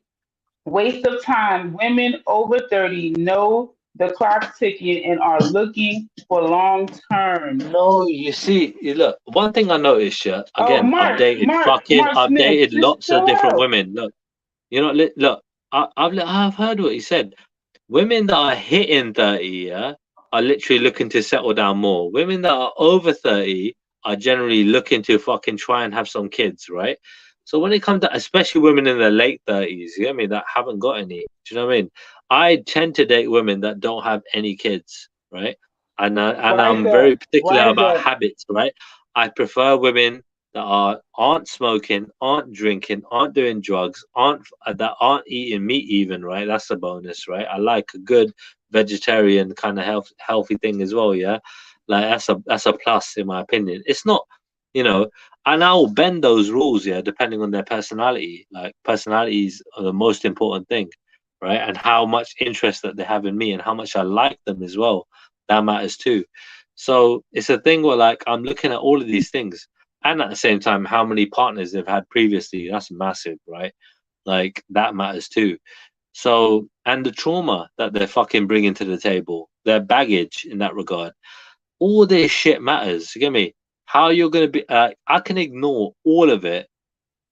Waste of time. Women over 30 know the clock's ticking and are looking for long term. No, you see, look. One thing I noticed, yeah. Oh, Again, Mark I've Smith, dated just lots of chill different out. women. Look, look. I've heard what he said. Women that are hitting 30, yeah, are literally looking to settle down more. Women that are over 30 are generally looking to fucking try and have some kids, right? So when it comes to, especially women in their late 30s, you get me, that haven't got any. Do you know what I mean? I tend to date women that don't have any kids, right? And Why is I'm that? very particular Why is about that? habits, right? I prefer women that aren't smoking, aren't drinking, aren't doing drugs, that aren't eating meat even, right? That's a bonus, right? I like a good vegetarian kind of healthy thing as well, yeah. Like that's a plus in my opinion. It's not, you know, and I'll bend those rules, yeah, depending on their personality. Like personalities are the most important thing, right? And how much interest that they have in me and how much I like them as well. That matters too. So it's a thing where like I'm looking at all of these things and at the same time how many partners they've had previously. That's massive, right? Like that matters too. So, and the trauma that they're fucking bringing to the table, their baggage in that regard, all this shit matters. You get me? How you're gonna be? I can ignore all of it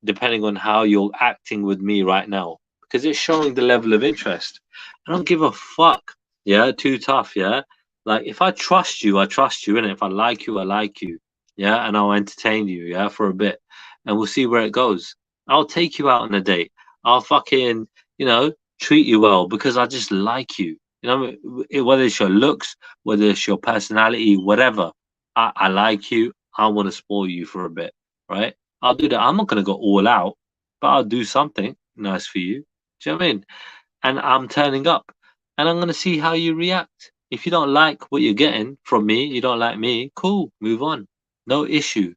depending on how you're acting with me right now because it's showing the level of interest. I don't give a fuck. Yeah, too tough. Yeah, like if I trust you, I trust you, and if I like you, I like you. Yeah, and I'll entertain you. Yeah, for a bit, and we'll see where it goes. I'll take you out on a date. I'll fucking treat you well because I just like you. Whether it's your looks, whether it's your personality, whatever. I like you. I want to spoil you for a bit, right? I'll do that. I'm not going to go all out, but I'll do something nice for you. Do you know what I mean? And I'm turning up and I'm going to see how you react. If you don't like what you're getting from me, you don't like me, cool, move on. No issue.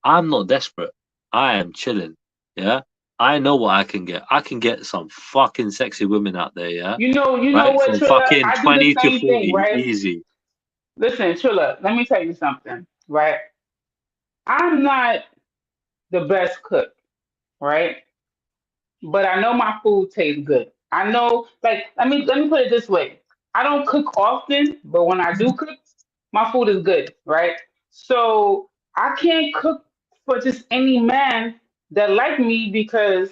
I'm not desperate. I am chilling. Yeah. I know what I can get. I can get some fucking sexy women out there. Yeah. You know Right. what, From Trilla? fucking I do the 20 to same thing, 40. right? Easy. Listen, Trilla, let me tell you something, right? I'm not the best cook, right? But I know my food tastes good. I know, like, let me put it this way. I don't cook often, but when I do cook, my food is good, right? So I can't cook for just any man that like me because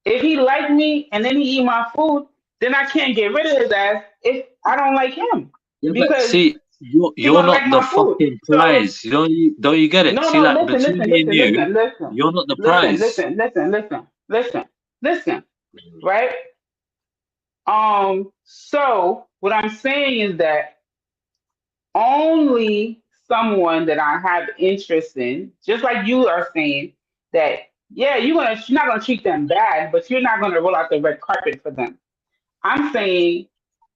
if he like me and then he eat my food, then I can't get rid of his ass if I don't like him Yeah, but because see, he you're gonna like not the my food. fucking So prize. Don't you get it? no, See, no, like listen, between listen, me and listen, you, listen, listen, you're not the listen, prize. listen, listen, listen, listen, listen, right? So what I'm saying is that only someone that I have interest in, just like you are saying, that yeah, you're not gonna treat them bad, but you're not gonna roll out the red carpet for them. I'm saying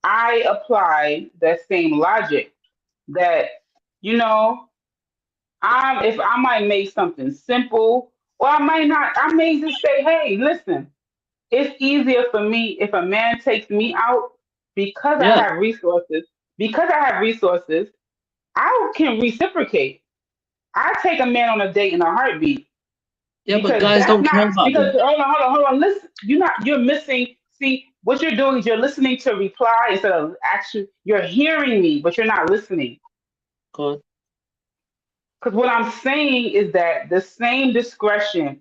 I apply that same logic that, you know, if I might make something simple, or I might not, I may just say, hey, listen, it's easier for me if a man takes me out because I Yeah, have resources. Because I have resources, I can reciprocate. I take a man on a date in a heartbeat yeah, but because guys that's don't not care about because that. hold on. Listen, you're missing. See, what you're doing is you're listening to reply instead of actually you're hearing me, but you're not listening. Go on. Because what I'm saying is that the same discretion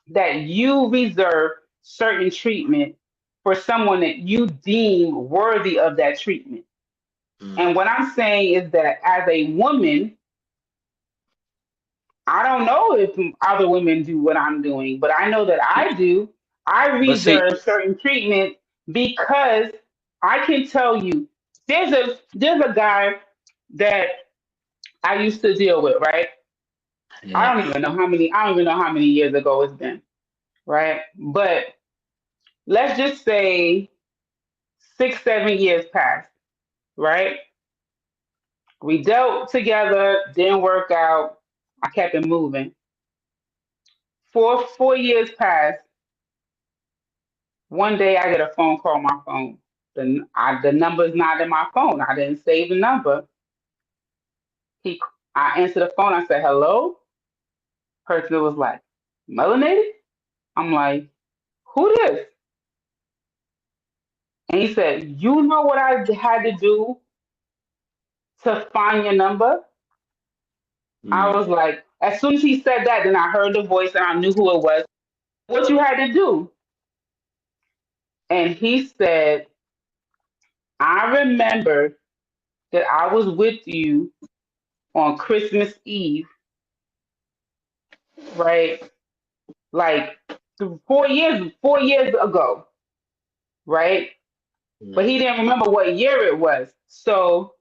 that you reserve certain treatment. for someone that you deem worthy of that treatment. And what I'm saying is that as a woman, I don't know if other women do what I'm doing, but I know that I do. I But see, reserve certain treatment because I can tell you there's a guy that I used to deal with, right? yeah, I don't even know how many years ago it's been, right? But let's just say 6, 7 years passed, right? We dealt together, didn't work out. I kept it moving. 4 years passed. One day I get a phone call on my phone. The number's not in my phone. I didn't save the number. He, I answered the phone. I said, hello. Person was like, melanated? I'm like, who this? And he said, you know what I had to do to find your number? I was like, as soon as he said that, then I heard the voice and I knew who it was. What you had to do? And he said, I remember that I was with you on Christmas Eve, right? Like 4 years ago, right? But he didn't remember what year it was. So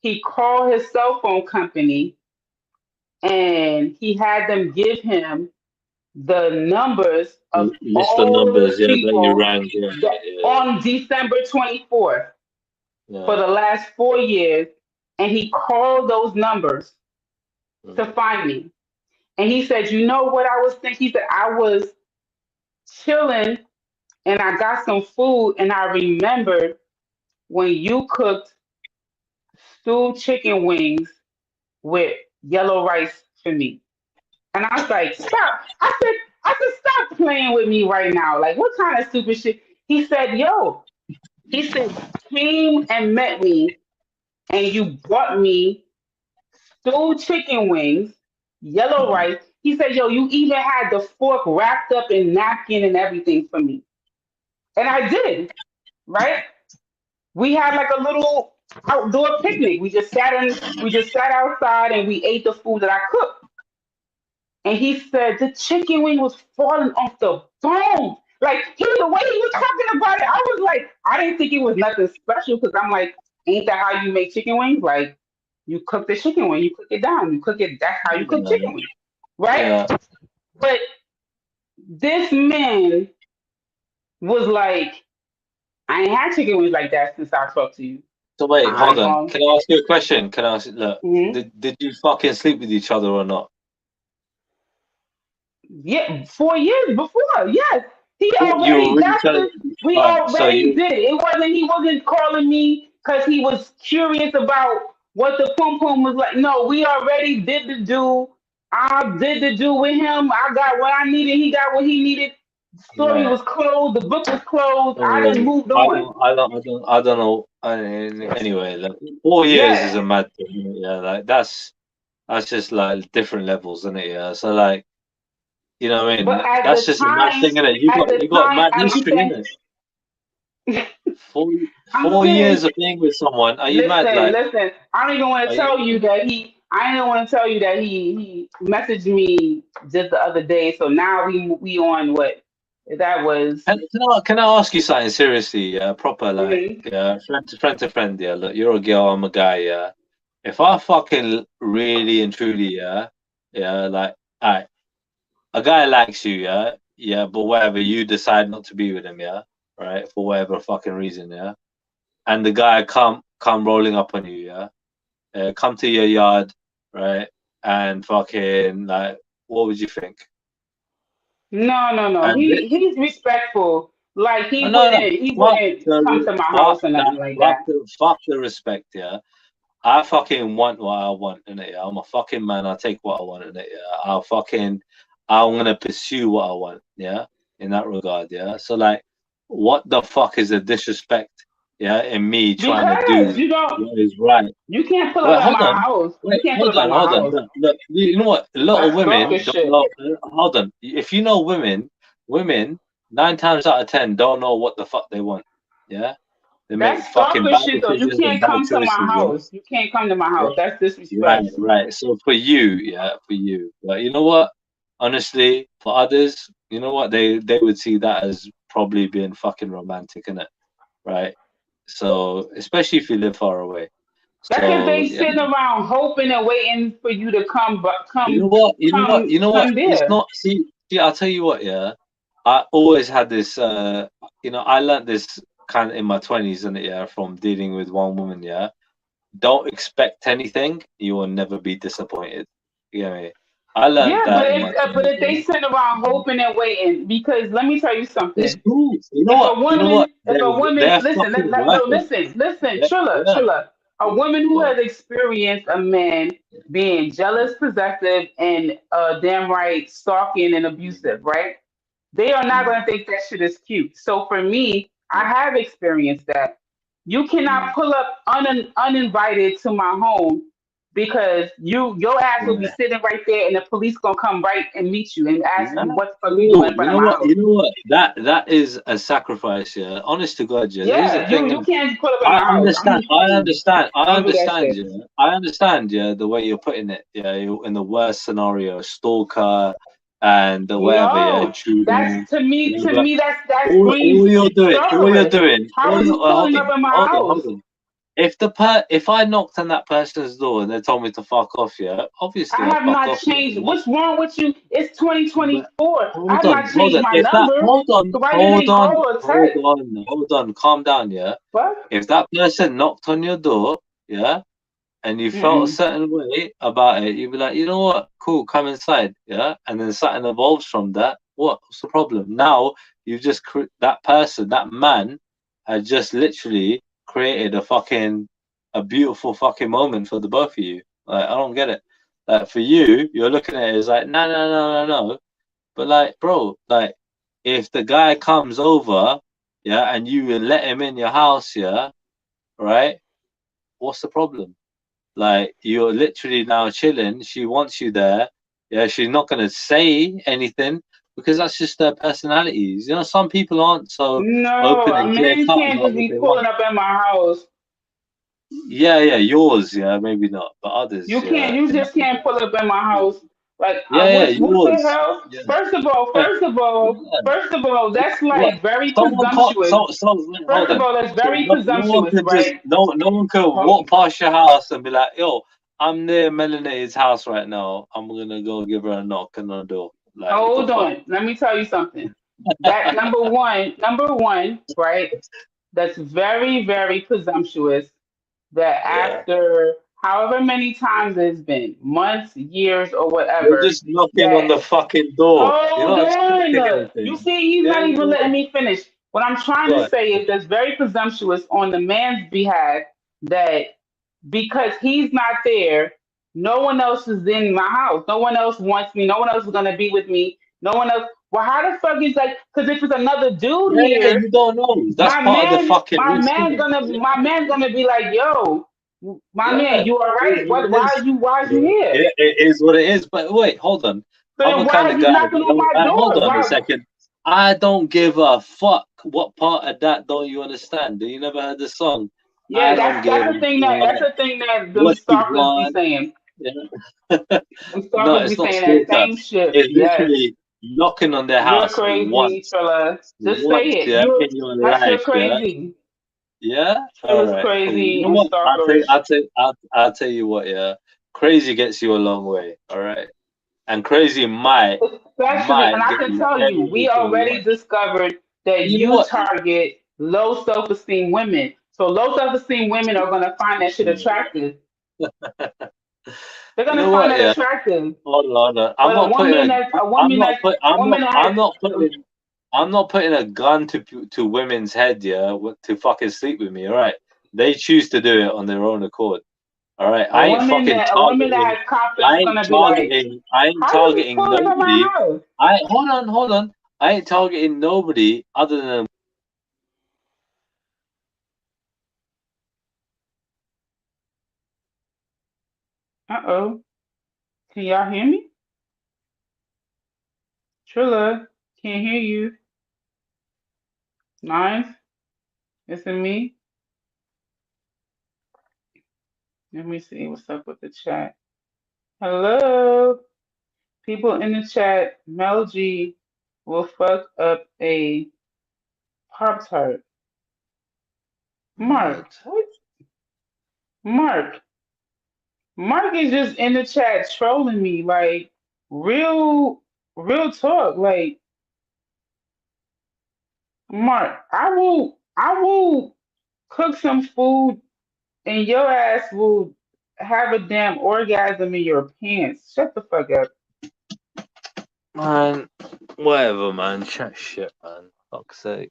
he called his cell phone company and he had them give him the numbers of list of all the numbers, yeah, that you people rang, yeah, that on December 24th for yeah, the last 4 years. And he called those numbers to yeah. find me. And he said, you know what I was thinking? He said, I was chilling and I got some food and I remembered when you cooked stewed chicken wings with yellow rice for me. And I was like, stop. I said, stop playing with me right now. Like, what kind of stupid shit? He said, yo, he said, came and met me and you brought me stewed chicken wings, yellow rice. He said, yo, you even had the fork wrapped up in napkin and everything for me. And I did, right? We had like a little outdoor picnic. We just sat outside and we ate the food that I cooked. And he said the chicken wing was falling off the bone. Like the way he was talking about it, I was like, I didn't think it was nothing special because I'm like, ain't that how you make chicken wings? Like you cook the chicken wing, you cook it down, you cook it. That's how you cook chicken wings, right? Yeah. But this man was like, I ain't had chicken wings like that since I talked to you. So wait, I hold ain't on. gonna. Can I ask you a question? Can I ask? Look, Mhm. did you fucking sleep with each other or not? Yeah, 4 years before. Yes, he You were already. really That's trying. the. We Right. So already you. did. It wasn't. He wasn't calling me because he was curious about what the pum pum was like. No, we already did the do. I did the do with him. I got what I needed. He got what he needed. The story Right. was closed. The book was closed. I didn't Anyway, moved I on. don't. I don't. I don't. I don't know. Anyway, like 4 years is Yeah, a mad thing. Yeah. Like that's just like different levels, isn't it? Yeah. So like, you know what I but mean? That's just a mad thing, isn't it? You got mad I'm history, saying, innit? Four I'm 4 years saying. of being with someone. Are you mad? Listen, Like, listen. I don't even want are to you? tell you that he. I don't want to tell you that he messaged me just the other day. So now we on what that was. Can I ask you something seriously? Yeah, proper like, Mhm. yeah, friend to friend. Yeah, look, you're a girl, I'm a guy. Yeah, if I fucking really and truly, yeah, yeah, like, alright, a guy likes you, yeah, yeah, but whatever, you decide not to be with him, yeah, right, for whatever fucking reason, yeah, and the guy come rolling up on you, yeah, come to your yard, right, and fucking like, what would you think? No, no, no. And He's respectful. Like no, no, he fuck wouldn't come the to my fuck house or that nothing like that. fuck the respect, yeah. I fucking want what I want in it, yeah. I'm a fucking man, I take what I want in it, yeah. I'm gonna pursue what I want, yeah, in that regard, yeah. So like what the fuck is the disrespect, yeah, in me trying to Because do you don't, what is right? you can't pull Wait, up at hold my on. house. You Wait, can't pull up at my hold on. house. Look, you know what? A lot of That's stalker women don't shit. love. Hold on. If you know women 9 times out of 10 don't know what the fuck they want. Yeah, they make That's fucking stalker bad shit though. You decisions and can't bad come to my choices. Yeah, house. You can't come to my yeah, house. That's right, disrespect. right. So for you, yeah, for you, but you know what? Honestly, for others, you know what? They would see that as probably being fucking romantic, innit? Right. So especially if you live far away. That's if So they yeah, sitting around hoping and waiting for you to come, but you know come, what? You know what? come, You know what? come It's there. not. See. I'll tell you what. Yeah, I always had this. I learned this kind of in my 20s, and yeah, from dealing with one woman. Yeah, don't expect anything. You will never be disappointed. You know me? I learned Yeah, but that in if my but 20s. if Yeah. they sitting around hoping and waiting, because let me tell you It's something. cool. You know If what? a You know what? woman, if a woman, They're listen, fucking no, worth it. listen, Yeah, yeah. Trilla, a woman who Well, has experienced a man being jealous, possessive, and damn right stalking and abusive, right? They are not mm, going to think that shit is cute. So for me, I yeah, have experienced that. You cannot mm, pull up uninvited to my home because your ass will be yeah. sitting right there and the police gonna come right and meet you and ask Yeah, you what the fuck you doing cool. in You front of know my what? house. You know what? That is a sacrifice. Yeah, honest to God. Yeah, here's the Yeah, thing. you can't pull up in I my house. I'm understand. just I saying, understand. I don't do that understand. shit. Yeah, I understand. Yeah, the way you're putting it. Yeah, in the worst scenario, stalker and the whatever. Yeah, No, intruding. that's to me. Yeah, To but me, that screams all you're stalkerous. doing. How are you pulling up in my Hold house? on. If I knocked on that person's door and they told me to fuck off, yeah, obviously I I'll have fuck not off. Yeah, changed. yeah. What's wrong with you? It's But 2024. I have not hold changed on. my If that, number. So why you hold didn't on, call or text? hold on. Calm down, yeah. What? If that person knocked on your door, yeah, and you felt a Mm-mm. certain way about it, you'd be like, you know what, cool, come inside, yeah, and then something evolves from that. What's the problem? Now you've just that person, that man, had just literally created a beautiful fucking moment for the both of you. Like, I don't get it. Like, for you, you're looking at it as like, no, no, no, no, no. But like, bro, like, if the guy comes over, yeah, and you let him in your house, yeah, right? What's the problem? Like, you're literally now chilling. She wants you there. Yeah, she's not gonna say anything because that's just their personalities. You know, some people aren't so No, open a and clear man cut can't about just what be they pulling want. up at my house. Yeah, yeah, yours, yeah, maybe not, but others, You can't. yeah, You can. just can't pull up at my house. Like, Yeah, yeah, what the yours. hell? Yeah, yeah. First of all, that's What? like very Someone caught. presumptuous. Wait, hold First of on. all, that's So very no one presumptuous, could just right? no one could walk past your house and be like, "Yo, I'm near Melanie's house right now. I'm gonna go give her a knock on the door." Like, what the Hold fuck? on. Let me tell you something. That number one, right? That's very, very presumptuous that Yeah, after however many times it's been, months, years, or you're whatever, just knocking on that the fucking door. You're hold not expecting on. You anything. see, he's Yeah, not you even go letting on. me finish. What I'm trying Go to on. say is that's very presumptuous on the man's behalf that because he's not there, no one else is in my house. No one else wants me. No one else is gonna be with me. No one else. Well, how the fuck is like? Because if it's another dude Yeah, yeah, here, you don't know. That's part of the fucking risk, isn't it? my man's gonna be like, yo, my Yeah, man, you all it is right? what What? it is. Why are you here? It is what it is. But wait, hold on. So I'm then the why kind are of you guy knocking that on don't. my Hold door? on a Why? second. I don't give a fuck. What part of that don't you understand? Do you never heard the song? Yeah, I don't give a that's fuck the thing that them what you stalkers be want. saying. Yeah. Them No, stalkers be it's not saying that stalker. same shit. It's Yes. literally knocking on their You're house crazy, Trilla. Just say once, it. yeah, in your That's your life, yeah. crazy. Yeah. All Trilla's right. Cool. You crazy know and what? stalkerish. I'll tell you what. Yeah. Crazy gets you a long way. All right. And crazy Especially, and might I get can you tell you, we anything you already want. discovered that You know you what? target low self-esteem women. So low self-esteem women are gonna find that shit attractive. They're You gonna know find what? that Yeah. attractive. Hold on, hold on. But a woman that's a woman that has I'm not putting a gun to women's head. Yeah, to fucking sleep with me. All right. They choose to do it on their own accord. All right. a woman that has confidence I is ain't gonna be like, targeting. I ain't how you just targeting pull up at my nobody. house? I hold on. I ain't targeting nobody other than. Uh-oh. Can y'all hear me? Trilla, can't hear you. 9. Is it me? Let me see what's up with the chat. Hello, people in the chat. Mel G will fuck up a Pop Tart. Mark, what? Mark, Mark is just in the chat trolling me, like real talk. Like Mark, I will cook some food and your ass will have a damn orgasm in your pants. Shut the fuck up. Man, whatever, man. Chat shit, man. Fuck's sake.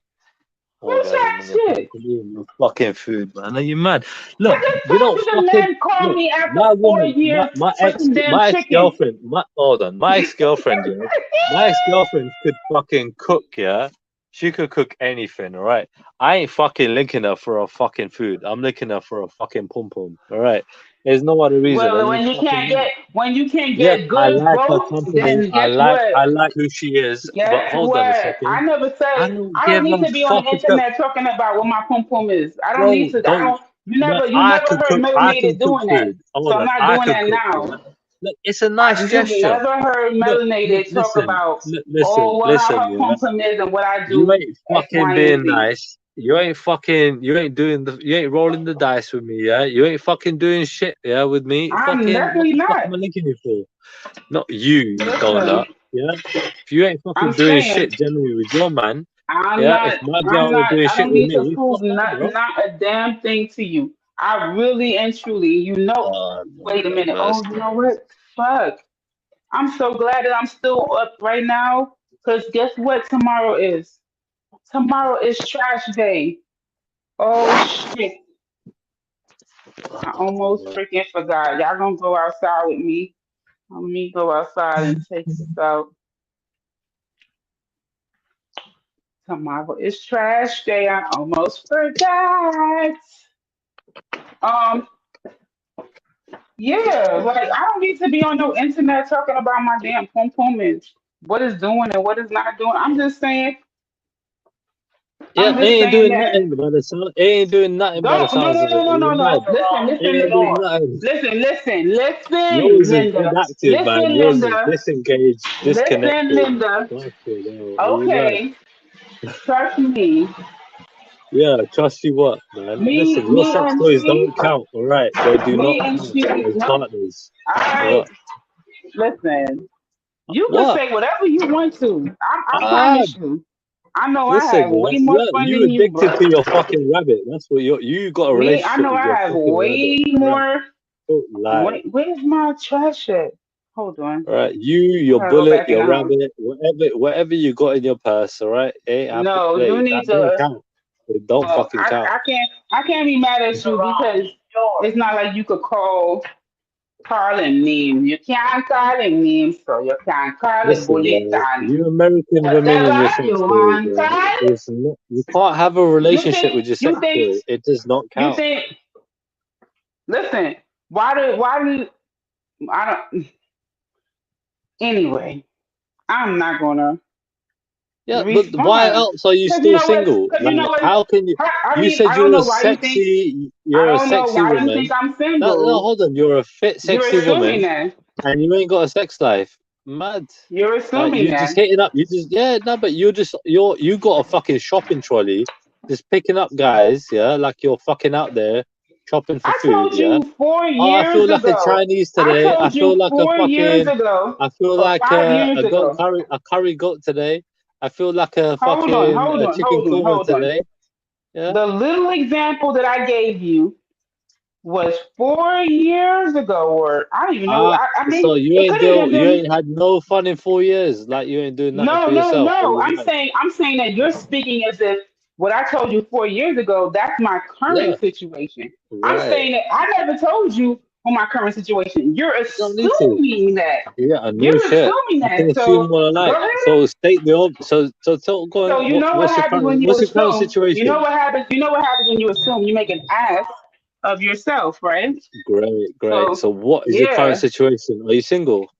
Who Orgasm said in your shit? pants. Your fucking food, man. Are you mad? What Look, the you fuck don't did the fucking man call look. me after My four woman, years for some damn my ex chicken? girlfriend, hold on, my ex girlfriend, yeah, my ex girlfriend could fucking cook, yeah. She could cook anything, all right. I ain't fucking linking her for a fucking food. I'm linking her for a fucking pum pum, all right. There's no other reason. Well, Are you fucking mad? when you can't Yes, get I good like her votes, company. then guess what? I like who she is. But Guess hold on a what? I second. never I say don't I don't give need a to be on the fuck if that, internet talking about what my pum pum is. I don't need bro. to. I Don't. don't. But You I never could heard cook. I can melanated cook doing that. food. So Hold I'm on. not I doing could that cook. now. Yeah. Look, it's a nice You've gesture. never heard Look. melanated talk Listen. about Listen. oh well how Listen. her Yeah. pum pum is and what I You do ain't X, fucking Y, and being Z. nice. You ain't fucking. You ain't doing the. You ain't rolling the dice with me. Yeah. You ain't fucking doing shit. Yeah. With me. I'm Fucking. What definitely the fuck not. am I linking you for? Not you, you Listen, donut. Yeah. If you ain't I'm fucking doing saying shit generally with your man, I'm yeah. If not. my I'm girl ain't not. doing I shit don't with need to me, prove fuck her, bro. not a damn thing to you. I really and truly, you know. Oh, Wait a Lord have minute. Oh, you mercy. know what? Fuck. I'm so glad that I'm still up right now. Cause guess what? Tomorrow is. Tomorrow is trash day. Oh shit! I almost freaking forgot. Y'all gonna go outside with me? Let me go outside and take this out. Tomorrow is trash day. I almost forgot. Um, yeah, like I don't need to be on no internet talking about my damn pum pum and what it's doing and what it's not doing. Yeah, I'm he just ain't saying doing that nothing by the sound. He ain't doing nothing by the don't sounds of it. Are you no. mad? He Listen, ain't doing nothing. Yours is Linda. inactive, man. Yours is disengaged, Listen, disconnected. Linda. Fuck it, hell. Are you mad? Okay, trust me. Yeah, trust you what, man? Listen, your Me sex and toys she, don't count, all right? They do not me and count she. as No, partners. all right. What? Listen, you can What? say whatever you want to. I Ah, promise you. I know I listen, have yeah, way more yeah, fun you than you, addicted bro. to your fucking rabbit. That's what you got a Me, I relationship know with I your have fucking rabbit, way all right? more. Don't lie. Where's my trash at? Hold on. All right, you, I your gotta go bullet, back in your the house. rabbit, whatever you got in your purse, all right, it ain't have to No, you play. need That don't to. count. It don't Well, fucking count. I can't be mad at you because it's not like you could call him names. You can't call him names, so you can't call a Listen, bullet and you American women in whatever your sex you toys, want. it's not, you can't have a relationship with your sex toy. It does not You count. think? Listen, why do I don't? Anyway, I'm not gonna Yeah, but why respond else are you because you still know what? single? Because you Like, know what? how can you? I You mean, said I don't you're a know why you think. sexy, I you're a don't know sexy why you think woman. I'm No, single. hold on, you're a fit, You're sexy assuming woman, that. and you ain't got a sex life. Mad. You're Like assuming you just that. hitting up. You just no, but you got a fucking shopping trolley, just picking up guys. Yeah, like you're fucking out there shopping for I food. told Yeah. you four Oh, I feel years like a ago. Chinese I today. I told you feel like a 4 years fucking. ago I feel or like 5 years a goat ago. curry, a curry goat today. I feel like a Hold on, fucking hold on, chicken hold on, korma hold on. today. Yeah. The little example that I gave you was 4 years ago, or I don't even know. Ah, I mean, so it could have even you been. ain't had no fun in 4 years. Like you ain't doing nothing No, for no, yourself. Are no. you mad? I'm saying that you're speaking as if what I told you 4 years ago, that's my Yeah. current situation. I'm Right. saying that I never told you on my current situation. You're You don't need to. assuming that. Yeah, I know You're shit. assuming I can that. assume So what I go like. ahead. So state the so go on. So you know what happens when you What's your current assume. You know situation? what happens. You know what happens when you assume. You make an ass of yourself, right? Great, great. So So what is your current yeah, situation? Are you single?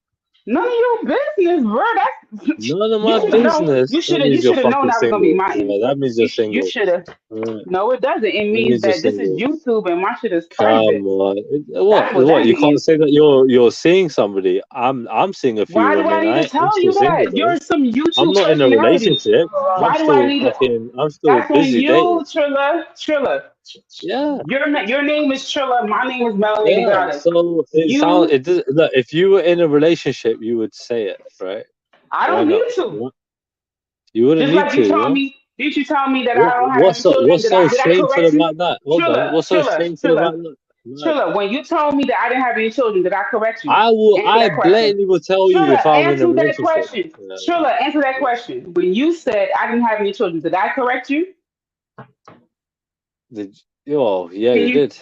None of your business, bro. That's None of you my should have known. business. You That should have. You means you're should have known fucking that was gonna be single. my Yeah, answer. that means you're You single. should have. Right. No, it doesn't. It That means means you're that this is single. YouTube and my shit is private. Come on. That's What? what What? that You can't means. say that you're seeing somebody. I'm seeing a few Why do I women. need to I'm tell still you single that? though. You're some I'm YouTube not in a personality. relationship. Why do I need to? I'm still That's on busy you, dating. Trilla. Trilla. Yeah. Your name is Trilla. My name is Melanated Yeah. Goddess. So it sounds You, it does look, if you were in a relationship, you would say it, right? I Why don't not? need to. What? You wouldn't Just need like you to, told yeah? me, didn't you tell me that I don't have any children? What's so Did I shameful correct you? about that? Hold on. Trilla, What's so Trilla, shameful about Trilla, that? Like, Trilla. When you told me that I didn't have any children, did I correct you? Answer I that question. blatantly will tell you Trilla, if I'm in a answer that relationship. question. Yeah. Trilla, answer that question. When you said I didn't have any children, did I correct you? Yeah, Can you you? did.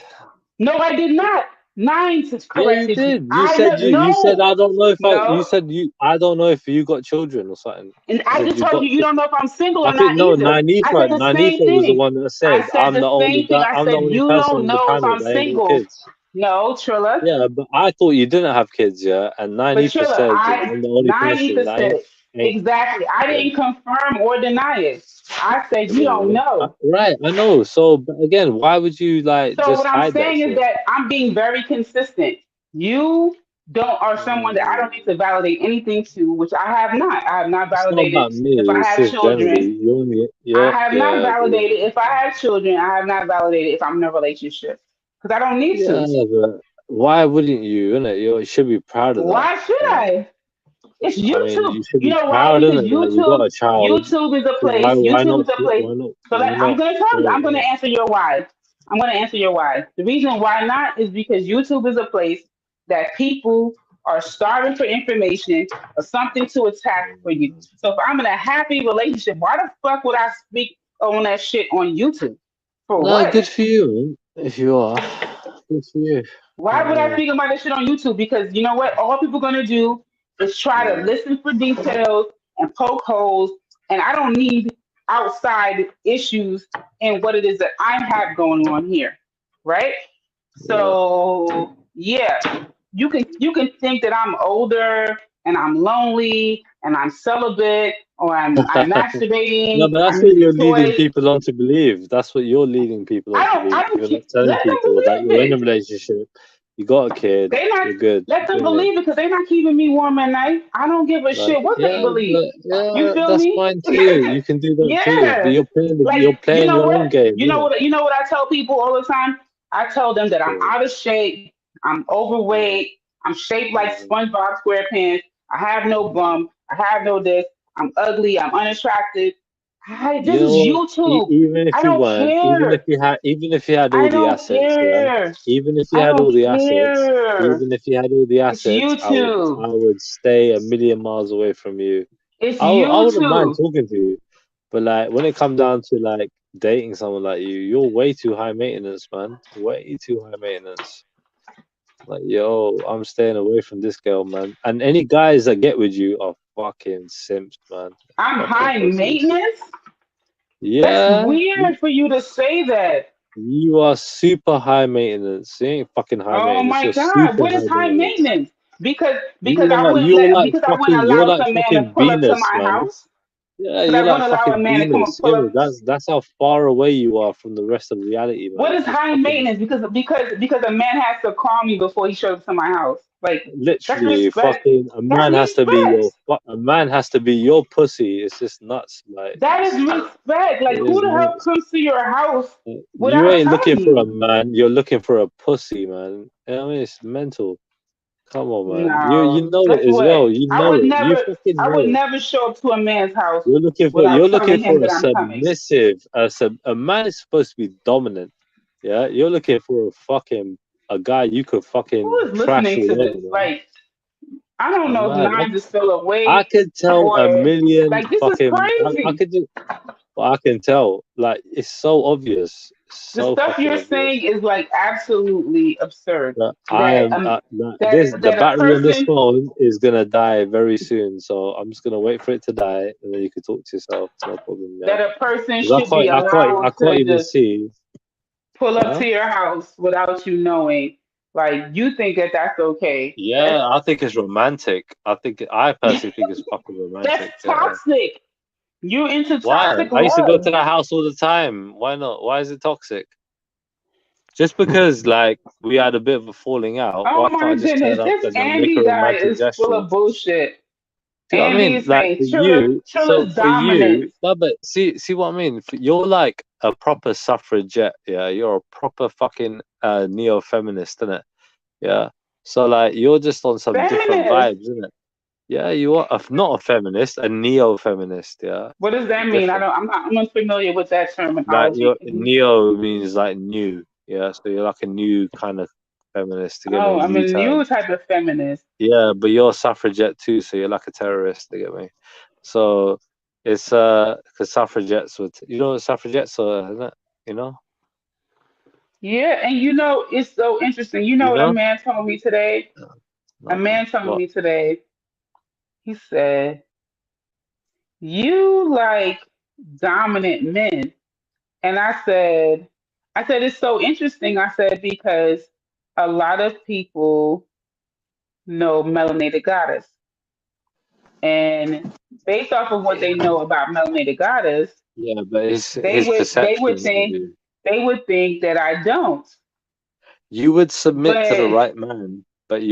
No, I did not. Nine Yeah, you corrected you. did. You said you said No, I don't know if you no. said I don't know if you got children or something. And You I said just you told got. you you don't know if I'm single I or think not no, either. I said the same Nanifa was the thing. one that I said said the same thing. I I'm the said only you person don't on the know if planet I'm that ain't got single. kids. No, Trilla. Yeah, but I thought you didn't have kids, yeah. And But Nanifa Trilla, said I I'm the only nine person ether that said it. ain't Exactly. I yeah, didn't confirm or deny it. I said you don't yeah. know. Right, I know. So but again, why would you like So just what I'm hide that saying is shit? that I'm being very consistent. You don't are someone that I don't need Mm. to validate anything to, which I have not. I have not It's not validated about if me. I It's have just generally children. you only I yeah have not yeah validated if I have children. I have not validated if I'm in a relationship because I don't need to. yeah. But why wouldn't you? Innit? You should be proud of that. Why should Like, I? It's I mean, YouTube. you should You be know why? proud, Because innit? Like you got a child. YouTube is a So why place. why YouTube not is a place. why not So why I'm not gonna tell you. I'm gonna share answer your why. I'm gonna answer your why. The reason why not is because YouTube is a place that people are starving for information or something to attack for you. it? So if I'm in a happy relationship, why the fuck would I speak on that shit on YouTube? For No, what? good for you, man. If you are, good for you. Why would I Yeah. speak about this shit on YouTube? Because you know what? All people gonna do is try to Mm. listen for details and poke holes, and I don't need outside issues in what it is that I have going on here, right? Yeah. So yeah, you can think that I'm older and I'm lonely and I'm celibate or I'm No, masturbating, but that's I'm what using you're leading toys. people on to believe. That's what you're leading people on to I believe. don't You're not telling let them people that believe you're in a it. relationship, you got a kid, They not you're good. let them You know what I mean? believe it because they're not keeping me warm at night. I don't give a Like, shit what they yeah, believe. but You yeah, feel that's me? fine too. You can do that too. But Yeah. you're Like you playing know your what? own game, isn't it? You know what I tell people all the time? I tell them that I'm So, out of shape, I'm mm, overweight, I'm shaped like mm, SpongeBob SquarePants, I have no mm, bum, I have no this, I'm ugly, I'm mm. unattractive. You This know is what? YouTube. Even if I you don't weren't, care. even if you had all I the don't assets, yeah. care. Even if you I had don't all the assets, care. even if you had all the It's assets, YouTube. I would stay a million miles away from you. It's I wouldn't mind YouTube. talking to you, but like when it comes down to like dating someone like you're way too high maintenance, man. Way too high maintenance. Like, yo, I'm staying away from this girl, man. And any guys that get with you are fucking simps, man. I'm Fucking high pussies. maintenance. That's Yeah, weird for you to say that. you are super high maintenance. You ain't fucking high Oh maintenance. my You're God, super what is high high maintenance. maintenance? Because I wouldn't because I wouldn't You're allow like some man to fucking pull up to Venus, my man. house. Yeah, Because you're I like wouldn't allow a fucking man to come and Venus. pull Yeah, up. that's how far away you are from the rest of reality, man. What You're is just high fucking maintenance? Because a man has to call me before he shows up to my house. Like that's literally respect. fucking That's respect. a man has to be your pussy. It's just nuts. Like That is respect. it Like who is the hell nuts. comes to your house You without ain't telling looking for a you? man. You're looking for a pussy, man. You know what I mean? It's mental. Come on, man. You No. know Guess it as what? well. You know it. You fucking I know would it. never show up to a man's house You're without looking telling him for a that I'm coming. submissive. A man is supposed to be dominant. Yeah, you're looking for a guy you could Who fucking is trash listening to all over, this? man. Like, I don't know if Man, Nines is still I awake could tell a or million like this is fucking. I crazy. could do. But I can tell. Like it's so obvious. It's The so stuff fucking you're obvious. saying is like absolutely absurd. That I That am the that a battery on this person phone is gonna die very soon, so I'm just gonna wait for it to die, and then you can talk to yourself. No problem, yeah. that a person 'Cause should be I allowed can't to even just see. pull up Huh? to your house without you knowing. Like you think that that's okay. Yeah, I think it's romantic. I personally think it's fucking That's romantic. Yeah. toxic. You're into Why? toxic I used to go to love. that house all the time. Why not? Why is it toxic? Just because like we had a bit of a falling out, Oh why can't I my just turn goodness, up this and then make a Andy guy romantic is full gesture? of bullshit. See what I Andy mean? is Like saying for you, so Trilla's for you, dominance. no, but see what I mean? You're like a proper suffragette, yeah. You're a proper fucking neo-feminist, isn't it? Yeah. So like you're just on some different Feminist. vibes, isn't it? Yeah, you are not a feminist, a neo-feminist, yeah. What does that mean? Different. I'm unfamiliar with that Like terminology. your neo means like new, yeah. So you're like a new kind of feminist to get me, Oh, a I'm new a term. new type of feminist. Yeah, but you're a suffragette too, so you're like a terrorist to get me. So it's because suffragettes would, you know what suffragettes are, isn't it? You know, Yeah, and it's so interesting. You know you what a know, man told me today? A no, man told what? me today, he said, "You like dominant men." And I said, it's so interesting. I said, because a lot of people know Melanated Goddess. And based off of what they know about Melanated Goddess, Yeah, but they his would they would perception of think you. they would think that I don't. You would submit to the But right man, but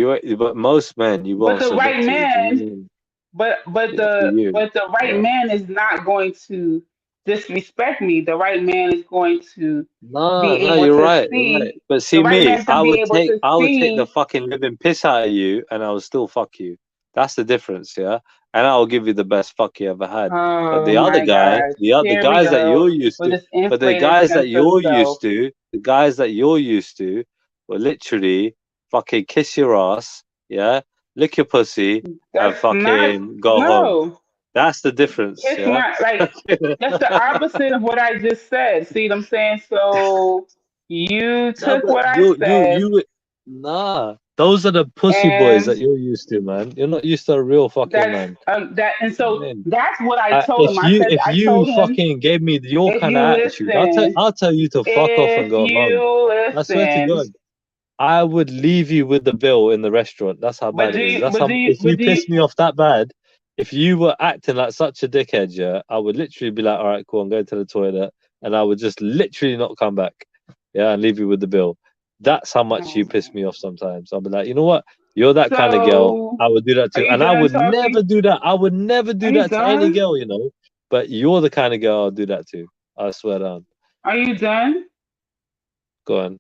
most men you but won't the submit right to. Do you know man, what I mean? but Yeah, for you. the right Yeah. man is not going to disrespect me. The right man is going to be No, no, able you're to right, you're right. see. But The see right me, man is going to be able to I would take the see. fucking living piss out of you, and I would still fuck you. That's the difference, yeah. And I'll give you the best fuck you ever had. But Oh the other my guy, gosh. the Here we guys that go you're used with to, this but the inflated guys that sense of you're self. used to, the guys that you're used to, will literally fucking kiss your ass, yeah, lick your pussy, and That's not, fucking go home. no. That's the difference, Kiss yeah. my, like, that's the opposite of what I just said. See what I'm saying? So you No, took but what I said nah. Those are the pussy boys and that you're used to, man. You're not used to a real fucking that's, man. and You know so what I mean? that's what I told him. If I you told him, fucking gave me your if kind of you attitude, listen, I'll tell you to fuck off and if go home. you I swear to listen, God, I would leave you with the bill in the restaurant. That's how bad it is. If you do you, piss me off that bad, if you were acting like such a dickhead, yeah, I would literally be like, all right, cool, I'm going to the toilet, and I would just literally not come back, yeah, and leave you with the bill. That's how much you piss me off sometimes. I'll be like, you know what? You're that kind of girl. so I would do that are too. you And I done would talking? never do that. I would never Are do you that to any done? girl, you know. But you're the kind of girl I'll do that to. I swear down. Are you done? Go on.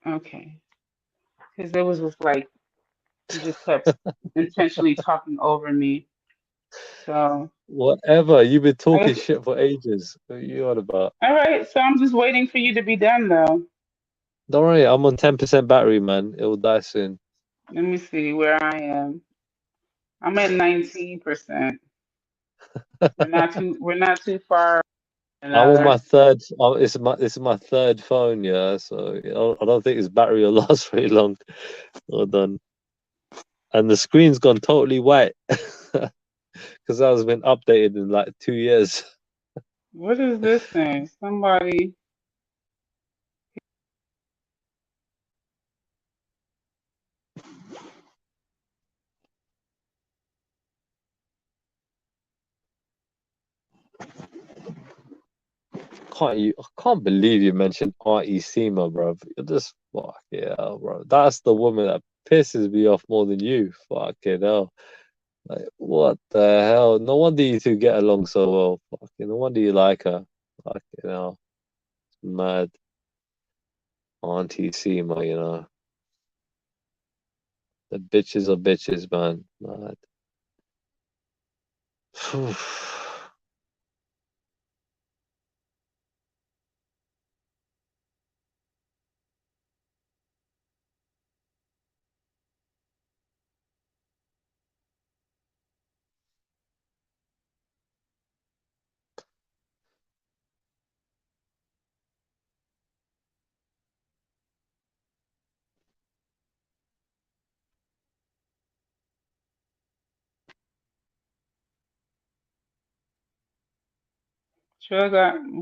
Okay. Because there was just like, you just kept intentionally talking over me. So Whatever. You've been I talking guess, shit for ages. What are you on about? all right. So I'm just waiting for you to be done, though. Don't worry, I'm on 10% battery, man. It will die soon. Let me see where I am. I'm at 19%. We're not too far I'm on another. my third. This is my third phone, yeah. So I don't think this battery will last very long. Hold on. And the screen's gone totally white because that has been updated in like 2 years. What is this thing? Somebody. I can't believe you mentioned Auntie Sema, bro. You're just fuck yeah, bro. That's the woman that pisses me off more than you. Fucking hell. Like, what the hell? No wonder you two get along so well. Fucking no wonder you like her. Fucking hell. Mad. Auntie Sema, you know. The bitches are bitches, man. Mad.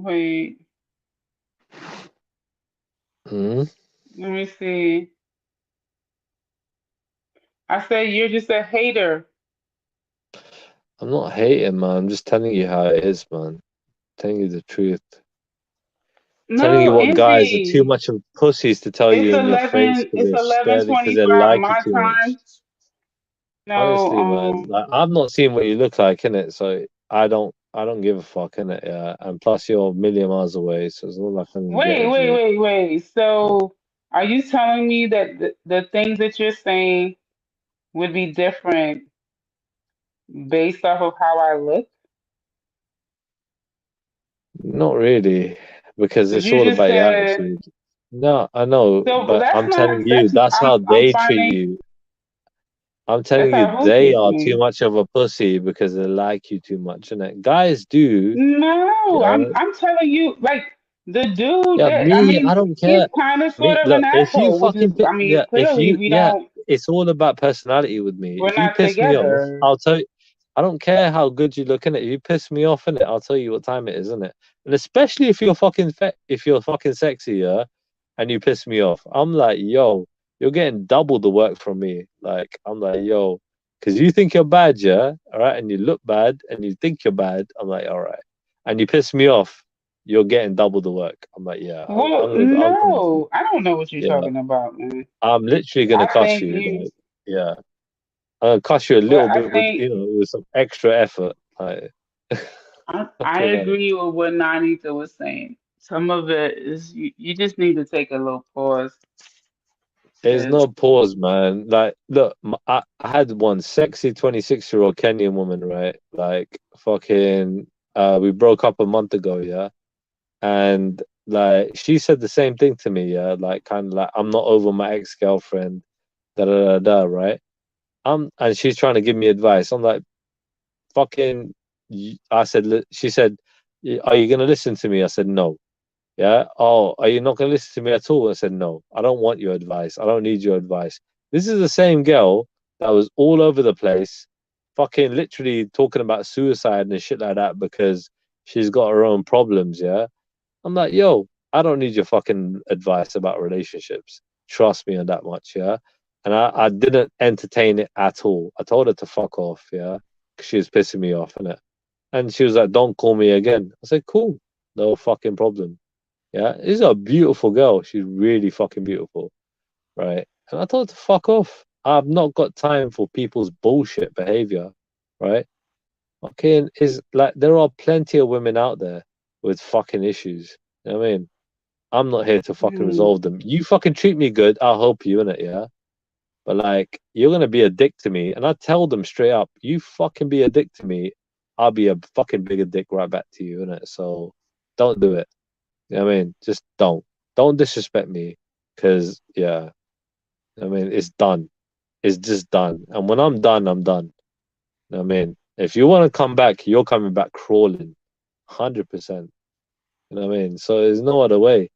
Wait. Hmm? Let me see. I said you're just a hater. I'm not hating, man. I'm just telling you how it is, man. Telling you the truth. Telling you No, what guys are too Andy. much of pussies to tell It's you in your face eleven. because It's they're scared, because they 11:25 like you my too much. time. No, Honestly, man, like I've not seen what you look like in it, so I don't give a fuck in it, yeah. And plus, you're a million miles away, so it's not like I'm gonna get with you. wait. So, are you telling me that the things that you're saying would be different based off of how I look? Not really, because Because it's you all just about your said attitude. No, I know, so. But but that's I'm not. telling you, that's how I'm they treat finding you. I'm that's telling you, how who they treats are too me. much of a pussy because they like you too much, innit? Guys do, No, yeah. I'm telling you, like the dude Yeah, that I me, I mean, don't he's care. kind of sort Me, of an look, if you asshole, which is, fucking, I mean, yeah, if clearly you, we yeah, don't, it's all about personality with me. we're If you not piss me off, together. I'll tell you, I don't care how good you look in it. If you piss me off in it, I'll tell you what time it is, innit? And especially if you're fucking if you're fucking sexy, yeah, and you piss me off, I'm like, yo, you're getting double the work from me. Like, I'm like, yo, because you think you're bad, yeah, all right, and you look bad, and you think you're bad. I'm like, all right, and you piss me off, you're getting double the work. I'm like, yeah, Well, I'm gonna do, no, I don't know what you're yeah, talking about, man. I'm literally gonna I cuss think you, you, like, yeah, I'm gonna cuss you a but little I bit with, think with some extra effort, like, I fucking hell. agree with what Nanita was saying. Some of it is you just need to take a little pause There's because no pause, man. Like, look, I had one sexy 26-year-old Kenyan woman, right? Like, fucking, we broke up a month ago, yeah? And, like, she said the same thing to me, yeah? Like, kind of like, I'm not over my ex-girlfriend, da da da da, right? And she's trying to give me advice. I'm like, fucking, I said, she said, are you going to listen to me? I said, no. Yeah. Oh, are you not going to listen to me at all? I said, no, I don't want your advice. I don't need your advice. This is the same girl that was all over the place, fucking literally talking about suicide and shit like that because she's got her own problems. Yeah. I'm like, yo, I don't need your fucking advice about relationships. Trust me on that much. Yeah. And I didn't entertain it at all. I told her to fuck off. Yeah. 'Cause she was pissing me off, innit? And she was like, don't call me again. I said, cool. No fucking problem. Yeah, this is a beautiful girl. She's really fucking beautiful, right? And I told her to fuck off. I've not got time for people's bullshit behavior, right? Okay, and is like there are plenty of women out there with fucking issues. You know what I mean? I'm not here to fucking mm, resolve them. You fucking treat me good, I'll help you in it, yeah. But like, you're gonna be a dick to me, and I tell them straight up, you fucking be a dick to me, I'll be a fucking bigger dick right back to you, innit? So don't do it. You know what I mean? Just don't. Don't disrespect me. Cause yeah, I mean it's done. It's just done. And when I'm done, I'm done. You know what I mean? If you wanna come back, you're coming back crawling. 100%. You know what I mean? So there's no other way.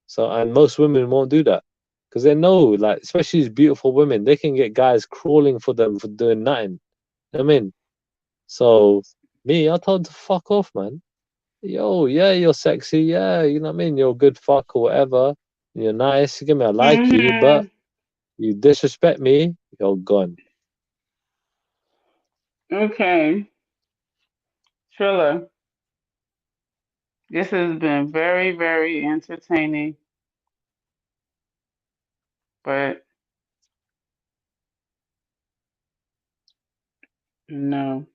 So and most women won't do that. Because they know, like, especially these beautiful women, they can get guys crawling for them for doing nothing. You know what I mean? So me, I told them to fuck off, man. Yo, yeah, you're sexy, yeah, you know what I mean? You're a good fuck or whatever. You're nice, give me I like you, but hmm you disrespect me, you're gone. okay, Trilla, this has been very, very entertaining, but no,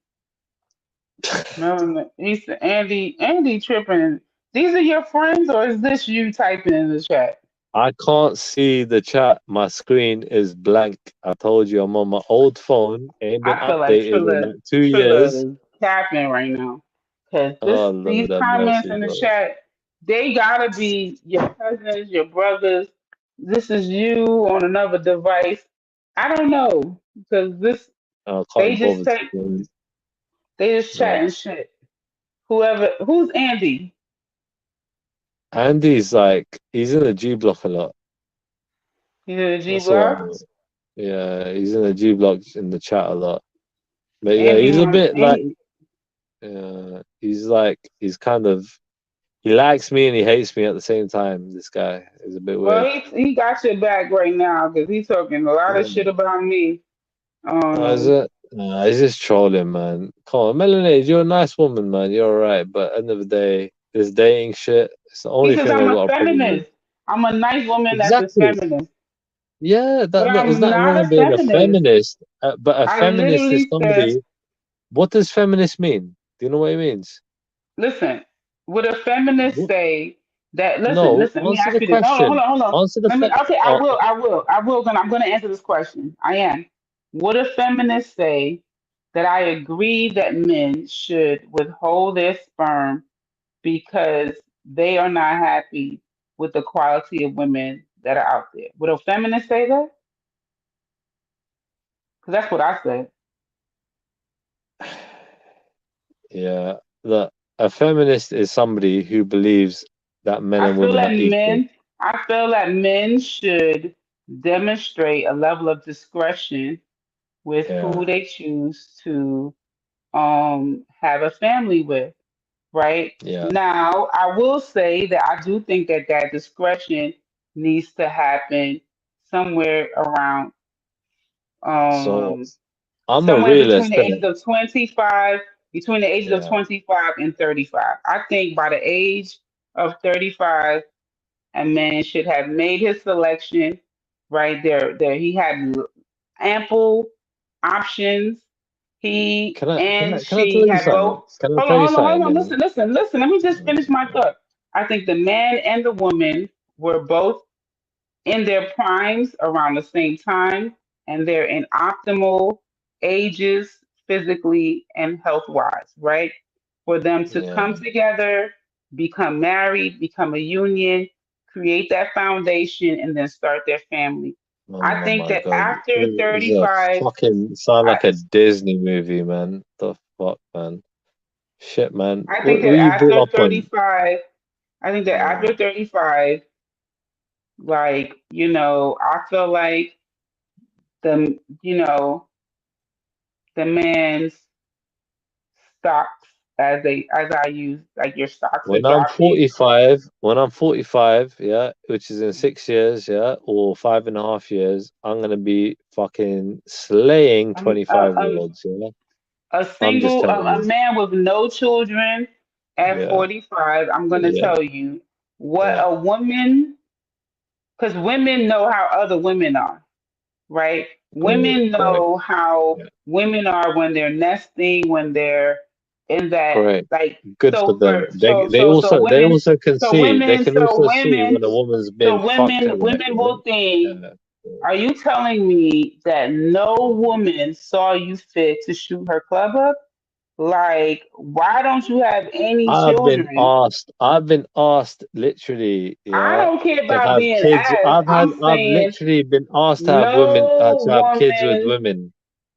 no, he's Andy tripping. These are your friends, or is this you typing in the chat? I can't see the chat. My screen is blank. I told you I'm on my old phone. Ain't been I feel like updated in Trilla like 2 years. Trilla is capping right now because Oh these Lord have comments mercy, in the bro. chat, they gotta be your cousins, your brothers. This is you on another device. I don't know because this I they can't just bother to take be honest. they just No. chatting shit. Who's Andy? Andy's like he's in the G block a lot. He's in the G That's all I block. know. Yeah, he's in the G block in the chat a lot. But yeah, Andy he's a wants bit like he's like he's kind of he likes me and he hates me at the same time. This guy is a bit well weird. he got your back right now because he's talking a lot Yeah, of shit about me. Oh Oh, is no. it? Nah, he's just trolling, man. Come on, Melanie, you're a nice woman, man. You're alright, but end of the day, this dating shit, it's the only Because thing I'm I a got a problem with. feminist. I'm a nice woman that's a Exactly. feminist. Yeah, But that look, is I'm that not wrong a with being a feminist. feminist? But a I feminist is literally said, somebody. What does feminist mean? Do you know what it means? listen, would a feminist What? say that, No, listen, let me answer ask the you this. Hold on, hold question. on, hold on. Answer the Let me, okay, okay. I'm going to answer this question. I am. Would a feminist say that I agree that men should withhold their sperm because they are not happy with the quality of women that are out there? Would a feminist say that? Because that's what I said. Yeah, that a feminist is somebody who believes that men I and feel women that are equal. men, I feel that men should demonstrate a level of discretion with Yeah. who they choose to have a family with, right? Yeah. Now, I will say that I do think that that discretion needs to happen somewhere around So um I'm a somewhere between realist, the ages innit? of 25, between the ages of Yeah. 25 and 35. I think by the age of 35, a man should have made his selection right there. There, he had ample options. He and Can I tell she you had something? both. Can I tell you Hold something? on. Yeah. Listen. Let me just finish my thought. I think the man and the woman were both in their primes around the same time, and they're in optimal ages physically and health wise, right? For them to Yeah. come together, become married, become a union, create that foundation, and then start their family. I Oh think my that God. after It's a 35, fucking sound I, like a Disney movie, man. The fuck, man. Shit, man. I think What that you brought after up on? 35, I think that Yeah. after 35, like, I feel like the man's stocks as I use like your stocks are dropping. When I'm 45, yeah, which is in 6 years, yeah, or 5.5 years, I'm gonna be fucking slaying Um, 25 year olds, yeah. I'm just telling a you. man with no children at Yeah, 45. I'm gonna yeah, tell you what yeah. a woman, because women know how other women are, right? Great, Women great. know how Yeah, women are when they're nesting, when they're in that great. like Good for so them. for so They so so also women can so see. They women can so also see women when a woman's been so fucked in it, women yeah. will think, Yeah. are you telling me that no woman saw you fit to shoot her club up? Like, why don't you have any children? I've been asked literally, I yeah, don't care to about have being kids. asked. I'm I've saying literally been asked to have women, no to have kids with woman. women.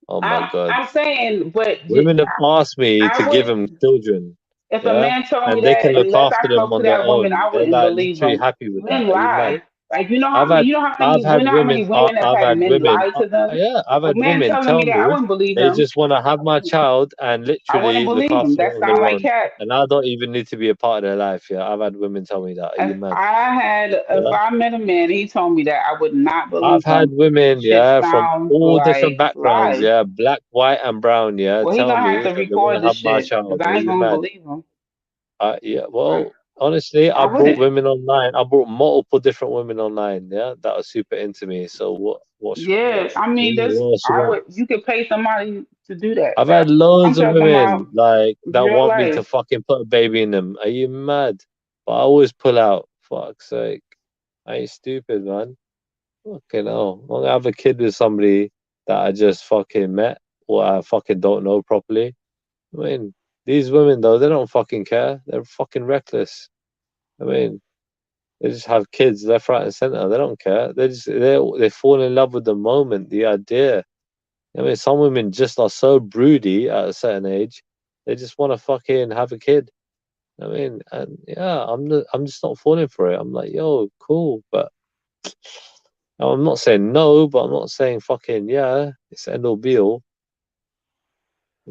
Oh my God. I'm saying, but Women have asked me I to give would. them children, If a yeah, man told me and they can that, look unless I after them spoke to on their that woman, own. I They're wouldn't like believe literally him. happy with that. Men Are you mad? lie. Like I've had how women, many women have had men lie to them. I've A had man women telling me tell that, I me wouldn't believe they him. just want to have my child and I wouldn't literally look believe him. after them That on sound their like own. cat. And I don't even need to be a part of their life. Yeah, I've had women tell me that. Are you mad? If Yeah. I met a man, he told me that, I would not I've believe had him. women, Shit yeah, from sounds all different like backgrounds, lies. yeah, black, white, and brown, yeah, Well, he tell gonna have me to that they want record to the have my shit because child. Are I ain't you gonna mad? believe him. Yeah, I, well, honestly, I I brought wouldn't. women online. I brought multiple different women online, yeah, that are super into me. So Yeah, I mean, what else you I want? would. You could pay somebody to do that. I've had That I'm loads of talking women about like that real want me to life. fucking put a baby in them. Are you mad? But I always pull out. Fuck's sake. I ain't stupid, man. Fucking hell. I'm gonna have a kid with somebody that I just fucking met or I fucking don't know properly. I mean, these women though, they don't fucking care. They're fucking reckless. I mean, they just have kids left, right, and center. They don't care. They fall in love with the moment, the idea. I mean, some women just are so broody at a certain age. They just want to fucking have a kid. I mean, and yeah, I'm just not falling for it. I'm like, yo, cool, but I'm not saying no, but I'm not saying fucking yeah. It's end all be all.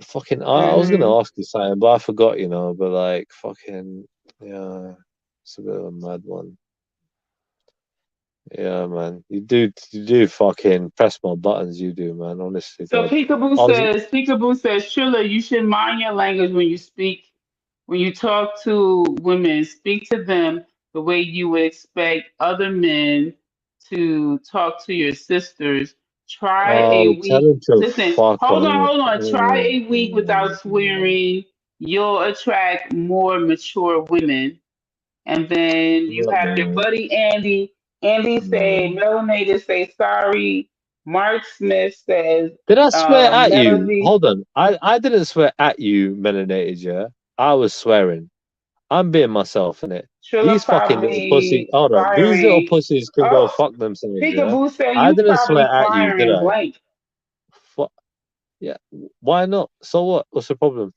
Fucking, I was Hmm. gonna ask you something, but I forgot, you know. But like, fucking, yeah, it's a bit of a mad one. Yeah, man. You do fucking press my buttons. You do, man. Honestly, So God. I was, Peekaboo says, Trilla, you should mind your language when you speak, when you talk to women. Speak to them the way you would expect other men to talk to your sisters. Try a oh, tell week. him to Listen, fuck off. hold on. Try Mm, a week without swearing. You'll attract more mature women. And then you yeah, have your man. buddy Andy. Andy said, Melanated say sorry. Mark Smith says, Did I swear at you? Melody, Hold on. I didn't swear at you, melanated. Yeah, I was swearing. I'm being myself in it. Trilla These fucking little pussy. probably Hold on. These little firing. pussies can go Oh, fuck themselves. Yeah. Peekaboo said I you didn't swear probably at you, did firing I? blank. Yeah. Why not? So what? What's the problem?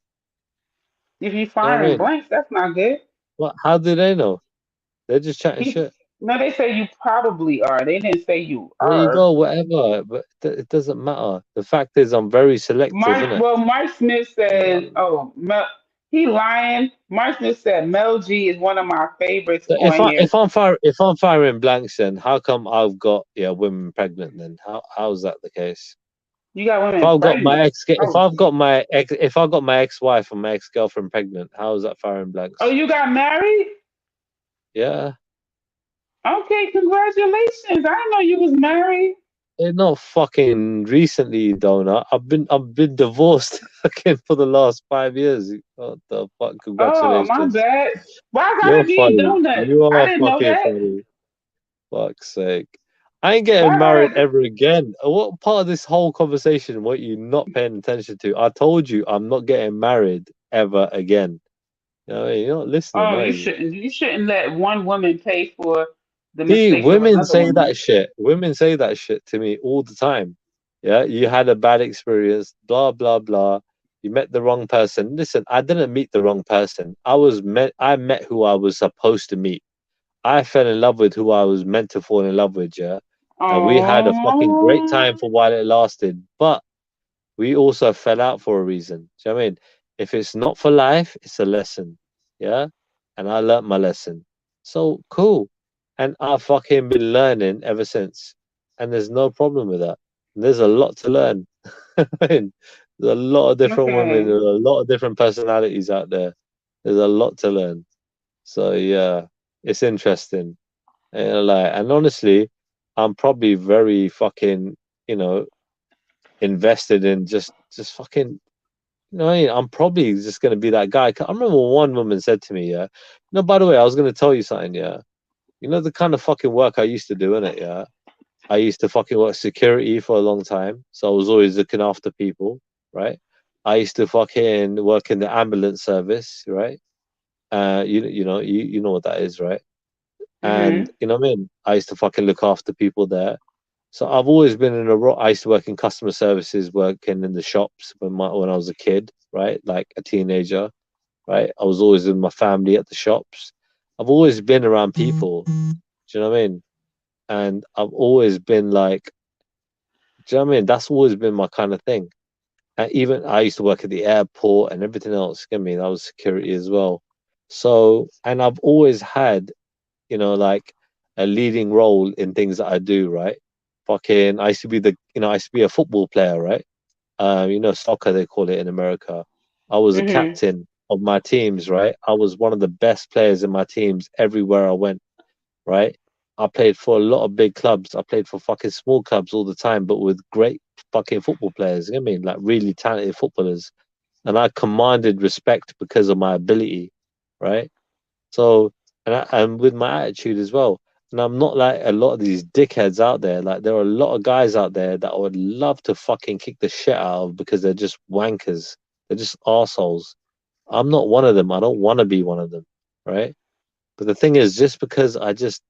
If you You know what I firing mean? blanks, that's not good. What? How do they know? They're just chatting He shit. no, they say you probably are. They didn't say you There you are. go. Whatever. But it doesn't matter. The fact is, I'm very selective, innit? Mike Smith says, So he lying. Mike Smith said Mel G is one of my favorites if on here. if I'm firing blanks, then how come I've got women pregnant? Then how's that the case? You got If women I've got my pregnant. if Oh, I've got gee. my if I got my ex-wife and my ex-girlfriend pregnant, how is that firing Oh, blanks? you got married? Yeah, Okay, congratulations. I didn't know you was married. they're not fucking recently, Donna. I've been divorced fucking for the last 5 years. What the fuck? Oh, my Congratulations. bad. Why I You're gotta be a funny. donut? You I are didn't know fucking that. funny. Fuck's sake. I ain't Why getting I married gotta? ever again. What part of this whole conversation were you not paying attention to? I told you I'm not getting married ever again. You know what I mean? You're not listening, Oh, are you? you shouldn't let one woman pay for the See, mistakes of women another say woman. that shit. Women say that shit to me all the time. Yeah, you had a bad experience, blah blah blah. You met the wrong person. Listen, I didn't meet the wrong person. I met who I was supposed to meet. I fell in love with who I was meant to fall in love with, yeah. And we had a fucking great time Oh, for while it lasted. But we also fell out for a reason. Do you know what I mean? If it's not for life, it's a lesson. Yeah. And I learnt my lesson. So cool. And I've fucking been learning ever since. And there's no problem with that. And there's a lot to learn. I mean, there's a lot of different women, okay, there's a lot of different personalities out there. There's a lot to learn. So yeah, it's interesting. And honestly, I'm probably very fucking, you know, invested in just fucking. No, I'm probably just gonna be that guy. I remember one woman said to me, "Yeah, no. By the way, I was gonna tell you something. Yeah, you know the kind of fucking work I used to do in it. Yeah, I used to fucking work security for a long time, so I was always looking after people, right? I used to fucking work in the ambulance service, right? You know what that is, right? And mhm, you know what I mean. I used to fucking look after people there. So I've always been in a role. I used to work in customer services, working in the shops when I was a kid, right? Like a teenager, right? I was always with my family at the shops. I've always been around people. Do you know what I mean? And I've always been like, do you know what I mean? That's always been my kind of thing. And even I used to work at the airport and everything else. I mean, I was security as well. So, and I've always had, like a leading role in things that I do, right? Fucking, I used to be I used to be a football player, right? Soccer they call it in America. I was a mhm. captain of my teams, right? I was one of the best players in my teams everywhere I went, right? I played for a lot of big clubs. I played for fucking small clubs all the time, but with great fucking football players. You know what I mean? Like really talented footballers. And I commanded respect because of my ability, right? So, and with my attitude as well. And I'm not like a lot of these dickheads out there. Like there are a lot of guys out there that I would love to fucking kick the shit out of because they're just wankers. They're just assholes. I'm not one of them. I don't want to be one of them, right? But the thing is, just because I just,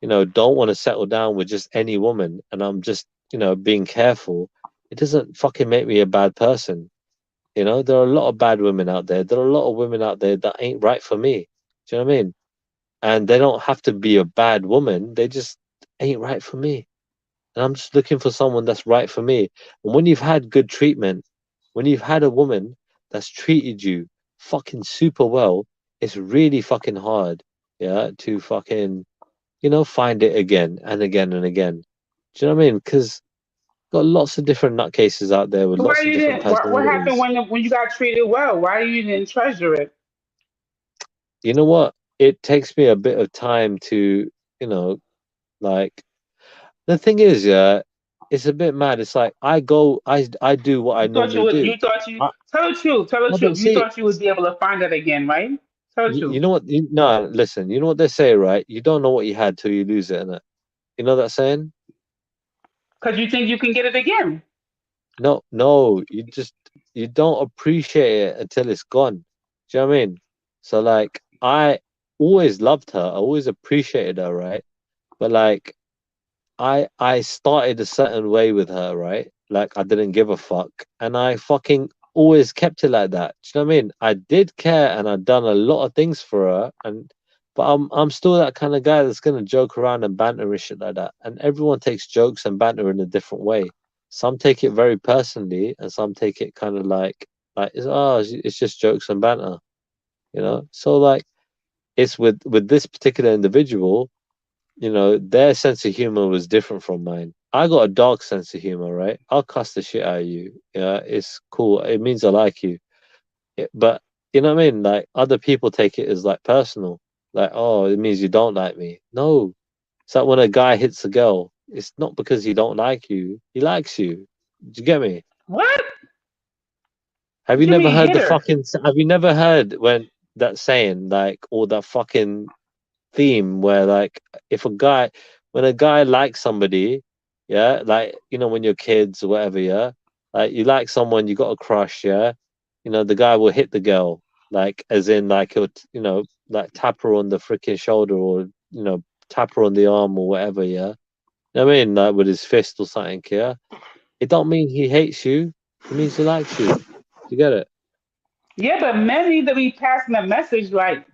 don't want to settle down with just any woman, and I'm just, being careful, it doesn't fucking make me a bad person. There are a lot of bad women out there. There are a lot of women out there that ain't right for me. Do you know what I mean? And they don't have to be a bad woman. They just ain't right for me. And I'm just looking for someone that's right for me. And when you've had good treatment, when you've had a woman that's treated you fucking super well, it's really fucking hard, yeah, to fucking find it again and again and again. Do you know what I mean? Because got lots of different nutcases out there with So why lots of you different didn't? What happened personalities. when you got treated well? Why you didn't treasure it? You know what? It takes me a bit of time to, like the thing is, yeah, it's a bit mad. It's like I do what I You thought you normally would. do. You thought you I, tell the truth. Tell the no, but truth. You see, thought you would be able to find that again, right? Tell the truth. you know what? No, listen. You know what they say, right? You don't know what you had till you lose it, innit? You know that saying? Because you think you can get it again. No, no, you don't appreciate it until it's gone. Do you know what I mean? So like I always loved her, I always appreciated her, right? But like I started a certain way with her, right? Like I didn't give a fuck, and I fucking always kept it like that. Do you know what I mean? I did care, and I'd done a lot of things for her, but I'm still that kind of guy that's gonna joke around and banter and shit like that. And everyone takes jokes and banter in a different way. Some take it very personally, and some take it kind of like it's just jokes and banter. So like it's with this particular individual, their sense of humor was different from mine. I got a dark sense of humor, right? I'll cuss the shit out of you. Yeah, it's cool. It means I like you. But you know what I mean? Like other people take it as like personal. Like, oh, it means you don't like me. No. It's like when a guy hits a girl, it's not because he don't like you. He likes you. Do you get me? What? Have you What you never mean heard hit the her? fucking have you never heard when that saying like or that fucking theme where like if a guy when a guy likes somebody, yeah, like when you're kids or whatever, yeah, like you like someone, you got a crush, yeah, the guy will hit the girl, like as in like he'll like tap her on the freaking shoulder or tap her on the arm or whatever, yeah. You know what I mean, like with his fist or something, yeah. It don't mean he hates you. It means he likes you. Do you get it? Yeah, but men need to be passing a message like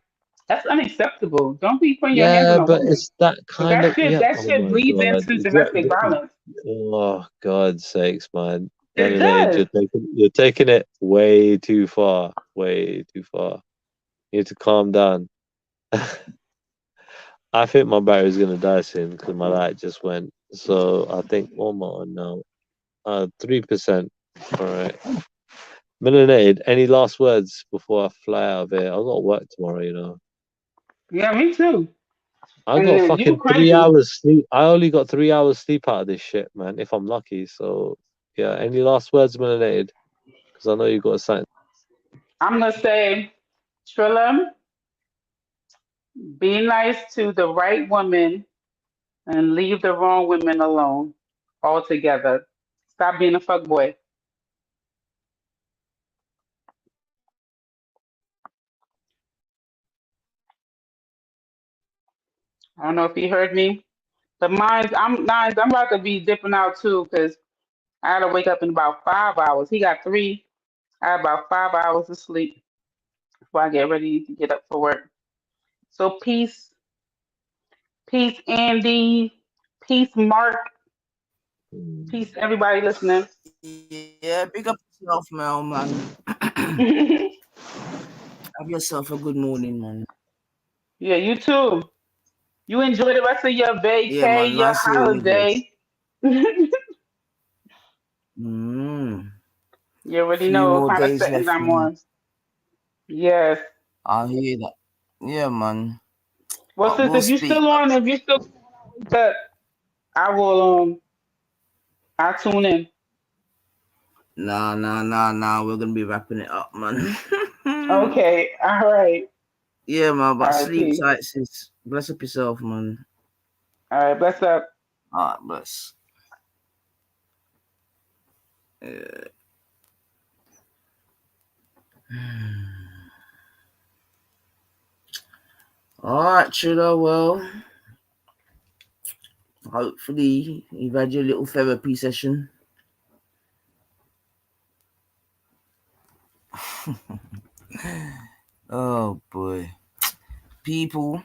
that's unacceptable. Don't be putting your hands on Yeah, a but woman. it's that Because kind that of shit yeah. that Oh shit my bleeds god! into domestic violence. Oh God's sakes, man! It Lemonade, does. you're taking it way too far. Way too far. You need to calm down. I think my battery's gonna die soon because my light just went. So I think one more now. 3%. All right. Lemonade. Any last words before I fly out of here? I got work tomorrow. Yeah, me too. I And got then you fucking three cranky. hours sleep. I only got 3 hours sleep out of this shit, man. If I'm lucky. So yeah. Any last words, Melanated? Because I know you got something. I'm gonna say, Trilla, be nice to the right woman and leave the wrong women alone altogether. Stop being a fuckboy. I don't know if he heard me, but mine's. I'm about to be dipping out too because I had to wake up in about 5 hours. He got three. I have about 5 hours of sleep before I get ready to get up for work. So peace, peace, Andy, peace, Mark, peace, everybody listening. Yeah, big up yourself, Mel, man. Yeah, Have yourself a good morning, man. you too. You enjoy the rest of your Yeah, man. vacay, your Nice hearing your voice. holiday. You Mm. already Few know what more kind of days settings left, I'm man. on. Yes. I hear that. Yeah, man. Well, But sis, we'll if you speak. still on, if you still wake up, I will I'll tune in. Nah, nah, nah, nah. We're gonna be wrapping it up, man. Okay. All right. Yeah, man. All But right, sleep peace. tight, sis. Bless up yourself, man. All right, bless up. All right, bless. Yeah. All right, Trilla. Well, hopefully you've had your little therapy session. Oh boy, people.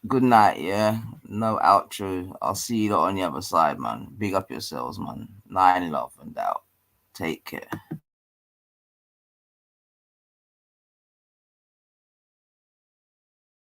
Good night, yeah. No outro. I'll see you lot on the other side, man. Big up yourselves, man. 9 love and out. Take care.